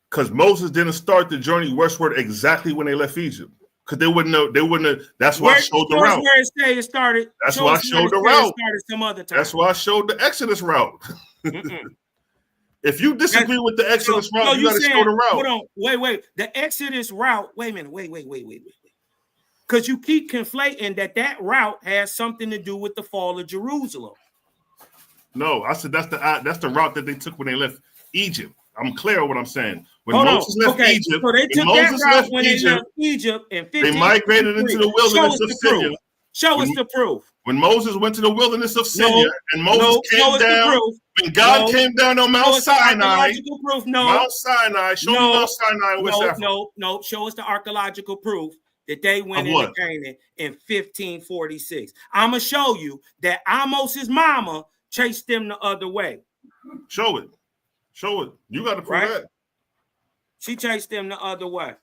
Because Moses didn't start the journey westward exactly when they left Egypt. Because they wouldn't know. They wouldn't have. That's why I showed the route. Where it started. That's why I showed the route. Started some other time. That's why I showed the Exodus route. If you disagree with the Exodus route, you got to show the route. Hold on. Wait. The Exodus route. Wait a minute. Wait. Because you keep conflating that route has something to do with the fall of Jerusalem. No, I said that's the route that they took when they left Egypt. I'm clear on what I'm saying. When Moses left Egypt, so they took that route when they left Egypt in 15. They migrated into the wilderness of Syria. Show us the proof. When Moses went to the wilderness of Syria and Moses came down, when God came down on Mount Sinai, Mount Sinai, show me Mount Sinai in West Africa. No, show us the archaeological proof that they went into Canaan in 1546. I'm going to show you that Amos's mama chased them the other way. Show it. You got to prove that. She chased them the other way.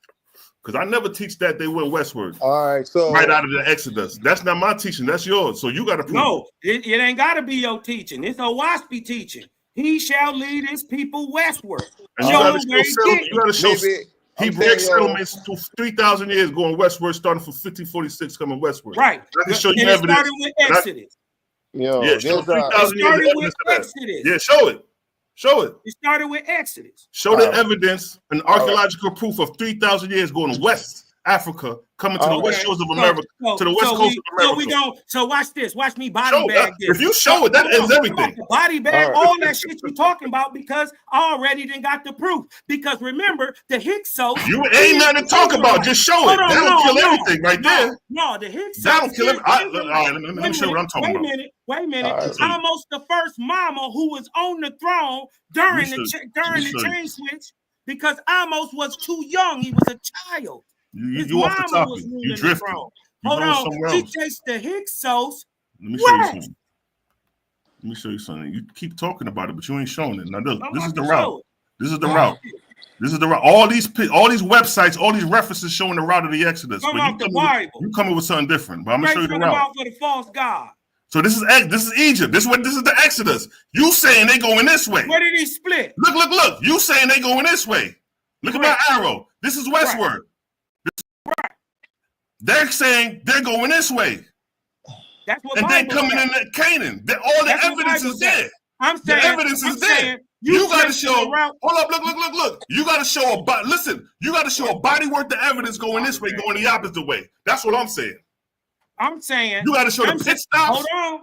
Because I never teach that they went westward. All right, so right out of the Exodus. That's not my teaching. That's yours. So you got to prove it ain't got to be your teaching. It's Oahspe teaching. He shall lead his people westward. And you got to show Hebrew settlements to 3,000 years going westward, starting from 1546 coming westward. Right. I can show you evidence. Started with Exodus. Show 3,000 years of Exodus. Yeah, show it. It started with Exodus. Show the evidence and archaeological proof of 3,000 years going west Africa, coming to the west shores of America, to the west coast of America. So watch this. Watch me body bag this. If you show it, that is everything. Body bag, all that shit you talking about, because I already done got the proof. Because remember, the Hyksos. You ain't nothing to talk about. Just show it. That'll kill everything right there. No, the Hyksos. That'll kill it. All right, let me show you what I'm talking about. Wait a minute. Almost the first mama who was on the throne during the chain switch, because Amos was too young. He was a child. You off the topic. You drifted. Hold on. He chased the Hyksos. Let me show you something. Let me show you something. You keep talking about it, but you ain't showing it. Now look, this is the route. This is the route. This is the route. All these websites, all these references showing the route of the Exodus. You coming with something different. But I'm gonna show you the route. For the false god. So this is Egypt. This is the Exodus. You saying they going this way? Where did he split? Look. You saying they going this way? Look at my arrow. This is westward. Right. They're saying they're going this way. That's what. And they coming in Canaan. All the evidence is there. I'm saying the evidence is there. You got to show. Hold up. Look. You got to show a body. Listen. You got to show a body worth of evidence going this way, going the opposite way. That's what I'm saying. You got to show the pit stops. Hold on.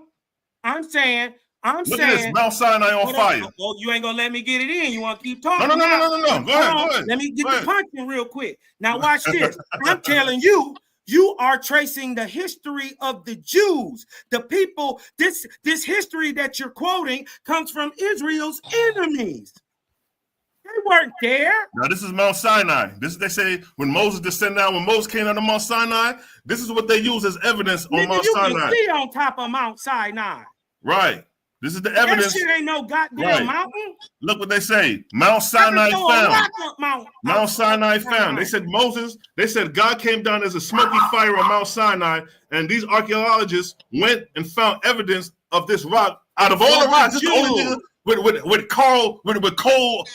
I'm saying. Look at this, Mount Sinai on fire. Well, you ain't gonna let me get it in. You want to keep talking? No. Go ahead. Let me get the punching real quick. Now watch this. I'm telling you, you are tracing the history of the Jews. The people. This history that you're quoting comes from Israel's enemies. They weren't there. Now this is Mount Sinai. They say when Moses descended down, when Moses came out of Mount Sinai, this is what they use as evidence on Mount Sinai. You can see on top of Mount Sinai. Right. This is the evidence. That shit ain't no goddamn mountain. Look what they say. Mount Sinai found. Mount Sinai found. They said Moses, they said God came down as a smoky fire on Mount Sinai, and these archaeologists went and found evidence of this rock out of all the rocks. This is the only thing with coal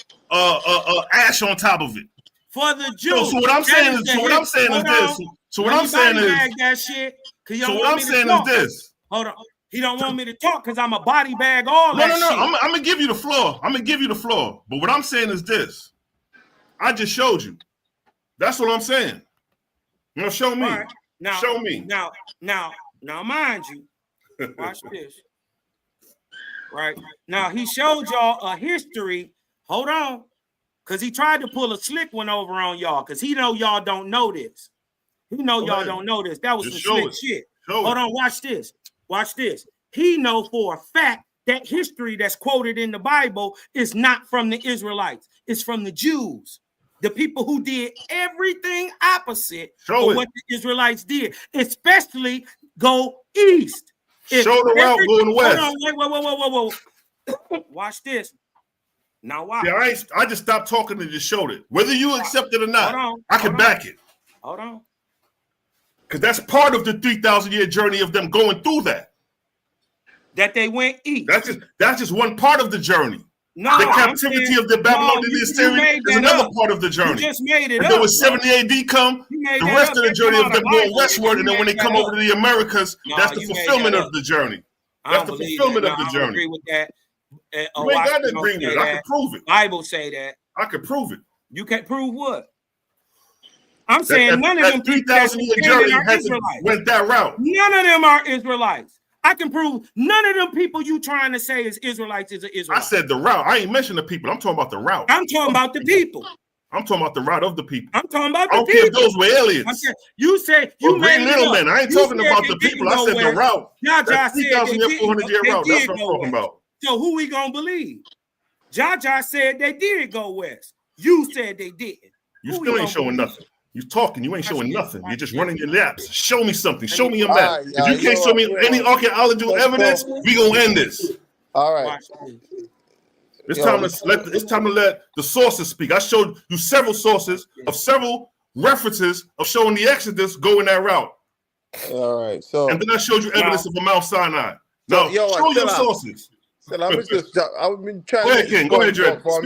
ash on top of it. For the Jews. So what I'm saying is this. Hold on. He don't want me to talk because I'm a body bag all that shit. I'm gonna give you the floor. But what I'm saying is this. I just showed you. That's what I'm saying. Now show me. Right. Now, show me. Now, mind you, watch this. Right now, he showed y'all a history. Hold on, because he tried to pull a slick one over on y'all because he know y'all don't know this. He know y'all don't know this. That was some slick shit. Hold on, watch this. Watch this. He know for a fact that history that's quoted in the Bible is not from the Israelites. It's from the Jews, the people who did everything opposite of what the Israelites did, especially go east. Show the route going west. Hold on, wait. Watch this. Now watch. Yeah, I just stopped talking and just showed it. Whether you accept it or not, I can back it. Hold on. Because that's part of the 3,000-year journey of them going through that. That they went east. That's just one part of the journey. No, the captivity of the Babylonian Assyrian is another part of the journey. You just made it and up. Then when 70 AD come, the rest of the journey of them going westward, and then when they come over to the Americas, that's the fulfillment of the journey. That's the fulfillment of the journey. I agree with that. You ain't got to agree with it. I can prove it. Bible say that. I can prove it. You can't prove what? I'm saying none of them 3,000-year journey went that route. None of them are Israelites. I can prove none of them people you trying to say is Israelites is an Israelite. I said the route. I ain't mentioning the people. I'm talking about the route. I'm talking about the people. I'm talking about the route of the people. I'm talking about the people. I don't care if those were aliens. You said you made little men. I ain't talking about the people. I said the route. Jaja said 3,000-year, 400-year route. That's what I'm talking about. So who we gonna believe? Jaja said they did go west. You said they didn't. You still ain't showing nothing. You talking, you ain't showing nothing. You're just running your laps. Show me something. Show me a map. If you can't show me any archaeological evidence, we gonna end this. All right. It's time to let the sources speak. I showed you several sources of several references of showing the Exodus going that route. All right. So and then I showed you evidence of the Mount Sinai. Now show your sources. So I've been trying go ahead, King. Go ahead, Dred. For a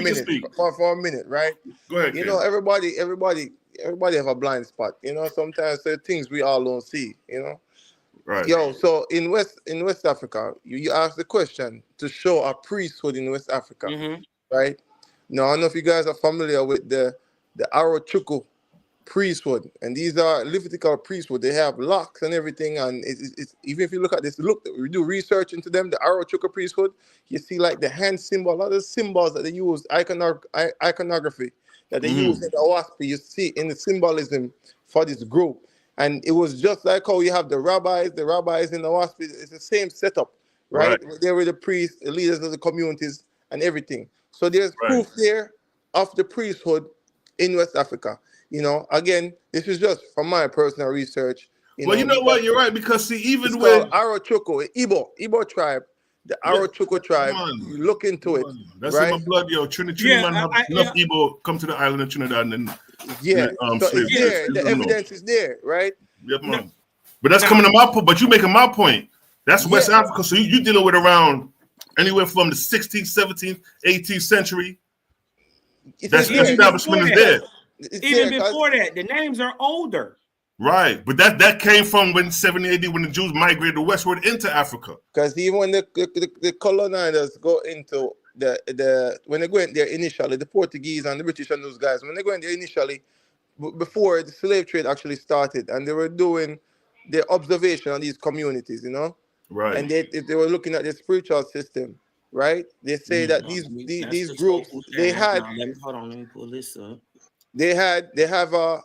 minute, right? Go ahead, King. You know, everybody have a blind spot. You know, sometimes there are things we all don't see. You know, right? Yo, so in West Africa, you ask the question to show a priesthood in West Africa, right? Now I don't know if you guys are familiar with the Arochukwu priesthood, and these are Levitical priesthood. They have locks and everything, and it's even if you look at this, we do research into them. The Arochukwu priesthood, you see like the hand symbol, a lot of the symbols that they use, iconography that they use in the Oahspe, you see in the symbolism for this group. And it was just like how you have the rabbis in the Oahspe. It's the same setup, right? They were the priests, the leaders of the communities, and everything. So there's proof there of the priesthood in West Africa. You know, again, this is just from my personal research. You know what? You're right, because see, even with Arochukwu, Igbo tribe, the Arochukwu tribe, you look into it. That's right? in my blood, yo. Trinity man have enough Igbo come to the island of Trinidad and then so it's there. The evidence is there, right? Yep, man. But that's coming to my point. But you making my point. That's West Africa. So you dealing with around anywhere from the 16th, 17th, 18th century. That establishment is there. Even before that, the names are older. Right, but that came from when 70 AD, when the Jews migrated westward into Africa. Because even when the colonizers go into when they go in there initially, the Portuguese and the British and those guys, when they go in there initially, before the slave trade actually started, and they were doing their observation on these communities, you know, right? And they were looking at the spiritual system, right? They say that these groups they had. Hold on, let me pull this up. They had a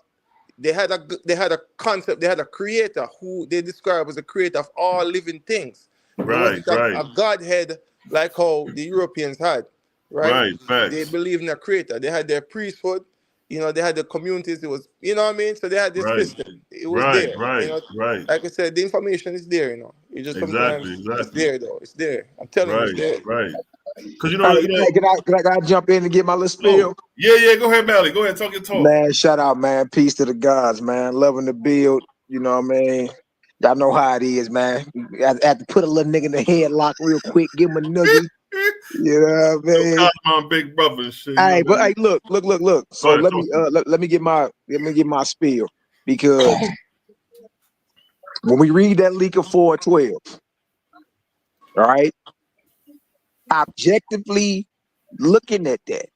concept. They had a creator who they describe as a creator of all living things. Right. A godhead like how the Europeans had. Right. Facts. They believe in a creator. They had their priesthood. you know, they had the communities. It was, you know what I mean? So they had this Right. system. It was there. You know, Right. like I said, the information is there, you know. You just sometimes Exactly. it's there though. It's there. I'm telling you, it's there. Right. Because Hey, can I jump in and get my little spiel? Yeah. Go ahead, Mally. Go ahead, talk your talk. Man, shout out, man. Peace to the gods, man. Loving the build. You know what I mean? Y'all know how it is, man. I have to put a little nigga in the headlock real quick, give him a noogie. You know what I mean? My big brother and shit. Hey, but hey, look. So ahead, let me get my spiel, because when we read that leak of 4:12, all right, objectively looking at that,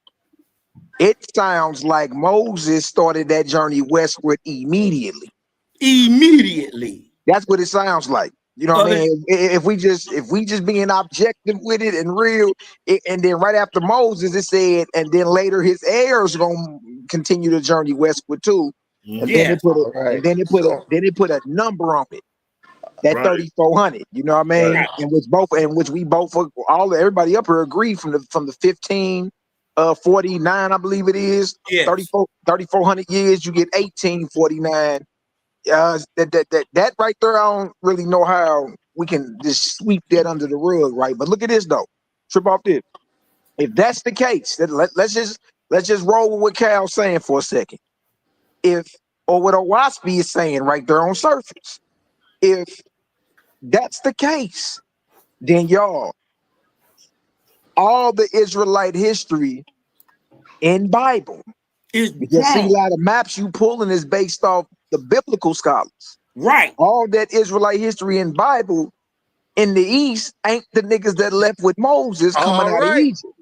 it sounds like Moses started that journey westward immediately. That's what it sounds like. You know what I mean? If we just being objective with it and real, and then right after Moses, it said, and then later his heirs gonna continue the journey westward too. And then it put a number on it. That 3,400. You know what I mean? Right. And which we both everybody up here agreed from the 1549, I believe it is. Yes. 3,400 years, you get 1849. That right there, I don't really know how we can just sweep that under the rug, right? But look at this though. Trip off this. If that's the case, then let's just roll with what Cal's saying for a second. Or what Oahspe is saying right there on surface. If that's the case, then y'all, all the Israelite history in Bible, because see, a lot of maps you pulling is based off the biblical scholars. Right. All that Israelite history in Bible in the East ain't the niggas that left with Moses coming out of Egypt.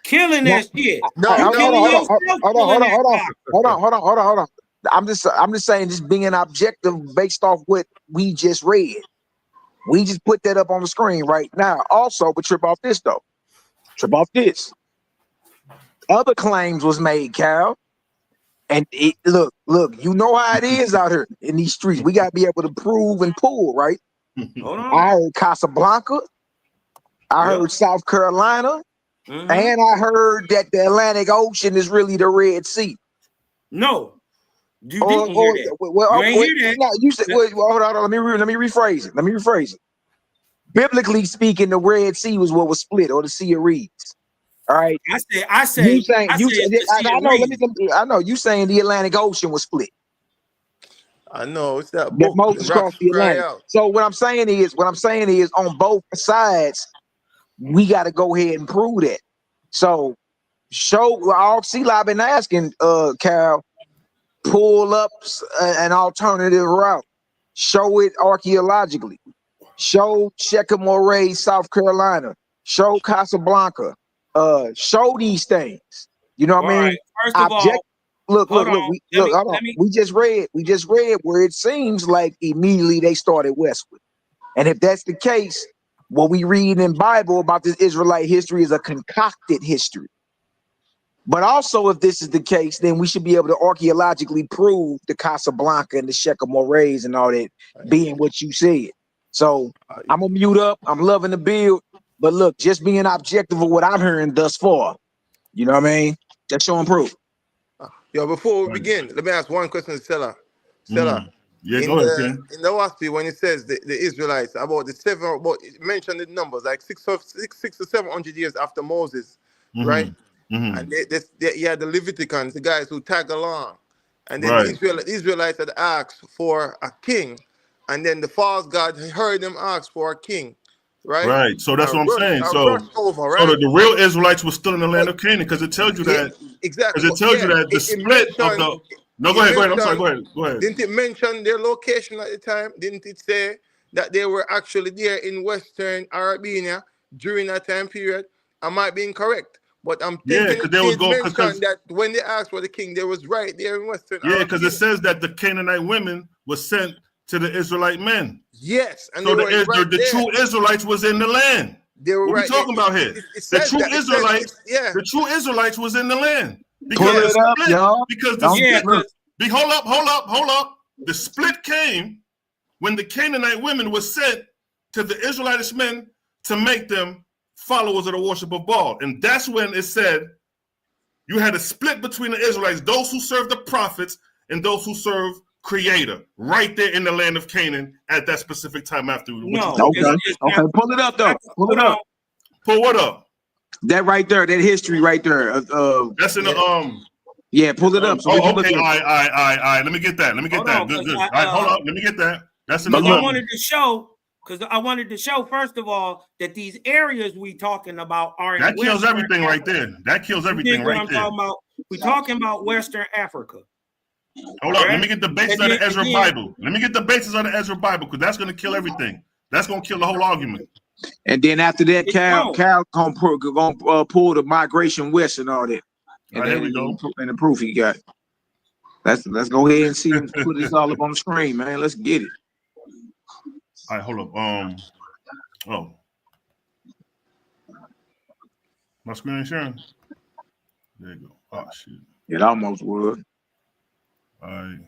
Killing that shit. Hold on. I'm just saying, just being objective based off what we just read. We just put that up on the screen right now. Also, but trip off this though. Trip off this. Other claims was made, Cal. And look, you know how it is out here in these streets. We gotta be able to prove and pull, right? Hold on. I heard Casablanca, I heard South Carolina, and I heard that the Atlantic Ocean is really the Red Sea. No, you didn't hear that. You ain't hear that. No, you said, hold on, let me rephrase it. Biblically speaking, the Red Sea was what was split, or the Sea of Reeds. All right. I know you saying the Atlantic Ocean was split. I know it's that book. Moses crossed the Atlantic. So what I'm saying is on both sides, we got to go ahead and prove that. So I'll see. I've been asking Cal, pull up an alternative route. Show it archaeologically. Show Shechem Moray, South Carolina. Show Casablanca. Show these things. You know what I mean? Right. First of all, look. We just read where it seems like immediately they started westward. And if that's the case, what we read in Bible about this Israelite history is a concocted history. But also, if this is the case, then we should be able to archaeologically prove the Casablanca and the Shechem Morays and all that being what you said. So I'm gonna mute up. I'm loving the build. But look, just being objective of what I'm hearing thus far, you know what I mean? Just show and prove. Yo, before we begin, let me ask one question to Stella. Stella, yeah, go ahead, Ken. In the Oahspe, when it says the Israelites, it mentioned the numbers like 600 to 700 years after Moses, right? And they had the Leviticans, the guys who tag along, and then the Israelites had asked for a king, and then the false god heard them ask for a king. Right. So that's what I'm saying. So the real Israelites were still in the land of Canaan, because it tells you that. Exactly. Because it tells you that the split of the. No, go ahead. I'm sorry. Go ahead. Didn't it mention their location at the time? Didn't it say that they were actually there in Western Arabia during that time period? I might be incorrect, but I'm thinking that when they asked for the king, they was right there in Western Arabia. Yeah, because it says that the Canaanite women were sent to the Israelite men. Yes, and so the true Israelites was in the land. They were what we talking about here? The true Israelites was in the land. Because hold up. The split came when the Canaanite women were sent to the Israelite men to make them followers of the worship of Baal, and that's when it said you had a split between the Israelites, those who serve the prophets and those who serve Creator, right there in the land of Canaan at that specific time after. No, okay, pull it up though. Pull it up. Pull what up? That right there, that history right there. That's in the Yeah, pull it up. So we can okay, look at all right. Let me get that. Good. All right, hold up. Let me get that. That's in the. I wanted to show. Because I wanted to show, first of all, that these areas we talking about are that kills everything right there. That kills everything right there. Talking about. We're talking about Western Africa. Hold up, let me get the basis of the Ezra Bible. Let me get the basis of the Ezra Bible, because that's going to kill everything. That's going to kill the whole argument. And then after that, Cal gonna pull the migration west and all that. And there we go. And the proof he got. Let's go ahead and see him put this all up on the screen, man. Let's get it. All right, hold up. Oh, my screen ain't sharing. There you go. Oh shit. It almost would. All right.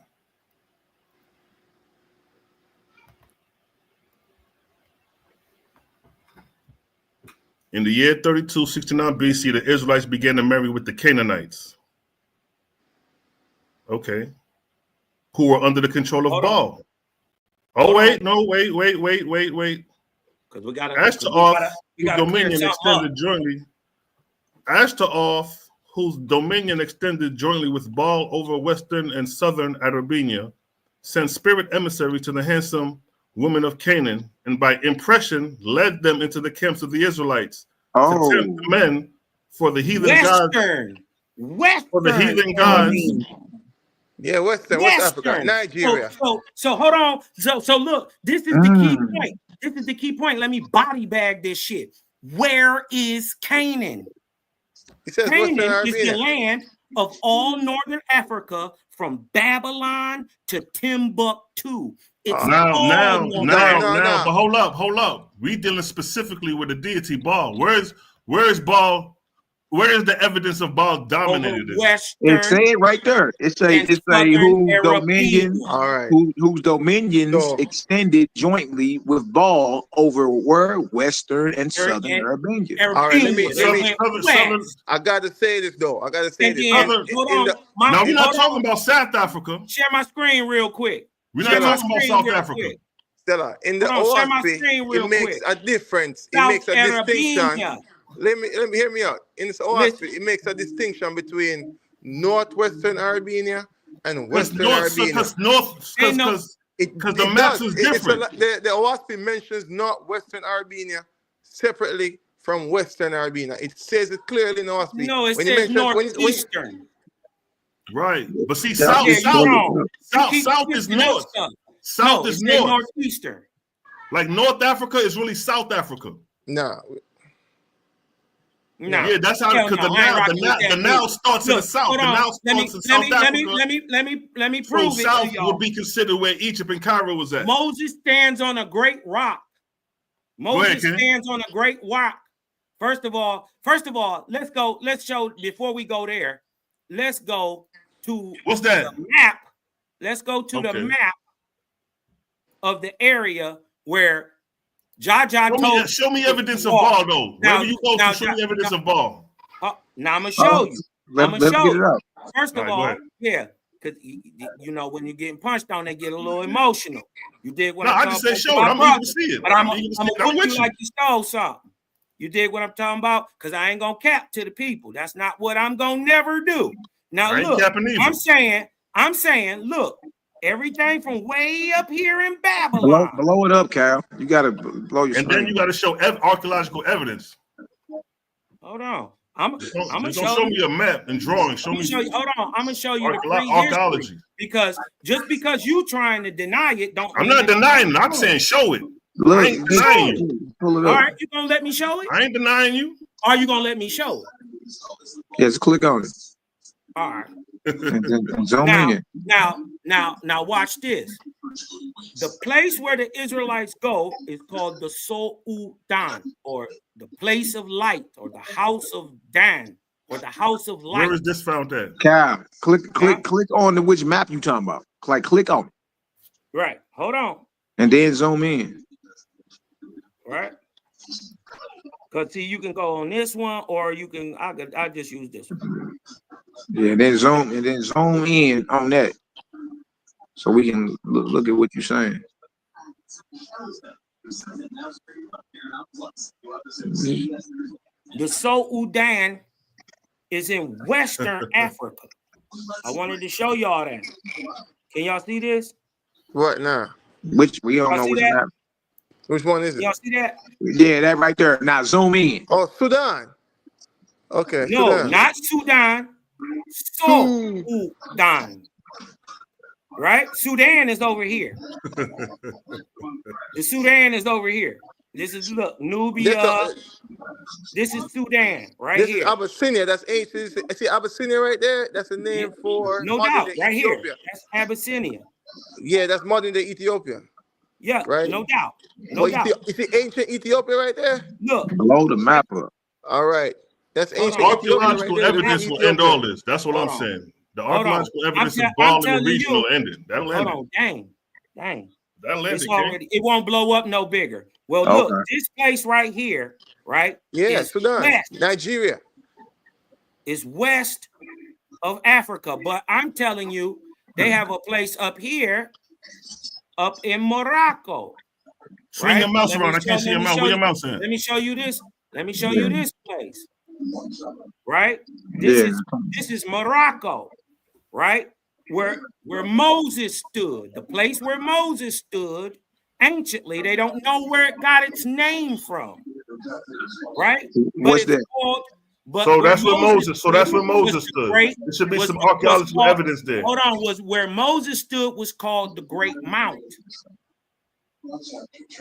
In the year 3269 BC, the Israelites began to marry with the Canaanites. Okay. Who were under the control of Baal. Oh, wait. Because we got Ashtaroth, whose dominion extended jointly. Ashtaroth, whose dominion extended jointly with Baal over western and southern Arabia, sent spirit emissaries to the handsome women of Canaan, and by impression led them into the camps of the Israelites to tempt the men for the heathen gods. For the heathen gods. Yeah, West Africa, Nigeria. So hold on. So look, this is the key point. This is the key point. Let me body bag this shit. Where is Canaan? He says Canaan is the land of all northern Africa, from Babylon to Timbuktu. It's now, but hold up. We dealing specifically with the deity Baal. Where is Baal? Where is the evidence of Baal dominated? It say it right there. It say whose dominion, whose dominions extended jointly with Baal over where Western and Southern Arabia. All right, let me I gotta say this though. I gotta say this. Now we're not talking about South Africa. Share my screen real quick. We're not talking about South Africa. Stella, in the Oahspe, it makes a difference. It makes a distinction. Let me hear me out. In this Oahspe, it makes a distinction between northwestern Arabia and western Arabia. Because the maps is different. The Oahspe mentions northwestern Arabia separately from western Arabia. It says it clearly in Oahspe. No, it says northeastern. Right, but see, south is north. South is north. Northeastern. Like North Africa is really South Africa. No. Yeah, that's how, because the now starts in the south. The now starts in South Africa. Let me prove it. South would be considered where Egypt and Cairo was at. Moses stands on a great rock. Moses stands on a great rock. First of all, let's go. Let's show, before we go there, let's go to what's that? The map. Let's go to the map of the area where show me evidence of Baal, though. Wherever you go to, show me evidence of Baal. Now I'm gonna show you. I'm gonna show you. First of all, because you know when you're getting punched on, they get a little emotional. You dig what I'm talking about? I just say show it. I'm eager to see it. But I'm gonna put you like you stole something. You dig what I'm talking about? Because I ain't gonna cap to the people. That's not what I'm gonna never do. Now look, I'm saying, look. Everything from way up here in Babylon. Blow it up, Cal. You gotta blow your screen. And then you gotta show archaeological evidence. Hold on. I'm gonna show me a map and drawing. Hold on. I'm gonna show you the archaeology. Because just because you trying to deny it, I'm not denying it. I'm saying show it. Look, I ain't denying you. Pull it up. All right, you gonna let me show it? I ain't denying you. Are you gonna let me show it? Yes, click on it. All right. And zoom in. Now watch this. The place where the Israelites go is called the Soudan, or the place of light, or the house of Dan, or the house of light. Where is this found at? Cal, click on which map you talking about. Click on it. Right. Hold on. And then zoom in. Right. Because see, you can go on this one, or you can I just use this one. Yeah, then zoom in on that, so we can look at what you're saying. The Soudan is in Western Africa. I wanted to show y'all that. Can y'all see this? What now? Which we don't Y'all know see which that? map. Which one is it? Y'all see that? Yeah, that right there. Now zoom in. Oh, Sudan. Okay, No, Sudan. not Sudan. Sudan. Right? Sudan is over here. The Sudan is over here. This is, look, Nubia. This is Sudan right This here. is Abyssinia. That's ancient. See Abyssinia right there? That's a name for no modern doubt. day Right Ethiopia. here. That's Abyssinia. Yeah, that's modern day Ethiopia. Yeah, right? no doubt. No doubt. You see ancient Ethiopia right there? Look. Blow the map up. All right. That's ancient archaeological Ethiopia right there. evidence will end all this. That's what I'm saying. The archaeological evidence is balling and regional ending. That'll end it. Dang. That'll end it, already, it won't blow up no bigger. Well, look, this place right here, right? Yeah, Sudan, west, Nigeria. Is west of Africa. But I'm telling you, they have a place up here, up in Morocco. Swing your mouse around. I can't see your mouse. Where your mouse at? Let me show you this. Let me show you this place. Right? This is Morocco, right? Where Moses stood, the place where Moses stood anciently. They don't know where it got its name from, right? What's that? So that's where Moses. So that's where Moses stood. There should be some archaeological evidence there. Hold on, was where Moses stood was called the Great Mount.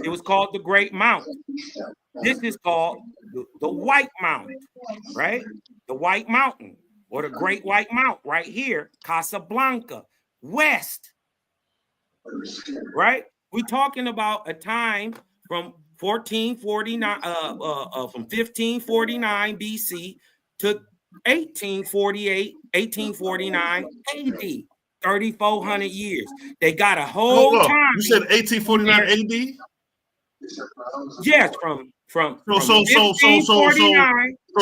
It was called the Great Mount. This is called the White Mount, right? The White Mountain. Or the Great White Mount right here, Casablanca, west, right? We're talking about a time from 1549 BC to 1849 AD, 3,400 years. They got a whole time. You said 1849 AD? Yes, from so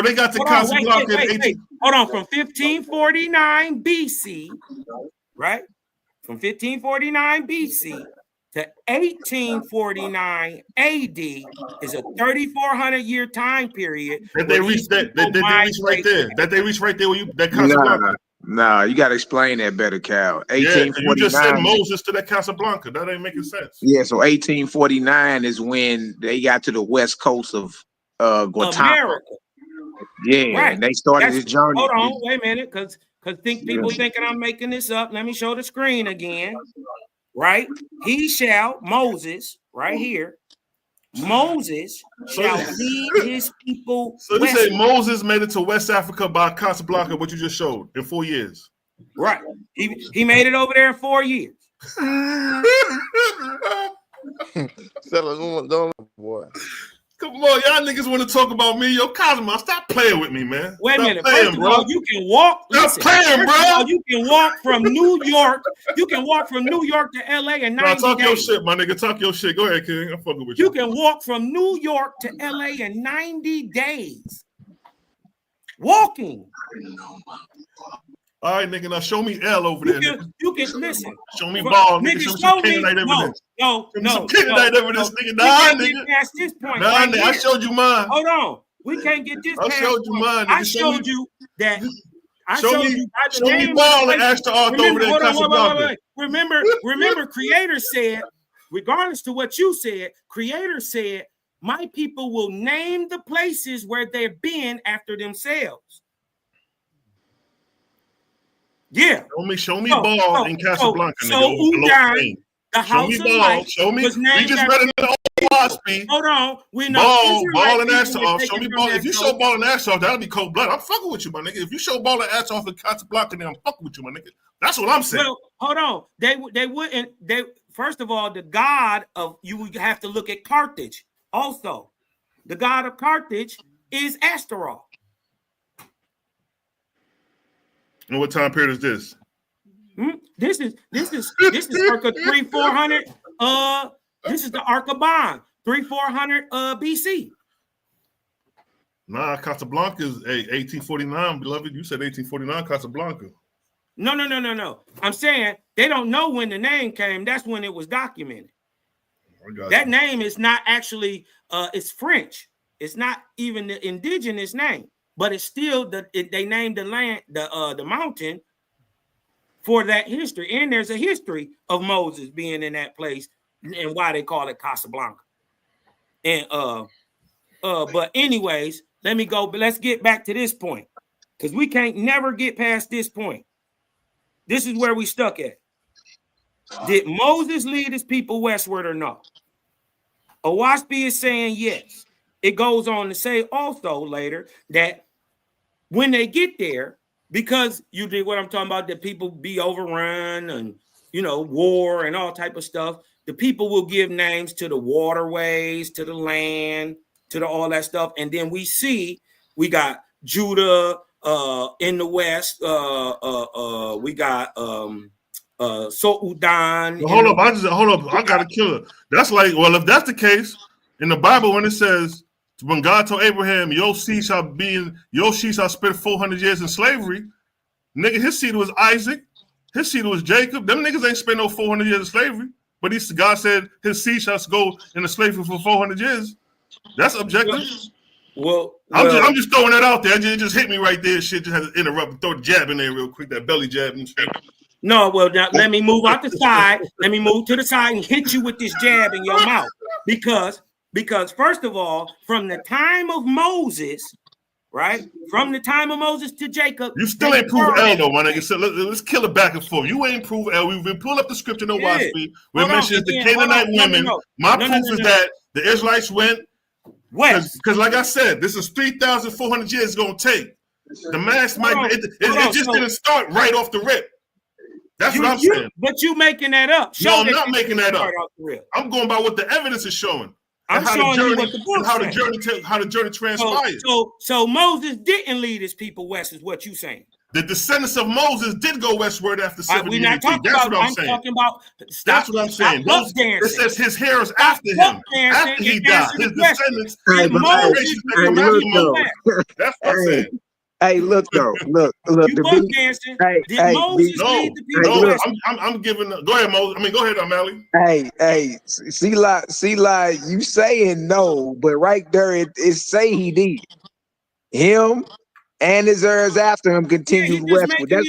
they got to Casablanca in 18. Hold on, from 1549 BC, right? From 1549 BC to 1849 AD is a 3,400 year time period. That they reached that. That they reached right there. That they reached right there where you that Casablanca. Nah, you got to explain that better, Cal. 1849. You just said Moses to that Casablanca. That ain't making sense. Yeah, so 1849 is when they got to the west coast of Guatemala. America. Yeah, right. And they started this journey. Hold on, wait a minute, because people thinking I'm making this up. Let me show the screen again. Right? Moses, right here. Moses shall lead his people. So you say Moses made it to West Africa by Casablanca, what you just showed, in 4 years. Right. He made it over there in 4 years. Boy. Come on, y'all niggas want to talk about me. Yo, Cosmo, stop playing with me, man. Wait a minute. First of all, you can walk. Stop playing, bro. You can walk from New York. You can walk from New York to LA in 90 talk days. Your shit, my nigga. Talk your shit. Go ahead, King. I'm fucking with you. You can walk from New York to LA in 90 days. Walking. All right, nigga. Now show me L over there. You can listen. Show me ball, nigga. Show me some Canaanite evidence. No. Some Canaanite evidence, nigga. Nah, nigga. Past this point. Nah, nigga. I showed you mine. Hold on. We can't get this. I showed you mine. Nigga. I showed you that. Show me ball and ask the author over there in Casablanca. Remember, Creator said, regardless to what you said, Creator said, my people will name the places where they've been after themselves. Yeah. Show me ball in Casablanca. So Udan, the house of life, show me. Was named we just read it in Oahspe. Hold on. We know ball and ass off. Show me ball. If you show ball and ass off, that'll be cold blood. I'm fucking with you, my nigga. If you show ball and ass off in Casablanca, then I'm fucking with you, my nigga. That's what I'm saying. Well, hold on. They wouldn't. First of all, the god of you would have to look at Carthage. Also, the god of Carthage is Astaroth. And what time period is this? This is circa 3,400. This is the Ark of Bond, 3,400 BC. Nah, Casablanca is 1849, beloved. You said 1849, Casablanca. No. I'm saying they don't know when the name came. That's when it was documented. That name is not actually, it's French. It's not even the indigenous name, but it's still they named the land, the mountain for that history. And there's a history of Moses being in that place and why they call it Casablanca. And but anyways, let me go. But let's get back to this point, because we can't never get past this point. This is where we stuck at. Did Moses lead his people westward or no? Oahspe is saying yes. It goes on to say also later that when they get there, because you did what I'm talking about, that people be overrun and, you know, war and all type of stuff, the people will give names to the waterways, to the land, to all that stuff. And then we got Judah in the west. We got Soudan. Hold up. I got to kill her. That's like, well, if that's the case, in the Bible, when it says, when God told Abraham, your seed shall spend 400 years in slavery, nigga, his seed was Isaac, his seed was Jacob. Them niggas ain't spent no 400 years in slavery. But God said his seed shall go into slavery for 400 years. That's objective. Well, I'm just throwing that out there. It just hit me right there. Shit, just had to interrupt and throw the jab in there real quick, that belly jab and shit. No, well, now let me move out the side. Let me move to the side and hit you with this jab in your mouth. Because first of all, from the time of Moses, right? From the time of Moses to Jacob. You still ain't proved L though, my nigga. So let's kill it back and forth. You ain't proved L. We've been pulling up the scripture in Oahspe. We mentioned the Canaanite women. My proof is that the Israelites went west. Because like I said, this is 3,400 years it's going to take. The mass migrate. It just didn't start right off the rip. That's what I'm saying. But you making that up. No, I'm not making that up. I'm going by what the evidence is showing. I'm showing you what the book says. How the journey transpired. So Moses didn't lead his people west, is what you saying. The descendants of Moses did go westward after 70 we're not talking That's about, what I'm saying. Talking about, that's what I'm saying. It says his heirs after him, after he died. His descendants. That's what I'm saying. Hey, look though, look. You both dancing. Did Moses lead the people? I'm giving. Go ahead, Moses. I mean, go ahead, O'Malley. Hey, see, like you saying no, but right there it say he did. Him and his heirs after him continued westward. Let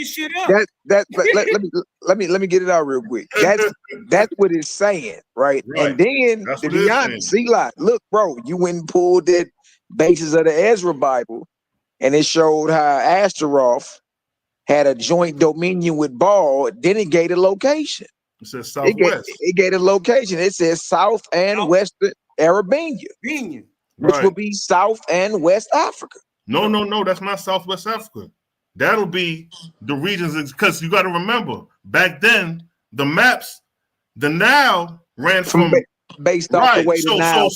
me get it out real quick. That's what it's saying, right? And then to be honest, look, bro, you went and pulled that basis of the Ezra Bible. And it showed how Ashtaroth had a joint dominion with Baal. Then it gave a location. It says southwest. It gave a location. It says South and Western Arabia, which would be South and West Africa. No, that's not Southwest Africa. That'll be the regions, because you got to remember, back then, the maps, the Nile ran from based off the way the Nile.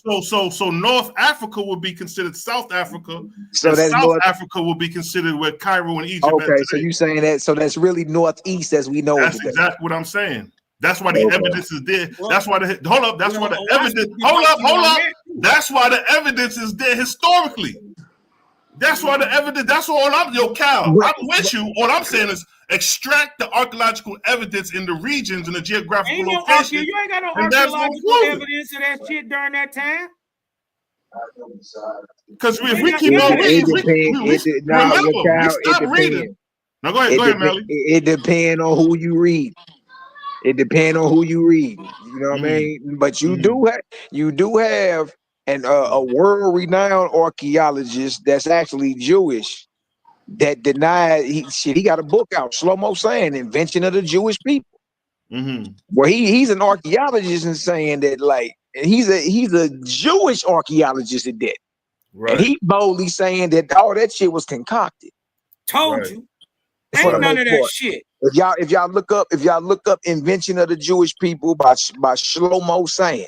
So North Africa would be considered South Africa. So that's South Africa would be considered where Cairo and Egypt. Okay, so you saying that? So that's really northeast as we know it. That's exactly what I'm saying. That's why the evidence is there. That's why hold up. That's why the evidence. Hold up. That's why the evidence is there historically. That's why the evidence. That's all Cal. I'm with you. All I'm saying is extract the archaeological evidence in the regions and the geographical locations. You ain't got no archaeological evidence of that shit during that time. Because if we keep on reading, we stop reading. Now go ahead, Melly. It depends on who you read. You know what I mean? But you do have a world-renowned archaeologist that's actually Jewish that denied he got a book out, Shlomo saying Invention of the Jewish People. Where he's an archaeologist and saying that, like, he's a Jewish archaeologist at that. Right. And he boldly saying that all that shit was concocted. Told you. Ain't none of that shit. If y'all look up Invention of the Jewish People by Shlomo saying.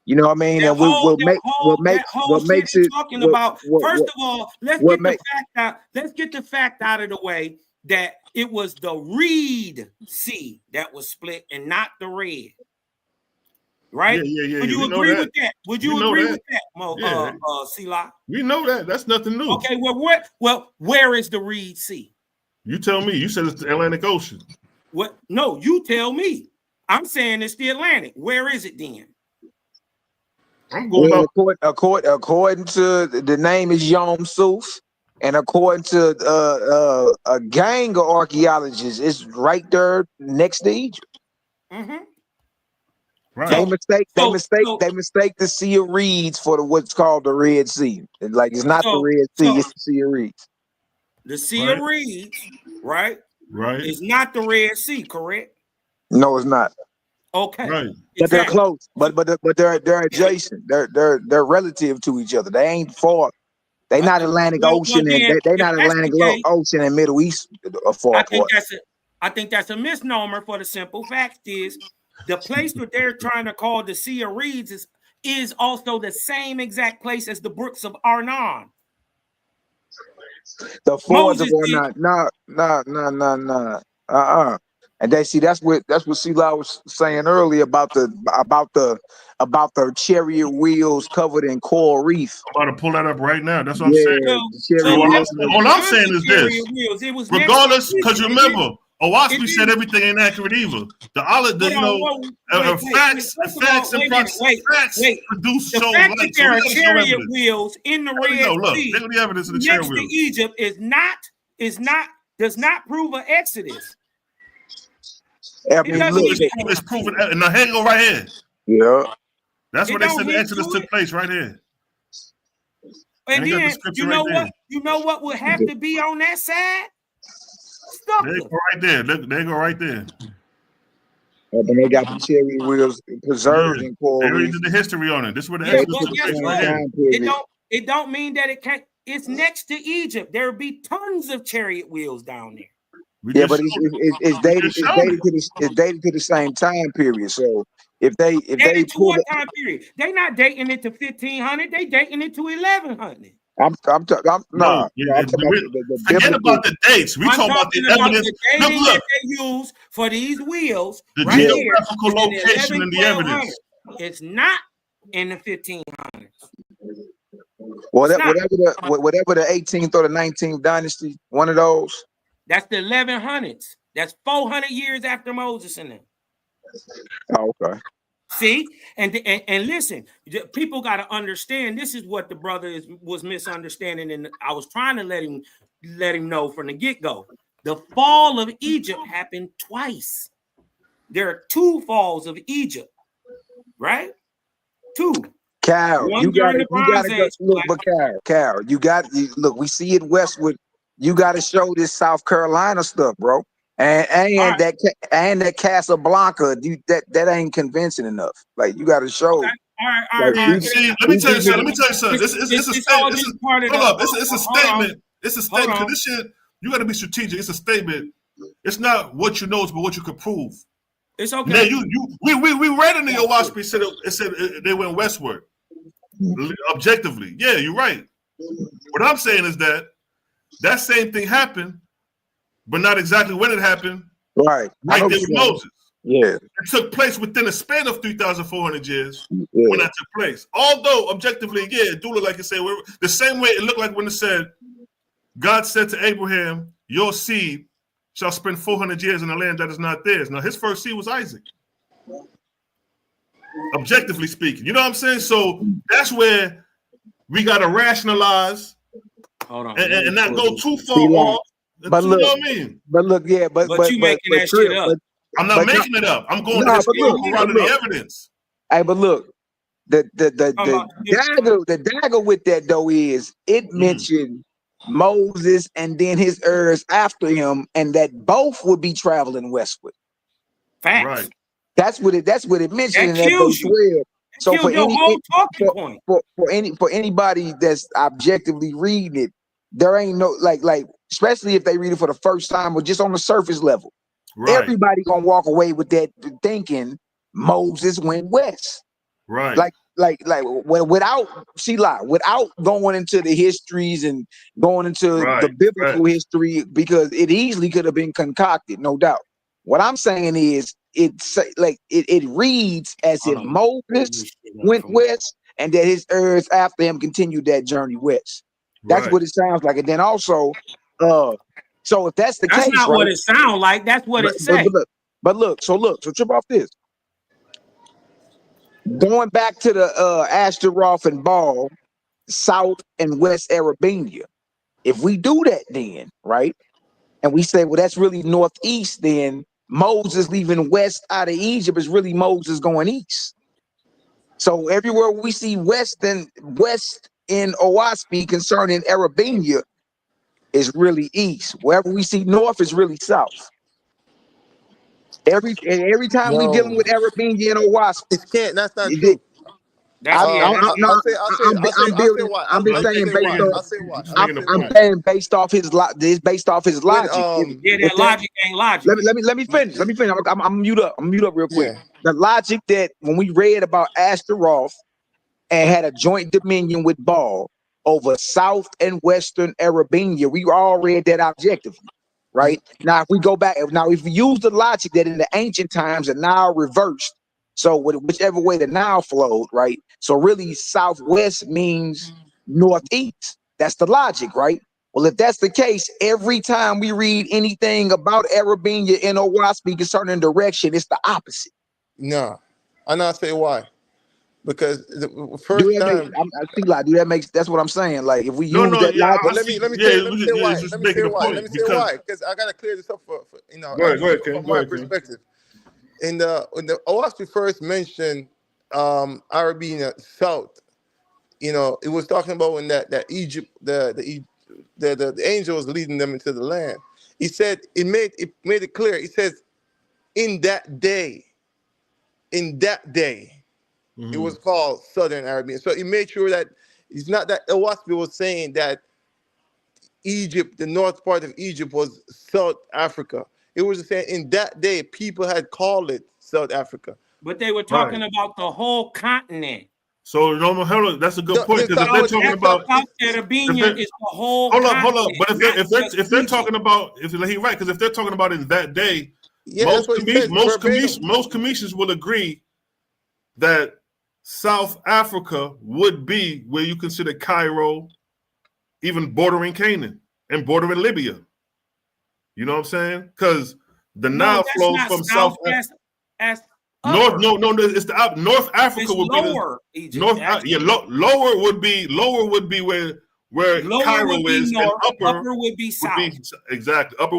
You know what I mean? And what makes it talking about. First of all, let's get the fact out of the way that it was the Reed Sea that was split and not the Red. right? Yeah. Would you agree with that? Would you agree with that, Sila? We know that. That's nothing new. Okay, where is the Reed Sea? You tell me. You said it's the Atlantic Ocean. What? No, you tell me. I'm saying it's the Atlantic. Where is it then? I'm going up. According to the name is Yom Suf, and according to a gang of archaeologists, it's right there next to Egypt. Mm-hmm. Right. They mistake the Sea of Reeds for what's called the Red Sea. Like it's not the Red Sea, it's the Sea of Reeds. The Sea of Reeds, right? Right. It's not the Red Sea, correct? No, it's not. Okay. Right. But they're close. But they're adjacent. They're relative to each other. They ain't far. They not Atlantic Ocean and they not Atlantic Ocean and Middle East far apart. I think that's a misnomer. For the simple fact is, the place that they're trying to call the Sea of Reeds is also the same exact place as the brooks of Arnon. The fords of Arnon. No. And they see that's what Sila was saying earlier about the chariot wheels covered in coral reef. I'm about to pull that up right now. That's what I'm saying. All I'm saying is this: regardless, because remember, Oahspe said everything ain't accurate either. Facts produce shows like so there are chariot wheels in the Red Sea. Look at the evidence of the chariot wheels. Next to Egypt does not prove an Exodus. It's proven. Now here you go right here. Yeah. That's where they said the Exodus took place, right here. And then you know what would have to be on that side? They go right there. Look, they go right there. And they got the chariot wheels preserved in coral reef. They did the history on it. This is where the Exodus took place right here. It don't mean that it can't. It's next to Egypt. There will be tons of chariot wheels down there. But it's dated to the same time period. So if they pull what time period? They not dating it to 1500. They dating it to 1100. Forget about the dates. We talking about the evidence. That they use for these wheels. The geographical location and the evidence. It's not in the 1500s. Whatever the 18th or the 19th dynasty, one of those. That's the 1100s. That's 400 years after Moses and them. Oh, okay. See, and listen, people got to understand. This is what the brother was misunderstanding, and I was trying to let him know from the get-go. The fall of Egypt happened twice. There are two falls of Egypt, right? Two. Cal, you gotta go, look, but Cal, look. We see it westward. You got to show this South Carolina stuff, bro. And that Casablanca, that ain't convincing enough. Like you got to show. All right. See, let me tell you something. It's a statement. It's a statement. It's a statement. Because this shit, you got to be strategic. It's a statement. It's not what you know, it's but what you can prove. It's okay. Now we read in the Oahspe it said they went westward. Objectively, yeah, you're right. What I'm saying is that same thing happened, but not exactly when it happened. Right there with Moses. Yeah. It took place within a span of 3,400 years when that took place. Although, objectively, it do look like it said, the same way it looked like when it said, God said to Abraham, your seed shall spend 400 years in a land that is not theirs. Now, his first seed was Isaac. Objectively speaking. You know what I'm saying? So that's where we got to rationalize and not go too far off. But look, you know what I mean? But you making that shit up. I'm not making it up. I'm going to the evidence. Hey, but look, the dagger with that though is it mentioned Moses and then his heirs after him, and that both would be traveling westward. Facts. Right. That's what it mentioned in that verse 12. So for anybody that's objectively reading it, there ain't no like especially if they read it for the first time or just on the surface level. Right. Everybody gonna walk away with that thinking Moses went west. Right. Without going into the histories and going into the biblical history, because it easily could have been concocted, no doubt. What I'm saying is it reads as if Hold on. Moses went west and that his heirs after him continued that journey west. That's Right. what it sounds like. And then also, so if that's the That's case, not right? what it sounds like. That's what it says. But look, so trip off this. Going back to the Ashtaroth and Baal, South and West Arabia. If we do that, then right, and we say, well, that's really northeast. Then Moses leaving west out of Egypt is really Moses going east. So everywhere we see west in Oahspe concerning Arabia is really east. Wherever we see north is really south. Every time we dealing No, with Arabia and Oahspe, it can't. That's not you did. true. I'll say building. why. I'm just saying based off. I'll say why. I'm saying based off his based off his When, logic. Yeah, that logic ain't logic. Let me finish. I'm mute up. I'm mute up real quick. Yeah. The logic that when we read about Ashtaroth and had a joint dominion with Baal over South and Western Arabia, we all read that objectively, right? Now, if we go back, if we use the logic that in the ancient times the Nile reversed, so whichever way the Nile flowed, right? So really, southwest means northeast. That's the logic, right? Well, if that's the case, every time we read anything about Arabia and Oahspe concerning direction, it's the opposite. No, and I'll say why. Because the Do first that make, time, I think like do that makes that's what I'm saying. Like if we use No, that yeah, logic, but let me say why. It's just making a point Let me say because why. Because I gotta clear this up for go ahead, Ken. from Go my ahead, Ken. perspective. In the when the Oahspe first mentioned Arabia South, it was talking about when that Egypt the angel was leading them into the land. He said it made it clear. He says in that day. It was called Southern Arabia. So he made sure that it's not that Oahspe was saying that Egypt, the north part of Egypt, was South Africa. It was saying in that day, people had called it South Africa. But they were talking about the whole continent. So that's a good point because if they're talking about Arabia is the whole hold continent. up. But if they're talking about he's right, because if they're talking about in that day, most commissions will agree that South Africa would be where you consider Cairo, even bordering Canaan and bordering Libya. You know what I'm saying? Because the Nile flows from South Africa. North, no, it's the North Africa would lower be Egypt. North. Lower would be where Cairo is, north, and upper would be south. Exactly. Upper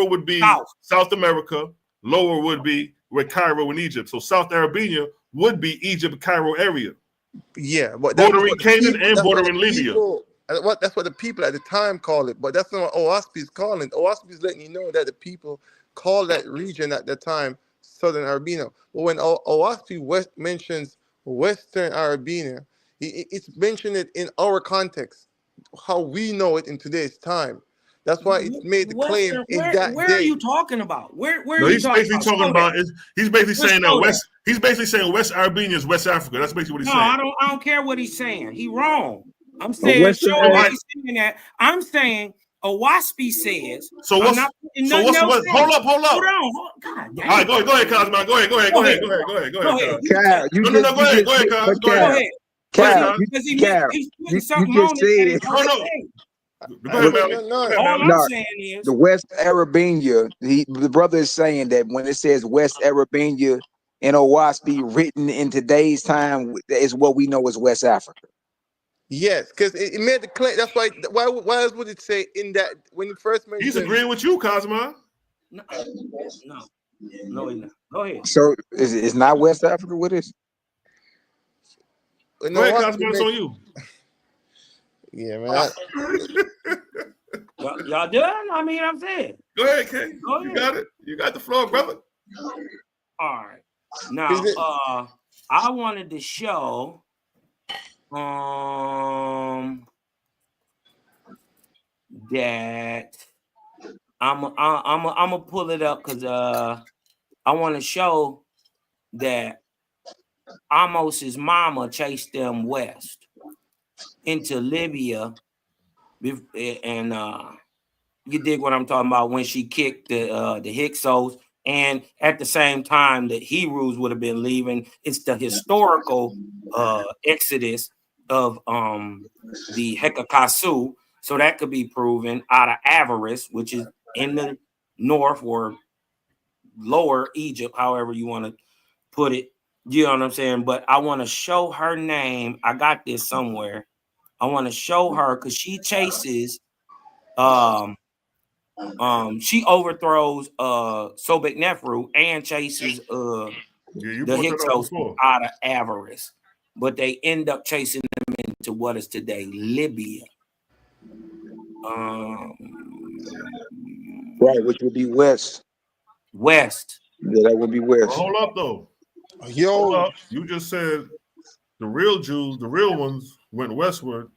would be South America. Lower would be where Cairo and Egypt. So South Arabia would be Egypt, Cairo area. Yeah, but bordering Canaan and bordering Libya. That's what the people at the time call it, but that's not what Oahspe is calling. Oahspe is letting you know that the people call that region at the time Southern Arabia. But when Oahspe mentions Western Arabia, it's mentioned it in our context, how we know it in today's time. That's why it's made the claim in that day. Where are you talking about? Where are you talking about? He's basically saying that He's basically saying West Arabia is West Africa. That's basically what he's saying. I don't care what he's saying. He wrong. I'm saying he's saying that. I'm saying Oahspe says. So what's hold up. Hold on. God damn. All right, go ahead, Cosmo. Go ahead. Go ahead, Cos. Go ahead. Cal, you just said. All I'm saying is the West Arabia. The brother is saying that when it says West Arabia and Oahspe written in today's time is what we know as West Africa. Yes, because it made the claim. That's why else would it say in that when you first mentioned? He's agreeing with you, Cosmo. No, he's not. Go ahead. So it's not West Africa. What is? Go ahead, Cosmo. It's on you. Yeah, man. Y'all done? I mean, I'm saying. Go ahead, Ken. You got it. You got the floor, brother. All right. Now, I wanted to show that I'm gonna pull it up because I want to show that Amos's mama chased them west into Libya, and you dig what I'm talking about when she kicked the Hyksos And at the same time, the Hebrews would have been leaving. It's the historical exodus of the Hekakasu. So that could be proven out of Avarice, which is in the north or lower Egypt, however you want to put it. You know what I'm saying? But I want to show her name. I got this somewhere. I want to show her because she chases she overthrows Sobek Nefru and chases you the brought that up Hyksos before. out of Avarice, but they end up chasing them into what is today Libya. Right, which would be west. West. Yeah, that would be west. Well, hold up though. Yo, Hold up. You just said the real Jews, the real ones, went westward,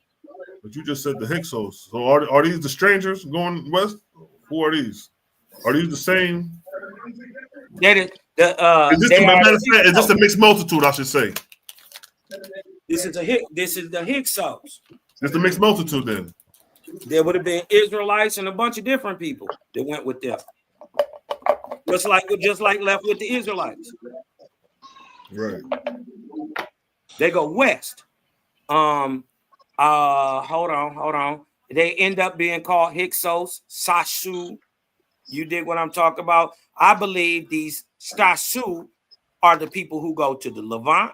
but you just said the Hyksos. So are these the strangers going west? Who are these? Are these the same? That is Is this a mixed multitude? I should say. This is the Hyksos. It's a mixed multitude then. There would have been Israelites and a bunch of different people that went with them. Just like left with the Israelites. Right. They go west. Hold on. They end up being called Hyksos, Sashu. You dig what I'm talking about? I believe these Sashu are the people who go to the Levant,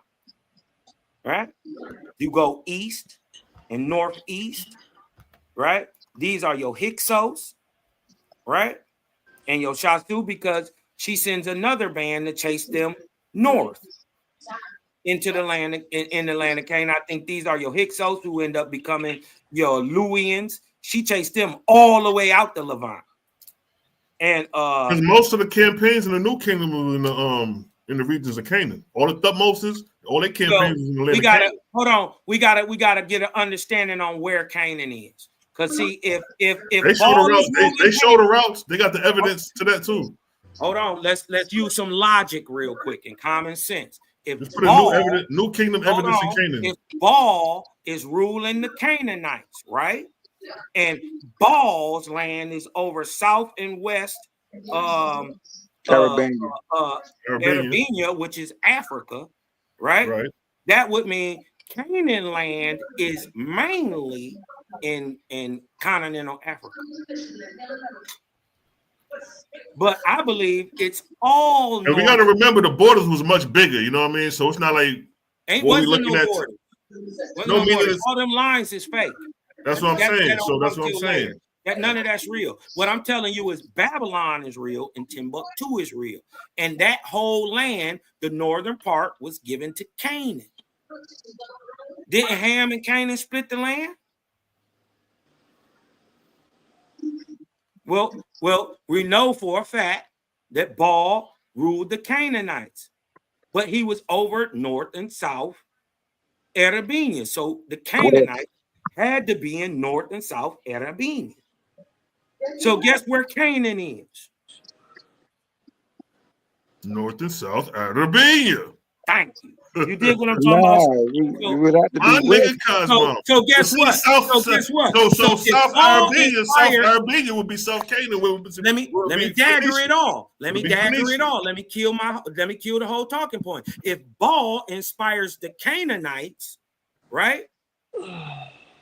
right? You go east and northeast, right? These are your Hyksos, right? And your Shasu, because she sends another band to chase them north into the land in the land of Canaan. I think these are your Hyksos who end up becoming your Luwians. She chased them all the way out the Levant. And because most of the campaigns in the New Kingdom were in the regions of Canaan. All the Thutmoses, all their campaigns was in the land of Canaan. Hold on. We gotta get an understanding on where Canaan is. Because see, if they show the routes, they show the routes, they got the evidence to that too. Hold on, let's use some logic real quick and common sense. If just put a new kingdom evidence in Canaan. If Baal is ruling the Canaanites, right? And Baal's land Is over south and west Arabia, which is Africa, right? Right. That would mean Canaan land is mainly in continental Africa. But I believe it's all. And we got to remember the borders was much bigger. You know what I mean? So it's not like wasn't no borders. All them lines is fake. That's what I'm saying. So that's what I'm saying. That none of that's real. What I'm telling you is Babylon is real and Timbuktu is real. And that whole land, the northern part, was given to Canaan. Didn't Ham and Canaan split the land? Well, we know for a fact that Baal ruled the Canaanites, but he was over north and south Arabia. So the Canaanites had to be in north and south Arabia. So guess where Canaan is? North and south Arabia. Thank you. You dig what I'm talking about? We would have to be so guess what? So South Arabia would be South Canaan. Let me dagger it all. Let me kill the whole talking point. If Baal inspires the Canaanites, right,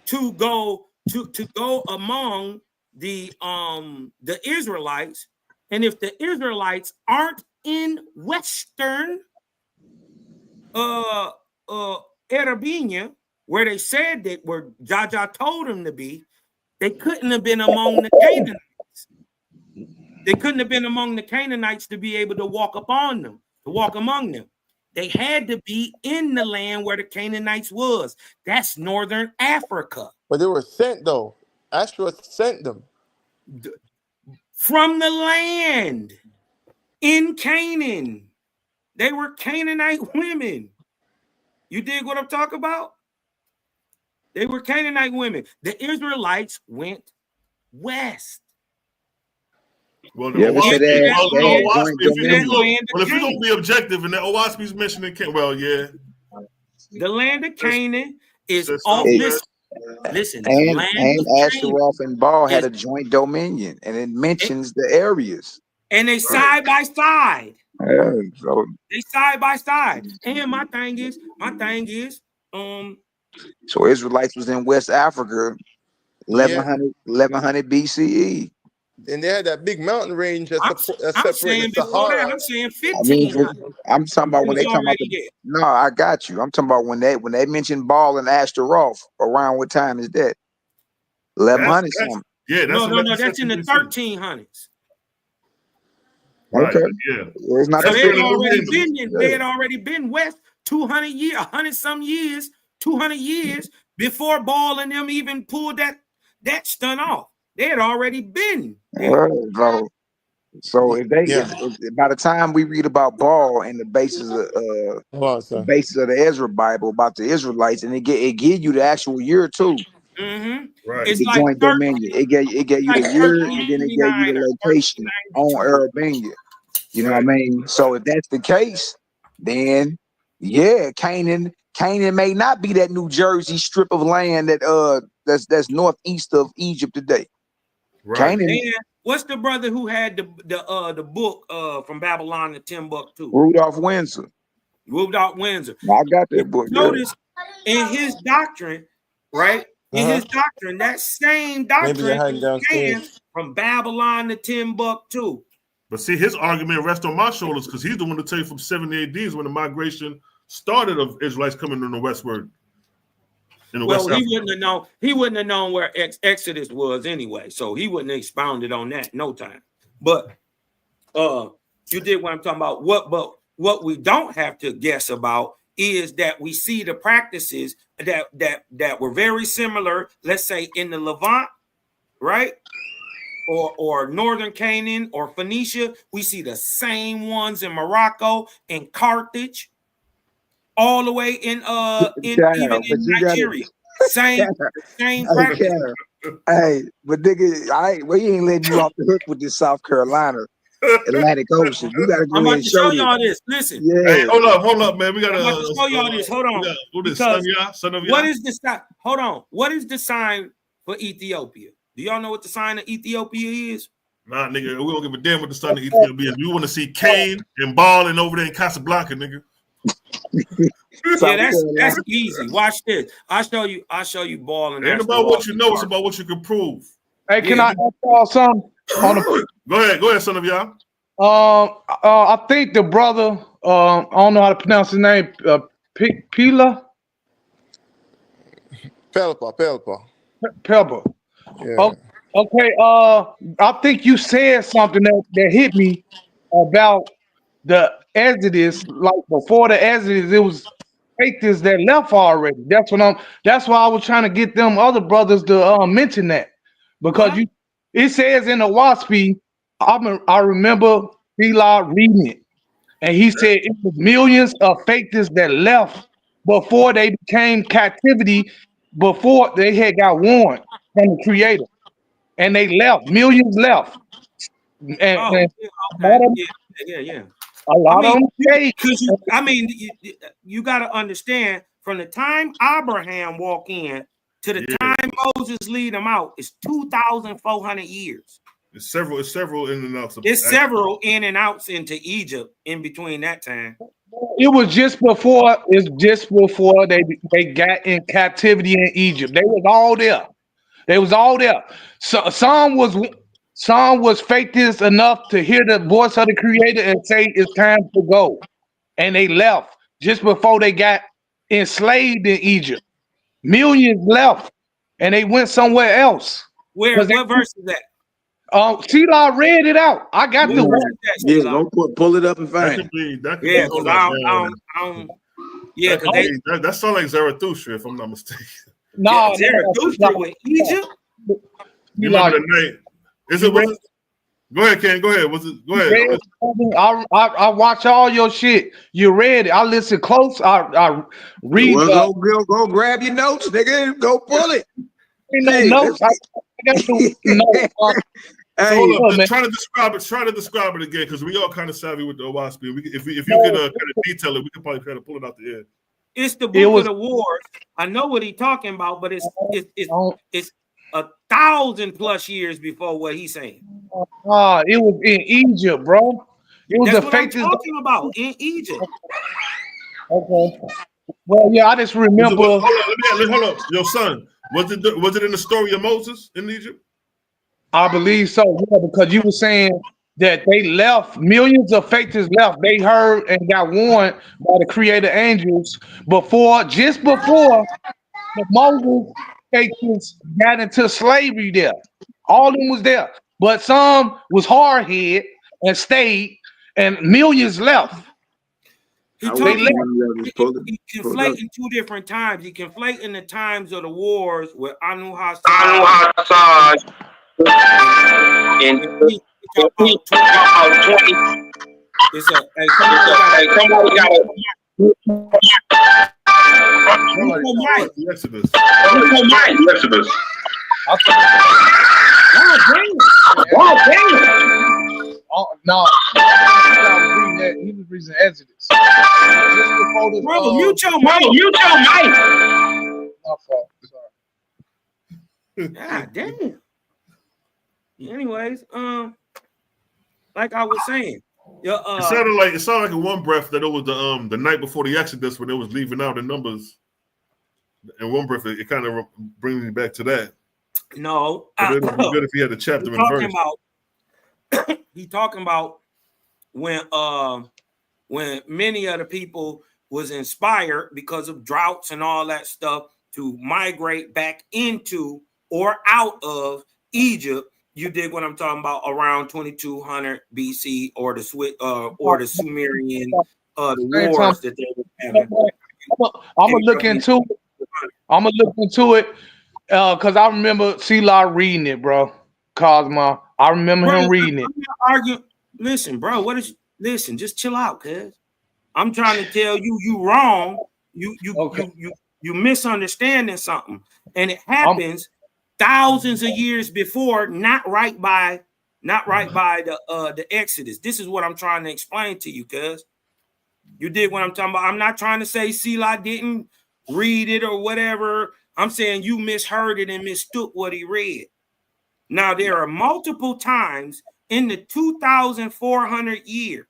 to go among the Israelites, and if the Israelites aren't in Western Arabia, where they said that where Jaja told them to be, they couldn't have been among the Canaanites. They couldn't have been among the Canaanites to be able to walk upon them, to walk among them. They had to be in the land where the Canaanites was. That's northern Africa. But they were sent though. Ashura sent them from the land in Canaan. They were Canaanite women. You dig what I'm talking about? They were Canaanite women. The Israelites went west. Well, if you're going to be objective, and the Oahspe's mentioning, the land of Canaan is all. Listen. And Asheroth and Baal had a joint dominion, and it mentions the areas. And they side by side. Yeah, so They side by side. And my thing is, so Israelites was in West Africa, Yeah. 1100 BCE. And they had that big mountain range that I'm separate the saying before that, Sahara. I'm saying I mean, 1500. I'm talking about It when was they talking about already the. there. No, I got you. I'm talking about when they mentioned Baal and Ashtaroth. Around what time is that? 1100 something. Yeah, that's No, that's in the 1300s. Right. Okay. Yeah. Well, it's not So the they had same. already been Yeah. they had already been west 200 years, 100 some years, 200 years before Ball and them even pulled that stunt off. They had already been there. So if they Yeah. if by the time we read about Baal and the basis of the basis of the Ezra Bible about the Israelites, and it give you the actual year too. Mm-hmm. Right. It's The like joint dominion. It gave you the like year, and then it gave you 1399 the or location on 1392. Arabania. You know what I mean? So if that's the case, then yeah, Canaan may not be that New Jersey strip of land that's northeast of Egypt today. Right. Canaan, And what's the brother who had the book from Babylon to Timbuktu? Rudolph Windsor. Rudolph Windsor. I got that book there. Notice in his doctrine, right? In his doctrine, that same doctrine stands from Babylon to Timbuktu. But see, his argument rests on my shoulders because he's the one to tell you from 70 AD is when the migration started of Israelites coming in the westward. Well, he wouldn't have known where Exodus was anyway, so he wouldn't have expounded on that no time. But you did what I'm talking about. What we don't have to guess about is that we see the practices that were very similar, let's say in the Levant, right? Or northern Canaan or Phoenicia. We see the same ones in Morocco and Carthage, all the way in even in Nigeria. Same practice. Hey, but nigga, we ain't letting you off the hook with this South Carolina Atlantic Ocean. You gotta go I'm ahead about and to show show y'all this. Listen. Yeah. Hey, hold up, man. We gotta I'm about to show y'all this. Hold on. Son of what is the sign? Hold on. What is the sign for Ethiopia? Do y'all know what the sign of Ethiopia is? Nah, nigga, we don't give a damn what the sign of Ethiopia is. We want to see Cain and balling over there in Casablanca, nigga. Yeah, that's easy. Watch this. I'll show you balling. Ain't about what you know, it's about what you can prove. Hey, can I ask y'all something? Go ahead, son of y'all. I think the brother, I don't know how to pronounce his name, Pila? Pelpa. Yeah. Okay, I think you said something that hit me about the Exodus. Like before the Exodus, it was faithers that left already. That's why I was trying to get them other brothers to mention that. Because it says in the Oahspe, I remember Eli reading it, and he said it was millions of faithers that left before they became captivity, before they had got warned from the Creator, and they left. Millions left, and okay. Yeah. a lot of them stayed. You got to understand from the time Abraham walked in to the time Moses lead them out is 2,400 years. It's several in and outs. It's several in and outs into Egypt in between that time. It was just before. It's just before they got in captivity in Egypt. They was all there. They was all there. So some was faithless enough to hear the voice of the Creator and say it's time to go, and they left just before they got enslaved in Egypt. Millions left, and they went somewhere else. What verse is that? T-Law read it out. I got the word. Yeah, go pull it up and find it. Yeah, because that sounds like Zarathustra, if I'm not mistaken. No, Zarathustra with Egypt. You remember the name? Is it? Go ahead, Ken. Go ahead. Go ahead. I watch all your shit. You read it. I listen close. I read. Well, go grab your notes, nigga. Go pull it. Notes. I got the notes. So hold up, try to describe it again, because we all kind of savvy with the Oahspe. If you could kind of detail it, we could probably kind of pull it out the air. It's the book of the wars. I know what he's talking about, but it's 1,000+ years before what he's saying. It was in Egypt, bro. It was That's the what I'm faithful. talking about, in Egypt. Okay. Well, yeah, I just remember. Hold on. Your son, was it in the story of Moses in Egypt? I believe so, yeah, because you were saying that they left, millions of faithers left. They heard and got warned by the creator angels just before the Moses faithers got into slavery there. All of them was there. But some was hard-headed and stayed, and millions left. He conflating two different times. He conflating the times of the wars with Anu Hassad. And he talk about 20. It's a somebody got Exodus. God damn. Oh, no. He was reading Exodus. Bro, mute your mic. My fault. Sorry. God damn. Anyways, like I was saying, it sounded like in one breath that it was the night before the Exodus when they was leaving out the numbers. In one breath, it kind of brings me back to that. No, but it would be good if he had a chapter and verse. He talking about when many of the people was inspired because of droughts and all that stuff to migrate back into or out of Egypt. You dig what I'm talking about? Around 2200 BC or the Sumerian the wars that they were having. I'm gonna look into it because I remember C-Law reading it, bro. Cosmo, I remember him reading it. I'm not arguing. Listen, bro, listen, just chill out, cuz. I'm trying to tell you wrong. You misunderstanding something. And it happens thousands of years before, not right by the Exodus. This is what I'm trying to explain to you, cuz. You did what I'm talking about. I'm not trying to say Selah didn't read it or whatever. I'm saying you misheard it and mistook what he read. Now, there are multiple times in the 2,400 years,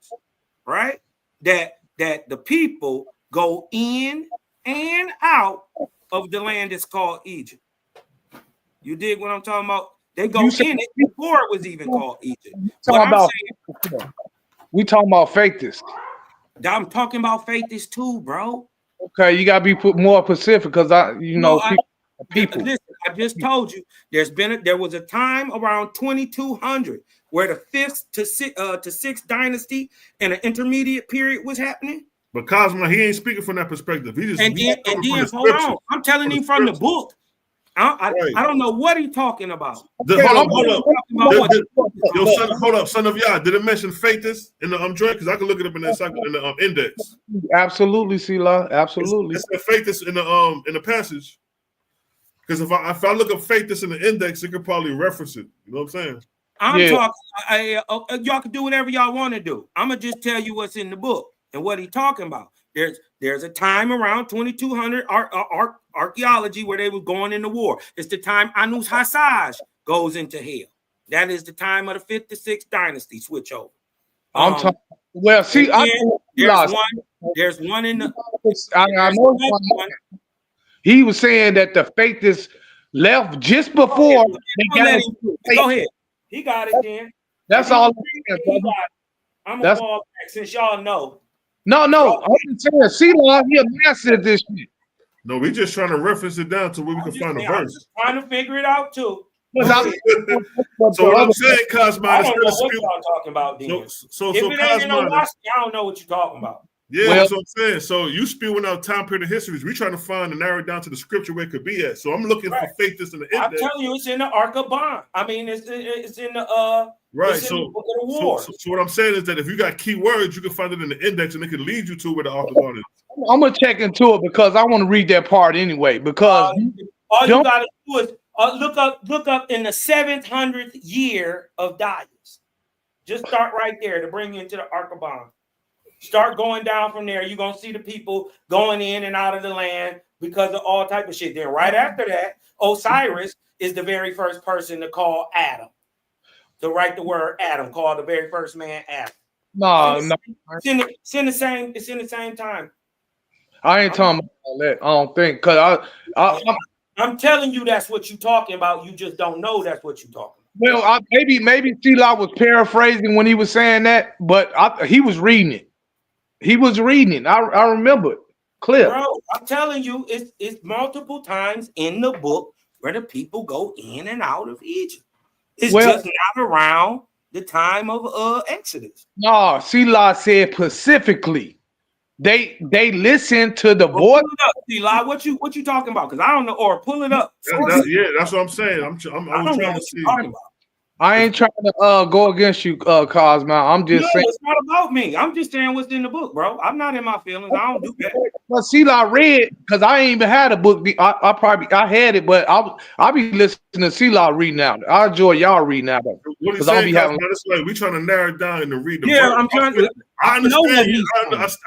right, that the people go in and out of the land that's called Egypt. You dig what I'm talking about? They go in it before it was even called Egypt. We talking about faithists. I'm talking about faithists too, bro. Okay, you gotta be more specific because people. Listen, I just told you there was a time around 2200 where the 5th to 6th dynasty and an intermediate period was happening. But Cosmo, he ain't speaking from that perspective. He just and then hold on. I'm telling him from the book. I don't know what he's talking about. Hold up. Son of Yah. Did it mention faithists in the joint? Because I can look it up in the index. Absolutely, Selah. Absolutely. It's the faithists in the passage. Because if I look up faithists in the index, it could probably reference it. You know what I'm saying? Talking. Y'all can do whatever y'all want to do. I'm gonna just tell you what's in the book and what he's talking about. There's a time around 2200 archaeology where they were going into war. It's the time Anu Hassad goes into hell. That is the time of the 5th to 6th dynasty switch over. I'm talking. Well, see, there's one in the. I know one. He was saying that the faithists left just before they got. Go ahead. He got it, then. That's all. I'm gonna fall back since y'all know. No. I'm saying, Selah, he a master at this shit. No, we just trying to reference it down to where we can find a verse. I'm just trying to figure it out too. So what I'm saying, Cosmo, I don't know what y'all talking about. Then. So if it ain't in no Oahspe, I don't know what you're talking about. Yeah, that's what I'm saying. So you spewing out time period of histories. We trying to find and narrow it down to the scripture where it could be at. So I'm looking for faithists in the index. I'm telling you, it's in the Ark of Bond. I mean, it's in the right. It's in the Book of the War. So what I'm saying is that if you got key words, you can find it in the index, and it can lead you to where the Ark of Bond is. I'm gonna check into it because I want to read that part anyway. Because all you gotta do is look up in the 700th year of Darius. Just start right there to bring you into the Ark of Bond. Start going down from there. You're gonna see the people going in and out of the land because of all type of shit. Then right after that, Osiris is the very first person to call Adam. To write the word Adam, called the very first man Adam. No, it's in the same time. I ain't talking about all that. I don't think, cause I'm telling you that's what you're talking about. You just don't know that's what you're talking about. Well, maybe T-Law was paraphrasing when he was saying that, but he was reading it. He was reading it. I remember it clear. Bro, I'm telling you, it's multiple times in the book where the people go in and out of Egypt. It's just not around the time of Exodus. No, T-Law said specifically. They listen to the voice. T-Law, what you talking about? Because I don't know. Or pull it up. Yeah, that's what I'm saying. I was trying to see. I ain't trying to go against you, Cosmo. I'm just saying it's not about me. I'm just saying what's in the book, bro. I'm not in my feelings. I don't do that. But see, I read because I ain't even had a book. I had it, but I'll be listening to C-Law reading now. I enjoy y'all reading now. What he's saying, it's like we trying to narrow it down and to read the yeah, book. I'm trying to. I understand.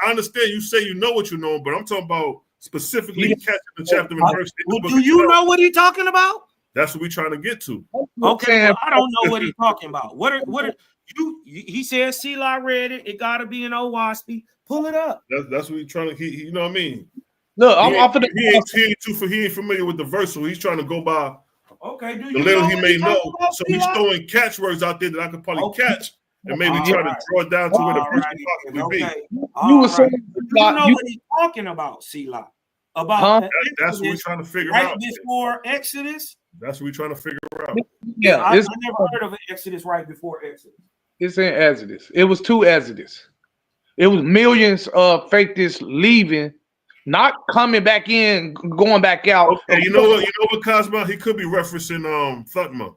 I understand you say you know what you know, but I'm talking about specifically catching the chapter and verse. Do you know what he's talking about? That's what we're trying to get to. Okay, well, I don't know what he's talking about. What are you? He says C-Law read it. It got to be an Oahspe. Pull it up. That's what he's trying to. You know what I mean? Look, he ain't familiar with the verse, so he's trying to go by. Okay, do the you little know he may know. So he's throwing catchwords out there that I could probably catch and maybe try to draw it down to where the verse could possibly be. You were saying, you know what he's talking about, C-Law? About that's what we're trying to figure right out. Before Exodus. That's what we're trying to figure out. Yeah, I never heard of an Exodus right before Exodus. It's in Exodus. It was 2 Exodus. It was millions of faiths leaving, not coming back in, going back out. Okay, you know what, Cosmo? He could be referencing Thutmose.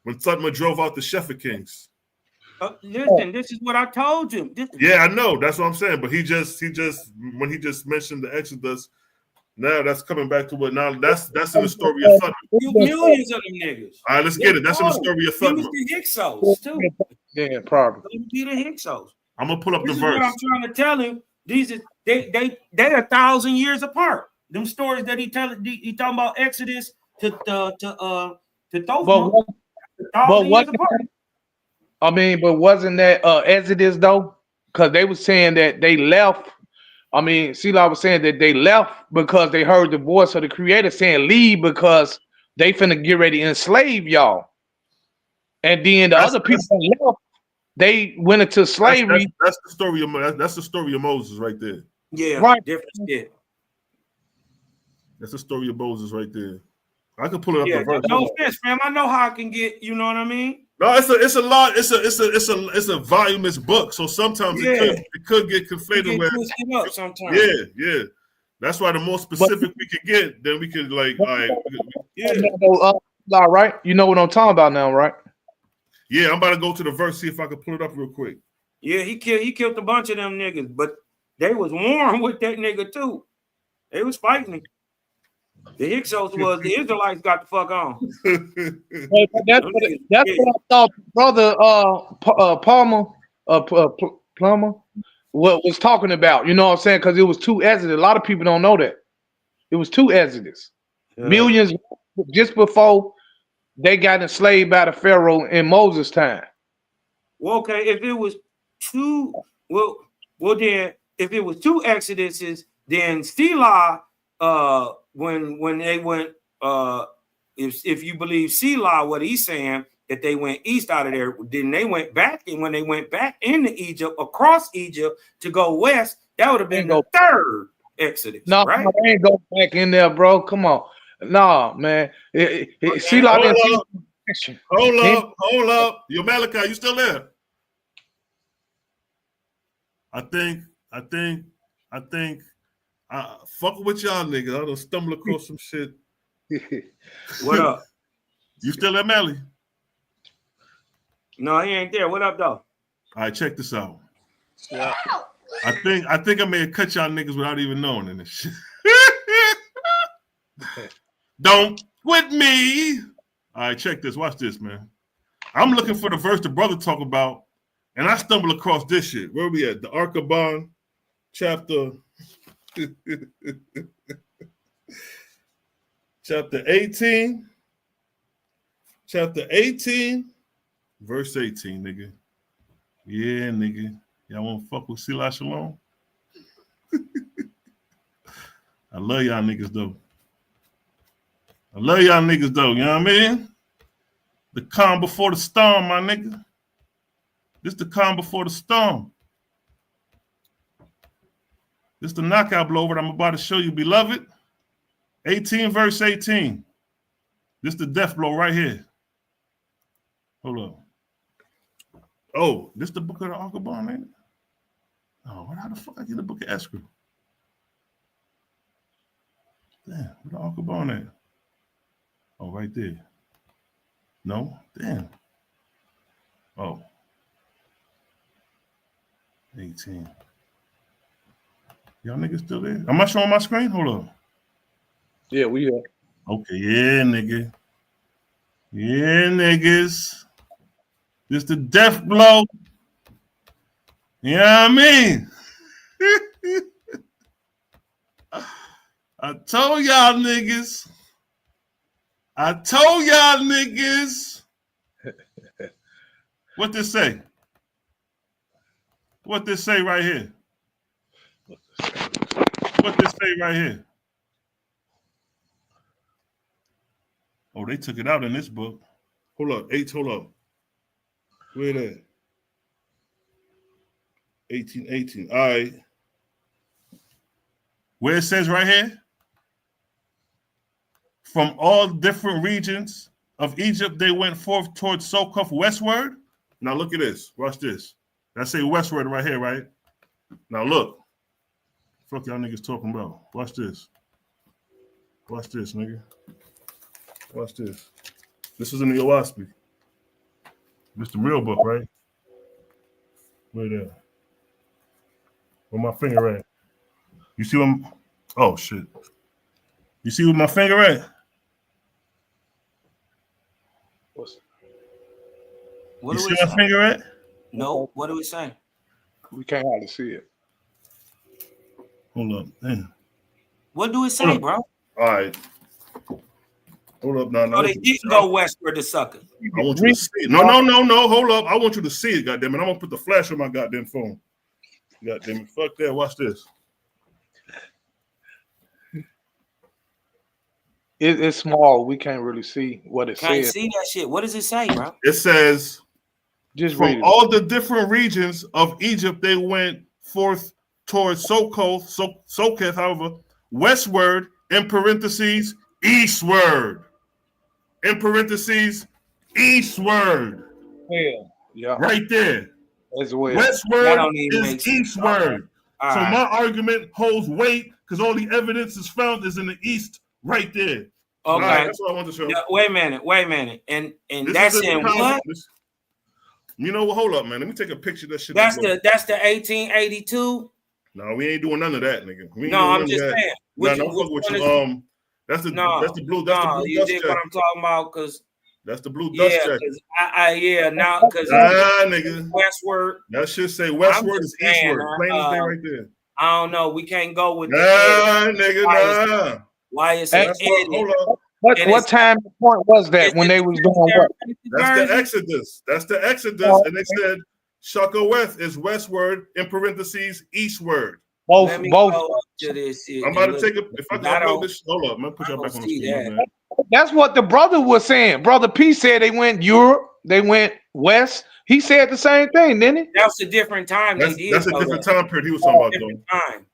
When Thutmose drove out the Shepherd Kings. Listen, this is what I told you. Yeah, I know. That's what I'm saying. But he just when he just mentioned the Exodus, now that's coming back to what now that's in the story of Thutmose. Millions of them niggas. All right, let's get it. That's in the story of Thutmose. The Hyksos too. Yeah, probably. Be the Hyksos. I'm gonna pull up the verse. What I'm trying to tell him. These is they 1,000 years apart. Them stories that he talking about Exodus to Thothmose. But what? I mean, but wasn't that Exodus though? Because they were saying that they left. I mean, C-Law was saying that they left because they heard the voice of the Creator saying leave because they finna get ready to enslave y'all. And then the other people that left, they went into slavery. That's the story of that's the story of Moses right there. Yeah, right. Different shit. That's the story of Moses right there. I can pull it up. Yeah, the verse. No offense, fam. I know how I can get. You know what I mean? No, it's a lot. It's a voluminous book. So sometimes it could get conflated with. Sometimes. Yeah. That's why the more specific we could get, then we could like. All right. Right. You know what I'm talking about now, right? Yeah, I'm about to go to the verse, see if I can pull it up real quick. Yeah, he killed a bunch of them niggas, but they was warm with that nigga too. They was fighting him. The Hyksos was the Israelites got the fuck on. That's what I thought, brother. Plummer, what was talking about? You know what I'm saying? Because it was 2 Exodus. A lot of people don't know that it was 2 Exodus. Yeah. Millions just before they got enslaved by the Pharaoh in Moses' time. Well, okay, if it was 2, well, then if it was 2 Exoduses, then C-Law, when they went, if you believe C-Law, what he's saying, that they went east out of there, then they went back, and when they went back into Egypt, across Egypt to go west, that would have been the 3rd Exodus. No, right? They ain't go back in there, bro. Come on. No, man. C-Law didn't Hold up. Yo, Malachi, you still there? I think fuck with y'all niggas. I done stumble across some shit. What up? You still there, Mally? No, he ain't there. What up, though? All right, check this out. Yeah. I think I may have cut y'all niggas without even knowing in this shit. Don't with me. All right, check this. Watch this, man. I'm looking for the verse the brother talk about, and I stumble across this shit. Where we at? The Archabon chapter. Chapter 18. Chapter 18, verse 18, nigga. Yeah, nigga. Y'all want to fuck with Sila Shalom? I love y'all niggas, though. I love y'all niggas, though. You know what I mean? The calm before the storm, my nigga. This the calm before the storm. This the knockout blow that I'm about to show you, beloved. 18, verse 18. This the death blow right here. Hold on. Oh, this the book of the Alkeban, ain't it? Oh, how the fuck I get the book of Escrow? Damn, where the Alkeban at? Oh, right there. No? Damn. Oh. 18. Y'all niggas still there? Am I showing my screen? Hold on. Yeah, we are. Okay, yeah, nigga. Yeah, niggas. This the death blow. You know what I mean? I told y'all niggas. What this say? What this say right here? What this say right here? Oh, they took it out in this book. Hold up. Hold up. Where that? 1818. All right. Where it says right here, from all different regions of Egypt, they went forth towards Sokof westward. Now look at this. Watch this. I say westward right here, right? Now look. Fuck y'all niggas talking about. Watch this. Watch this, nigga. Watch this. This is in the Oahspe. This the real book, right? Where there? Where my finger at? You see what oh shit. You see where my finger at? What you do see we my finger at? No, what do we say? We can't hardly see it. Hold up. Damn. What do it say, bro? All right. Hold up now. Oh, they didn't go westward, the sucker. I want you to see it. No. Hold up. I want you to see it, goddamn it. I'm gonna put the flash on my goddamn phone. Goddamn it. Fuck that. Watch this. It's small. We can't really see what it Can't says. see that shit. What does it say, bro? It says, just from read it. all the different regions of Egypt, they went forth towards Soketh, however, westward, in parentheses, eastward. In parentheses, eastward. Yeah. Right there. As well. Westward is eastward. Okay. So my argument holds weight because all the evidence is found is in the east, right there. Okay. Right, that's what I want to show. Yeah, wait a minute. And this that's in what? You know what? Hold up, man. Let me take a picture of that shit. That's the 1882. No, we ain't doing none of that, nigga. I'm just saying. No, I'm fucking with you. That's the blue. That's the blue you dust dig jacket. what I'm talking about? Because that's the blue dust jacket. Now because nigga. westward. That should say westward is eastward. Plain as day, right there. I don't know. We can't go with nigga. Why is it? Hold up. What time point was that when they was doing what? That's the Exodus. That's the Exodus, and they said Shakaweth is westward in parentheses eastward. Both. To this shit I'm about to take if I can upload this. Hold up, man. Put y'all back on the screen, man. That's what the brother was saying. Brother P said they went Europe, they went west. He said the same thing, didn't he? That's a different time. That's a different time period he was talking about, though. Time.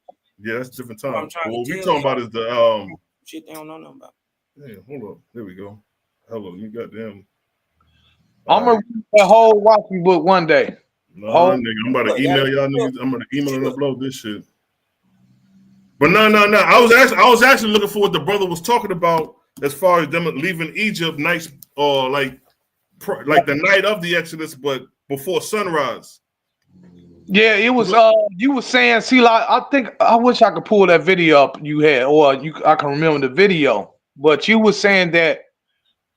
Yeah, that's a different time. What we talking about is the shit they don't know nothing about. Yeah, hold up. There we go. Hello, you goddamn. I'm gonna read the whole Oahspe book one day. No, nigga, I'm about to email y'all niggas. I'm gonna email and upload this shit. But no. I was actually looking for what the brother was talking about as far as them leaving Egypt nights or like the night of the Exodus, but before sunrise. Yeah, it was. You were saying, see, like I wish I could pull that video up you had, or I can remember the video. But you were saying that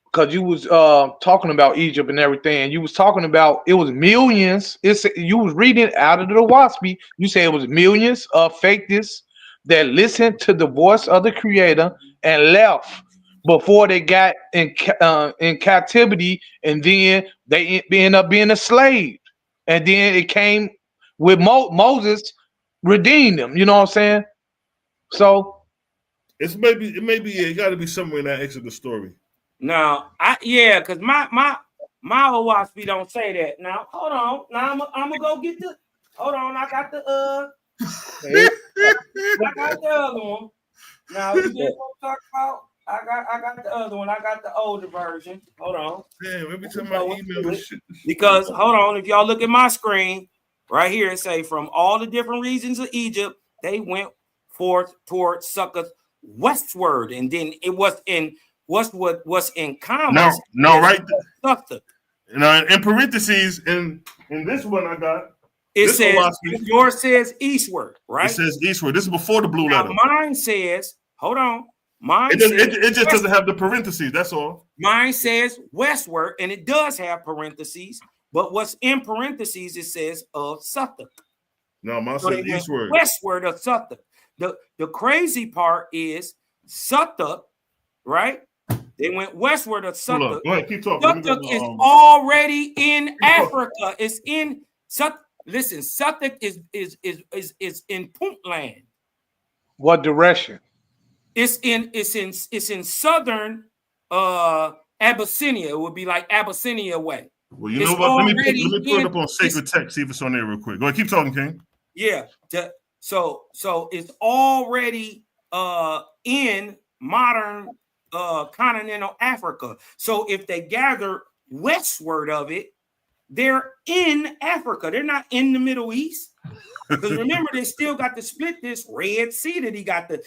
because you was talking about Egypt and everything, and you was talking about it was millions. You was reading out of the Oahspe. You said it was millions of fake that listened to the voice of the Creator and left before they got in captivity, and then they end up being a slave. And then it came with Moses redeemed them. You know what I'm saying? So it may be it got to be somewhere in that Exodus story. Now, because my Oahspe don't say that. Now, hold on. Now I'm gonna go get the. Hold on, I got the I got the other one. Now you didn't talk about. I got the other one. I got the older version. Hold on. Damn, every time I email this shit. Because hold on, if y'all look at my screen right here, it say from all the different regions of Egypt, they went forth toward Succoth westward, and then it was in what's in commas. No, right. Succoth. Now in parentheses in this one I got. It says yours says eastward, right? It says eastward. This is before the blue letter. Mine says, hold on. It just doesn't have the parentheses. That's all. Mine says westward, and it does have parentheses. But what's in parentheses? It says of Succoth. No, mine says eastward. Westward of Succoth. The crazy part is Succoth, right? They went westward of Succoth. Go ahead, keep talking. Succoth is already in Africa. It's in Succoth. Listen, Succoth is in Puntland. What direction? It's in southern Abyssinia. It would be like Abyssinia way. Well, you know what? Let me put it up on sacred text. See if it's on there real quick. Go ahead, keep talking, King. Yeah. So it's already in modern continental Africa. So if they gather westward of it, they're in Africa. They're not in the Middle East. Because remember, they still got to split this Red Sea that he got to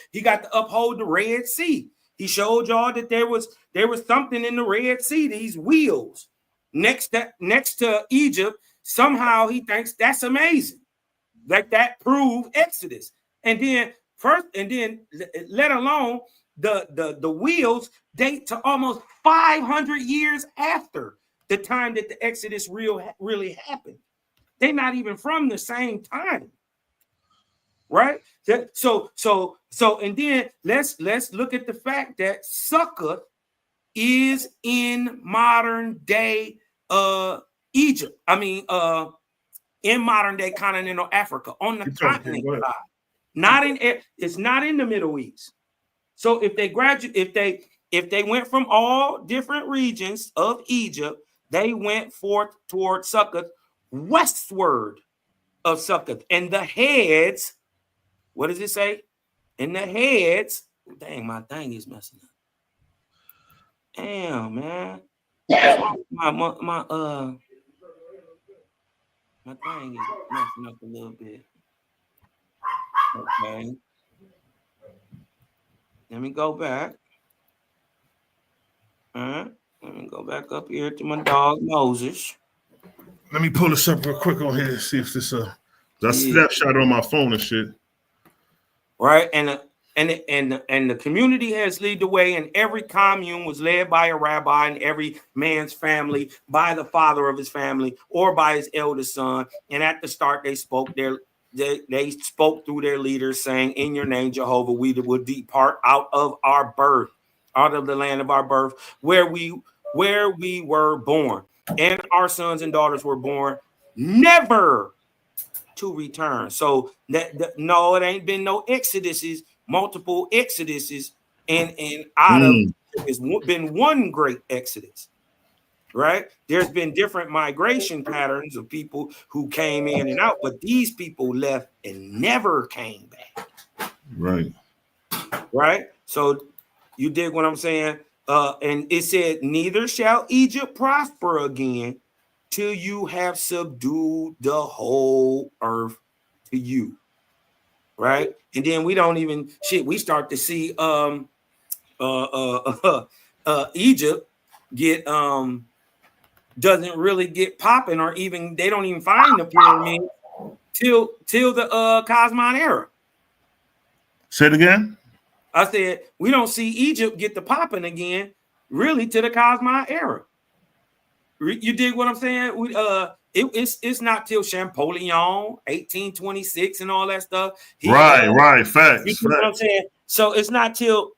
uphold the Red Sea. He showed y'all that there was something in the Red Sea, these wheels next to Egypt. Somehow he thinks that's amazing. Like that proved Exodus. And then let alone the wheels date to almost 500 years after the time that the Exodus really happened. They're not even from the same time, right? So, and then let's look at the fact that Succoth is in modern day Egypt. I mean, in modern day continental Africa on the continent side. It's not in the Middle East. So if they went from all different regions of Egypt, they went forth toward Succoth, westward of Succoth. And the heads, what does it say? And the heads, dang, my thing is messing up. Damn, man. My thing is messing up a little bit. Okay. Let me go back. All right. Let me go back up here to my dog Moses. Let me pull this up real quick on here and see if this that snapshot on my phone and shit. Right, and the community has led the way, and every commune was led by a rabbi, and every man's family by the father of his family or by his eldest son. And at the start, they spoke they spoke through their leaders, saying, "In your name, Jehovah, we would depart out of our birth, out of the land of our birth, where we were born, and our sons and daughters were born, never to return." So no, it ain't been no exoduses, multiple exoduses, and out of it's been one great exodus, right? There's been different migration patterns of people who came in and out, but these people left and never came back. Right. So you dig what I'm saying? And it said, "Neither shall Egypt prosper again till you have subdued the whole earth to you." Right? And then we don't even we start to see Egypt get doesn't really get popping, or even they don't even find the pyramid till the Cosmine era. Say it again. I said we don't see Egypt get the popping again, really, to the Cosmine era. You dig what I'm saying? It's not till Champollion, 1826, and all that stuff. Right. Facts. You know what I'm saying? So it's not till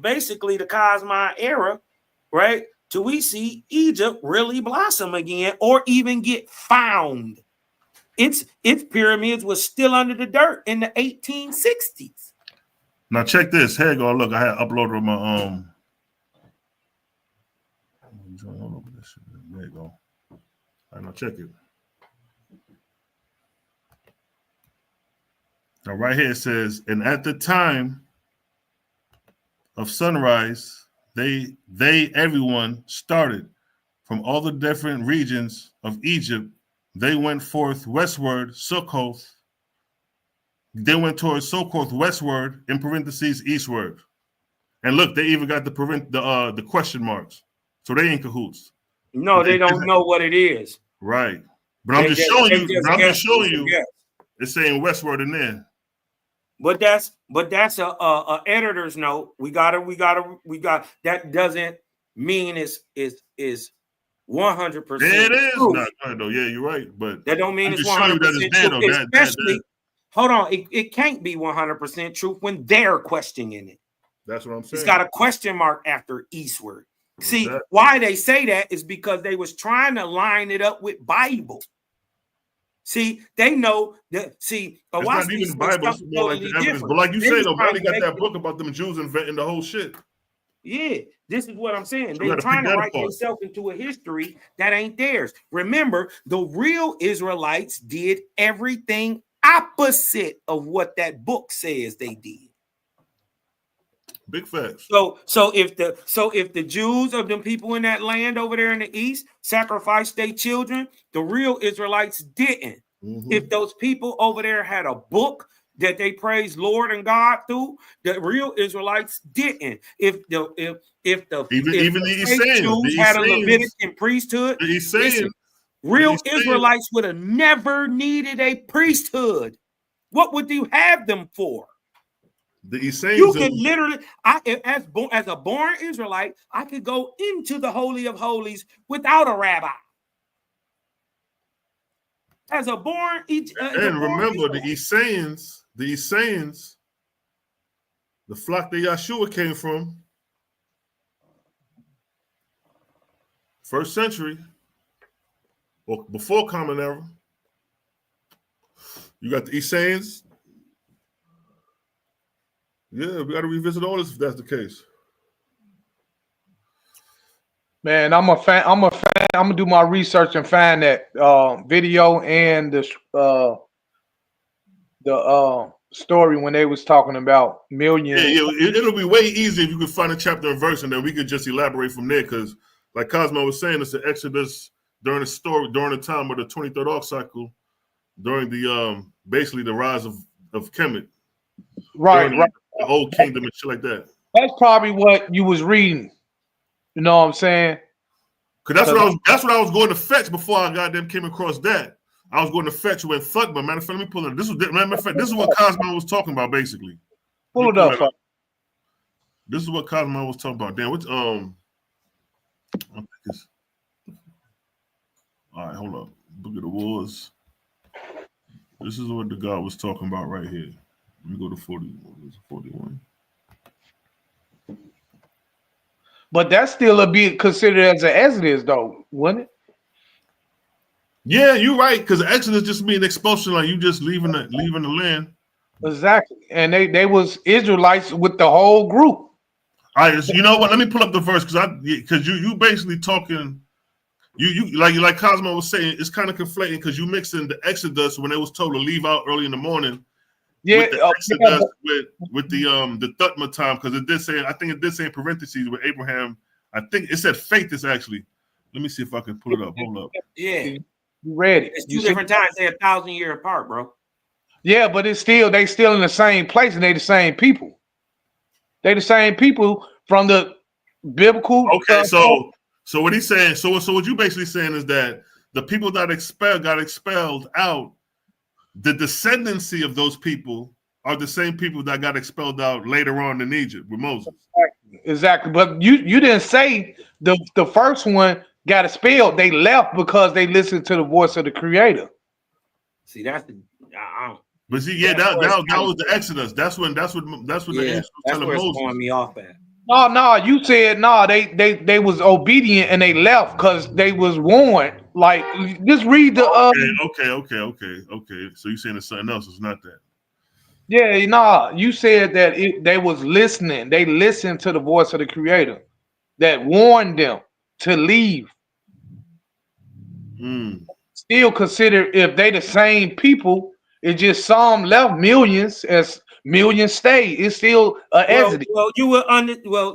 basically the Cosmine era, right? Till we see Egypt really blossom again, or even get found. Its pyramids was still under the dirt in the 1860s. Now check this. Here you go. Look, I had uploaded my There you go. All right, now check it. Now right here it says, and at the time of sunrise, everyone started from all the different regions of Egypt. They went forth westward, Sukkoth. They went towards Sukkoth westward, in parentheses eastward. And look, they even got the question marks. So they in cahoots. No, they don't know what it is. Right. But I'm just showing you. It's saying westward in there. But that's a editor's note. We got that doesn't mean is 100%. It is true. Not though. Yeah, you're right. But that don't mean it's 100% true. Especially, hold on, it can't be 100% true when they're questioning it. That's what I'm saying. It's got a question mark after eastward. See, why they say that is because they was trying to line it up with Bible. See, they know that. See, it's not even the Bible. It's more like the evidence. But like you say, though, Bradley got that book about them Jews inventing the whole shit. Yeah, this is what I'm saying. They're trying to write themselves into a history that ain't theirs. Remember, the real Israelites did everything opposite of what that book says they did. Big facts. So if the Jews of them people in that land over there in the east sacrificed their children, the real Israelites didn't. Mm-hmm. If those people over there had a book that they praised Lord and God through, the real Israelites didn't. If the Jews had a Levitican priesthood, real Israelites would have never needed a priesthood. What would you have them for? You could literally, as a born Israelite, I could go into the Holy of Holies without a rabbi. As a born, remember the Essayans, the flock that Yahshua came from, 1st century or before Common Era. You got the Essayans. Yeah, we got to revisit all this if that's the case. Man, I'm a fan. I'm gonna do my research and find that video and the story when they was talking about millions. Yeah, it'll be way easier if you could find a chapter and verse, and then we could just elaborate from there. Because, like Cosmo was saying, it's an Exodus during the time of the 23rd arc cycle, during the basically the rise of Kemet. Right. The old kingdom and shit like that. That's probably what you was reading. You know what I'm saying? Because that's what I was going to fetch before I came across that. I was going to fetch when Thugman. Matter of fact, let me pull it. This is what Cosmo was talking about, basically. Pull it up. This is what Cosmo was talking about. Damn, which all right, hold up. Book of the Wars. This is what the God was talking about right here. Let me go to 41. But that's still a bit considered as an Exodus, though, wouldn't it? Yeah, you're right. Because Exodus just mean expulsion, like you just leaving the land. Exactly, and they was Israelites with the whole group. All right, so you know what? Let me pull up the verse because you basically talking. You like Cosmo was saying, it's kind of conflating because you mixing the Exodus when they was told to leave out early in the morning. Yeah, with the Exodus with the Thutma time, because it did say, I think it did say in parentheses with Abraham. I think it said faith is actually. Let me see if I can pull it up. Hold up. Yeah, you read it. It's two different times. They're 1,000 years apart, bro. Yeah, but they still in the same place, and they the same people. They the same people from the biblical. Okay, so what he's saying, so what you basically saying is that the people that got expelled out. The descendancy of those people are the same people that got expelled out later on in Egypt with Moses. Exactly. But you didn't say the first one got expelled. They left because they listened to the voice of the Creator. See, that's the I don't. But see, yeah, that was the Exodus. That's when the angels That's telling where it's Moses. throwing me off at. No, you said no. They was obedient and they left because they was warned. Like, just read the. Okay. So you saying it's something else? It's not that. Yeah, no. You said that they was listening. They listened to the voice of the Creator that warned them to leave. Still consider if they the same people. It's just some left, millions as millions stay. It's still an exodus. Well,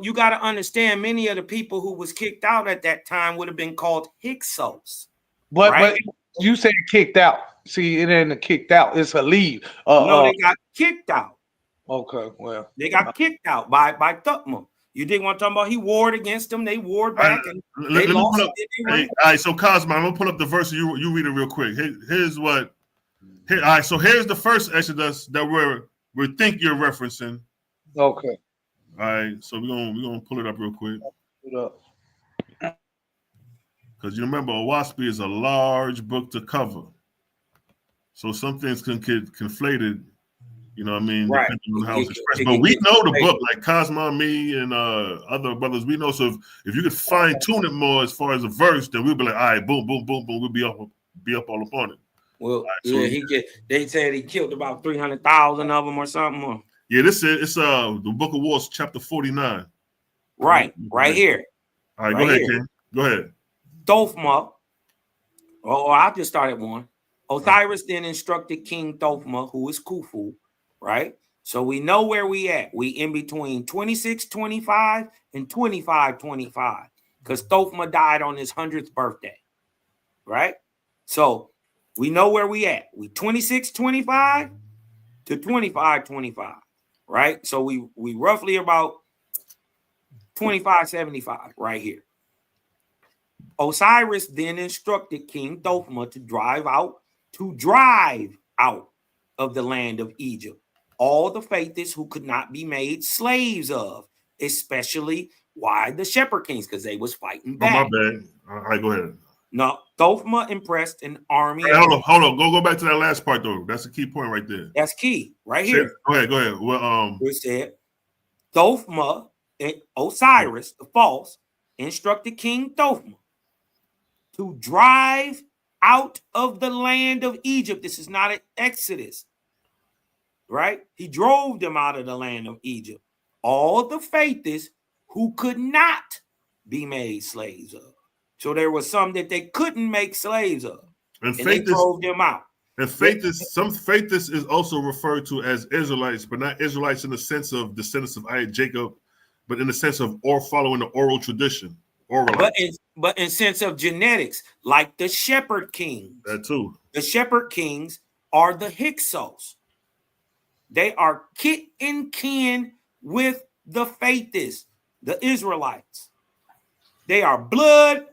you got to understand. Many of the people who was kicked out at that time would have been called Hyksos. But you said kicked out. See, it ain't a kicked out. It's a leave. No, they got kicked out. Okay, well, they got kicked out by Thutmose. You didn't want to talk about he warred against them. They warred back and they lost. All right, so Cosmo, I'm gonna pull up the verse. You read it real quick. Here's what. All right, so here's the first Exodus that we think you're referencing. Okay. All right, so we're gonna pull it up real quick. Because you remember, Oahspe is a large book to cover, so some things can get conflated. You know what I mean? Right. Depending on how it's expressed. But we know the book, like Cosmo, me, and other brothers. We know. So if you could fine tune it more as far as a verse, then we'll be like, all right, boom, boom, boom, boom. We'll be up all upon it. Well, right, they said he killed about 300,000 of them or something. Or... Yeah, it's the Book of Wars, chapter 49. Right here. All right, go ahead, King. Go ahead. Thophma. I'll just start at one. Osiris then instructed King Thophma, who is Khufu, right? So we know where we at. We in between 2625 and 2525 because Thophma died on his 100th birthday, right? So we know where we at. We 2625 to 2525, right? So we roughly about 2575 right here. Osiris then instructed King Thophma to drive out of the land of Egypt all the faithists who could not be made slaves of, especially the shepherd kings, because they was fighting back. Oh, my bad. All right, go ahead. No, Thophma impressed an army. Hey, hold on. Go back to that last part though. That's a key point right there. That's key right here. Go ahead. Well, we said Thophma and Osiris, the false, instructed King Thophma to drive out of the land of Egypt. This is not an exodus, right? He drove them out of the land of Egypt. All the faithists who could not be made slaves of. So there was some that they couldn't make slaves of, and they drove them out. And some faithists is also referred to as Israelites, but not Israelites in the sense of descendants of Jacob, but in the sense of following the oral tradition. But in sense of genetics, like the shepherd kings. That too. The shepherd kings are the Hyksos. They are kit and kin with the faithists, the Israelites. They are blood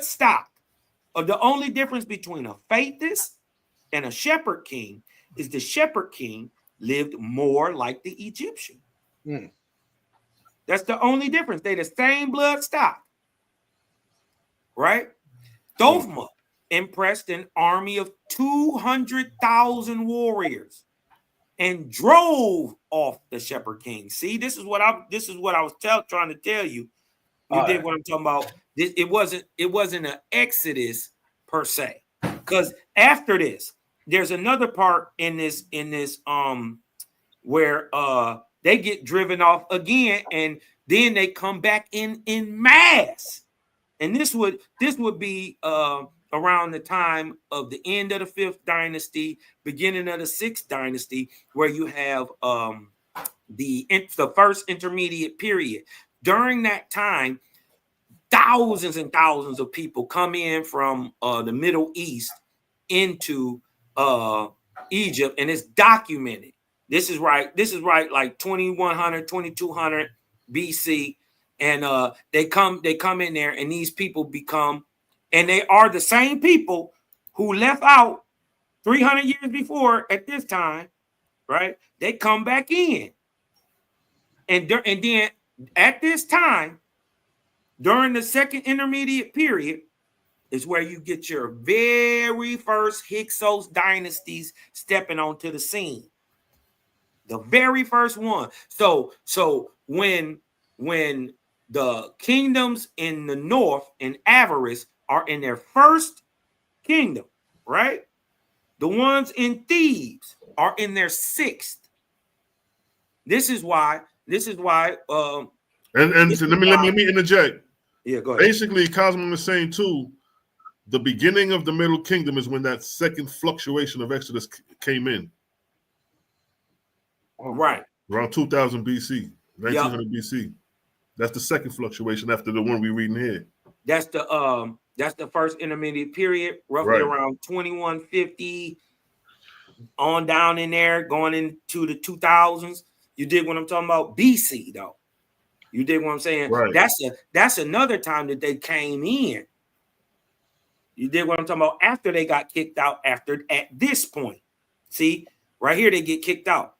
stock. The only difference between a faithist and a shepherd king is the shepherd king lived more like the Egyptian. That's the only difference. They're the same blood stock. Right? Thophma impressed an army of 200,000 warriors and drove off the shepherd king. See, this is what I was trying to tell you. You did what I'm talking about. It wasn't an exodus per se. Because after this, there's another part in this where they get driven off again, and then they come back in mass. And this would be around the time of the end of the 5th dynasty, beginning of the 6th dynasty, where you have the first intermediate period. During that time, thousands and thousands of people come in from the Middle East into Egypt, and it's documented. This is right like 2100, 2200 BC. And they come in there, and these people and they are the same people who left out 300 years before at this time, right? They come back in. And then at this time, During the second intermediate period is where you get your very first Hyksos dynasties stepping onto the scene. The very first one. So when the kingdoms in the north in Avaris are in their first kingdom, right? The ones in Thebes are in their sixth. This is why. And so let me interject. Yeah, go ahead. Basically, Cosmo is saying too, the beginning of the Middle Kingdom is when that second fluctuation of Exodus came in. Right. Around 2000 BC, 1900 BC. That's the second fluctuation after the one we're reading here. That's the first intermediate period, roughly around 2150 on down in there, going into the 2000s. You dig what I'm talking about? BC though. You dig what I'm saying? Right. That's another time that they came in. You dig what I'm talking about? After they got kicked out. At this point, see right here they get kicked out.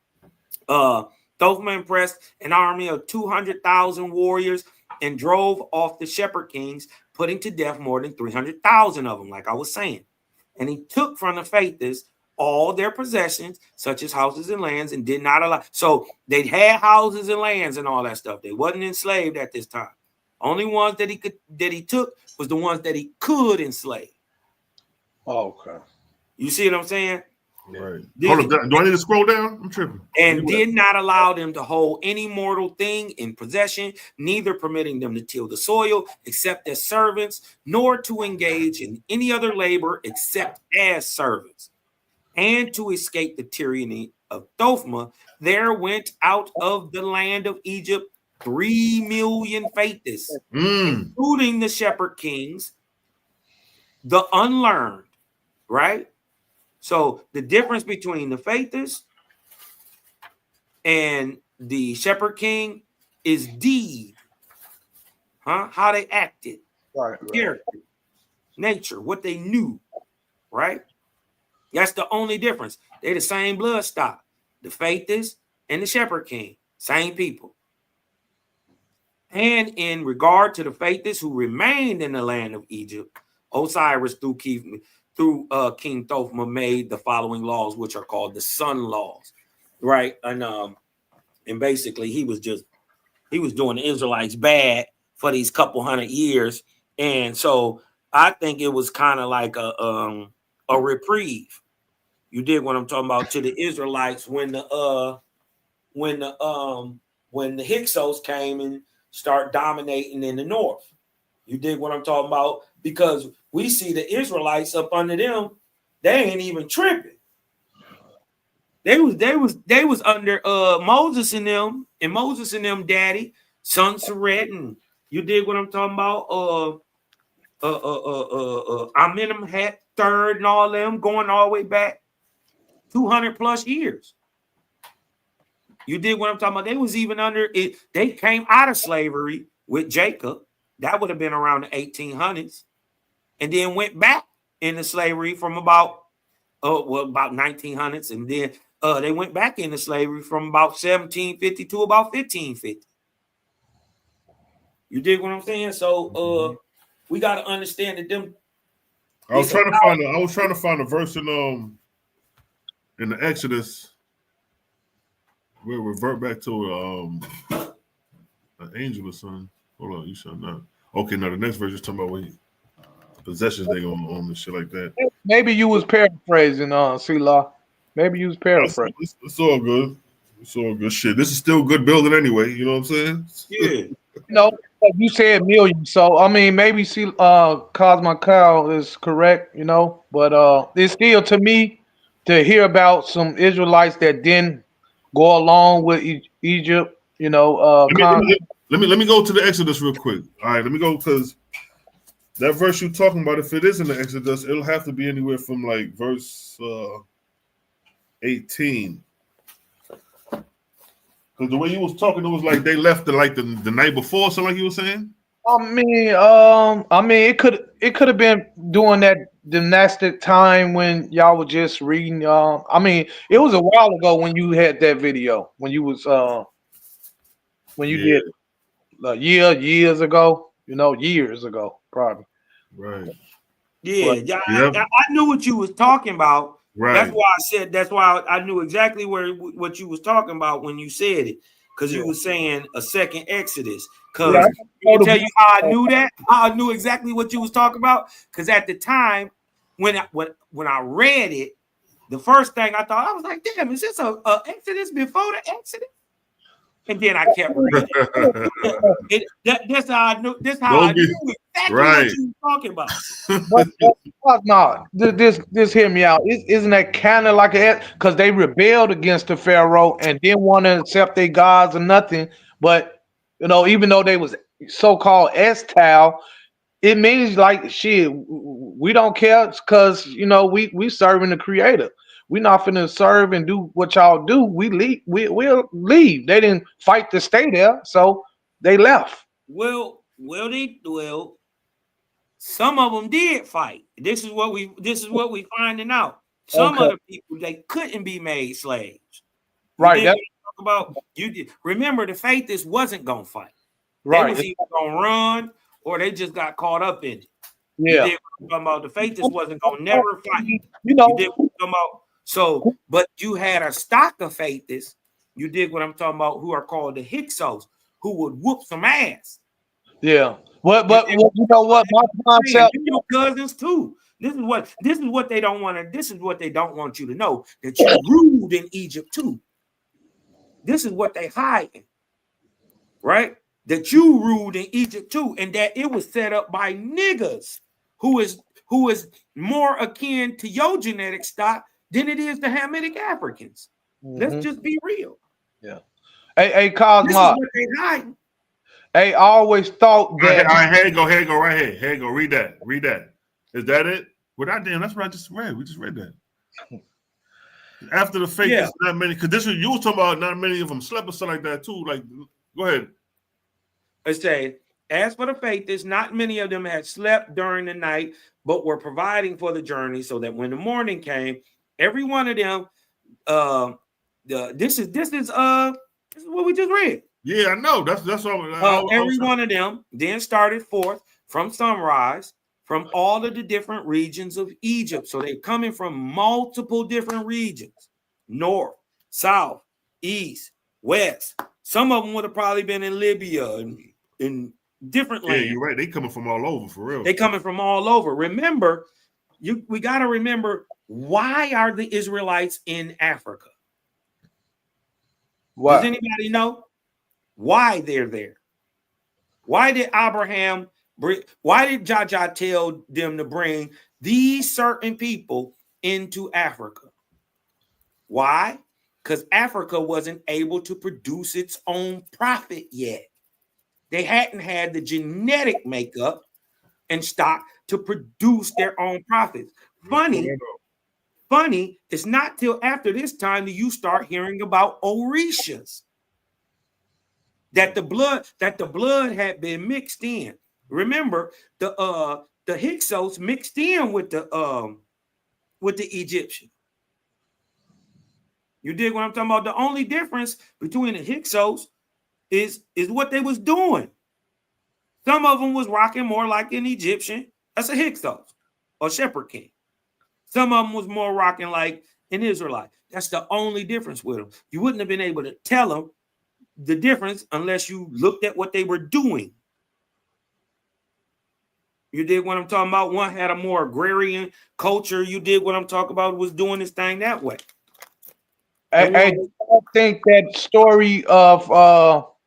Thothma impressed an army of 200,000 warriors and drove off the shepherd kings, putting to death more than 300,000 of them, like I was saying. And he took from the faithists all their possessions, such as houses and lands, and did not allow. So they had houses and lands and all that stuff. They wasn't enslaved at this time. Only ones that he took was the ones that he could enslave. Oh, okay. You see what I'm saying? Right. Hold on, do I need to scroll down? I'm tripping. And did not allow them to hold any mortal thing in possession, neither permitting them to till the soil except as servants, nor to engage in any other labor except as servants. And to escape the tyranny of Thothma, there went out of the land of Egypt 3 million faithists, including the shepherd kings, the unlearned, right? So the difference between the faithists and the shepherd king is deed, how they acted, character, nature, what they knew, right? That's the only difference. They're the same blood stock, the faithists and the shepherd king, same people. And in regard to the faithists who remained in the land of Egypt, Osiris through King Thothma made the following laws, which are called the Sun Laws, right? And basically he was doing the Israelites bad for these couple hundred years, and so I think it was kind of like a reprieve. You dig what I'm talking about, to the Israelites when the Hyksos came and start dominating in the north. You dig what I'm talking about? Because we see the Israelites up under them, they ain't even tripping. They was under Moses and them daddy, son Seret, and you dig what I'm talking about? Amenemhat third and all them going all the way back 200 plus years. You dig what I'm talking about? They was even under it. They came out of slavery with Jacob. That would have been around the 1800s, and then went back into slavery from about 1900s, and then they went back into slavery from about 1750 to about 1550. You dig what I'm saying? So we got to understand that them. I was trying to find a verse in the Exodus. We'll revert back to an angel or something. Hold on, you shall not. Okay, now the next verse is talking about what possessions they gonna own and shit like that. Maybe you was paraphrasing, Selah. Maybe you was paraphrasing. It's all good. It's all good. Shit, this is still good building anyway. You know what I'm saying? Yeah. No, you said million, so I mean maybe Cosmo Kyle is correct, you know, but it's still to me to hear about some Israelites that didn't go along with Egypt, you know. Let me go to the Exodus real quick. All right, let me go, because that verse you're talking about, if it is in the Exodus, it'll have to be anywhere from like verse 18. Because the way you was talking, it was like they left the night before, something like you were saying. I mean, it could have been during that dynastic time when y'all were just reading. I mean, it was a while ago when you had that video, when you was did years ago. years ago, probably. Right. Yeah, But, I knew what you was talking about. Right. That's why I said. That's why I knew exactly what you was talking about when you said it, because you was saying a second Exodus. Because let me tell you how I knew that. How I knew exactly what you was talking about. Because at the time when I read it, the first thing I thought, I was like, "Damn, is this a Exodus before the Exodus?" And then I kept reading. That's how I knew. That's how I knew exactly what you were talking about. but no, this hear me out. Isn't that kind of like because they rebelled against the Pharaoh and didn't want to accept their gods or nothing. But even though they was so-called Estal, it means like shit. We don't care because we serving the Creator. We not finna serve and do what y'all do. We leave. We'll leave. They didn't fight to stay there, so they left. Well, some of them did fight. This is what we finding out. Some of the people, they couldn't be made slaves. Right. What talk about. You did remember the Faithists wasn't gonna fight. Right. They was either gonna run or they just got caught up in it. Yeah. You did what I'm talking about. The Faithists wasn't gonna never fight. You did what I'm talking about. So, but you had a stock of Faithists. You did what I'm talking about, who are called the Hyksos, who would whoop some ass. Yeah. But you know what? My concept. Your cousins too. This is what they don't want to. This is what they don't want you to know, that you ruled in Egypt too. This is what they hiding, right? That you ruled in Egypt too, and that it was set up by niggas who is more akin to your genetic stock than it is the Hamitic Africans. Let's just be real. Yeah. Hey, Cosmo. This is what they hiding. Hey, I always thought that. All right, here you go right here. Here you go. Read that. Is that it? Well, that's what I just read. We just read that. After the fake, there's not many. Because this is you was talking about. Not many of them slept or something like that too. Like, go ahead. I say, as for the Faithists, not many of them had slept during the night, but were providing for the journey, so that when the morning came, every one of them. This is what we just read. Yeah, I know. That's all. Every one of them then started forth from sunrise from all of the different regions of Egypt. So they're coming from multiple different regions: north, south, east, west. Some of them would have probably been in Libya and in different lands. Yeah, you're right. They coming from all over, for real. They coming from all over. Remember, we got to remember, why are the Israelites in Africa? What? Does anybody know why they're there? Why did Abraham why did Jaja tell them to bring these certain people into Africa? Why? Because Africa wasn't able to produce its own prophet yet. They hadn't had the genetic makeup and stock to produce their own prophets. Funny, it's not till after this time that you start hearing about Orishas. That the blood had been mixed in. Remember, the Hyksos mixed in with the Egyptian. You dig what I'm talking about? The only difference between the Hyksos is what they was doing. Some of them was rocking more like an Egyptian. That's a Hyksos or shepherd king. Some of them was more rocking like an Israelite. That's the only difference with them. You wouldn't have been able to tell them the difference unless you looked at what they were doing. You did what I'm talking about. One had a more agrarian culture. You did what I'm talking about, was doing this thing that way. I think that story of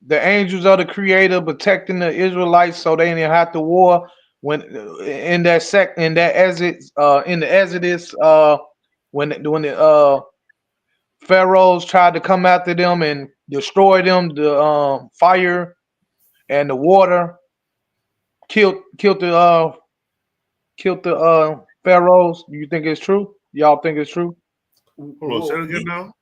the angels of the Creator protecting the Israelites so they didn't have to war when in the Exodus when the pharaohs tried to come after them and destroy them, the fire and the water killed the pharaohs. Do you think it's true? Y'all think it's true? Hold on, say it again now.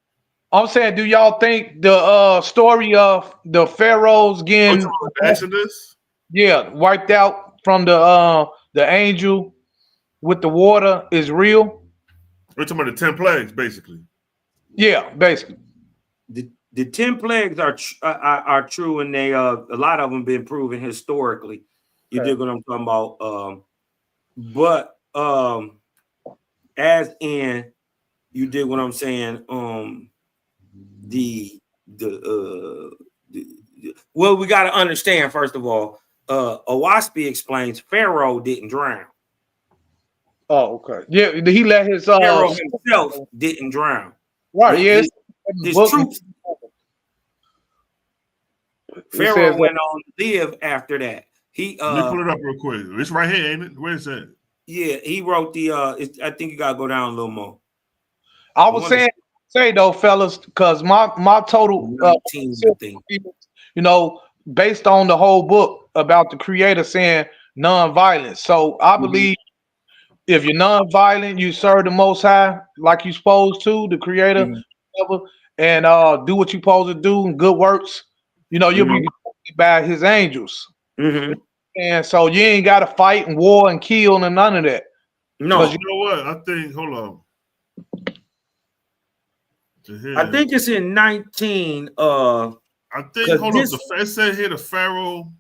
I'm saying, do y'all think the story of the pharaohs getting Exodus? Yeah, wiped out from the angel with the water is real? We're talking about the 10 plagues, basically. Yeah, basically. The 10 plagues are true, and they a lot of them been proven historically. You dig what I'm talking about? But as in, you dig what I'm saying? Well, we got to understand first of all. Oahspe explains Pharaoh didn't drown. Oh, okay. Yeah, he let his Pharaoh himself didn't drown. Right. Yes. His troops. Pharaoh went on to live after that. Let me pull it up real quick. It's right here, ain't it? Where is that? Yeah, he wrote the. I think you gotta go down a little more. I was say though, fellas, because my total 19, I think. You know, based on the whole book about the creator saying non-violence. So I believe if you're non-violent, you serve the Most High like you're supposed to, the creator, and do what you're supposed to do and good works, you know, you'll be protected by his angels. And so you ain't got to fight and war and kill and none of that. No. You know what? I think, hold on. I think it's in 19. I think, hold on. It said here the Pharaoh,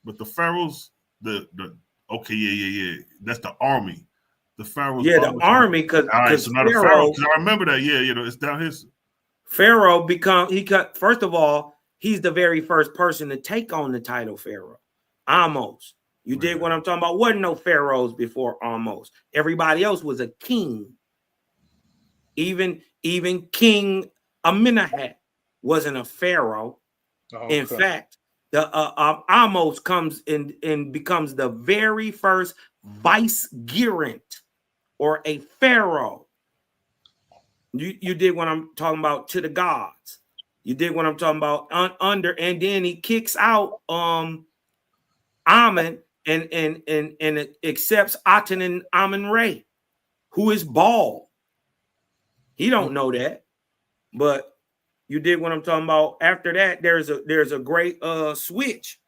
but the Pharaohs, okay, yeah. That's the army. The Pharaohs. Yeah, the army, because so not a Pharaoh, because I remember that. Yeah, you know, it's down here. Pharaoh first of all, he's the very first person to take on the title Pharaoh. Almost. You dig what I'm talking about? Wasn't no pharaohs before almost. Everybody else was a king. Even King Amenemhat wasn't a pharaoh. Okay. In fact, the almost comes in and becomes the very first vicegerent or a pharaoh. You dig what I'm talking about, to the gods. You dig what I'm talking about, under, and then he kicks out Amen and accepts Aten and Amen-Re, who is bald. He don't know that, but you dig what I'm talking about. After that, there's a great switch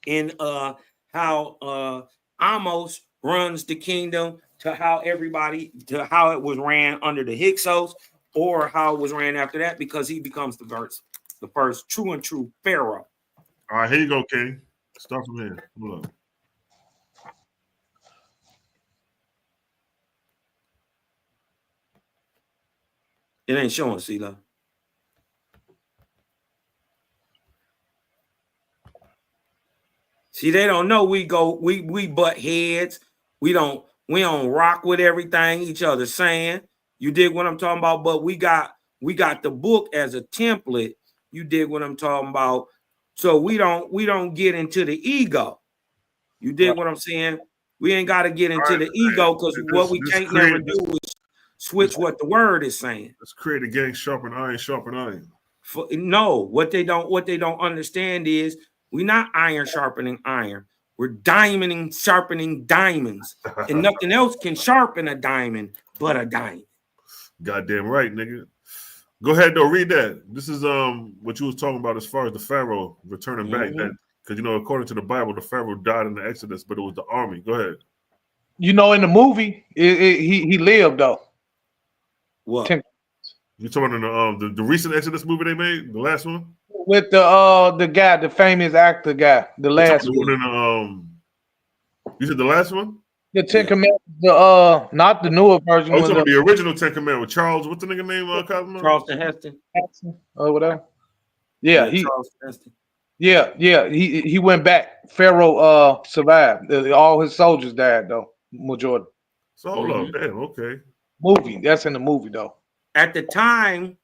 in how Amos runs the kingdom to how it was ran under the Hyksos, or how it was ran after that, because he becomes the first true pharaoh. All right, here you go, King. Start from here. Hold on. It ain't showing, CeeLo. See, they don't know we butt heads. We don't rock with everything each other saying. You dig what I'm talking about? But we got the book as a template. You dig what I'm talking about? So we don't get into the ego. You dig what I'm saying? We ain't got to get into the ego, because what we can't never do is switch what the word is saying. Let's create a gang, sharpen iron. No, what they don't understand is we're not iron sharpening iron. We're diamond sharpening diamonds, and nothing else can sharpen a diamond but a diamond. Goddamn right, nigga. Go ahead though, read that. This is what you was talking about as far as the Pharaoh returning back. That, because, you know, according to the Bible, the Pharaoh died in the Exodus, but it was the army. Go ahead. You know, in the movie, he lived though. What? You talking about the recent Exodus movie they made, the last one? With the guy, the famous actor guy, the last one. You said the last one? The Ten Commandments, not the newer version. Oh, talking about the original Ten Commandments with Charles. What's the nigga name? Charleston Heston. Or whatever. Yeah, Charleston Heston. Yeah. He went back. Pharaoh survived. All his soldiers died though, majority. So hold on, damn, okay. Movie. That's in the movie though. At the time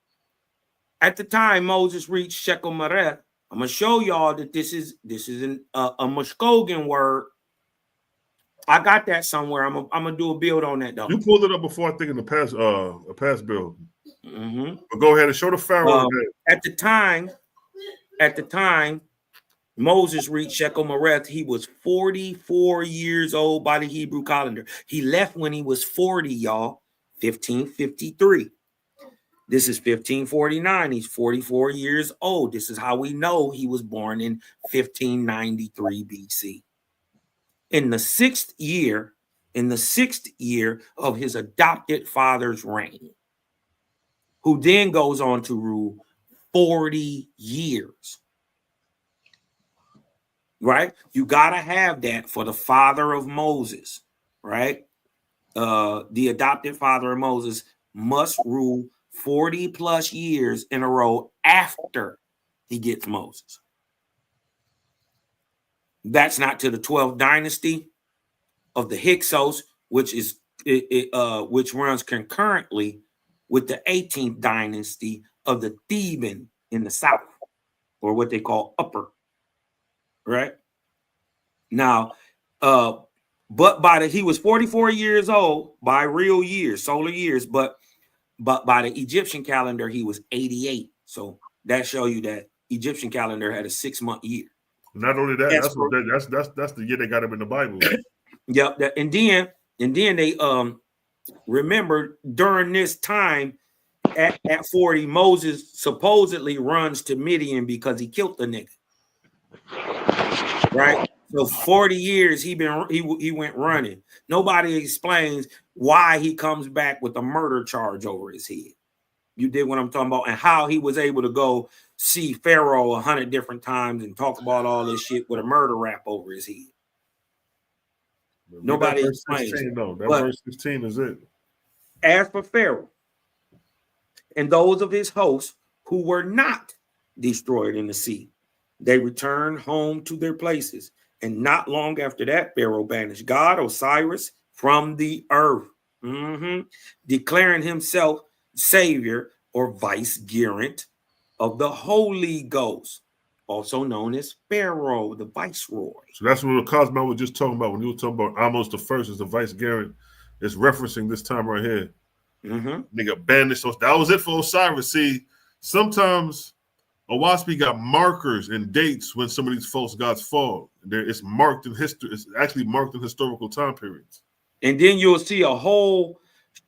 Moses reached Shechem Mareth, I'm gonna show y'all that this is a Muskogean word. I got that somewhere. I'm gonna do a build on that though. You pulled it up before, I think, in the past build. But go ahead and show the Pharaoh. At the time, Moses reached Shechem Mareth. He was 44 years old by the Hebrew calendar. He left when he was 40, y'all. 1553. This is 1549. He's 44 years old. This is how we know he was born in 1593 BC. In the sixth year of his adopted father's reign, who then goes on to rule 40 years. right? You got to have that for the father of Moses, right? The adopted father of Moses must rule 40 plus years in a row after he gets Moses. That's not to the 12th dynasty of the Hyksos, which runs concurrently with the 18th dynasty of the Theban in the south, or what they call Upper. Right now, but he was 44 years old by real years, solar years, but by the Egyptian calendar he was 88. So that show you that Egyptian calendar had a 6-month year. Not only that, that's the year they got him in the Bible. Yep. And then they remember during this time at 40, Moses supposedly runs to Midian because he killed the nigga. Right? So 40 years he went running. Nobody explains why he comes back with a murder charge over his head. You did what I'm talking about, and how he was able to go see Pharaoh 100 different times and talk about all this shit with a murder rap over his head. Nobody explains. 16, though. Verse 16 is it. As for Pharaoh and those of his hosts who were not destroyed in the sea, they returned home to their places. And not long after that, Pharaoh banished God Osiris from the earth, declaring himself savior or vicegerent of the Holy Ghost, also known as Pharaoh, the viceroy. So that's what the Cosmo was just talking about when you were talking about almost the first as the vicegerent. It's referencing this time right here. Nigga banished. So that was it for Osiris. See, sometimes Oahspe got markers and dates when some of these false gods fall. It's marked in history. It's actually marked in historical time periods. And then you'll see a whole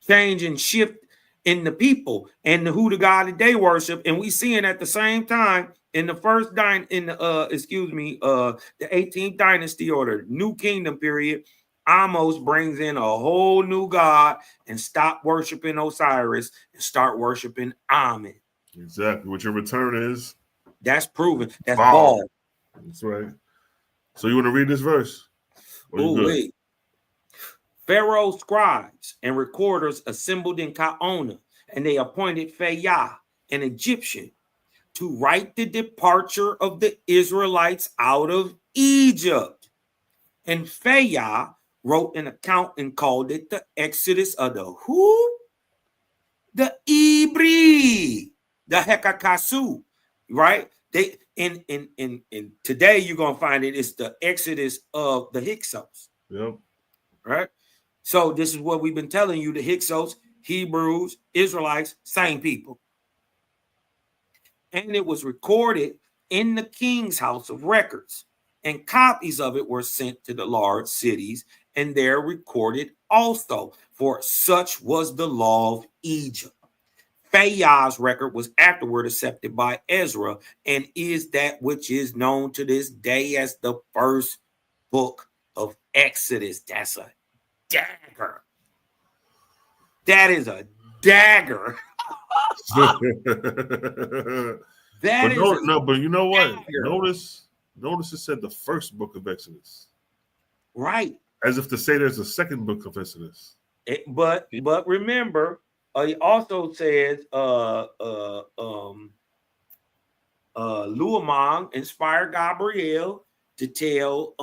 change and shift in the people and who the God that they worship. And we seeing at the same time in the the 18th dynasty or the New Kingdom period, Amos brings in a whole new God and stop worshiping Osiris and start worshiping Amen. Exactly. What your return is. That's proven. That's ball. That's right. So you want to read this verse? Oh, wait. Pharaoh's scribes and recorders assembled in Kaona, and they appointed Phayah, an Egyptian, to write the departure of the Israelites out of Egypt. And Phayah wrote an account and called it the Exodus of the who? The Ibri, the Hekakasu, right? They in today you're gonna find it's the Exodus of the Hyksos. Yep. Right. So this is what we've been telling you: the Hyksos, Hebrews, Israelites, same people. And it was recorded in the king's house of records, and copies of it were sent to the large cities, and there recorded also, for such was the law of Egypt. Phayah's record was afterward accepted by Ezra and is that which is known to this day as the first book of Exodus. That's a dagger. That is a dagger. But you know what? Dagger. Notice it said the first book of Exodus. Right. As if to say there's a second book of Exodus. But remember, he also says Luamang inspired Gabriel to tell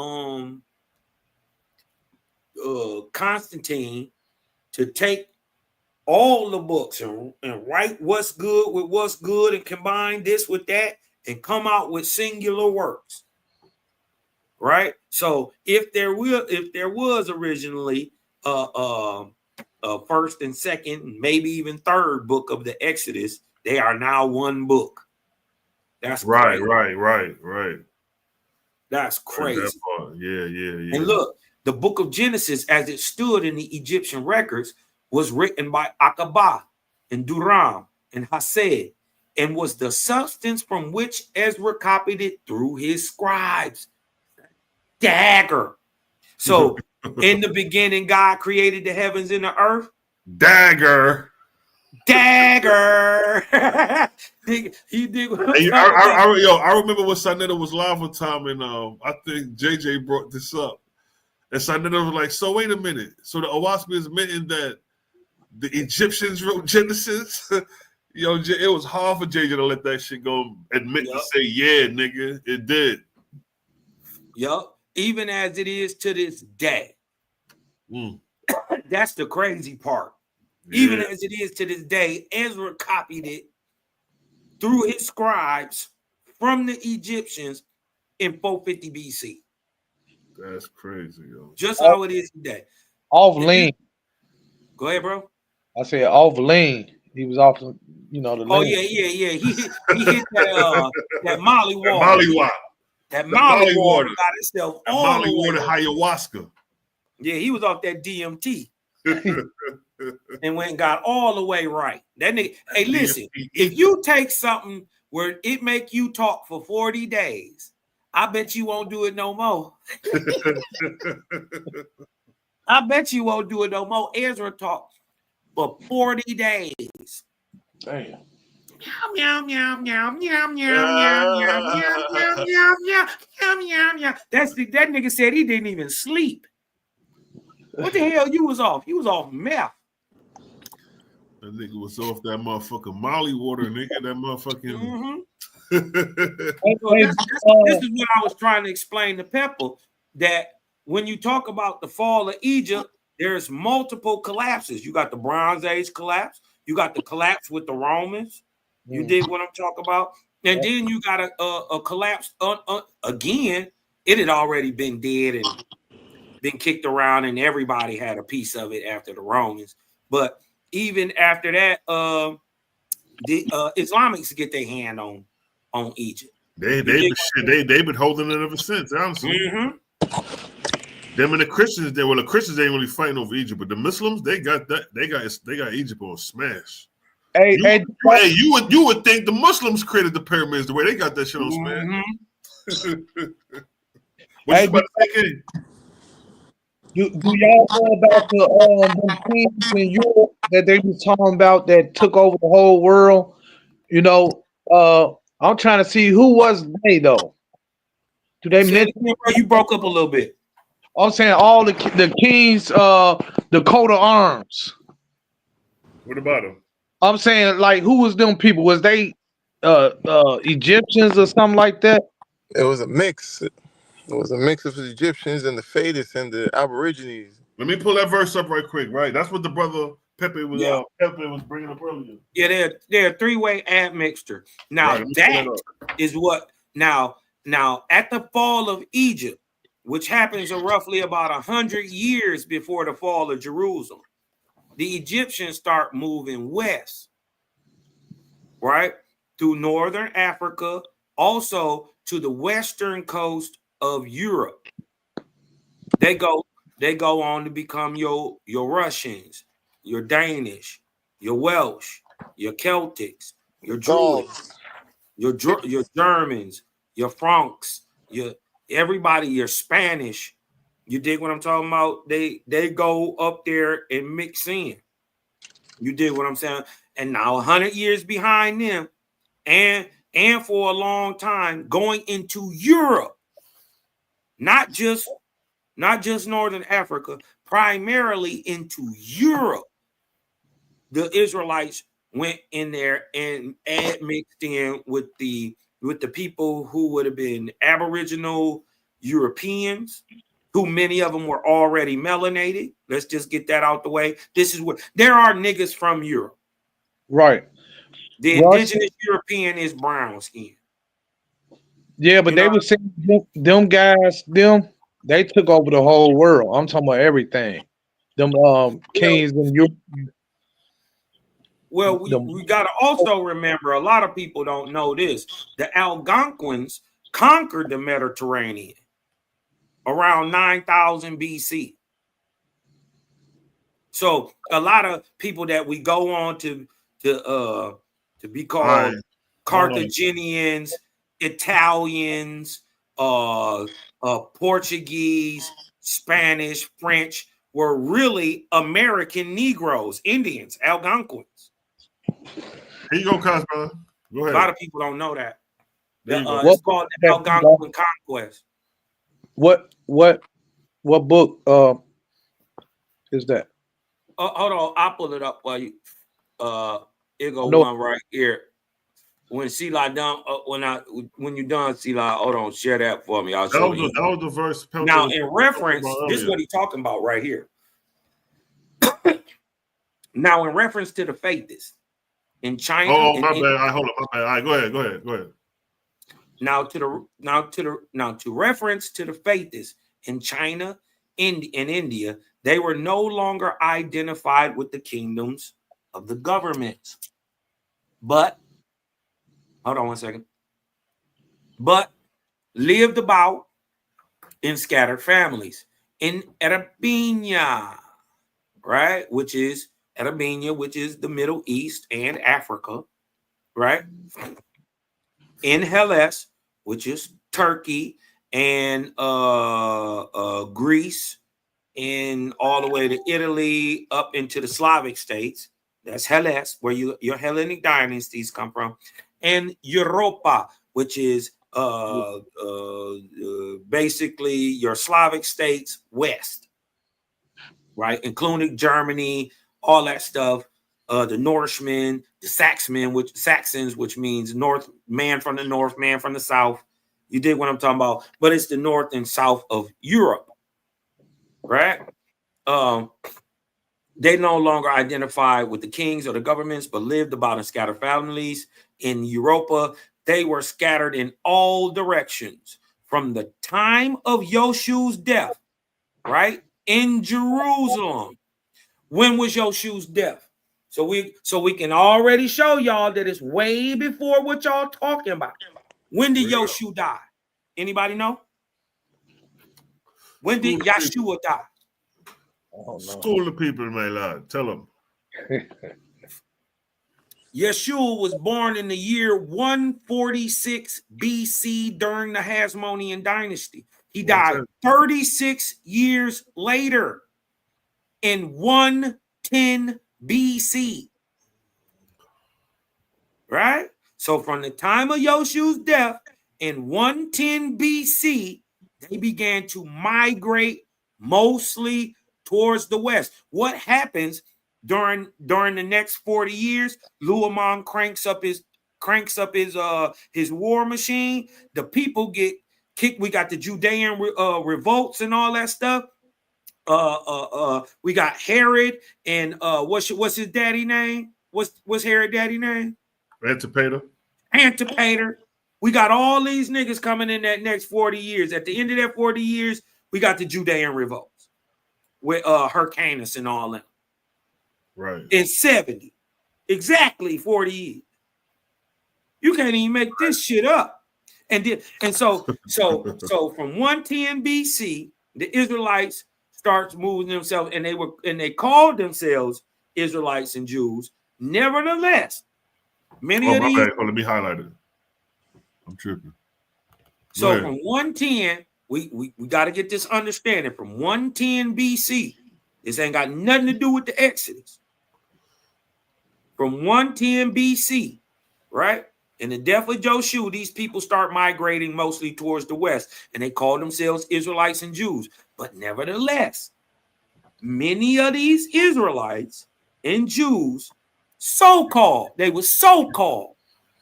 Constantine to take all the books and write what's good with what's good and combine this with that and come out with singular works. Right? So if there was originally first and second, maybe even third book of the Exodus, they are now one book. That's right, crazy. right. That's crazy. That part. Yeah. And look, the book of Genesis, as it stood in the Egyptian records, was written by Aqaba and Duram and Hased, and was the substance from which Ezra copied it through his scribes. Dagger. So in the beginning, God created the heavens and the earth. Dagger. Dagger. he did what I'm Hey, talking about. I remember when Sanetta was live one time, and I think JJ brought this up. And Sanetta was like, so wait a minute. So the Oahspe is admitting that the Egyptians wrote Genesis? It was hard for JJ to let that shit go, admit to say, yeah, nigga, it did. Yup. Even as it is to this day. That's the crazy part. Yeah. Even as it is to this day, Ezra copied it through his scribes from the Egyptians in 450 BC. That's crazy, yo. Just how it is today. Off lean. Go ahead, bro. I said off lean. He was off, the lean. Oh, yeah. He hit that Molly water. That Molly water got itself that all Molly the way. Water ayahuasca. Yeah, he was off that DMT. And went and got all the way right. That nigga, hey, listen, if you take something where it make you talk for 40 days, I bet you won't do it no more. I bet you won't do it no more. Ezra talked for 40 days. Damn. Meow, meow, meow, meow, meow, meow, meow, meow, meow, meow, meow, meow, meow. That nigga said he didn't even sleep. What the hell you was off? You was off meth. That nigga was off that motherfucking Molly water, nigga. That motherfucking. This is what I was trying to explain to Pepper, that when you talk about the fall of Egypt, there's multiple collapses. You got the Bronze Age collapse. You got the collapse with the Romans. You dig what I'm talking about? And then you got a collapse again. It had already been dead and been kicked around, and everybody had a piece of it after the Romans. But even after that, the Islamics get their hand on Egypt. They've been holding it ever since, honestly. Them and the Christians, the Christians ain't really fighting over Egypt, but the Muslims, they got Egypt on smash. You would think the Muslims created the pyramids the way they got that shit on smash. What you about to say, King? Do y'all know about the kings in Europe that they was talking about that took over the whole world? I'm trying to see who was they though. Do they mention? You broke up a little bit. I'm saying all the kings, the coat of arms. What about them? I'm saying, like, who was them people? Was they Egyptians or something like that? It was a mix. It was a mix of the Egyptians and the Fadis and the Aborigines. Let me pull that verse up right quick. Right, that's what the brother Pepe was bringing up earlier. Yeah, they're a three-way admixture. Now that is what now at the fall of Egypt, which happens roughly about 100 years before the fall of Jerusalem, the Egyptians start moving west, right, through northern Africa, also to the western coast of Europe. They go on to become your Russians, your Danish, your Welsh, your Celtics, your Druids, your Germans, your Franks, your Spanish. You dig what I'm talking about? They go up there and mix in. You dig what I'm saying? And now 100 years behind them, and for a long time going into Europe, not just Northern Africa, primarily into Europe. The Israelites went in there and mixed in with the people who would have been Aboriginal Europeans, who many of them were already melanated. Let's just get that out the way. This is what there are niggas from Europe. Right. The indigenous European is brown skin. Yeah, but they were saying them guys, they took over the whole world. I'm talking about everything. Them kings in Europe. Well, we got to also remember, a lot of people don't know this. The Algonquins conquered the Mediterranean around 9000 BC. So a lot of people that we go on to be called Carthaginians, Italians, Portuguese, Spanish, French were really American Negroes, Indians, Algonquins. Here you go, Cos, brother. Go ahead. A lot of people don't know that. It's called the Algonquin Conquest. What book is that? Hold on, I'll pull it up while you. It go No. one right here. When Selah done, when you done, Selah, hold on, share that for me. I'll show you. That was the verse. Now, in reference, this is what he's talking about right here. Now, in reference to the faithists in China. Oh, my bad. Hold up, my bad. All right, go ahead. Now to reference to the faithists in China, in India, they were no longer identified with the kingdoms of the governments, but hold on one second. But lived about in scattered families in Arabia, right? Which is Arabia, which is the Middle East and Africa, right? In Hellas, which is Turkey and Greece, and all the way to Italy, up into the Slavic states. That's Hellas, where your Hellenic dynasties come from, and Europa, which is basically your Slavic states west, right, including Germany, all that stuff. The Norsemen, the Saxons, which means north, man from the north, man from the south. You dig what I'm talking about? But it's the north and south of Europe, right? They no longer identify with the kings or the governments, but lived about in scattered families. In Europa, they were scattered in all directions from the time of Yoshua's death, right? In Jerusalem. When was Yoshua's death? So we can already show y'all that it's way before what y'all talking about. When did Yoshua die? Anybody know? When did Yeshua die? School the people, my lord. Tell them. Yeshua was born in the year 146 BC during the Hasmonean dynasty. He died 36 years later in 110 BC. Right? So from the time of Yoshua's death in 110 BC, they began to migrate mostly towards the west. What happens during the next 40 years? Luamon cranks up his war machine. The people get kicked. We got the Judean revolts and all that stuff. We got Herod and what's his daddy name? What's Herod daddy name? Antipater. We got all these niggas coming in that next 40 years. At the end of that 40 years, we got the Judean revolts with Hyrcanus and all that. Right. In 70. Exactly 40 years. You can't even make this shit up. So from 110 BC, the Israelites starts moving themselves, and they called themselves Israelites and Jews. Nevertheless, many of these. Let me highlight it. I'm tripping. So from 110, we got to get this understanding. From 110 BC, this ain't got nothing to do with the Exodus. From 110 BC, right? In the death of Joshua, these people start migrating mostly towards the west, and they call themselves Israelites and Jews. But nevertheless, many of these Israelites and Jews, they were so-called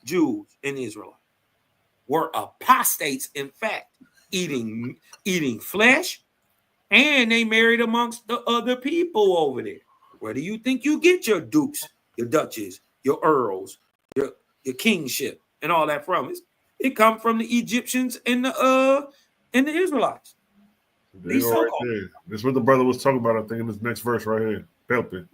Jews and Israelites, were apostates, in fact, eating flesh, and they married amongst the other people over there. Where do you think you get your dukes, your duchess, your earls, your kingship, and all that from? It come from the Egyptians and the Israelites. Right there. This is what the brother was talking about, I think, in this next verse right here. Pelton.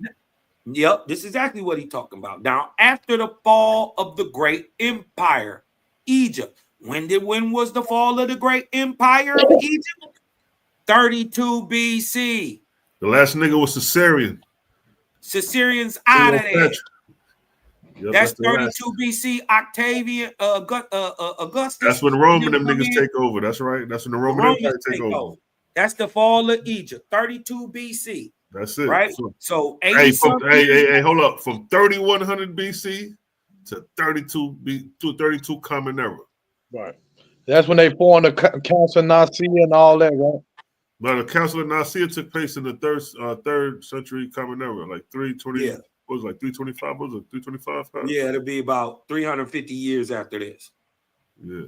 Yep, this is exactly what he's talking about. Now, after the fall of the great empire, Egypt. When was the fall of the great empire of Egypt? 32 BC. The last nigga was Caesarion. Caesarian's out of there. Yep, that's 32 BC. Octavian, Augustus. That's when Rome and them niggas take over. That's right. That's when the Roman Empire take over. That's the fall of Egypt, 32 BC. That's it. Right? So 80 hey, something. Hey, hold up. From 3100 BC to 32 Common Era. Right. That's when they formed the Council of Nicaea and all that, right? But the Council of Nicaea took place in the third century Common Era, like 320. Yeah. What was it, like 325? What was it, 325? Yeah, it'll be about 350 years after this. Yeah.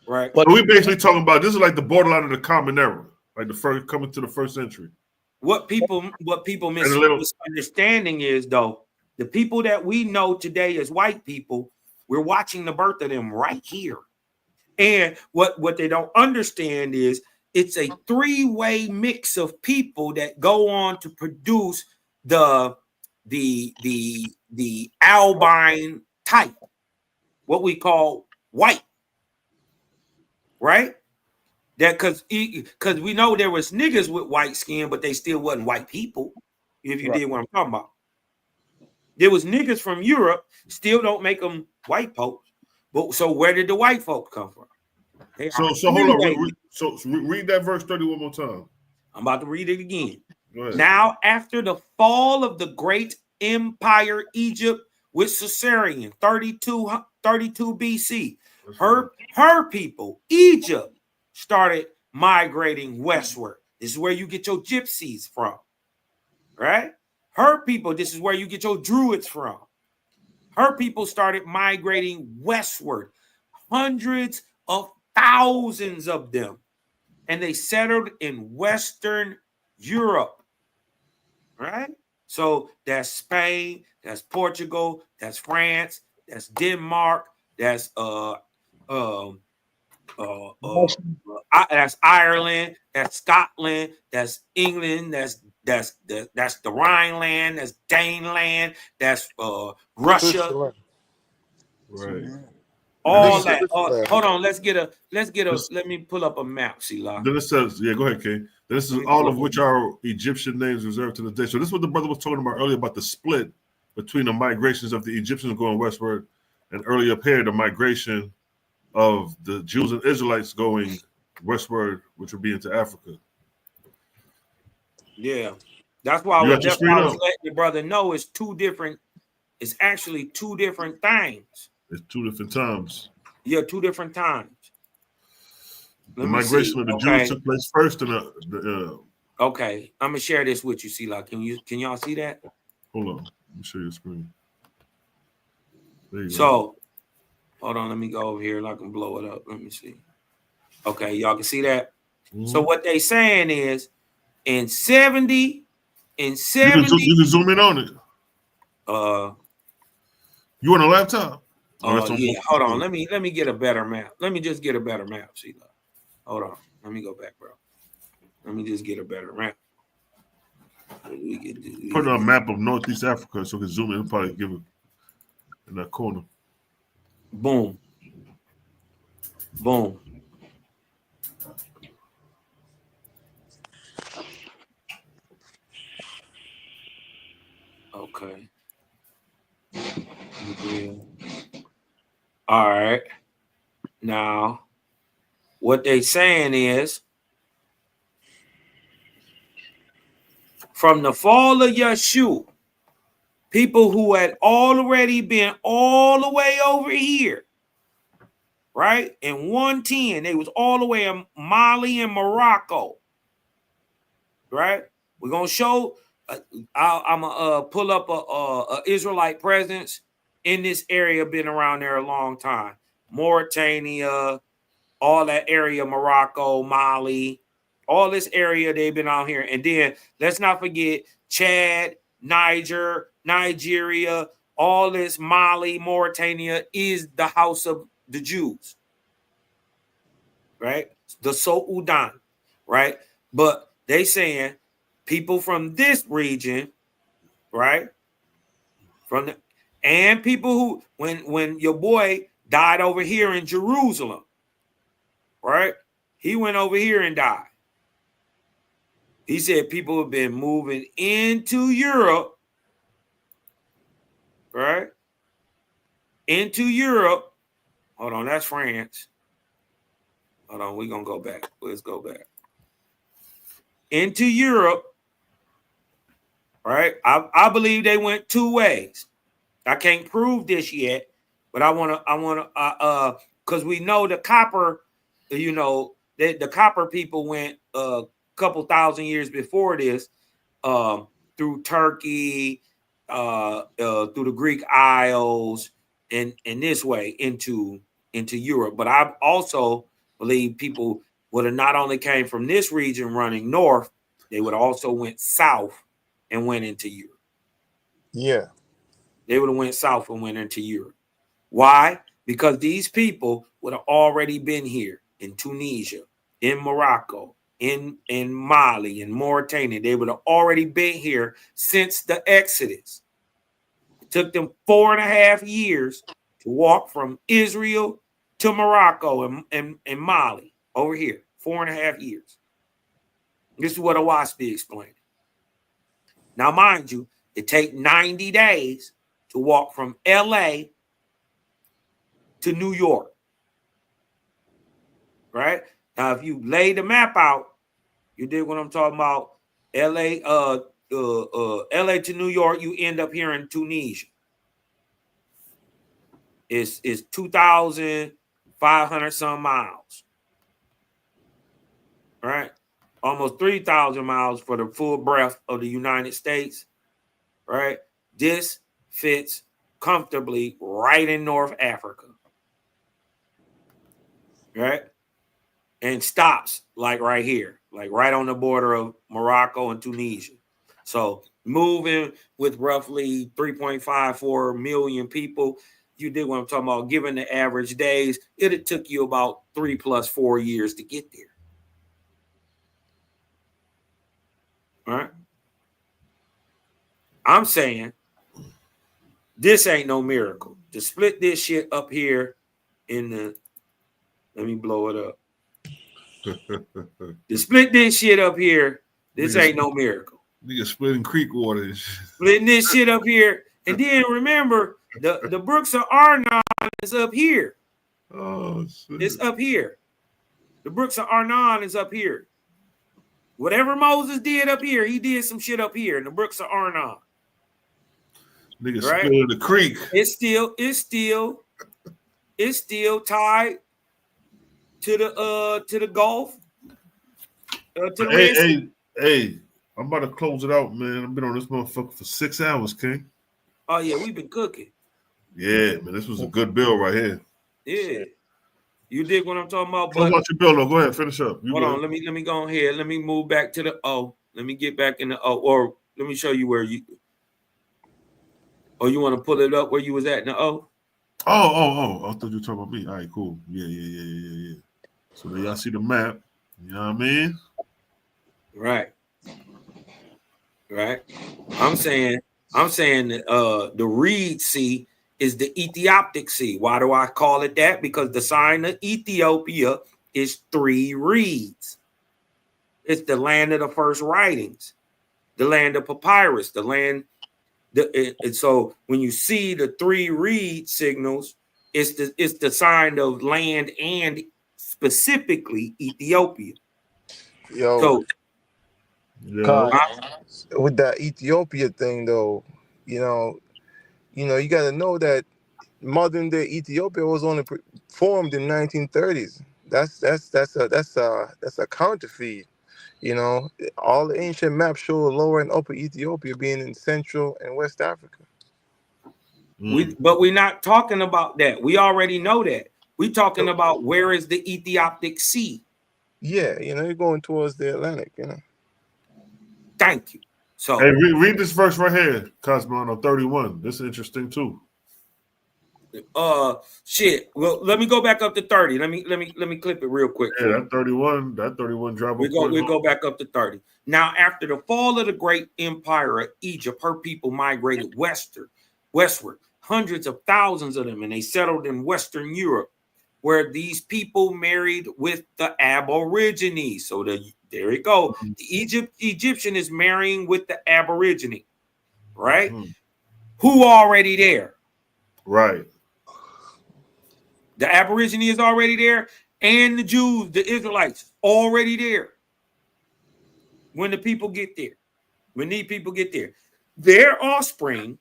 Right. But we basically talking about this is like the borderline of the Common Era, like the first coming to the first century. What people misunderstanding is though, the people that we know today as white people, we're watching the birth of them right here. And what they don't understand is it's a three-way mix of people that go on to produce the albine type, what we call white, right? That because we know there was niggas with white skin, but they still wasn't white people. If you did what I'm talking about, there was niggas from Europe, still don't make them white folks. But so where did the white folks come from? So hold on. Read that verse 30 one more time. I'm about to read it again. Now, after the fall of the great empire Egypt with Caesarion, 32 BC, her people, Egypt, started migrating westward. This is where you get your gypsies from, right? Her people, this is where you get your druids from. Her people started migrating westward, hundreds of thousands of them, and they settled in Western Europe, right? So that's Spain, that's Portugal, that's France, that's Denmark, that's that's Ireland, that's Scotland, that's England, that's the Rhineland, that's Daneland, that's Russia. Right. All that. Hold on. Let me pull up a map, Sheila. Then it says, yeah, go ahead, King. This is all of which are Egyptian names reserved to the day. So this is what the brother was talking about earlier about the split between the migrations of the Egyptians going westward and earlier period of migration of the Jews and Israelites going westward, which would be into Africa. Yeah. That's why I was letting the brother know it's two different. It's actually two different things. It's two different times. Yeah, two different times. The migration of the Jews took place first in Okay, I'm gonna share this with you, Sila. Can y'all see that? Hold on, let me show you the screen. There you go. Hold on, let me go over here and I can blow it up. Let me see. Okay, y'all can see that. Mm-hmm. So what they saying is in 70. You can zoom in on it. You on a laptop? Yeah, hold on. Let me get a better map. Let me just get a better map, Sheila. Hold on. Let me go back, bro. Let me just get a better map. Put a map of Northeast Africa so we can zoom in and probably give it in that corner. Boom. Boom. Okay. All right. Now, what they saying is from the fall of Yeshua, people who had already been all the way over here, right? In 110, they was all the way in Mali and Morocco, right? We're going to show, I'm going to pull up a Israelite presence in this area, been around there a long time. Mauritania, all that area, Morocco, Mali, all this area, they've been out here. And then let's not forget Chad, Nigeria, all this Mali, Mauritania is the house of the Jews, right? The Soudan, right? But they saying people from this region, right? And people who, when your boy died over here in Jerusalem, right? He went over here and died. He said people have been moving into Europe, right? Into Europe. Hold on, that's France. Hold on, we're going to go back. Let's go back. Into Europe, right? I believe they went two ways. I can't prove this yet, but I want to, because we know the copper, you know, the copper people went a couple thousand years before this, through Turkey, through the Greek Isles, and this way into Europe. But I also believe people would have not only came from this region running north, they would also went south and went into Europe. Yeah. They would have went south and went into Europe. Why? Because these people would have already been here in Tunisia, in Morocco, in Mali, in Mauritania. They would have already been here since the Exodus. It took them 4.5 years to walk from Israel to Morocco and Mali over here. 4.5 years. This is what Oahspe explained. Now, mind you, it takes 90 days to walk from LA to New York. Right? Now, if you lay the map out, you did what I'm talking about. LA to New York, you end up here in Tunisia. It's 2,500 some miles. Right? Almost 3,000 miles for the full breadth of the United States. Right? This fits comfortably right in North Africa. Right? And stops like right here, like right on the border of Morocco and Tunisia. So moving with roughly 3.54 million people, you did what I'm talking about. Given the average days, it took you about 3 + 4 years to get there. All right. I'm saying this ain't no miracle. To split this shit up here in the, let me blow it up. To split this shit up here, this ain't no miracle. Nigga splitting creek water. Splitting this shit up here. And then remember, the Brooks of Arnon is up here. Oh, shit. It's up here. The Brooks of Arnon is up here. Whatever Moses did up here, he did some shit up here in the Brooks of Arnon. Nigga right? split in the creek. It's still tied to the Gulf. To the Hey, I'm about to close it out, man. I've been on this motherfucker for 6 hours, King. Oh yeah, we've been cooking. Yeah, man, this was a good bill right here. Yeah, you dig what I'm talking about? Close out your bill, though. Go ahead, finish up. Hold on, let me go ahead. Let me move back to the O. Let me get back in the O, or let me show you where you. Oh, you want to pull it up where you was at in the O? Oh! I thought you were talking about me. All right, cool. Yeah. So there y'all see the map. You know what I mean? Right. I'm saying the Reed Sea is the Ethiopic Sea. Why do I call it that? Because the sign of Ethiopia is 3 reeds. It's the land of the first writings, the land of papyrus, the land. And so when you see the 3 reed signals, it's the sign of land and specifically Ethiopia. Yo, So with that Ethiopia thing, though, you got to know that modern day Ethiopia was only formed in 1930s. That's a counterfeit. All the ancient maps show Lower and Upper Ethiopia being in Central and West Africa. But we're not talking about that. We already know that. We're talking about where is the Ethiopic Sea. Yeah, you're going towards the Atlantic. Thank you. So hey, read this verse right here, Cosmo 31. This is interesting too. Shit. Well, let me go back up to 30. Let me clip it real quick. Yeah, that 31 drop. We'll go back up to 30. Now, after the fall of the great empire of Egypt, her people migrated westward, hundreds of thousands of them, and they settled in Western Europe, where these people married with the Aborigines. So there you go. The Egyptian is marrying with the Aborigine, right? Who already there? Right. The Aborigine is already there, and the Jews, the Israelites, already there. When the people get there, when these people get there. their offspring,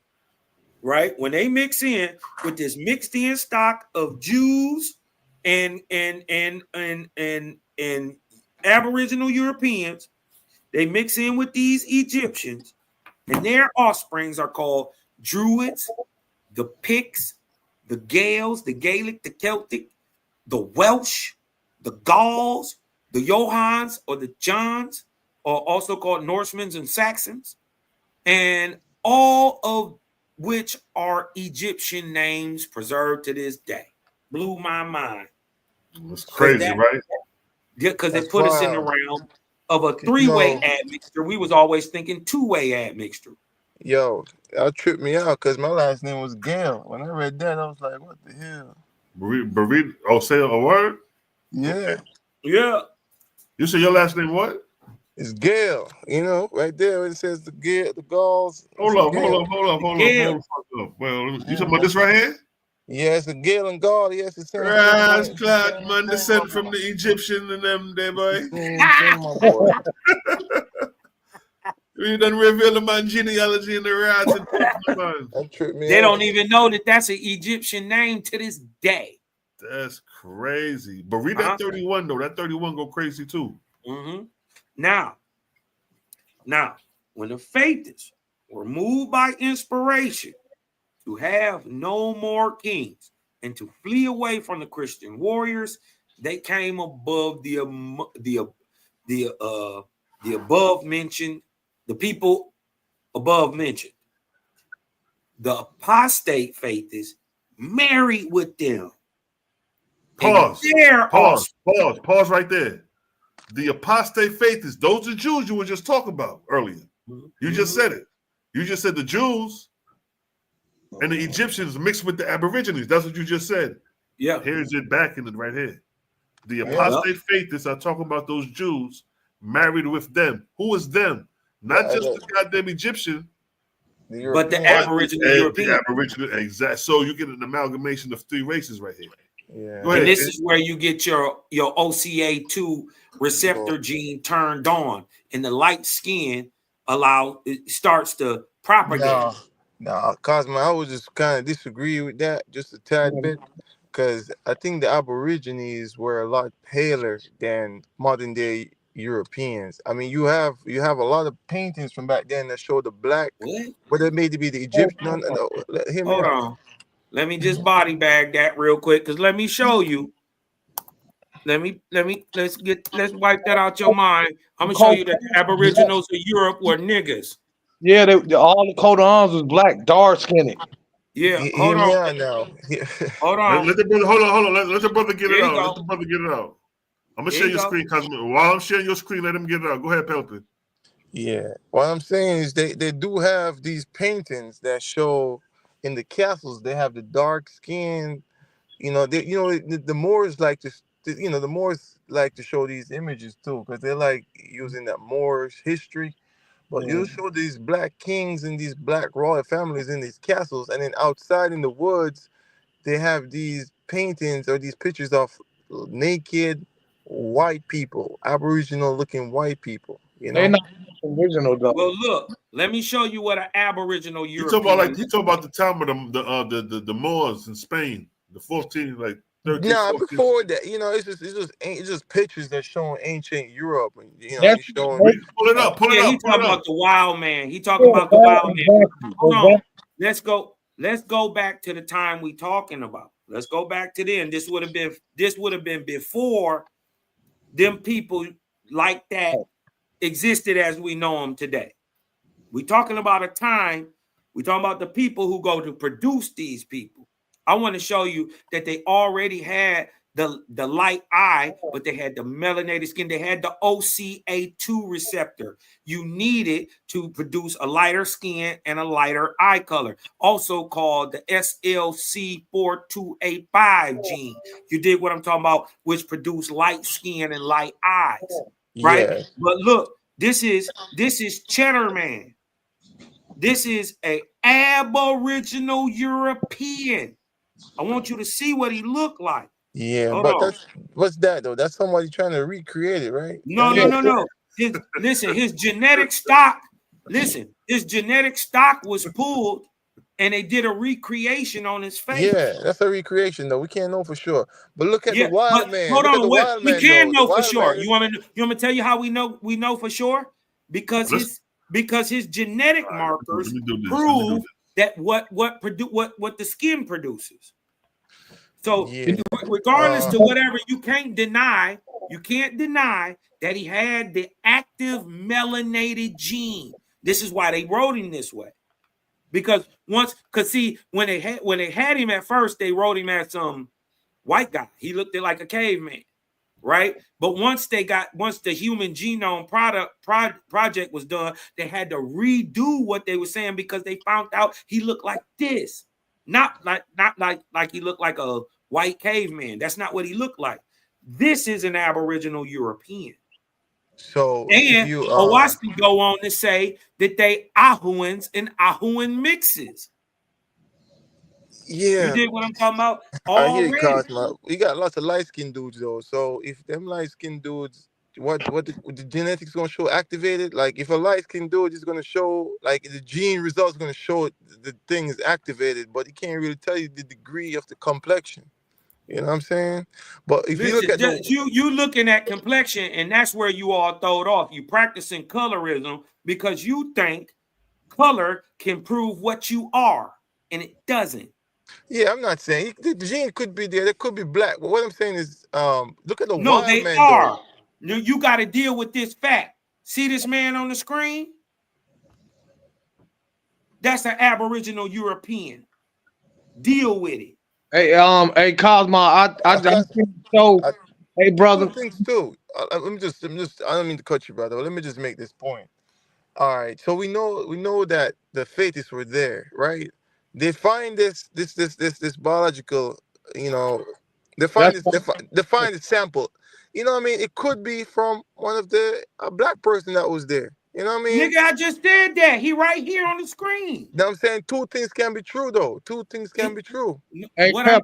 right, when they mix in with this mixed in stock of Jews and Aboriginal Europeans, they mix in with these Egyptians, and their offsprings are called Druids, the Picts, the Gaels, the Gaelic, the Celtic, the Welsh, the Gauls, the Johans or the Johns, or also called Norsemen and Saxons, and all of which are Egyptian names preserved to this day. Blew my mind. It's crazy, right? Because it put us in the realm of a three-way admixture. We was always thinking two-way admixture. Yo, that tripped me out because my last name was Gail. When I read that, I was like, what the hell? Say a word? Yeah. Okay. Yeah. You say your last name what? It's Gail. You know, right there it says the Gauls. Hold up. Well, you talking about this right here? Yeah, it's a Gael and Gaul. Yes, it's the same. Rasclad, man, descend from the Egyptian and them there, boy. My boy. You done reveal the man genealogy in the rats and They don't even know that that's an Egyptian name to this day. That's crazy. But read that 31 though. That 31 go crazy too. Mm-hmm. Now, when the Faithists were moved by inspiration to have no more kings and to flee away from the Christian warriors, they came above the above mentioned, the people above mentioned. The apostate Faithists married with them. Pause right there. The apostate Faithists, those are Jews you were just talking about earlier. You just said it. You just said the Jews and the Egyptians mixed with the Aborigines. That's what you just said. Yeah. Here's it back in it right here. The apostate Faithists are talking about those Jews married with them. Who is them? Not just the goddamn Egyptian, but the Aboriginal European. The Aboriginal, exactly. So you get an amalgamation of three races right here. Yeah. And this is where you get your OCA2 receptor gene turned on, and the light skin it starts to propagate. No, Cosmo, I would just kind of disagree with that just a tad bit, because I think the Aborigines were a lot paler than modern day Europeans. I mean, you have a lot of paintings from back then that show the black, but it made to be the Egyptian. No, hold on. Let me just body bag that real quick, because let me show you. Let's wipe that out your mind. I'm gonna show you that the Aboriginals of Europe were niggas. Yeah, all the coat of arms was black, dark skinned. Yeah, hold on. Hold on. Let the brother hold on. Let the brother get it out. Let the brother get it out. I'm gonna share your screen, Cosmo. While I'm sharing your screen, let him get it out. Go ahead, Pelton. Yeah. What I'm saying is they do have these paintings that show in the castles they have the dark skin. The Moors like to the Moors like to show these images too, because they like using that Moorish history. But you show these black kings and these black royal families in these castles, and then outside in the woods, they have these paintings or these pictures of naked white people, Aboriginal looking white people. They're not original though. Well, look, let me show you what an Aboriginal European. You talk about the time of the Moors in Spain, the 14 like. 13, nah, 14. Before that, it's just pictures that showing ancient Europe, and he's showing. Pull it up. He's talking about the wild man. He talking about the wild man. Hold on. Let's go back to the time we talking about. Let's go back to then. This would have been before them people like that existed as we know them today. We talking about a time. We talking about the people who go to produce these people. I want to show you that they already had the light eye, but they had the melanated skin. They had the OCA2 receptor. You need it to produce a lighter skin and a lighter eye color, also called the SLC42A5 gene. You dig what I'm talking about, which produce light skin and light eyes, right? Yeah. But look, this is Cheddar Man. This is a Aboriginal European. I want you to see what he looked like. Yeah, what's that though? That's somebody trying to recreate it, right? No. His genetic stock Listen, his genetic stock was pulled, and they did a recreation on his face. Yeah, that's a recreation though. We can't know for sure. But look at the Yeah, wild but man. hold Look at on, the what wild we man can though. The know for wild sure. man. You want me to tell you how we know for sure? Because his genetic markers Let me do this. prove that what the skin produces. So Yeah. regardless to whatever, you can't deny that he had the active melanated gene. This is why they wrote him this way. Because see, when they had him at first, they wrote him as some white guy. He looked like a caveman, right? But once the human genome project was done, they had to redo what they were saying because they found out he looked like this. Not like he looked like a white caveman. That's not what he looked like. This is an Aboriginal European. So if And you Oahspe go on to say that they Ahuans and Ahuan mixes. You yeah, did what I'm talking about I hear you, already. Cosmo. We got lots of light skinned dudes though. So if them light skinned dudes, what the genetics gonna show activated? Like if a light skinned dude is gonna show like the gene results gonna show the thing is activated, but he can't really tell you the degree of the complexion. You know what I'm saying? But if you look Listen, at the you looking at complexion, and that's where you all throw it off. You practicing colorism because you think color can prove what you are, and it doesn't. yeah, I'm not saying the gene could be there. There could be black, but what I'm saying is, look at the No, wild they man though. are. You got to deal with this fact. See this man on the screen? That's an Aboriginal European. Deal with it. Hey, Cosmo, I think so. I, Hey, two brother. things too. Let me just, I don't mean to cut you, brother, but let me just make this point. All right, so we know that the fetists were there, right? They find this biological, you know, That's they find the sample. You know what I mean? It could be from one of the a black person that was there. You know what I mean? Nigga, I just did that. He right here on the screen. You know what I'm saying? Two things can be true though. Two things can be true. hey, What Pep.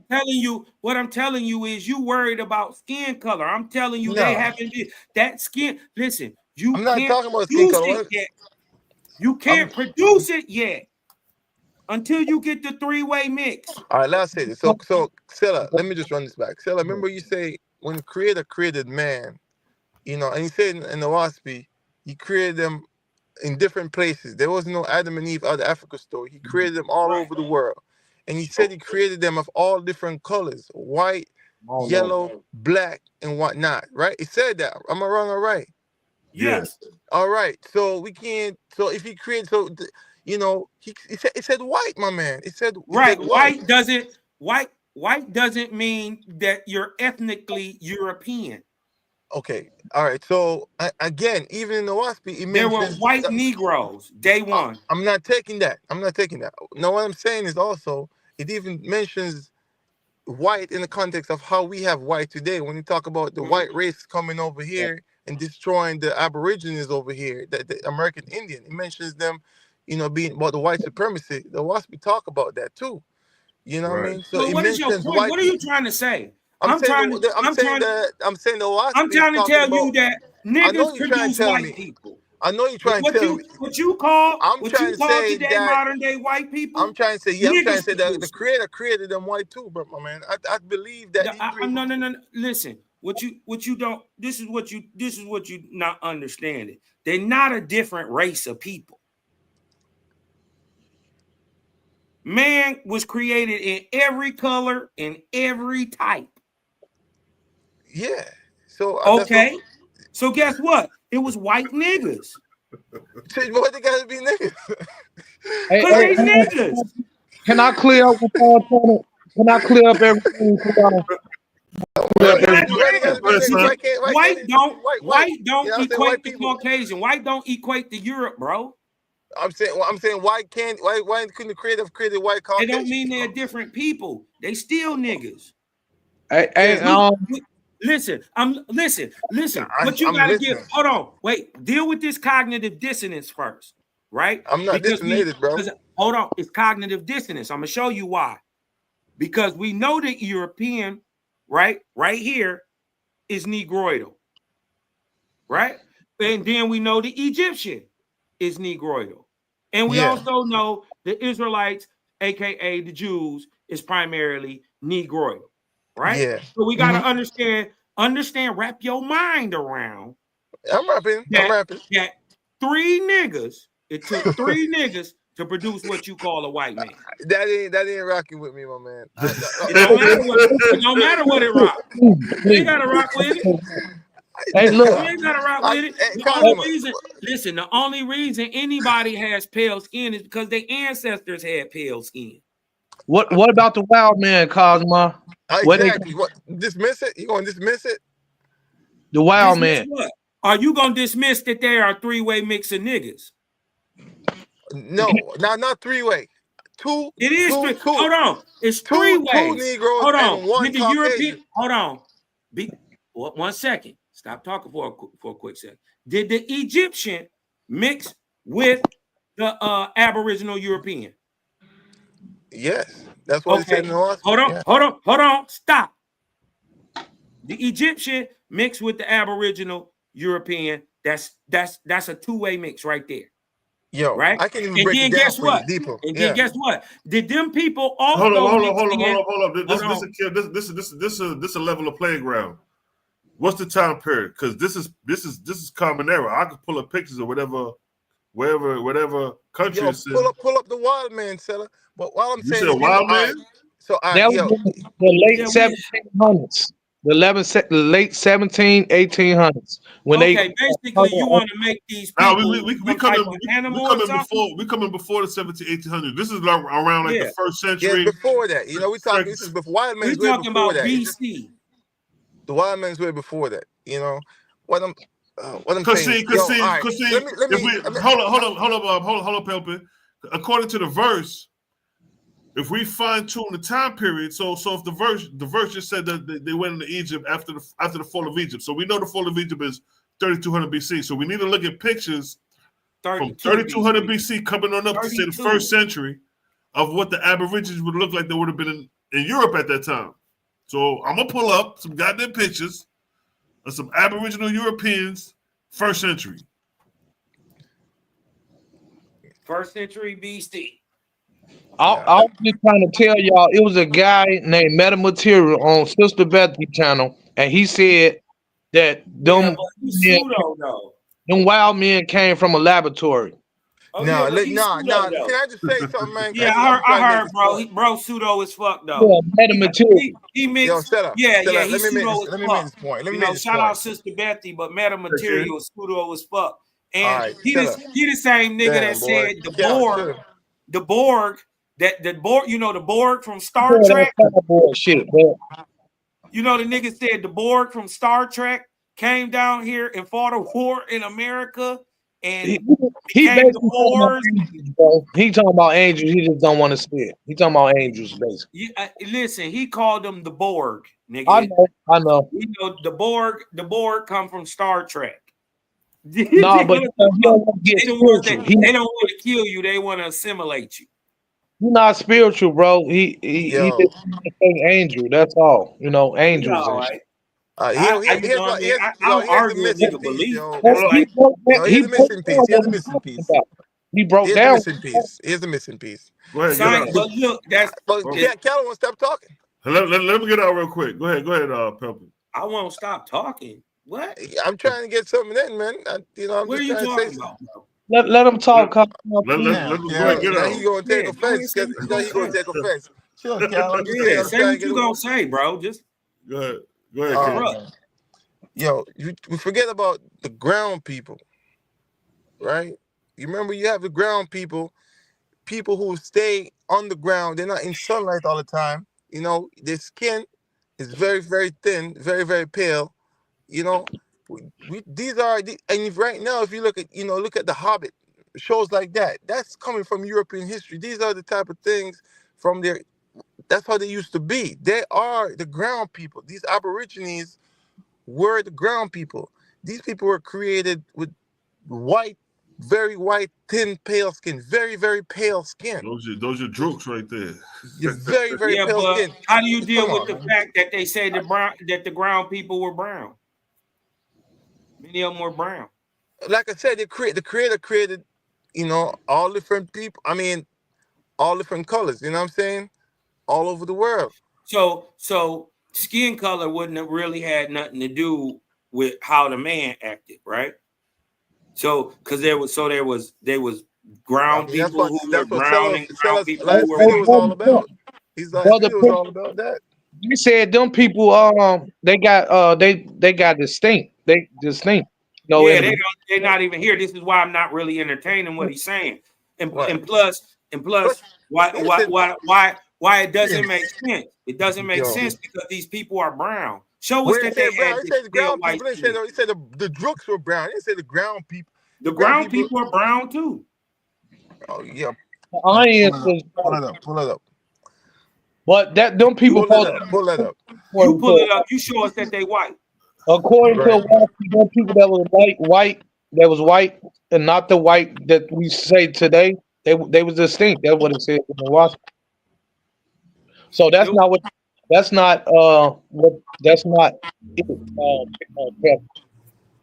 I'm telling you is you worried about skin color. I'm telling you they No, haven't been that skin. Listen, you I'm not can't talking about skin produce color. it yet. You I'm can't produce it yet until you get the three-way mix. all right. Let's say this. So Sella, let me just run this back. Sella, remember you say when Creator created man, you know, and he said in the Oahspe, he created them in different places. There was no Adam and Eve out of the Africa story. He created them all Right. over the world. And he said he created them of all different colors, white, yellow, black, and whatnot. Right? He said that. Am I wrong or right? Yes. All right. So we can't, so if he created, you know, he said white, my man. He said Right. white. White doesn't mean that you're ethnically European. Okay. All right. So again, even in the Oahspe, it There were mentions white Negroes, day one. I'm not taking that. I'm not taking that. No, what I'm saying is also it even mentions white in the context of how we have white today. When you talk about the white race coming over here and destroying the Aborigines over here, the American Indian, it mentions them, you know, being about the white supremacy. The Oahspe talk about that too. You know what I Right. mean? So So it what is your mentions point? white What are you trying to say? I'm I'm saying trying to I'm saying the Oahspe I'm is trying to talking tell about. you that I know niggas you're trying to produce tell white me. people. I know you're trying to tell me. What you call I'm trying to say today that modern day white I'm people? trying to say, yeah, I'm trying to Niggas say that the produce them. creator created them white too, but my man, I believe that he created. No. Listen, what you don't. This is what you not understanding. They're not a different race of people. Man was created in every color, in every type. Yeah. So that's what. Okay. So guess what? It was white niggas. So what they gotta be niggas? Hey, Cause hey, they niggas. can I clear up what y'all trying to? Can I clear up everything? Clear up Why Yes, everything. they gotta ma'am. be niggas? son. Why can't it just be white? White You don't know what I'm saying? White equate to people. Caucasian. White don't equate to Europe, bro. I'm saying why couldn't the creator have created white It don't Caucasian mean they're people? different people. They still niggas. Hey, Yes, Listen. Listen. What you I'm got to give? listening. Hold on. Wait. Deal with this cognitive dissonance first, right? I'm not discriminated, bro. Hold on. It's cognitive dissonance. I'm gonna show you why. Because we know the European, right here, is Negroidal, right? And then we know the Egyptian. is Negroidal. And we also know the Israelites, aka the Jews, is primarily Negroidal, right? Yeah. So we got to understand, wrap your mind around. I'm rapping. That 3 niggas, it took 3 niggas to produce what you call a white man. That ain't rocking with me, my man. It don't matter what it rock. You ain't gotta rock with it. Hey, look. You ain't gotta rock with it. The only reason anybody has pale skin is because their ancestors had pale skin. What about the wild man, Cosmo? Exactly. What dismiss it? You gonna dismiss it? The wild Dismiss man. what? Are you gonna dismiss that there are 3-way mix of niggas? No, not 3-way. Two. It is two, 3. two. Hold on. It's 3 ways. 2 Negroes Hold on. and 1 Did the Caucasian. European? Hold on. 1 second. Stop talking for a quick second. Did the Egyptian mix with the Aboriginal European? Yes, that's what it said in the Oahspe. Hold on. Stop. The Egyptian mixed with the Aboriginal European. That's a 2-way mix right there. Yo, right? I can even and break then it down guess for what? you deeper. And then guess what? Did them people also Hold up. This is a level of playground. What's the time period? Because this is common era. I could pull up pictures of whatever country. Yo, pull up the wild man, seller. But while I'm saying, said wild man. So that was the late 1700s. The late 1800s. When basically you want to make these people we coming before the 1800s. This is around like the first century. Yeah, before that. You know, we talking. This is before wild man's way talking before about that. BC. The wild man's way before that. You know what I'm saying. Cause see, hold up, help it. According to the verse, if we fine tune the time period, so if the verse just said that they went into Egypt after the fall of Egypt, so we know the fall of Egypt is 3200 BC. So we need to look at pictures from 3200 BC coming on up to say the first century of what the Aborigines would look like. They would have been in Europe at that time. So I'm gonna pull up some goddamn pictures of some Aboriginal Europeans, first century. First century BC. I was just trying to tell y'all, it was a guy named Metamaterial on Sister Bethany channel, and he said that them wild men came from a laboratory. Can I just say something, man? Yeah, I heard, bro. Pseudo as fuck though. Yeah, Metamaterial. He mixed. Yo, shut up. He's pseudo as fuck. Let me make this point. Shout out Sister Bethy, but Metamaterial is pseudo as fuck. And he the same nigga that said the Borg, you know, the Borg from Star Trek. Shit, you know, the nigga said the Borg from Star Trek came down here and fought a war in America. And he basically he talking about angels. He just don't want to see it. He talking about angels, basically. Listen, he called them the Borg, nigga. I know. You know the Borg come from Star Trek. No, but they don't want to kill you. They want to assimilate you. You're not spiritual, bro. He just angel. That's all. You know, angels. All right. I don't argue a nigga belief. Here's the missing piece. He broke down. Here's the missing piece. Go ahead. But look, Cal won't stop talking. Let me get out real quick. Go ahead, Pelpin. I won't stop talking. What? I'm trying to get something in, man. What are you talking about, bro? Let him talk. Let him get out. He gonna take offense. He gonna take offense. Sure, Cal. Say what you gonna say, bro. Just go ahead. Go ahead, Yo, we forget about the ground people, right? You remember you have the ground people who stay on the ground. They're not in sunlight all the time. You know, their skin is very, very thin, very, very pale. You know, these are and right now, if you look at the Hobbit shows like that, that's coming from European history. These are the type of things from their. That's how they used to be. They are the ground people. These Aborigines were the ground people. These people were created with white, very white, thin, pale skin. Very, very pale skin. Those are drooks right there. Very, very pale skin. How do you deal with the fact that they say that the ground people were brown? Many of them were brown. Like I said, the creator created you know, all different people. I mean, all different colors. You know what I'm saying? All over the world. So skin color wouldn't have really had nothing to do with how the man acted, right? So because there was I ground mean, that's people what who were that's what brown and ground Sellers people who last were Hey, video white. was all brother, about. His last brother, video was all about that. you said them people they got they got distinct. They distinct. No, Yeah, in the they're not even here. This is why I'm not really entertaining what he's saying. And What? and plus and plus Plus, why why listen, why why why it listen, doesn't make sense. It doesn't make yo. sense because these people are brown. Show us Where it that they said had brown, it this said the pale ground white people. It said skin. the drooks were brown. It said the ground people. The The ground ground people. people are brown too. Oh yeah. audience was Pull it up. Pull it up. but that them people Pull it supposed up. Pull it up. You according pull to it up, you show us that they white. Right. them people that was white that was white and not the white that we say today. They was distinct. That's what it said in the Oahspe. So They- that's not what that's not it. Kevin.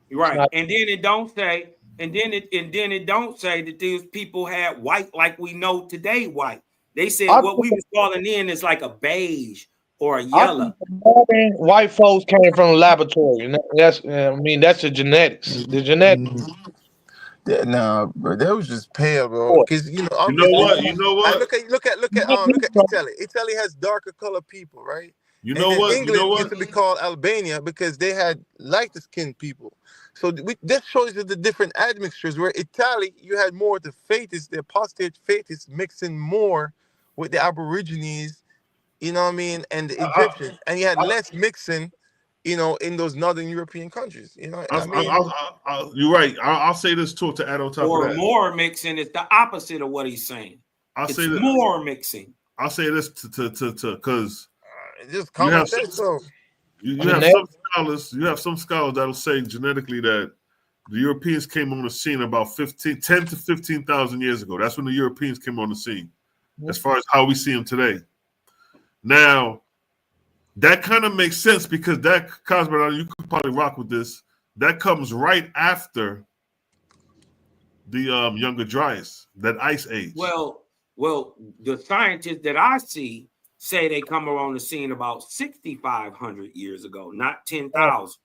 It's right. not And then it don't say, and then it don't say that these people had white like we know today white. They said I what we was calling in is like a beige or a I yellow. think the modern white folks came from the laboratory, and that's I mean that's the genetics. The genetics. Yeah, nah, bro, that was just pale, bro. Boy, Because you know, You know obviously, what? You know I what? look at Italy. Italy has darker color people, right? You And know then what? You know England used what? to be called Albania because they had lighter skinned people. So that shows you the different admixtures. Where Italy, you had more of the Fatis, the apostate Fatis mixing more with the Aborigines, you know what I mean, and the I, Egyptians, and you had I, less mixing, you know, in those northern European countries. You know, I mean, you're right. I'll say this too to add on top of Or that. more mixing is the opposite of what he's saying. I'll It's say that. more mixing. I'll say this to because just you common have sense, though. you have genetic. some scholars. You have some scholars that'll say genetically that the Europeans came on the scene about 10 to 15,000 years ago. That's when the Europeans came on the scene, as far as how we see them today. Now, that kind of makes sense because that, Cosmo, you could probably rock with this. That comes right after the Younger Dryas, that ice age. Well, the scientists that I see say they come around the scene about 6,500 years ago, not 10,000.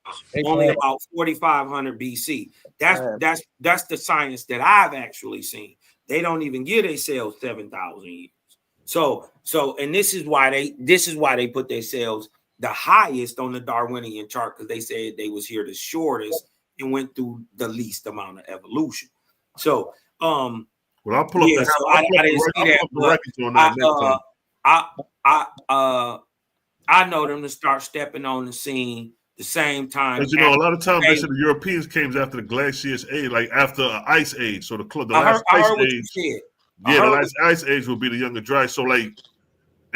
Only about 4,500 BC. That's the science that I've actually seen. They don't even give themselves 7,000 years. So and this is why they put themselves the highest on the Darwinian chart, because they said they was here the shortest and went through the least amount of evolution. So well, I'll pull up yeah, so I didn't see that, but I know them to start stepping on the scene the same time. Because, you know, a lot of times they said the Europeans came after the glacial age, like after an ice age. So the last ice age. Yeah, the last ice age will be the Younger Dryas. So, like,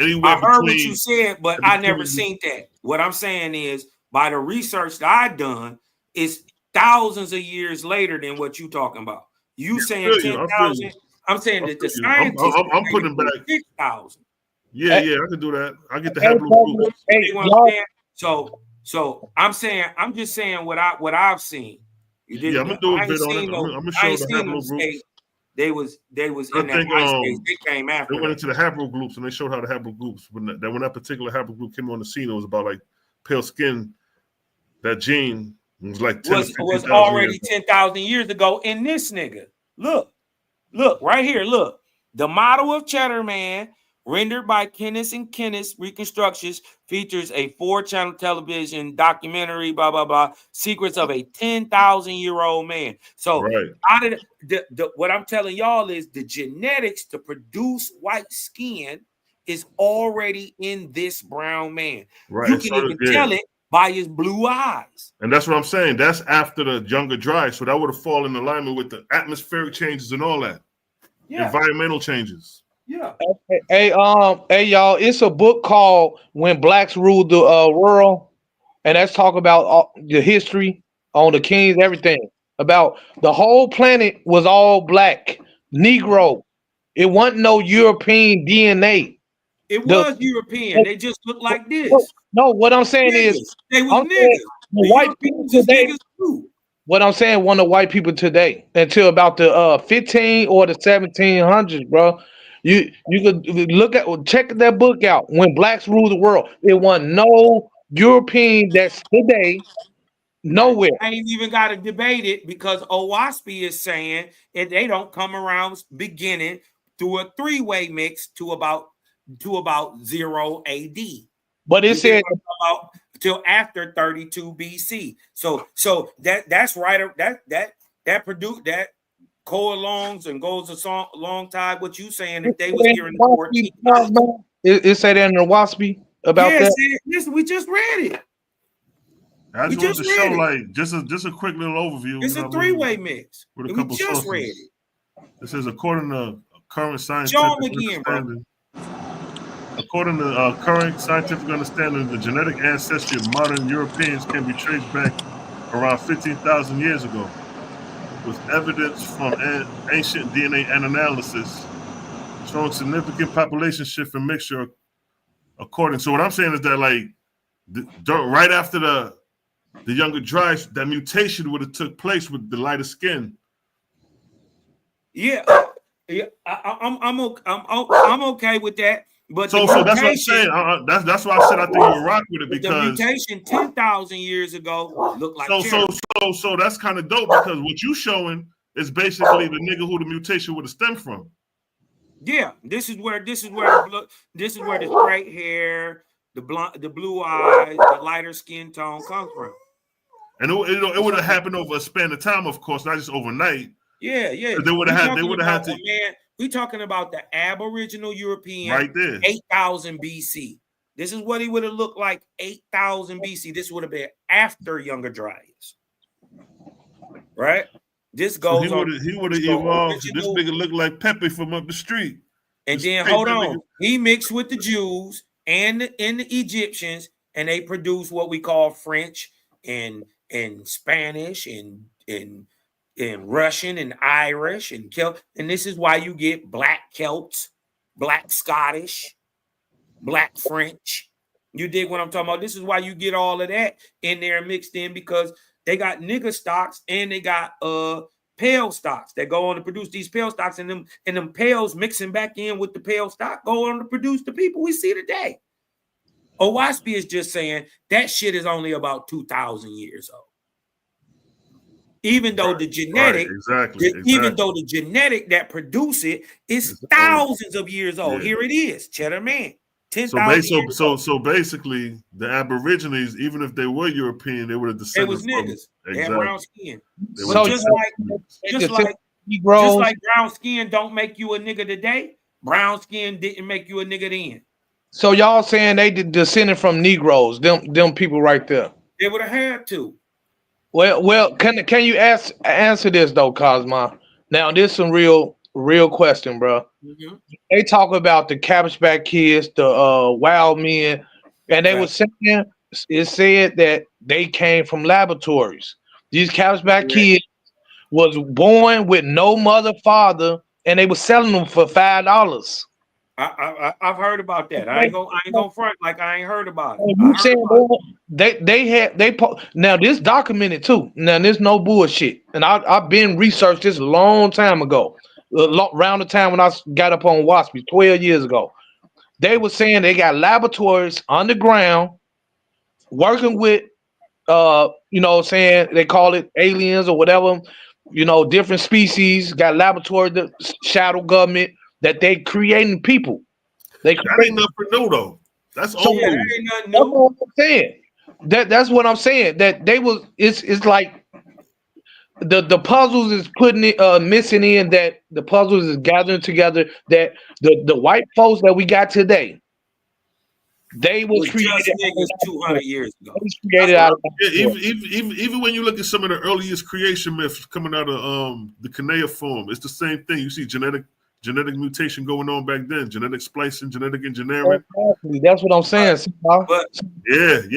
anywhere I heard between, what you said, but I never seen that. What I'm saying is, by the research that I've done, it's thousands of years later than what you talking about. You saying 10,000? I'm saying that the scientists I'm putting back 6,000. Yeah, I can do that. I get the haplogroups. So I'm just saying what I've seen. You didn't. Yeah, I'm gonna do a bit on it. I'm gonna show the haplogroups. They was in that ice age. They came after. They went into the haplogroups and they showed how the haplogroups when that particular haplogroup came on the scene, it was about like pale skin. That gene was like 10 was already 10,000 years ago in this nigga. Look right here. Look, the model of Cheddar Man, rendered by Kenneth and Kenneth Reconstructions, features a 4-channel television documentary, blah, blah, blah, secrets of a 10,000-year-old man. So out of what I'm telling y'all is the genetics to produce white skin is already in this brown man. Right. You can even tell it by his blue eyes. And that's what I'm saying. That's after the Younger Dryas. So that would have fallen in alignment with the atmospheric changes and all that. Yeah. Environmental changes. Yeah. Hey, y'all, it's a book called When Blacks Ruled the World, and that's talk about the history on the kings, everything about the whole planet was all black, Negro. It wasn't no European DNA. It was European. They just looked like this. No, what I'm saying is they was niggas. The white people today. What I'm saying, one of the white people today until about the 15 or the 1700s, bro. You could check that book out. When blacks rule the world, it wasn't no European that's today nowhere. I ain't even got to debate it because Oahspe is saying that they don't come around beginning through a three-way mix to about 0 AD. But it said about till after 32 BC. So that's right. That produced that co-alongs and goes alongside what you saying if they was here in the 14th. It said that in the Oahspe about that. Yes, we just read it. I just wanted to show like just a quick little overview. It's a three-way mix. With a couple sources. Read it. It says according to current scientific understanding. According to current scientific understanding, the genetic ancestry of modern Europeans can be traced back around 15,000 years ago, with evidence from ancient DNA analysis showing significant population shift and mixture. So what I'm saying is that like right after the younger dryas, that mutation would have took place with the lighter skin. Yeah, I'm okay with that. But so that's what I'm saying. That's why I said I think you rock with it because the mutation 10,000 years ago looked like so that's kind of dope because what you showing is basically the nigga who the mutation would have stemmed from. Yeah, this is where the straight hair, the blue eyes, the lighter skin tone comes from. And it would have happened over a span of time, of course, not just overnight. Yeah. They would have had to. Man, we talking about the Aboriginal European right there, 8,000 BC. This is what he would have looked like 8,000 BC. This would have been after Younger Dryas, right? This goes so he would have evolved. This nigga looked like Pepe from up the street. And then hold on, he mixed with the Jews and the Egyptians, and they produced what we call French and Spanish and Russian and Irish and Celt. And this is why you get black Celts, black Scottish, black French. You dig what I'm talking about? This is why you get all of that in there mixed in because they got nigger stocks and they got pale stocks that go on to produce these pale stocks, and them pales mixing back in with the pale stock go on to produce the people we see today. Oahspe is just saying that shit is only about 2,000 years old. Even though the genetic, even though the genetic that produce it is thousands of years old. Yeah. Here it is, Cheddar Man. 10,000 years old. So basically, the Aborigines, even if they were European, they would have descended. It was niggas. They had brown skin. So just like brown skin don't make you a nigga today, brown skin didn't make you a nigga then. So y'all saying they descended from Negroes, them people right there. They would have had to. Well, can you answer this though, Cosma? Now this is some real question, bro. Mm-hmm. They talk about the Cabbage Patch Kids, the wild men, and they were saying it said that they came from laboratories. These Cabbage Patch Kids was born with no mother, father, and they were selling them for $5. I've heard about that. I ain't gonna front like I ain't heard about it. You saying now this documented too. Now there's no bullshit, and I've been researched this a long time ago, around the time when I got up on Oahspe 12 years ago. They were saying they got laboratories underground working with, saying they call it aliens or whatever, different species got laboratory, the shadow government. That they creating people. That ain't nothing new though. That's old. That ain't nothing new. That's what I'm saying. That's what I'm saying. That they was it's like the puzzles is putting it missing in that the puzzles is gathering together that the white folks that we got today. They was created niggas 200 years ago. Created out of even when you look at some of the earliest creation myths coming out of the cuneiform, it's the same thing. You see genetic mutation going on back then, genetic splicing, genetic engineering. Exactly. That's what I'm saying. But we ain't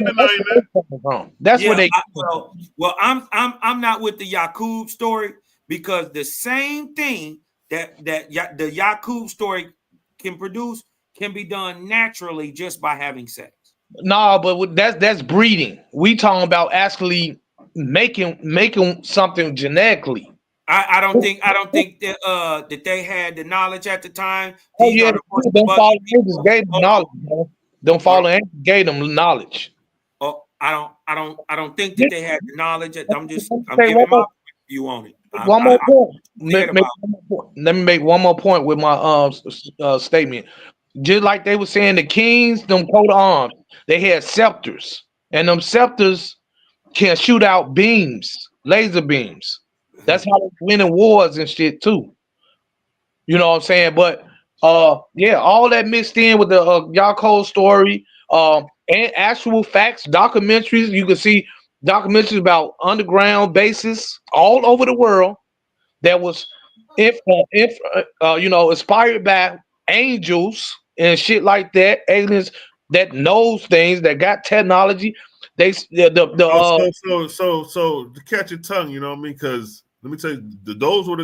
denying that. That's what they. I'm not with the Yaqub story because the same thing that the Yaqub story can produce can be done naturally just by having sex. No, but that's breeding. We talking about actually making something genetically. I don't think that that they had the knowledge at the time. Oh These yeah, are the first them bunch fallen of angels people. gave them knowledge, bro. Them fallen angels gave them knowledge. Oh, I don't think that Let they had the knowledge. I'm me giving my view on it. one more point. Let me make one more point with my statement. Just like they were saying, the kings, them coat of arms, they had scepters, and them scepters can shoot out beams, laser beams. That's how they winning wars and shit too. You know what I'm saying? But yeah, all that mixed in with the Yaakov story, and actual facts, documentaries. You can see documentaries about underground bases all over the world that was if you know, inspired by angels and shit like that, aliens that knows things, that got technology. They So to catch your tongue, you know what I mean? Because let me tell you, those were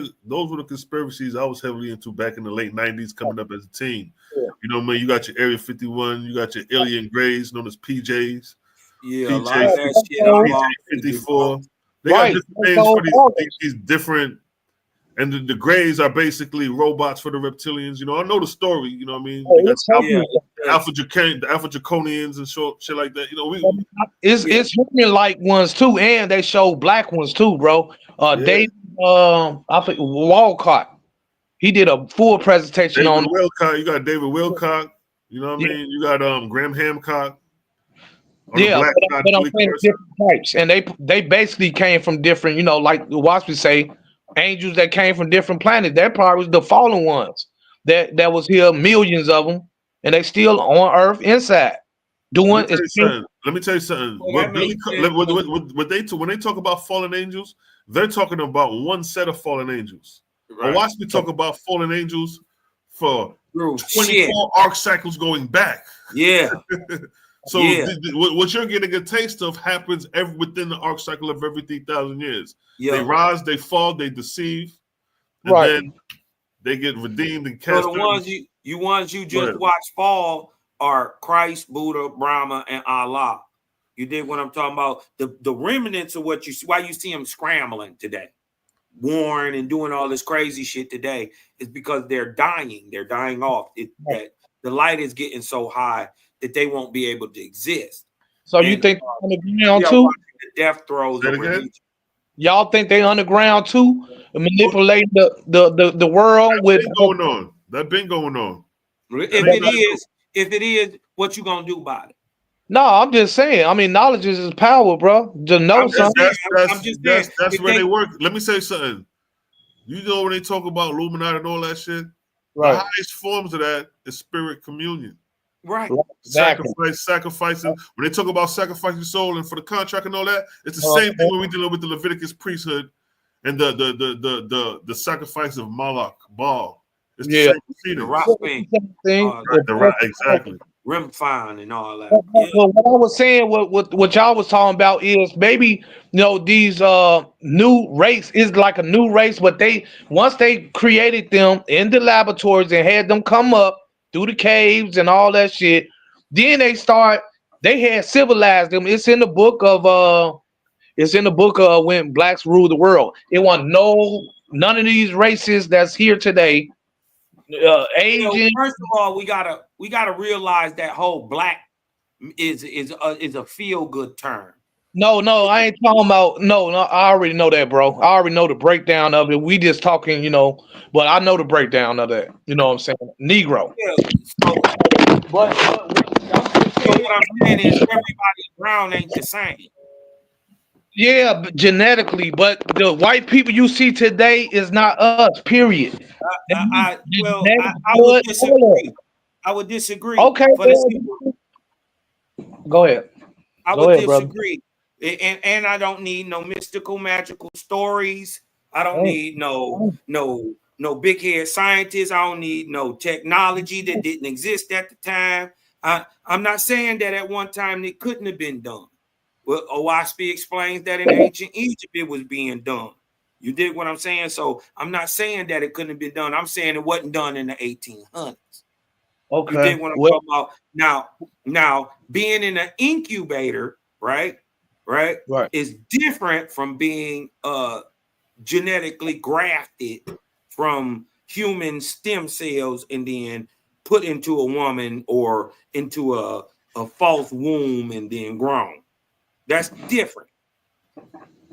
the conspiracies I was heavily into back in the late '90s, coming up as a teen. Yeah. You know what I mean? You got your Area 51, you got your alien grays known as PJs. Yeah, PJ, a lot of that shit. PJ 54. They got different names for these different. And the Greys are basically robots for the reptilians. You know, I know the story. You know what I mean? They got Alpha Draconians and shit like that. You know, it's human like ones too, and they show black ones too, bro. Dave, I think Walcott, he did a full presentation David on Wilcock. You got David Wilcock. You know what I mean? You got Graham Hancock. But I'm saying different types, and they basically came from different, you know, like the Oahspe say, angels that came from different planets. That probably was the fallen ones that was here, millions of them, and they still on Earth inside doing. Let me tell you something. When they talk about fallen angels, they're talking about one set of fallen angels. Right. Oahspe talk about fallen angels for 24 arc cycles going back. Yeah. So what you're getting a taste of happens within the arc cycle of every 3,000 years. Yeah. They rise, they fall, they deceive, and then they get redeemed and cast. So the ones you just watch fall are Christ, Buddha, Brahma, and Allah. You dig what I'm talking about? The remnants of why you see them scrambling today, warring and doing all this crazy shit today, is because they're dying. They're dying off. That the light is getting so high that they won't be able to exist. So you think underground too? The death throes of religion. Y'all think they underground too, manipulate the world with going on? That been going on. If it is, what you gonna do about it? No, I'm just saying. I mean, knowledge is power, bro. To know something. That's where they work. Let me say something. You know when they talk about Illuminati and all that shit, the highest forms of that is spirit communion. Right. Sacrificing. When they talk about sacrificing soul and for the contract and all that, it's the same thing when we deal with the Leviticus priesthood and the sacrifice of Moloch, Baal. It's the same the rock thing. Exactly. Rimfine and all that. What I was saying, what y'all was talking about is maybe, you know, these new race is like a new race, but once they created them in the laboratories and had them come up through the caves and all that shit, then they had civilized them. It's in the book of when blacks ruled the world. It wasn't none of these races that's here today. Asian. First of all, we gotta realize that whole black is a feel good term. No, I ain't talking about no. I already know that, bro. I already know the breakdown of it. We just talking, you know, but I know the breakdown of that. You know what I'm saying? Negro. Yeah. So what I'm saying is everybody brown ain't the same. Yeah, genetically, but the white people you see today is not us. Period. I would disagree. I would disagree. Okay, go ahead. I would disagree, and I don't need no mystical, magical stories. I don't need no big head scientists. I don't need no technology that didn't exist at the time. I'm not saying that at one time it couldn't have been done. Well, Oahspe explains that in ancient Egypt it was being done. You dig what I'm saying? So I'm not saying that it couldn't have been done. I'm saying it wasn't done in the 1800s. Okay. You dig what I'm talking about? Now, being in an incubator, right? right? Right. Is different from being genetically grafted from human stem cells and then put into a woman or into a false womb and then grown. That's different.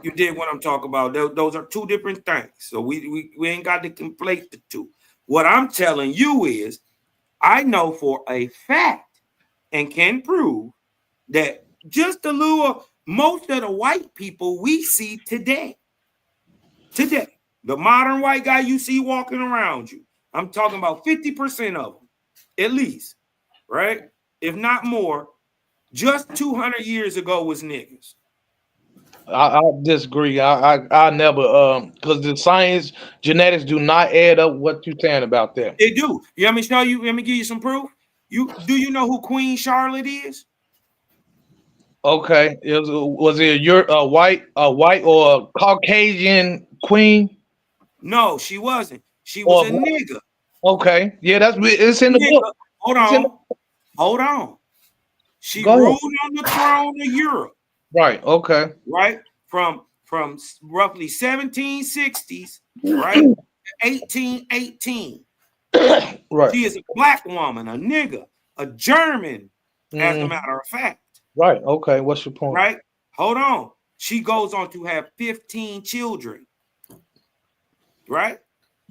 You did what I'm talking about. Those are two different things. So we ain't got to conflate the two. What I'm telling you is, I know for a fact and can prove that just a little, most of the white people we see today, the modern white guy you see walking around you, I'm talking about 50% of them, at least, right? If not more, just 200 years ago was niggas. I disagree. I never because the science genetics do not add up what you're saying about that. They do. You want me to show you? Let me give you some proof. You know who Queen Charlotte is? Okay, was it your white or a Caucasian queen No, she wasn't. She was or a nigga. okay, yeah, it's in the Nigga. book. Hold on. She Go ahead. ruled on the throne of Europe. Right. Okay. Right from roughly 1760s, right, to 1818. Right. She is a black woman, a nigga, a German, as a matter of fact. Right. Okay. What's your point? Right. Hold on. She goes on to have 15 children. Right.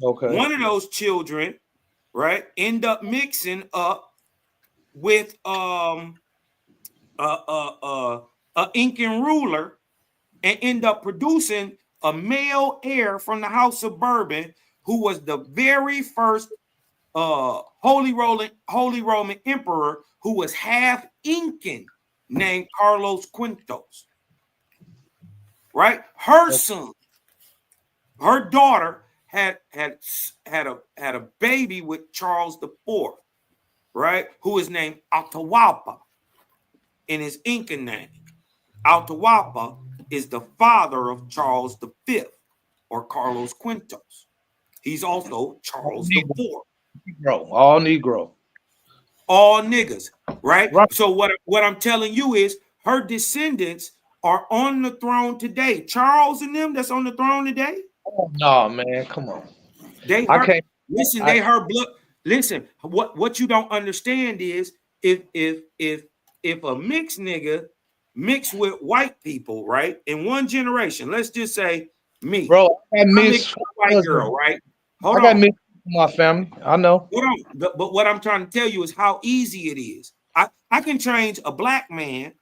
Okay. One of those children, right, end up mixing up with a Incan ruler and end up producing a male heir from the House of Bourbon, who was the very first Holy Roman emperor who was half Incan, named Carlos Quintos. Right, her son, her daughter had a baby with Charles IV, right, who is named Atahualpa in his Incan name. Atahualpa is the father of Charles V, or Carlos Quintos. He's also Charles IV. Negro, all Negro. All niggas, right? Right. So what I'm telling you is her descendants are on the throne today. Charles and them that's on the throne today. Oh, no, man, come on. They her blood. Listen, what you don't understand is if a mixed nigga mixed with white people, right? In one generation, let's just say me. Bro, I mixed with a white girl, right? Hold on. got mixed with my family. I know. Hold on. But what I'm trying to tell you is how easy it is. I can change a black man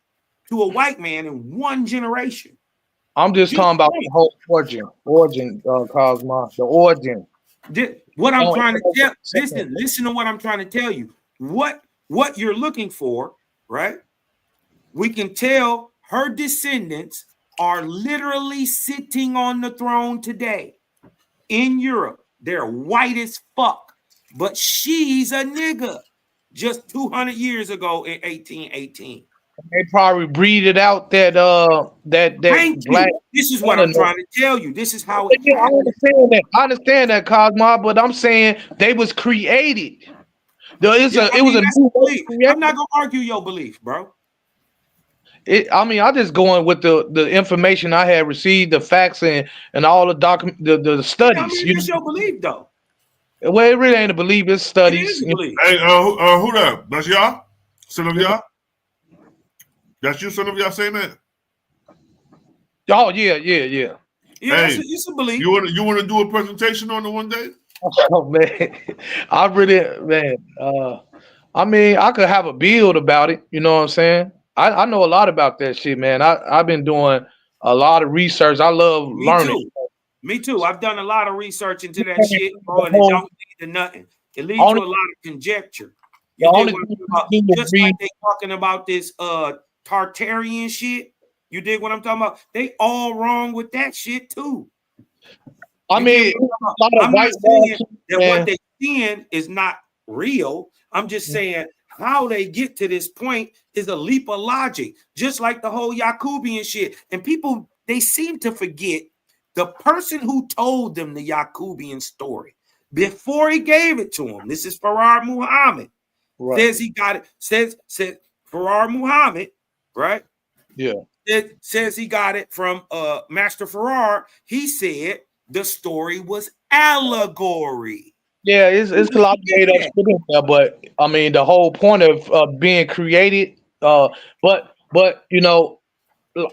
to a white man in one generation. I'm just talking about the whole origin, Cosmo, the origin. What I'm trying to tell, listen to what I'm trying to tell you. What you're looking for, right? We can tell her descendants are literally sitting on the throne today in Europe. They're white as fuck, but she's a nigga just 200 years ago in 1818. They probably breeded out that black. This is what I'm trying to tell you. This is how yeah, I understand that, Cosmo, but I'm saying they was created. It was a new belief. I'm not gonna argue your belief, bro. I'm just going with the information I had received, the facts and all the the studies. I mean, it's your belief, though. Well, it really ain't a belief. It's studies. It is a belief. Hey, who that? That's y'all? Son of y'all? That's you, son of y'all saying that? Oh, yeah. Yeah, hey, it's a belief. You want to do a presentation on it one day? Oh, man. I mean, I could have a build about it. You know what I'm saying? I know a lot about that shit, man. I've been doing a lot of research. I love learning. Me too. I've done a lot of research into that shit, bro, and it don't lead to nothing. It leads to a lot of conjecture. Just like they talking about this Tartarian shit. You dig what I'm talking about? They all wrong with that shit too. I'm not saying that what they seeing is not real. I'm just saying how they get to this point is a leap of logic, just like the whole Yakubian shit. And people, they seem to forget the person who told them the Yakubian story before he gave it to him. This is Farrar Muhammad. Right. Says he got it. Says Farrar Muhammad, right? Yeah. It says he got it from Master Farrar. He said the story was allegory. Yeah, it's a lot of made up shit in there, but I mean the whole point of being created. But you know,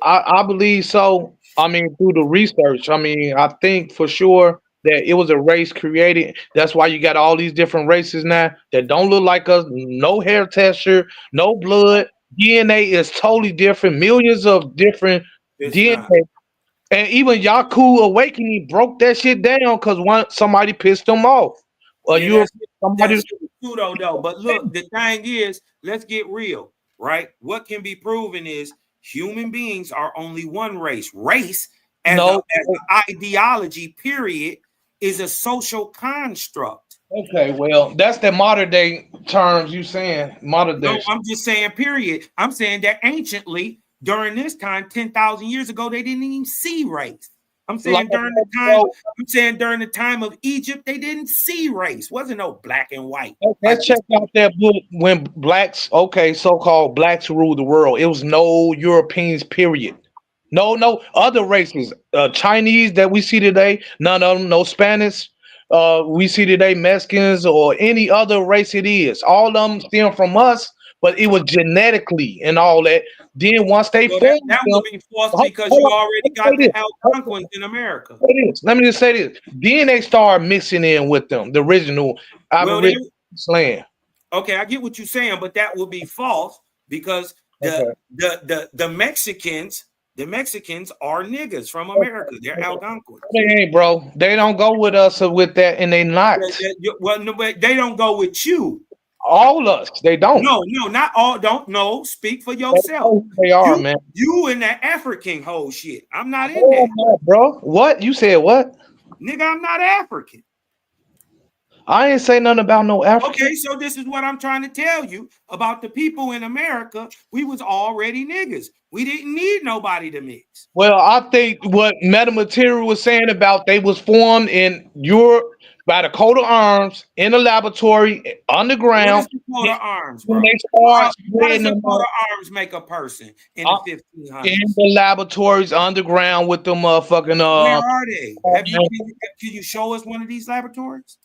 I believe so. I mean, through the research, I mean, I think for sure that it was a race created. That's why you got all these different races now that don't look like us. No hair texture, no blood. DNA is totally different. Millions of different It's DNA. not. And even Yaku Awakening broke that shit down because somebody pissed them off. Yeah, You somebody that's pseudo though. But look, the thing is, let's get real, right? What can be proven is human beings are only one race. Race as no. an ideology, period, is a social construct. Okay, well, that's the modern day terms you saying modern day. No, I'm just saying, period. I'm saying that anciently, during this time, 10,000 years ago, they didn't even see race. I'm saying during the time of Egypt, they didn't see race. Wasn't no black and white. Let's check out that book when blacks, so-called blacks ruled the world. It was no Europeans, period. No other races. Chinese that we see today, none of them, no Spanish. We see today Mexicans or any other race it is. All of them stem from us, but it was genetically and all that. Then once they formed that would be false because you already got the Algonquins in America. Let me just say this. Then they started mixing in with them, the original Aboriginal land. Okay, I get what you're saying, but that would be false because the Mexicans are niggas from America. They're Algonquins. They ain't, bro. They don't go with us with that, and they not. Well, no, they don't go with you. All us, they don't. No, not all. Don't no. Speak for yourself. They are, man. You in that African whole shit. I'm not in that, bro. What you said? What, nigga? I'm not African. I ain't say nothing about no African. Okay, so this is what I'm trying to tell you about the people in America. We was already niggas. We didn't need nobody to mix. Well, I think what Metamaterial was saying about they was formed in Europe by the coat of arms in a laboratory underground. What is the coat of arms, bro? How does the coat of arms make a person in the 1500s? In the laboratories underground with the motherfucking Where are they? Can you show us one of these laboratories?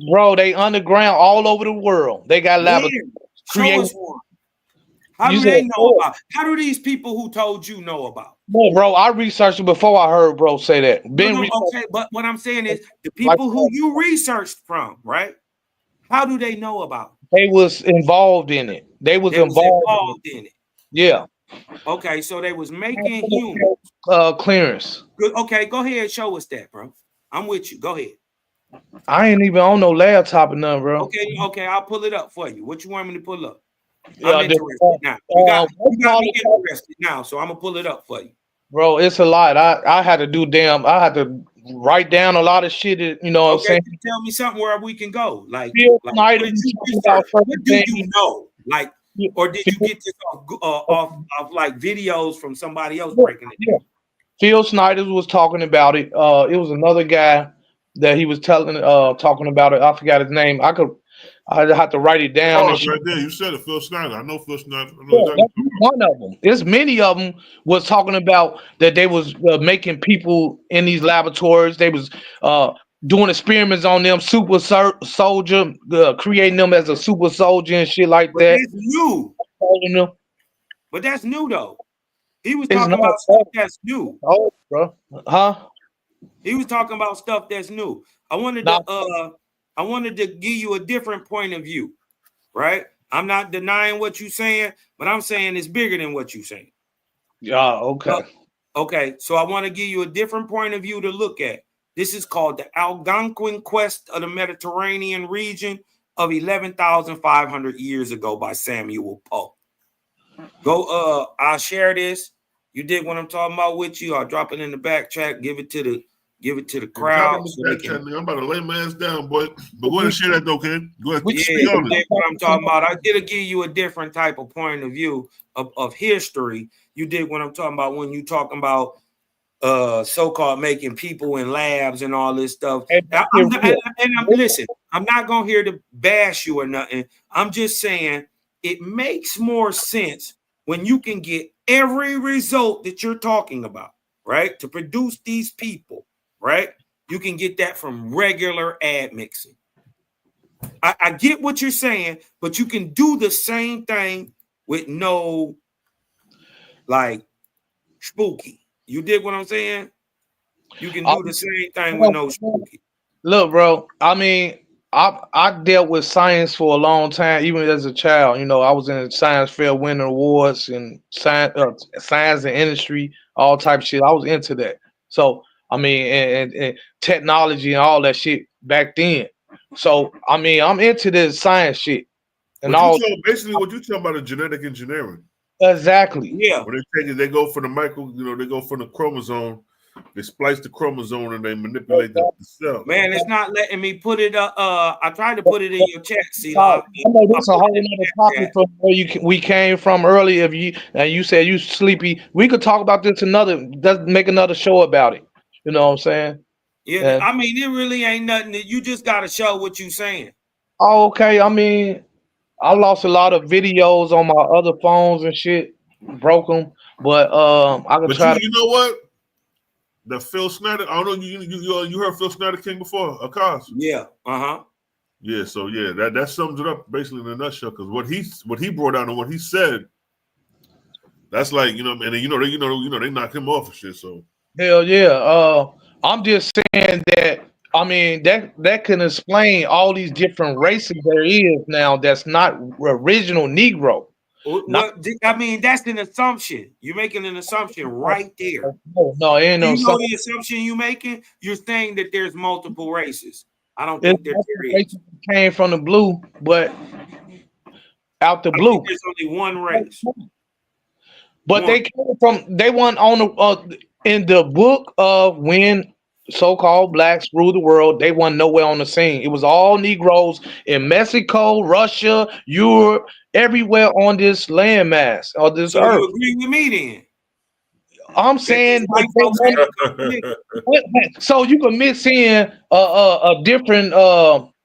Bro, they underground all over the world. They got laboratories. Show us one. How do they know about? How do these people who told you know about? No, bro, I researched it before I heard bro say that. Okay, but what I'm saying is the people who you researched from, right? How do they know about? They was involved in it. They was involved in it. Yeah. Okay, so they was making humans. Clearance. Good. Okay, go ahead, show us that, bro. I'm with you. Go ahead. I ain't even on no laptop or nothing, bro. Okay, I'll pull it up for you. What you want me to pull up? Yeah, I'm interested now. You got me interested now, so I'm gonna pull it up for you. Bro, it's a lot. I had to I had to write down a lot of shit. You know what I'm saying? Tell me something where we can go. Like what did you research? What do you know? Like, or did you get this off like videos from somebody else breaking it? Yeah. Phil Snyder was talking about it. It was another guy that he was talking about it. I forgot his name. I have to write it down. Oh, it's right there. You said it, Phil Snyder. I know Phil Snyder. One of them. There's many of them was talking about that they was making people in these laboratories. They was doing experiments on them, super soldier, creating them as a super soldier and shit like that. That's new. But that's new though. He was talking about stuff that's new. Oh, bro. Huh? He was talking about stuff that's new. I wanted to give you a different point of view, right? I'm not denying what you're saying, but I'm saying it's bigger than what you're saying. Yeah, okay. Okay, so I want to give you a different point of view to look at. This is called the Algonquin Quest of the Mediterranean region of 11,500 years ago by Samuel Poe. Go, I'll share this. You dig what I'm talking about with you? I'll drop it in the back track, give it to the crowd. I'm about to lay my ass down, boy. But go ahead and share that though, kid. Go ahead. What I'm talking about. It'll give you a different type of point of view of history. You dig what I'm talking about when you talking about so-called making people in labs and all this stuff. Listen, I'm not gonna here to bash you or nothing. I'm just saying it makes more sense when you can get every result that you're talking about, right? To produce these people, right? You can get that from regular admixing. I get what you're saying, but you can do the same thing with no, like, spooky. You dig what I'm saying? You can do the same thing with no spooky. Look, bro. I mean, I dealt with science for a long time, even as a child. You know, I was in science fair winning awards and science and industry, all type of shit. I was into that. So I mean, and technology and all that shit back then. So I mean, I'm into this science shit and all. Basically, what you talking about is genetic engineering. Exactly. Yeah. When they take it, they go for the they go from the chromosome, they splice the chromosome and they manipulate the cell. Man, it's not letting me put it I tried to put it in your chat, see. I know this is a whole other topic from where we came from earlier. If you said you sleepy, we could talk about this make another show about it. You know what I'm saying? Yeah, I mean, it really ain't nothing that you just gotta show what you saying. Oh, okay. I mean, I lost a lot of videos on my other phones and shit, broke them. But I could try. You know what? The Phil Snyder. I don't know. You heard Phil Snyder King before? Cause. Yeah. Yeah. So yeah, that sums it up basically in a nutshell. Because what he brought out and what he said, that's like, and then they knocked him off and shit. So hell yeah. I'm just saying that. I mean, that can explain all these different races there is now that's not original Negro. I mean, that's an assumption. You're making an assumption right there. No, it ain't no assumption. The assumption you're making? You're saying that there's multiple races. I don't think there is. Came from the blue, but out the blue. There's only one race. But they came from. They went on in the book of when so-called blacks ruled the world. They weren't nowhere on the scene. It was all Negroes in Mexico, Russia, Europe, everywhere on this landmass or this earth. You agree with me then? I'm saying so you can mix in a different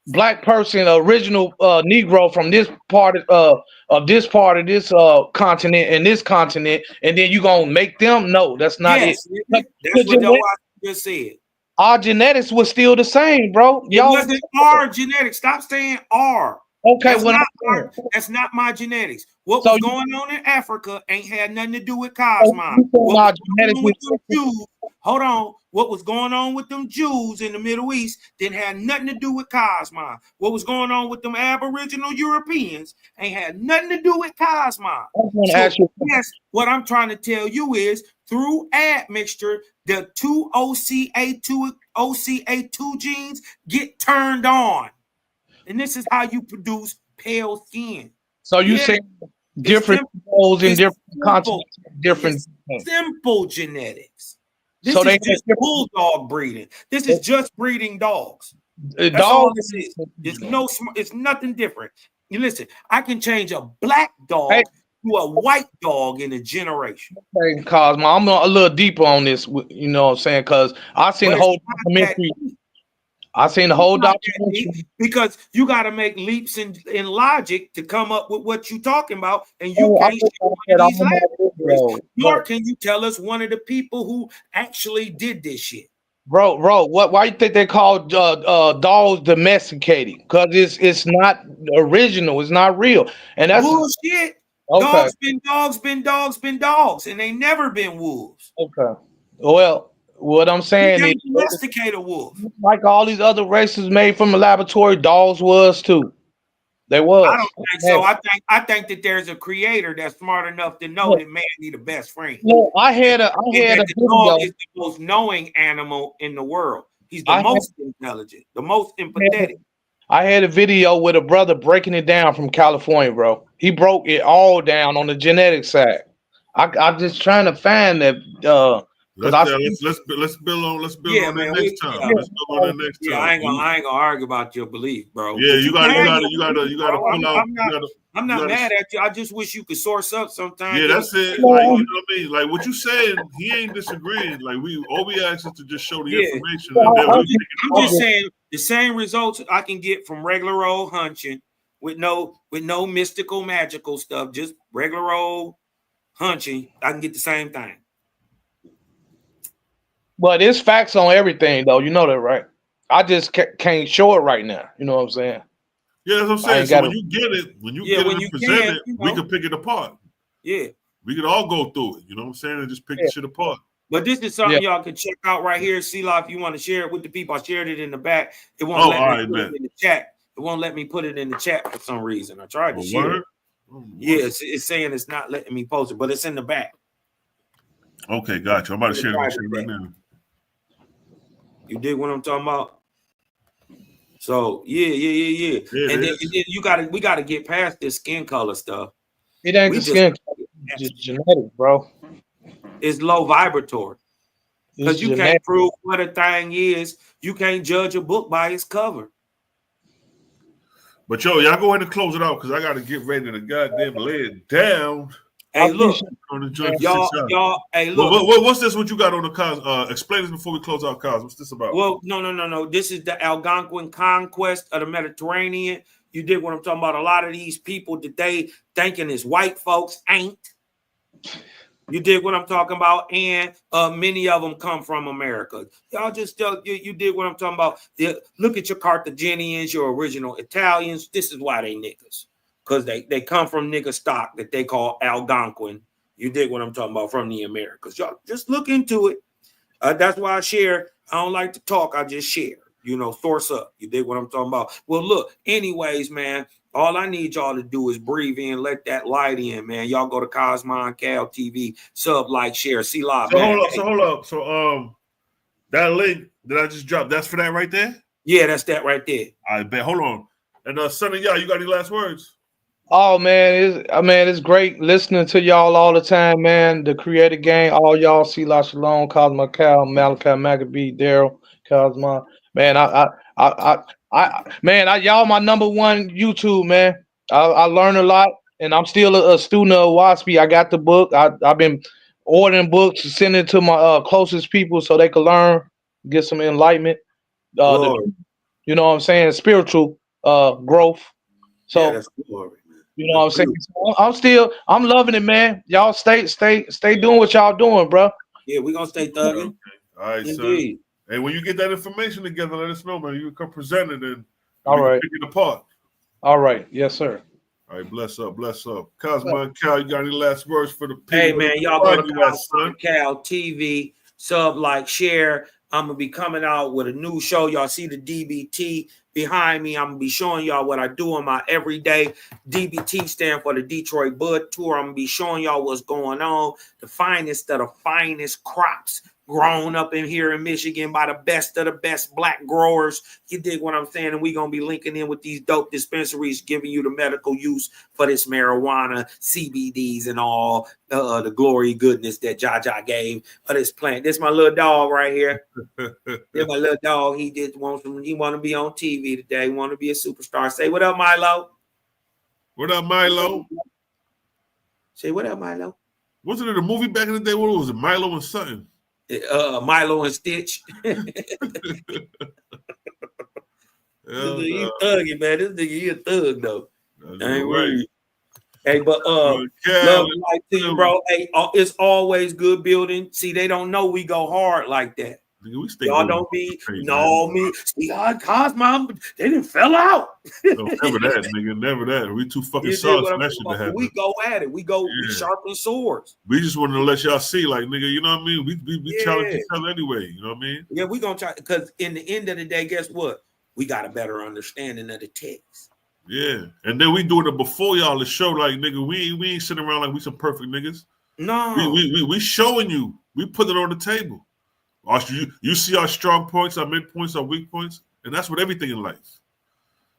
black person, original Negro from this part of this continent and this continent, and then you gonna make them know that's not it. That's what I just said. Our genetics was still the same, bro. It wasn't our genetics. Stop saying our. Okay, that's not my genetics. What was going on in Africa ain't had nothing to do with Cosmos. Hold on. What was going on with them Jews in the Middle East didn't have nothing to do with Cosmos. What was going on with them Aboriginal Europeans ain't had nothing to do with Cosmos. Yes, what I'm trying to tell you is through admixture, the two OCA2 genes get turned on. And this is how you produce pale skin. So you say different roles in different continents, different simple genetics. This is just bulldog breeding. This is just breeding dogs. That's all this is. It's nothing different. You listen, I can change a black dog to a white dog in a generation. Okay, Cosmo, I'm a little deeper on this, you know what I'm saying? Because I seen the whole documentary. I seen the whole documentary. Because you got to make leaps in logic to come up with what you're talking about, and you can't show one of these laboratories. Nor can you tell us one of the people who actually did this shit. Bro, why you think they call dogs domesticated? Because it's not original, it's not real, and that's bullshit. Okay. Dogs been dogs, and they never been wolves. Okay, well. What I'm saying is, domesticate a wolf. Like all these other races made from the laboratory, dogs was too. They was. I don't think so. I think that there's a creator that's smart enough to know that man need a best friend. Well, I had a dog is the most knowing animal in the world. He's the most intelligent, the most empathetic. I had a video with a brother breaking it down from California, bro. He broke it all down on the genetic side. I'm just trying to find that. Let's build on that next time. Let's build on that next time. I ain't gonna argue about your belief, bro. Yeah, you gotta pull out. I'm not mad at you. I just wish you could source up sometimes. Yeah, that's it. Like, you know what I mean? Like what you saying, he ain't disagreeing. Like all we ask is to just show the information. I'm just saying the same results I can get from regular old hunching with no mystical magical stuff, just regular old hunching, I can get the same thing. But it's facts on everything, though. You know that, right? I just can't show it right now. You know what I'm saying? Yeah, that's what I'm I saying. ain't So got when it. you get it, when you Yeah, get it when and you present can, it, you we know. can pick it apart. Yeah. We could all go through it. You know what I'm saying? And just pick the shit apart. But this is something y'all can check out right here. See, if you want to share it with the people, I shared it in the back. It won't let me put it in the chat. It won't let me put it in the chat for some reason. I tried to share it. Yeah, it's saying it's not letting me post it, but it's in the back. Okay, gotcha. I'm about to share it right now. You dig what I'm talking about? So yeah. And then we gotta get past this skin color stuff. It ain't the skin color, it's just genetic, bro. It's low vibratory. Because you genetic. Can't prove what a thing is. You can't judge a book by its cover. But y'all go ahead and close it out because I got to get ready to goddamn lay it down. Hey, look, on the joint y'all. Hey, look. What's this? What you got on the cause? Explain this before we close out, cause. What's this about? Well, no. This is the Algonquin conquest of the Mediterranean. You dig what I'm talking about? A lot of these people that they thinking is white folks ain't. You dig what I'm talking about? And many of them come from America. Y'all just you dig what I'm talking about? Look at your Carthaginians, your original Italians. This is why they niggas. Because they come from nigga stock that they call Algonquin. You dig what I'm talking about? From the Americas. Y'all just look into it. That's why I share. I don't like to talk. I just share. Source up. You dig what I'm talking about? Well, look, anyways, man, all I need y'all to do is breathe in, let that light in, man. Y'all go to Cosmon Cal TV, sub, like, share, see live. So hold up. So that link that I just dropped, that's for that right there? Yeah, that's that right there. I bet. Hold on. And Son of Yah, you got any last words? Oh man, it's great listening to y'all all the time, man. The Creator Gang, all y'all, Selah Shalom, Cosmo Cal, Malachi Maccabee, Daryl, Cosmo. Man, y'all my number one YouTube, man. I learn a lot, and I'm still a student of Oahspe. I got the book. I've been ordering books, sending it to my closest people so they can learn, get some enlightenment. You know what I'm saying? Spiritual growth. So yeah, that's glory. You know what I'm saying? I'm loving it, man. Y'all stay doing what y'all doing, bro. Yeah, we're gonna stay thugging. Okay. All right, indeed. Son. Hey, when you get that information together, let us know, man. You can come present it and all right, pick it apart. All right, yes, sir. All right, bless up. Cosmo Cal, you got any last words for the people? Hey, man, y'all go to Cosmo Cal TV, sub, like, share. I'm gonna be coming out with a new show. Y'all see the DBT behind me. I'm gonna be showing y'all what I do on my everyday. DBT stand for the Detroit Bud Tour. I'm gonna be showing y'all what's going on. The finest of the finest crops grown up in here in Michigan by the best of the best black growers. You dig what I'm saying? And we're going to be linking in with these dope dispensaries, giving you the medical use for this marijuana, CBDs, and all the glory goodness that Jaja gave for this plant. This is my little dog right here. This my little dog. He want to be on TV today. He want to be a superstar. Say what up, Milo. What up, Milo? Say what up, Milo. Wasn't it a movie back in the day? What was it? Milo and something. Milo and Stitch. This nigga thugging, man. This nigga, he a thug though. Ain't right. Hey, but love and life to you, bro. Hey, it's always good building. See, they don't know we go hard like that. Y'all don't be me. See, Cosmo, they didn't fell out. No, never that, nigga. Never that. We too fucking soft for that shit to happen. We go at it. We sharpen swords. We just wanted to let y'all see, like, nigga, you know what I mean? We challenge each other anyway. You know what I mean? Yeah, we gonna try, because in the end of the day, guess what? We got a better understanding of the text. Yeah, and then we doing it before y'all to show, like, nigga, we ain't sitting around like we some perfect niggas. No, we showing you. We put it on the table. You see our strong points, our mid points, our weak points, and that's what everything in life.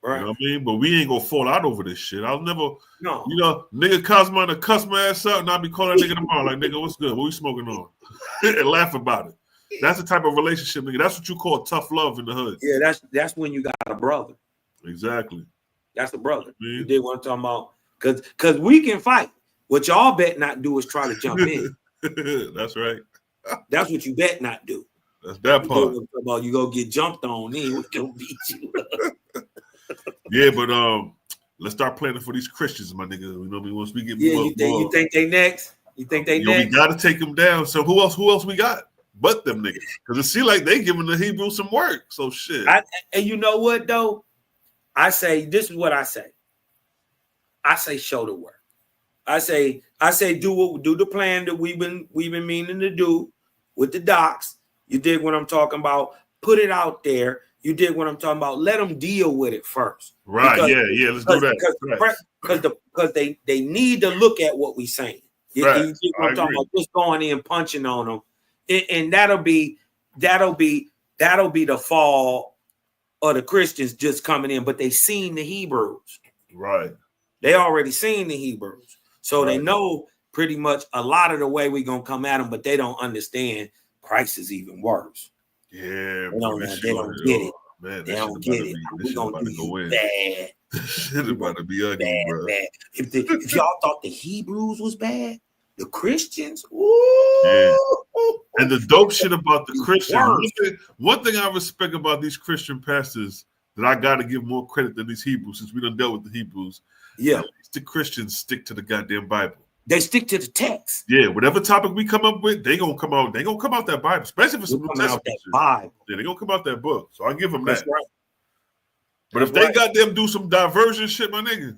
Right. You know what I mean? But we ain't gonna fall out over this shit. I'll never, you know, nigga Cosmo to cuss my ass out, and I'll be calling that nigga tomorrow, like, nigga, what's good? What we smoking on? And laugh about it. That's the type of relationship, nigga. That's what you call tough love in the hood. Yeah, that's when you got a brother. Exactly. That's a brother. You did what I'm talking about. Cause we can fight. What y'all bet not do is try to jump in. That's right. That's what you bet not do. That's that part. You go get jumped on, then we go beat you up. Yeah, but let's start planning for these Christians, my nigga. You know, once we get you think they next? You think they Yo, we next? got to take them down. So who else we got but them niggas? Because it seems like they giving the Hebrews some work. So shit. And you know what though? I say this is what I say. I say show the work. I say do the plan that we've been meaning to do with the docs. You dig what I'm talking about? Put it out there. You dig what I'm talking about? Let them deal with it first. Right? Because, Yeah. Let's do that. Because they need to look at what we're saying. You dig what I'm talking about? Just going in punching on them, and that'll be the fall of the Christians just coming in. But they seen the Hebrews. Right. They already seen the Hebrews. So they know pretty much a lot of the way we're going to come at them, but they don't understand Christ is even worse. Yeah, they don't get it. Man, they don't get it. We're going to do you bad. This shit about to be ugly, bro. Bad. If y'all thought the Hebrews was bad, the Christians, ooh. Yeah. And the dope shit about the Christians, one thing I respect about these Christian pastors that I got to give more credit than these Hebrews, since we done dealt with the Hebrews. Yeah. At least the Christians stick to the goddamn Bible. They stick to the text. Yeah, whatever topic we come up with, they gonna come out that Bible, especially for some New Testament that Bible. Yeah, they gonna come out that book. So I give them That's that. Right. But if they got them do some diversion shit, my nigga,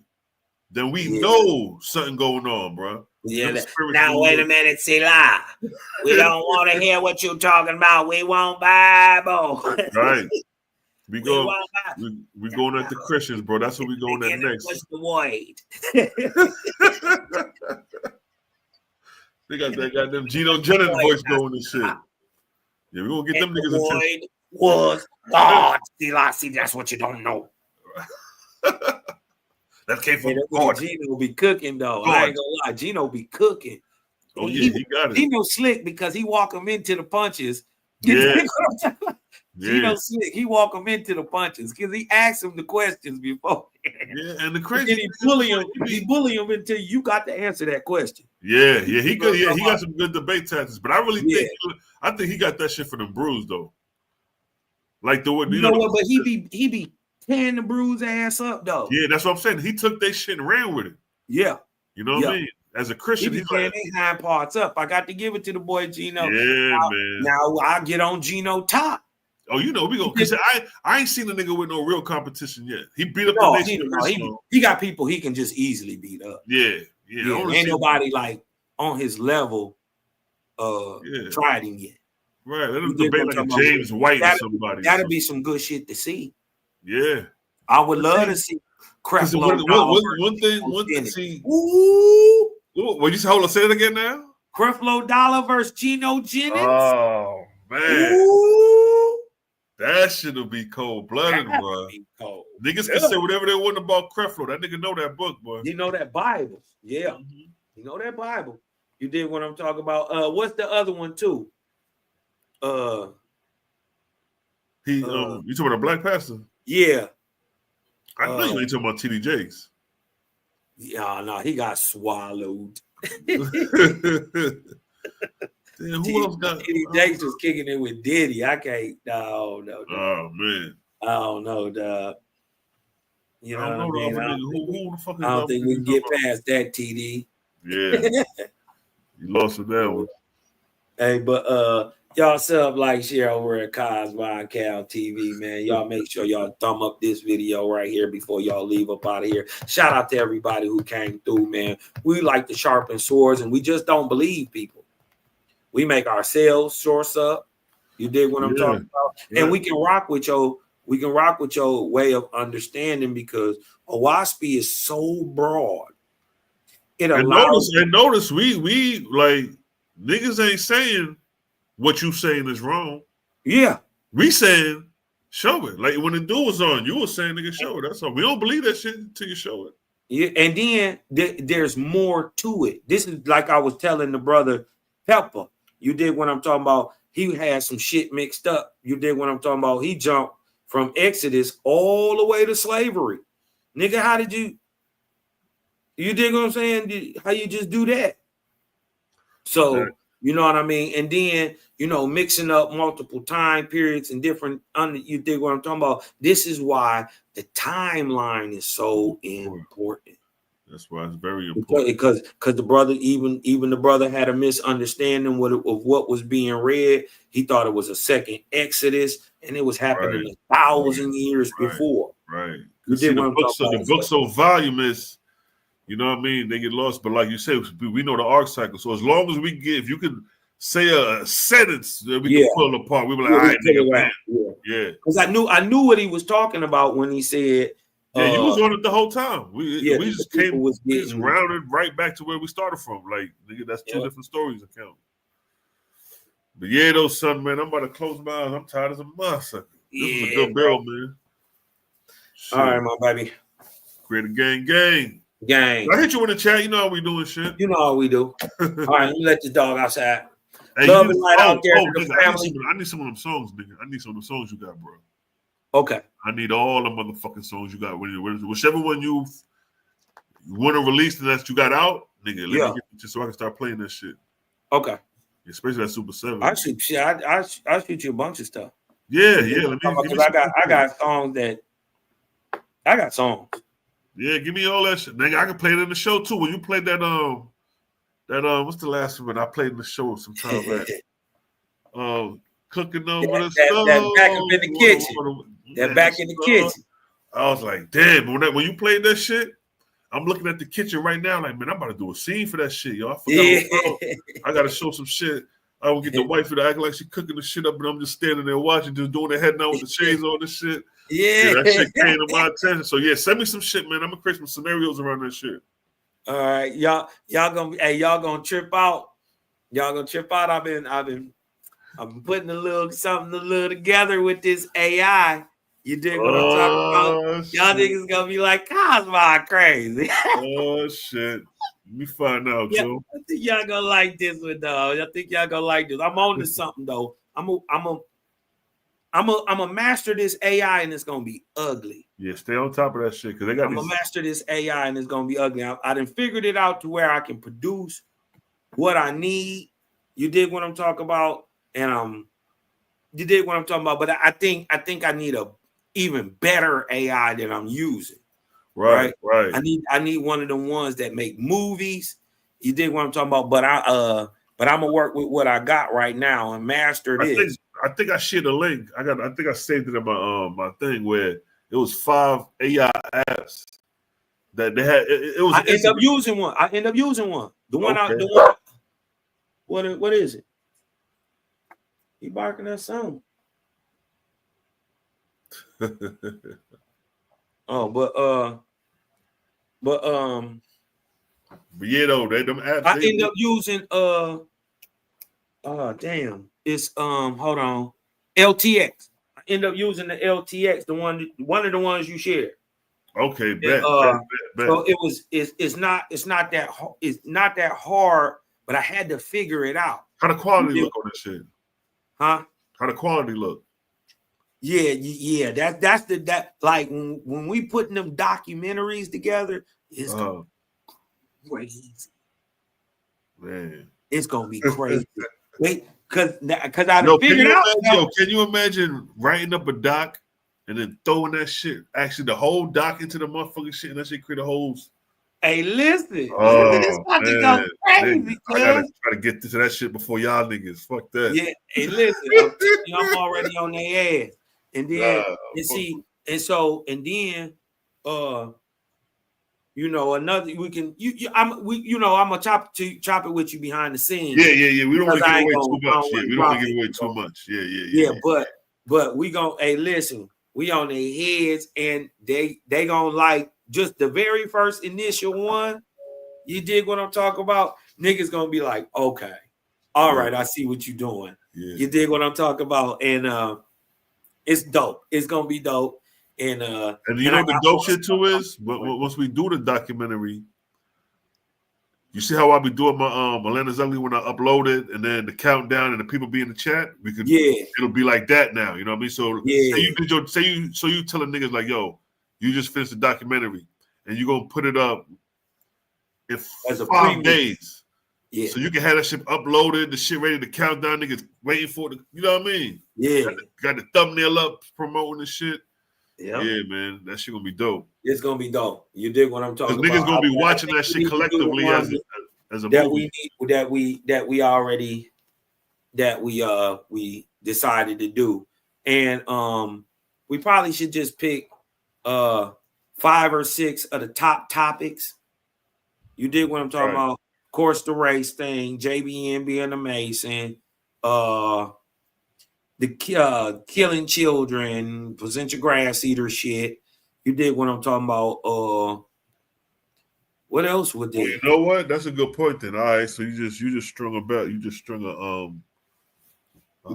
then we know something going on, bro. Yeah. Now wait a minute, Sila. We don't want to hear what you're talking about. We want Bible. Right. We going at the Christians, bro. That's what we going at next. What's the void? They got that goddamn Geno Jennings voice going and shit. Yeah, we gonna get them niggas. The void was God. See, that's what you don't know. That came from God. Geno be cooking though. God. I ain't gonna lie, Geno be cooking. Oh yeah, he got it. Geno slick because he walk him into the punches. Yeah. Geno slick. He walk him into the punches because he asked him the questions before. Yeah, and the crazy he bully him until you got to answer that question. Yeah, he good. Yeah, he got some good debate tactics, but I really think he got that shit for them brews though. Like the you know what? But he be tearing the bruise ass up though. Yeah, that's what I'm saying. He took that shit and ran with it. Yeah, you know what I mean. As a Christian, he's tearing their hind parts up. I got to give it to the boy Geno. Yeah, man. Now I get on Geno top. Oh, you know we go because I ain't seen a nigga with no real competition yet. He beat up the nation. He got people he can just easily beat up. Yeah. Ain't nobody like on his level tried him yet. Right. Let him debate like a James White or somebody. That'll be some good shit to see. Yeah. I would love to see Creflo. One thing. See. Ooh. What you say? Hold on. Say it again now. Creflo Dollar versus Geno Jennings. Oh man. Ooh. That shit'll be cold-blooded, bro. Niggas can say whatever they want about Creflo. That nigga know that book, boy. You know that Bible. Yeah. Mm-hmm. You know that Bible. You did what I'm talking about. What's the other one too? You talking about a black pastor? Yeah. I know you ain't talking about TD Jakes. Yeah, no, he got swallowed. Damn, who else got? TD Jakes was kicking it with Diddy. I can't. No. Oh man. I don't know, dog. You know what I mean? Who the fuck is I don't think we can get past that, TD. Yeah. You lost with that one. Hey, but y'all sub, like, share over at Cosby Cal TV, man. Y'all make sure y'all thumb up this video right here before y'all leave up out of here. Shout out to everybody who came through, man. We like to sharpen swords, and we just don't believe people. We make ourselves source up. You dig what I'm talking about? Yeah. And we can rock with your way of understanding because Oahspe is so broad. It allows notice we like niggas ain't saying what you saying is wrong. Yeah. We saying show it. Like when the dude was on, you were saying nigga show it. That's all. We don't believe that shit until you show it. Yeah, and then there's more to it. This is like I was telling the brother Pepper. You dig what I'm talking about? He had some shit mixed up. You dig what I'm talking about? He jumped from Exodus all the way to slavery. Nigga, how did you dig what I'm saying? How you just do that? So, you know what I mean? And then, mixing up multiple time periods and different, you dig what I'm talking about? This is why the timeline is so important. That's why it's very important. Because the brother, even the brother had a misunderstanding of what was being read. He thought it was a second Exodus, and it was happening 1,000 years before. Right. You See, did what I'm talking the about. book's so voluminous, you know what I mean? They get lost. But like you said, we know the arc cycle. So as long as we get, if you can say a sentence that we can pull it apart, we be like, all right, nigga, man. Yeah. Because I knew what he was talking about when he said. Yeah, you was on it the whole time. We just came, was we just rounded right back to where we started from. Like, nigga, that's two different stories account. But yeah, though, son, man, I'm about to close my eyes. I'm tired as a motherfucker. This was a good bill, man. Shit. All right, my baby. Create a gang. I hit you in the chat. You know how we doing shit. You know how we do. All right, let me let this dog outside. Hey, Love and light out there to the nigga, family. I need some of them songs, nigga. I need some of them songs you got, bro. Okay. I need all the motherfucking songs you got. Whichever one you want to release that you got out, nigga, let me get it so I can start playing that shit. Okay. Especially that Super 7. I shoot you a bunch of stuff. Yeah. Let me. Because I got songs that I got songs. Yeah, give me all that shit, nigga. I can play it in the show too. When you played that what's the last one I played in the show sometime back? Cooking over the stove. That back up in the kitchen. That back in the kitchen. I was like, damn, when you played that shit, I'm looking at the kitchen right now, like, man, I'm about to do a scene for that shit, yo. I gotta show some shit. I will get the wife to act like she cooking the shit up, and I'm just standing there watching, just doing the head down with the shades on and shit. Yeah, that shit came to my attention. So yeah, send me some shit, man. I'm gonna create some scenarios around that shit. All right, y'all gonna trip out. Y'all gonna trip out. I've been putting a little together with this AI. You dig what I'm talking about? Y'all niggas gonna be like, Cosmo crazy. Oh shit. Let me find out, Joe. I think y'all gonna like this one, though. I think y'all gonna like this. I'm on to something though. I'm a master this AI, and it's gonna be ugly. Yeah, stay on top of that shit because they got. I'm gonna master this AI, and it's gonna be ugly. I done figured it out to where I can produce what I need. You dig what I'm talking about? And you dig what I'm talking about? But I think I need a even better AI than I'm using. Right. I need one of the ones that make movies. You dig what I'm talking about? But I'm gonna work with what I got right now and master this. I think I shared a link. I think I saved it in my thing where it was 5 AI apps that they had. It was. I end up using one. The one. What is it? He barking at something. But yeah, though, them apps. I end up using it's hold on, LTX. I end up using the LTX, one of the ones you shared. Okay, bet. So it's not that hard, but I had to figure it out. How the quality look on this shit? Huh? How the quality look? Yeah. That's like when we putting them documentaries together, it's crazy. Man, it's gonna be crazy. Wait, because I figured out. Can you imagine writing up a doc and then throwing that shit, actually the whole doc into the motherfucking shit, and that shit create a whole. Hey, listen. It's about to go crazy. I gotta try to get to that shit before y'all niggas. Fuck that. Yeah. Hey, listen. I'm already on their ass. And then another I'm gonna chop it with you behind the scenes. Yeah. We don't want to give away too much. We don't want to give away too much. Yeah. But we gonna listen, we on their heads, and they gonna like just the very first initial one. You dig what I'm talking about? Niggas gonna be like, okay, all right, I see what you're doing. Yeah. You dig what I'm talking about? And it's dope. It's gonna be dope. And you know the dope shit too is once we do the documentary, you see how I be doing my Atlanta's Ugly when I upload it, and then the countdown and the people be in the chat. It'll be like that now. You know what I mean? So say you telling niggas like, yo, you just finished the documentary and you gonna put it up in 5 days. Yeah. So you can have that shit uploaded, the shit ready to count down, niggas waiting for it. You know what I mean? Yeah. Got the thumbnail up promoting the shit. Yeah, man, that shit gonna be dope. It's gonna be dope. You dig what I'm Because talking about? niggas gonna be I watching think that we shit need to do the collectively one as a that movie. we decided to do, and we probably should just pick 5 or 6 of the top topics. You dig what I'm talking about? Of course, the race thing, JBN being a Mason, the killing children, present your grass eater shit. You dig what I'm talking about? What else would they? Well, you know what? That's a good point. Then, all right. So you just strung a belt. You just strung a.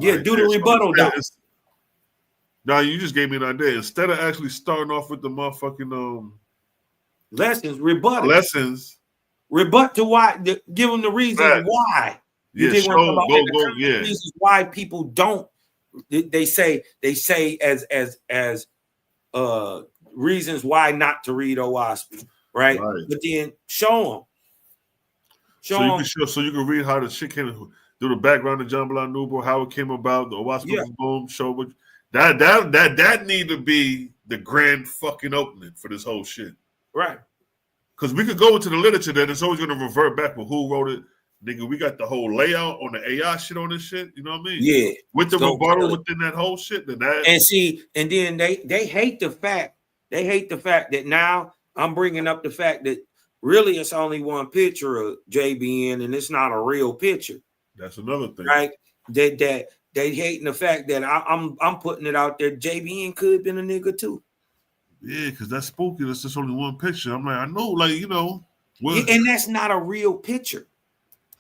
Yeah, do the rebuttal, doc. No, you just gave me an idea. Instead of actually starting off with the motherfucking lessons, rebuttal. Lessons. Rebut to why. Give them the reasons why. You dig what I'm talking about? Go, yeah. Reasons why people don't. They say as reasons why not to read Oahspe, right? But then show them. So you can read how the shit came, do the background of John Blanc Nubo, how it came about, the Oahspe boom, show what that need to be the grand fucking opening for this whole shit. Right. Because we could go into the literature that it's always gonna revert back with who wrote it. Nigga, we got the whole layout on the AI shit on this shit. You know what I mean? Yeah. With the rebuttal within that whole shit. And then they hate the fact. They hate the fact that now I'm bringing up the fact that really it's only one picture of JBN and it's not a real picture. That's another thing. Right? That they hating the fact that I'm putting it out there. JBN could have been a nigga too. Yeah, because that's spooky. That's just only one picture. I'm like, I know, like, you know. And that's not a real picture.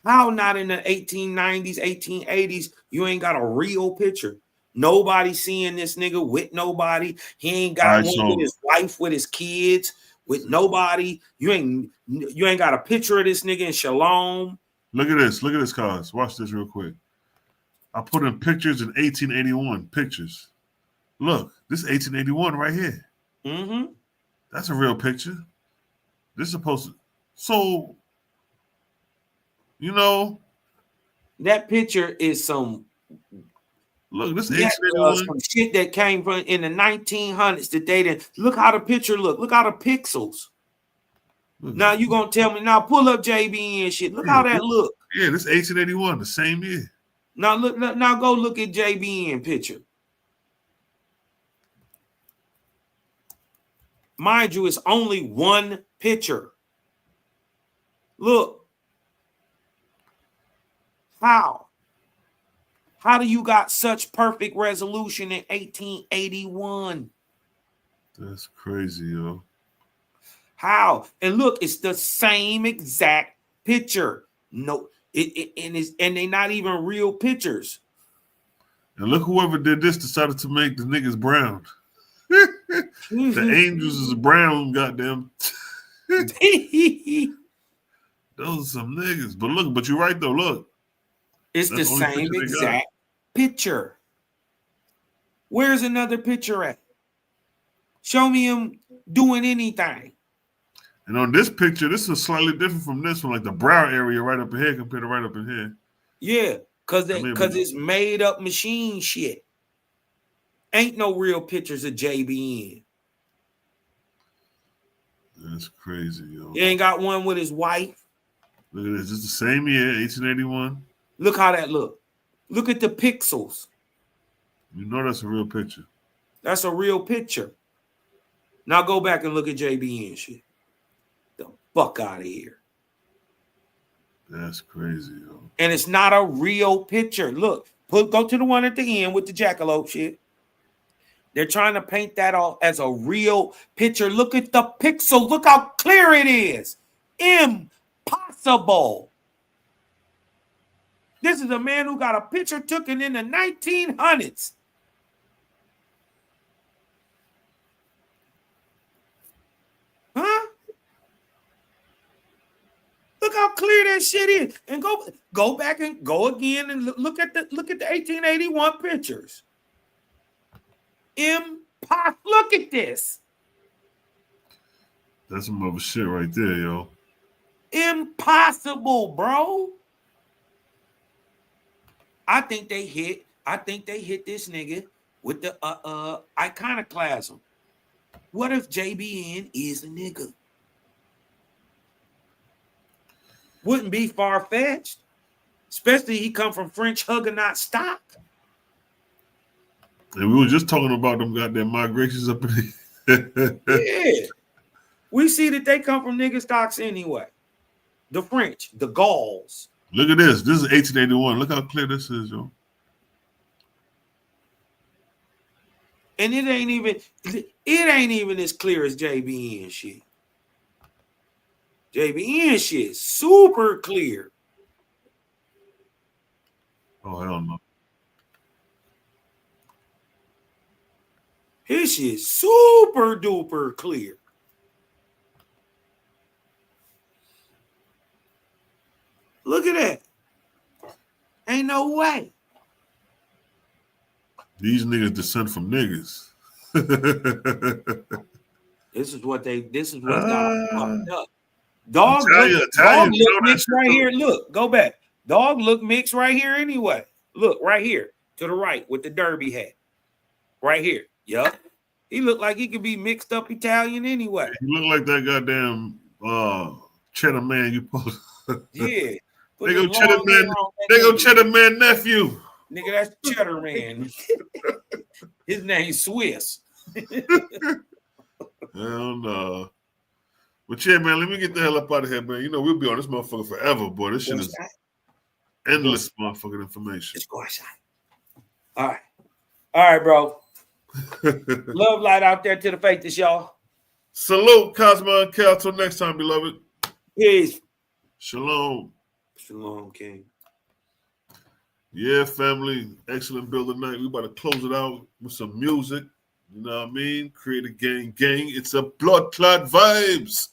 How not in the 1890s, 1880s, you ain't got a real picture? Nobody seeing this nigga with nobody. He ain't got one with his wife, with his kids, with nobody. You ain't got a picture of this nigga in Shalom. Look at this. Look at this, cuz. Watch this real quick. I put in pictures in 1881. Pictures. Look, this is 1881 right here. Mm-hmm. That's a real picture. This is supposed to. So, you know, that picture is some. Look, this is some shit that came from in the 1900s. That they didn't look how the picture look. Look how the pixels. Now you gonna tell me now? Pull up JB and shit. Look how that look. Yeah, this is 1881, the same year. Now look. Now go look at JBN picture. Mind you, it's only one picture. Look. How? How do you got such perfect resolution in 1881? That's crazy, yo. How? And look, it's the same exact picture. No, and they're not even real pictures. And look, whoever did this decided to make the niggas brown. The angels is brown, goddamn. Those are some niggas. But you're right though. Look, it's the same exact picture. Where's another picture at? Show me him doing anything. And on this picture, this is slightly different from this one, like the brow area right up in here compared to right up in here. Yeah, because it's made up machine shit. Ain't no real pictures of JBN. That's crazy, yo. He ain't got one with his wife. Look at this. It's the same year, 1881. Look how that look. Look at the pixels. You know that's a real picture. That's a real picture. Now go back and look at JBN shit. The fuck out of here. That's crazy, yo. And it's not a real picture. Look, go to the one at the end with the jackalope shit. They're trying to paint that off as a real picture. Look at the pixel. Look how clear it is. Impossible. This is a man who got a picture taken in the 1900s. Huh? Look how clear that shit is. And go back and go again and look at the 1881 pictures. Look at this. That's some other shit right there, yo. Impossible, bro. I think they hit this nigga with the iconoclasm. What if JBN is a nigga? Wouldn't be far-fetched. Especially he come from French Huguenot stock. And we were just talking about them goddamn migrations up in the Yeah. We see that they come from nigga stocks anyway. The French, the Gauls. Look at this. This is 1881. Look how clear this is, yo. And it ain't even as clear as JBN shit. JBN shit super clear. Oh, hell no. His shit super duper clear. Look at that. Ain't no way. These niggas descend from niggas. This is what got fucked up. Dog look mixed right here. Look, go back. Dog look mixed right here anyway. Look, right here to the right with the derby hat. Right here. Yup. He looked like he could be mixed up Italian anyway. He look like that goddamn cheddar man you post. Yeah. They go cheddar man. They go cheddar man nephew. Nigga, that's cheddar man. His name's Swiss. Hell no. But yeah, man, let me get the hell up out of here, man. You know, we'll be on this motherfucker forever, boy. This shit is endless motherfucking information. Let's go outside. All right. All right, bro. Love light out there to the faithful, y'all. Salute, Cosmo and Cal. Till next time, beloved. Peace. Shalom. Shalom, King. Yeah, family. Excellent build tonight. We about to close it out with some music. You know what I mean? Create a gang. It's a blood clot vibes.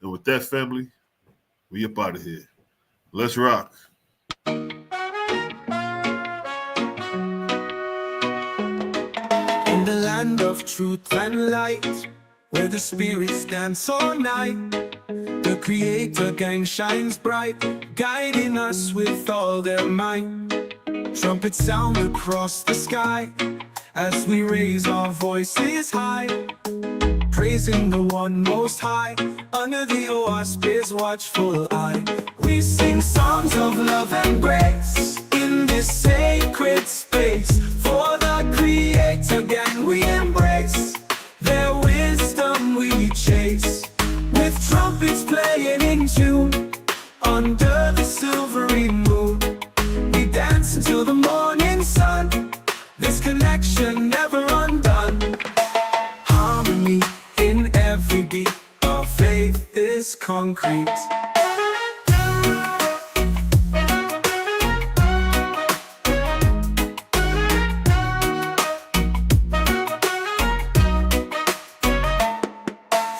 And with that, family, we up out of here. Let's rock. In the land of truth and light, where the spirits dance all night, the creator gang shines bright, guiding us with all their might. Trumpets sound across the sky as we raise our voices high, praising the one most high under the Oahspe's watchful eye. We sing songs of love and grace in this sacred space. For the creator gang we embrace, their wisdom we chase, with trumpets playing in tune under the silvery moon. We dance until the morning sun, this connection never undone. Harmony in every beat, our faith is concrete.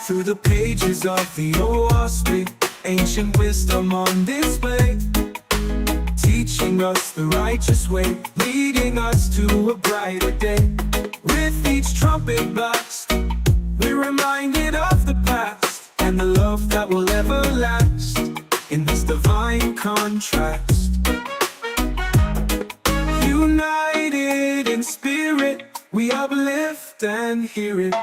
Through the pages of the Oahspe, ancient wisdom on display, teaching us the righteous way, leading us to a brighter day. With each trumpet blast, we're reminded of the past and the love that will ever last in this divine contrast. United in spirit, we uplift and hear it.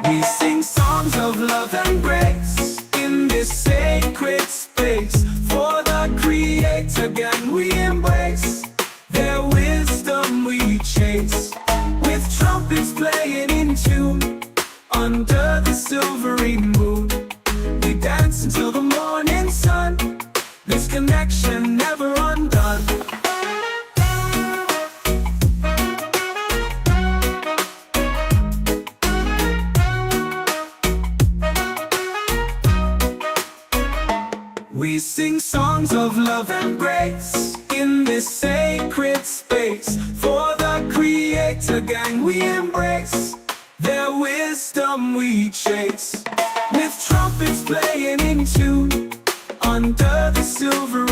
We sing songs of love and grace in this sacred space. For the creator gang we embrace, their wisdom we chase, with trumpets playing in tune under the silvery moon. We dance until the morning sun, this connection never undone. We sing songs of love and grace in this sacred space. For the creator gang we embrace, their wisdom we chase, with trumpets playing in tune under the silver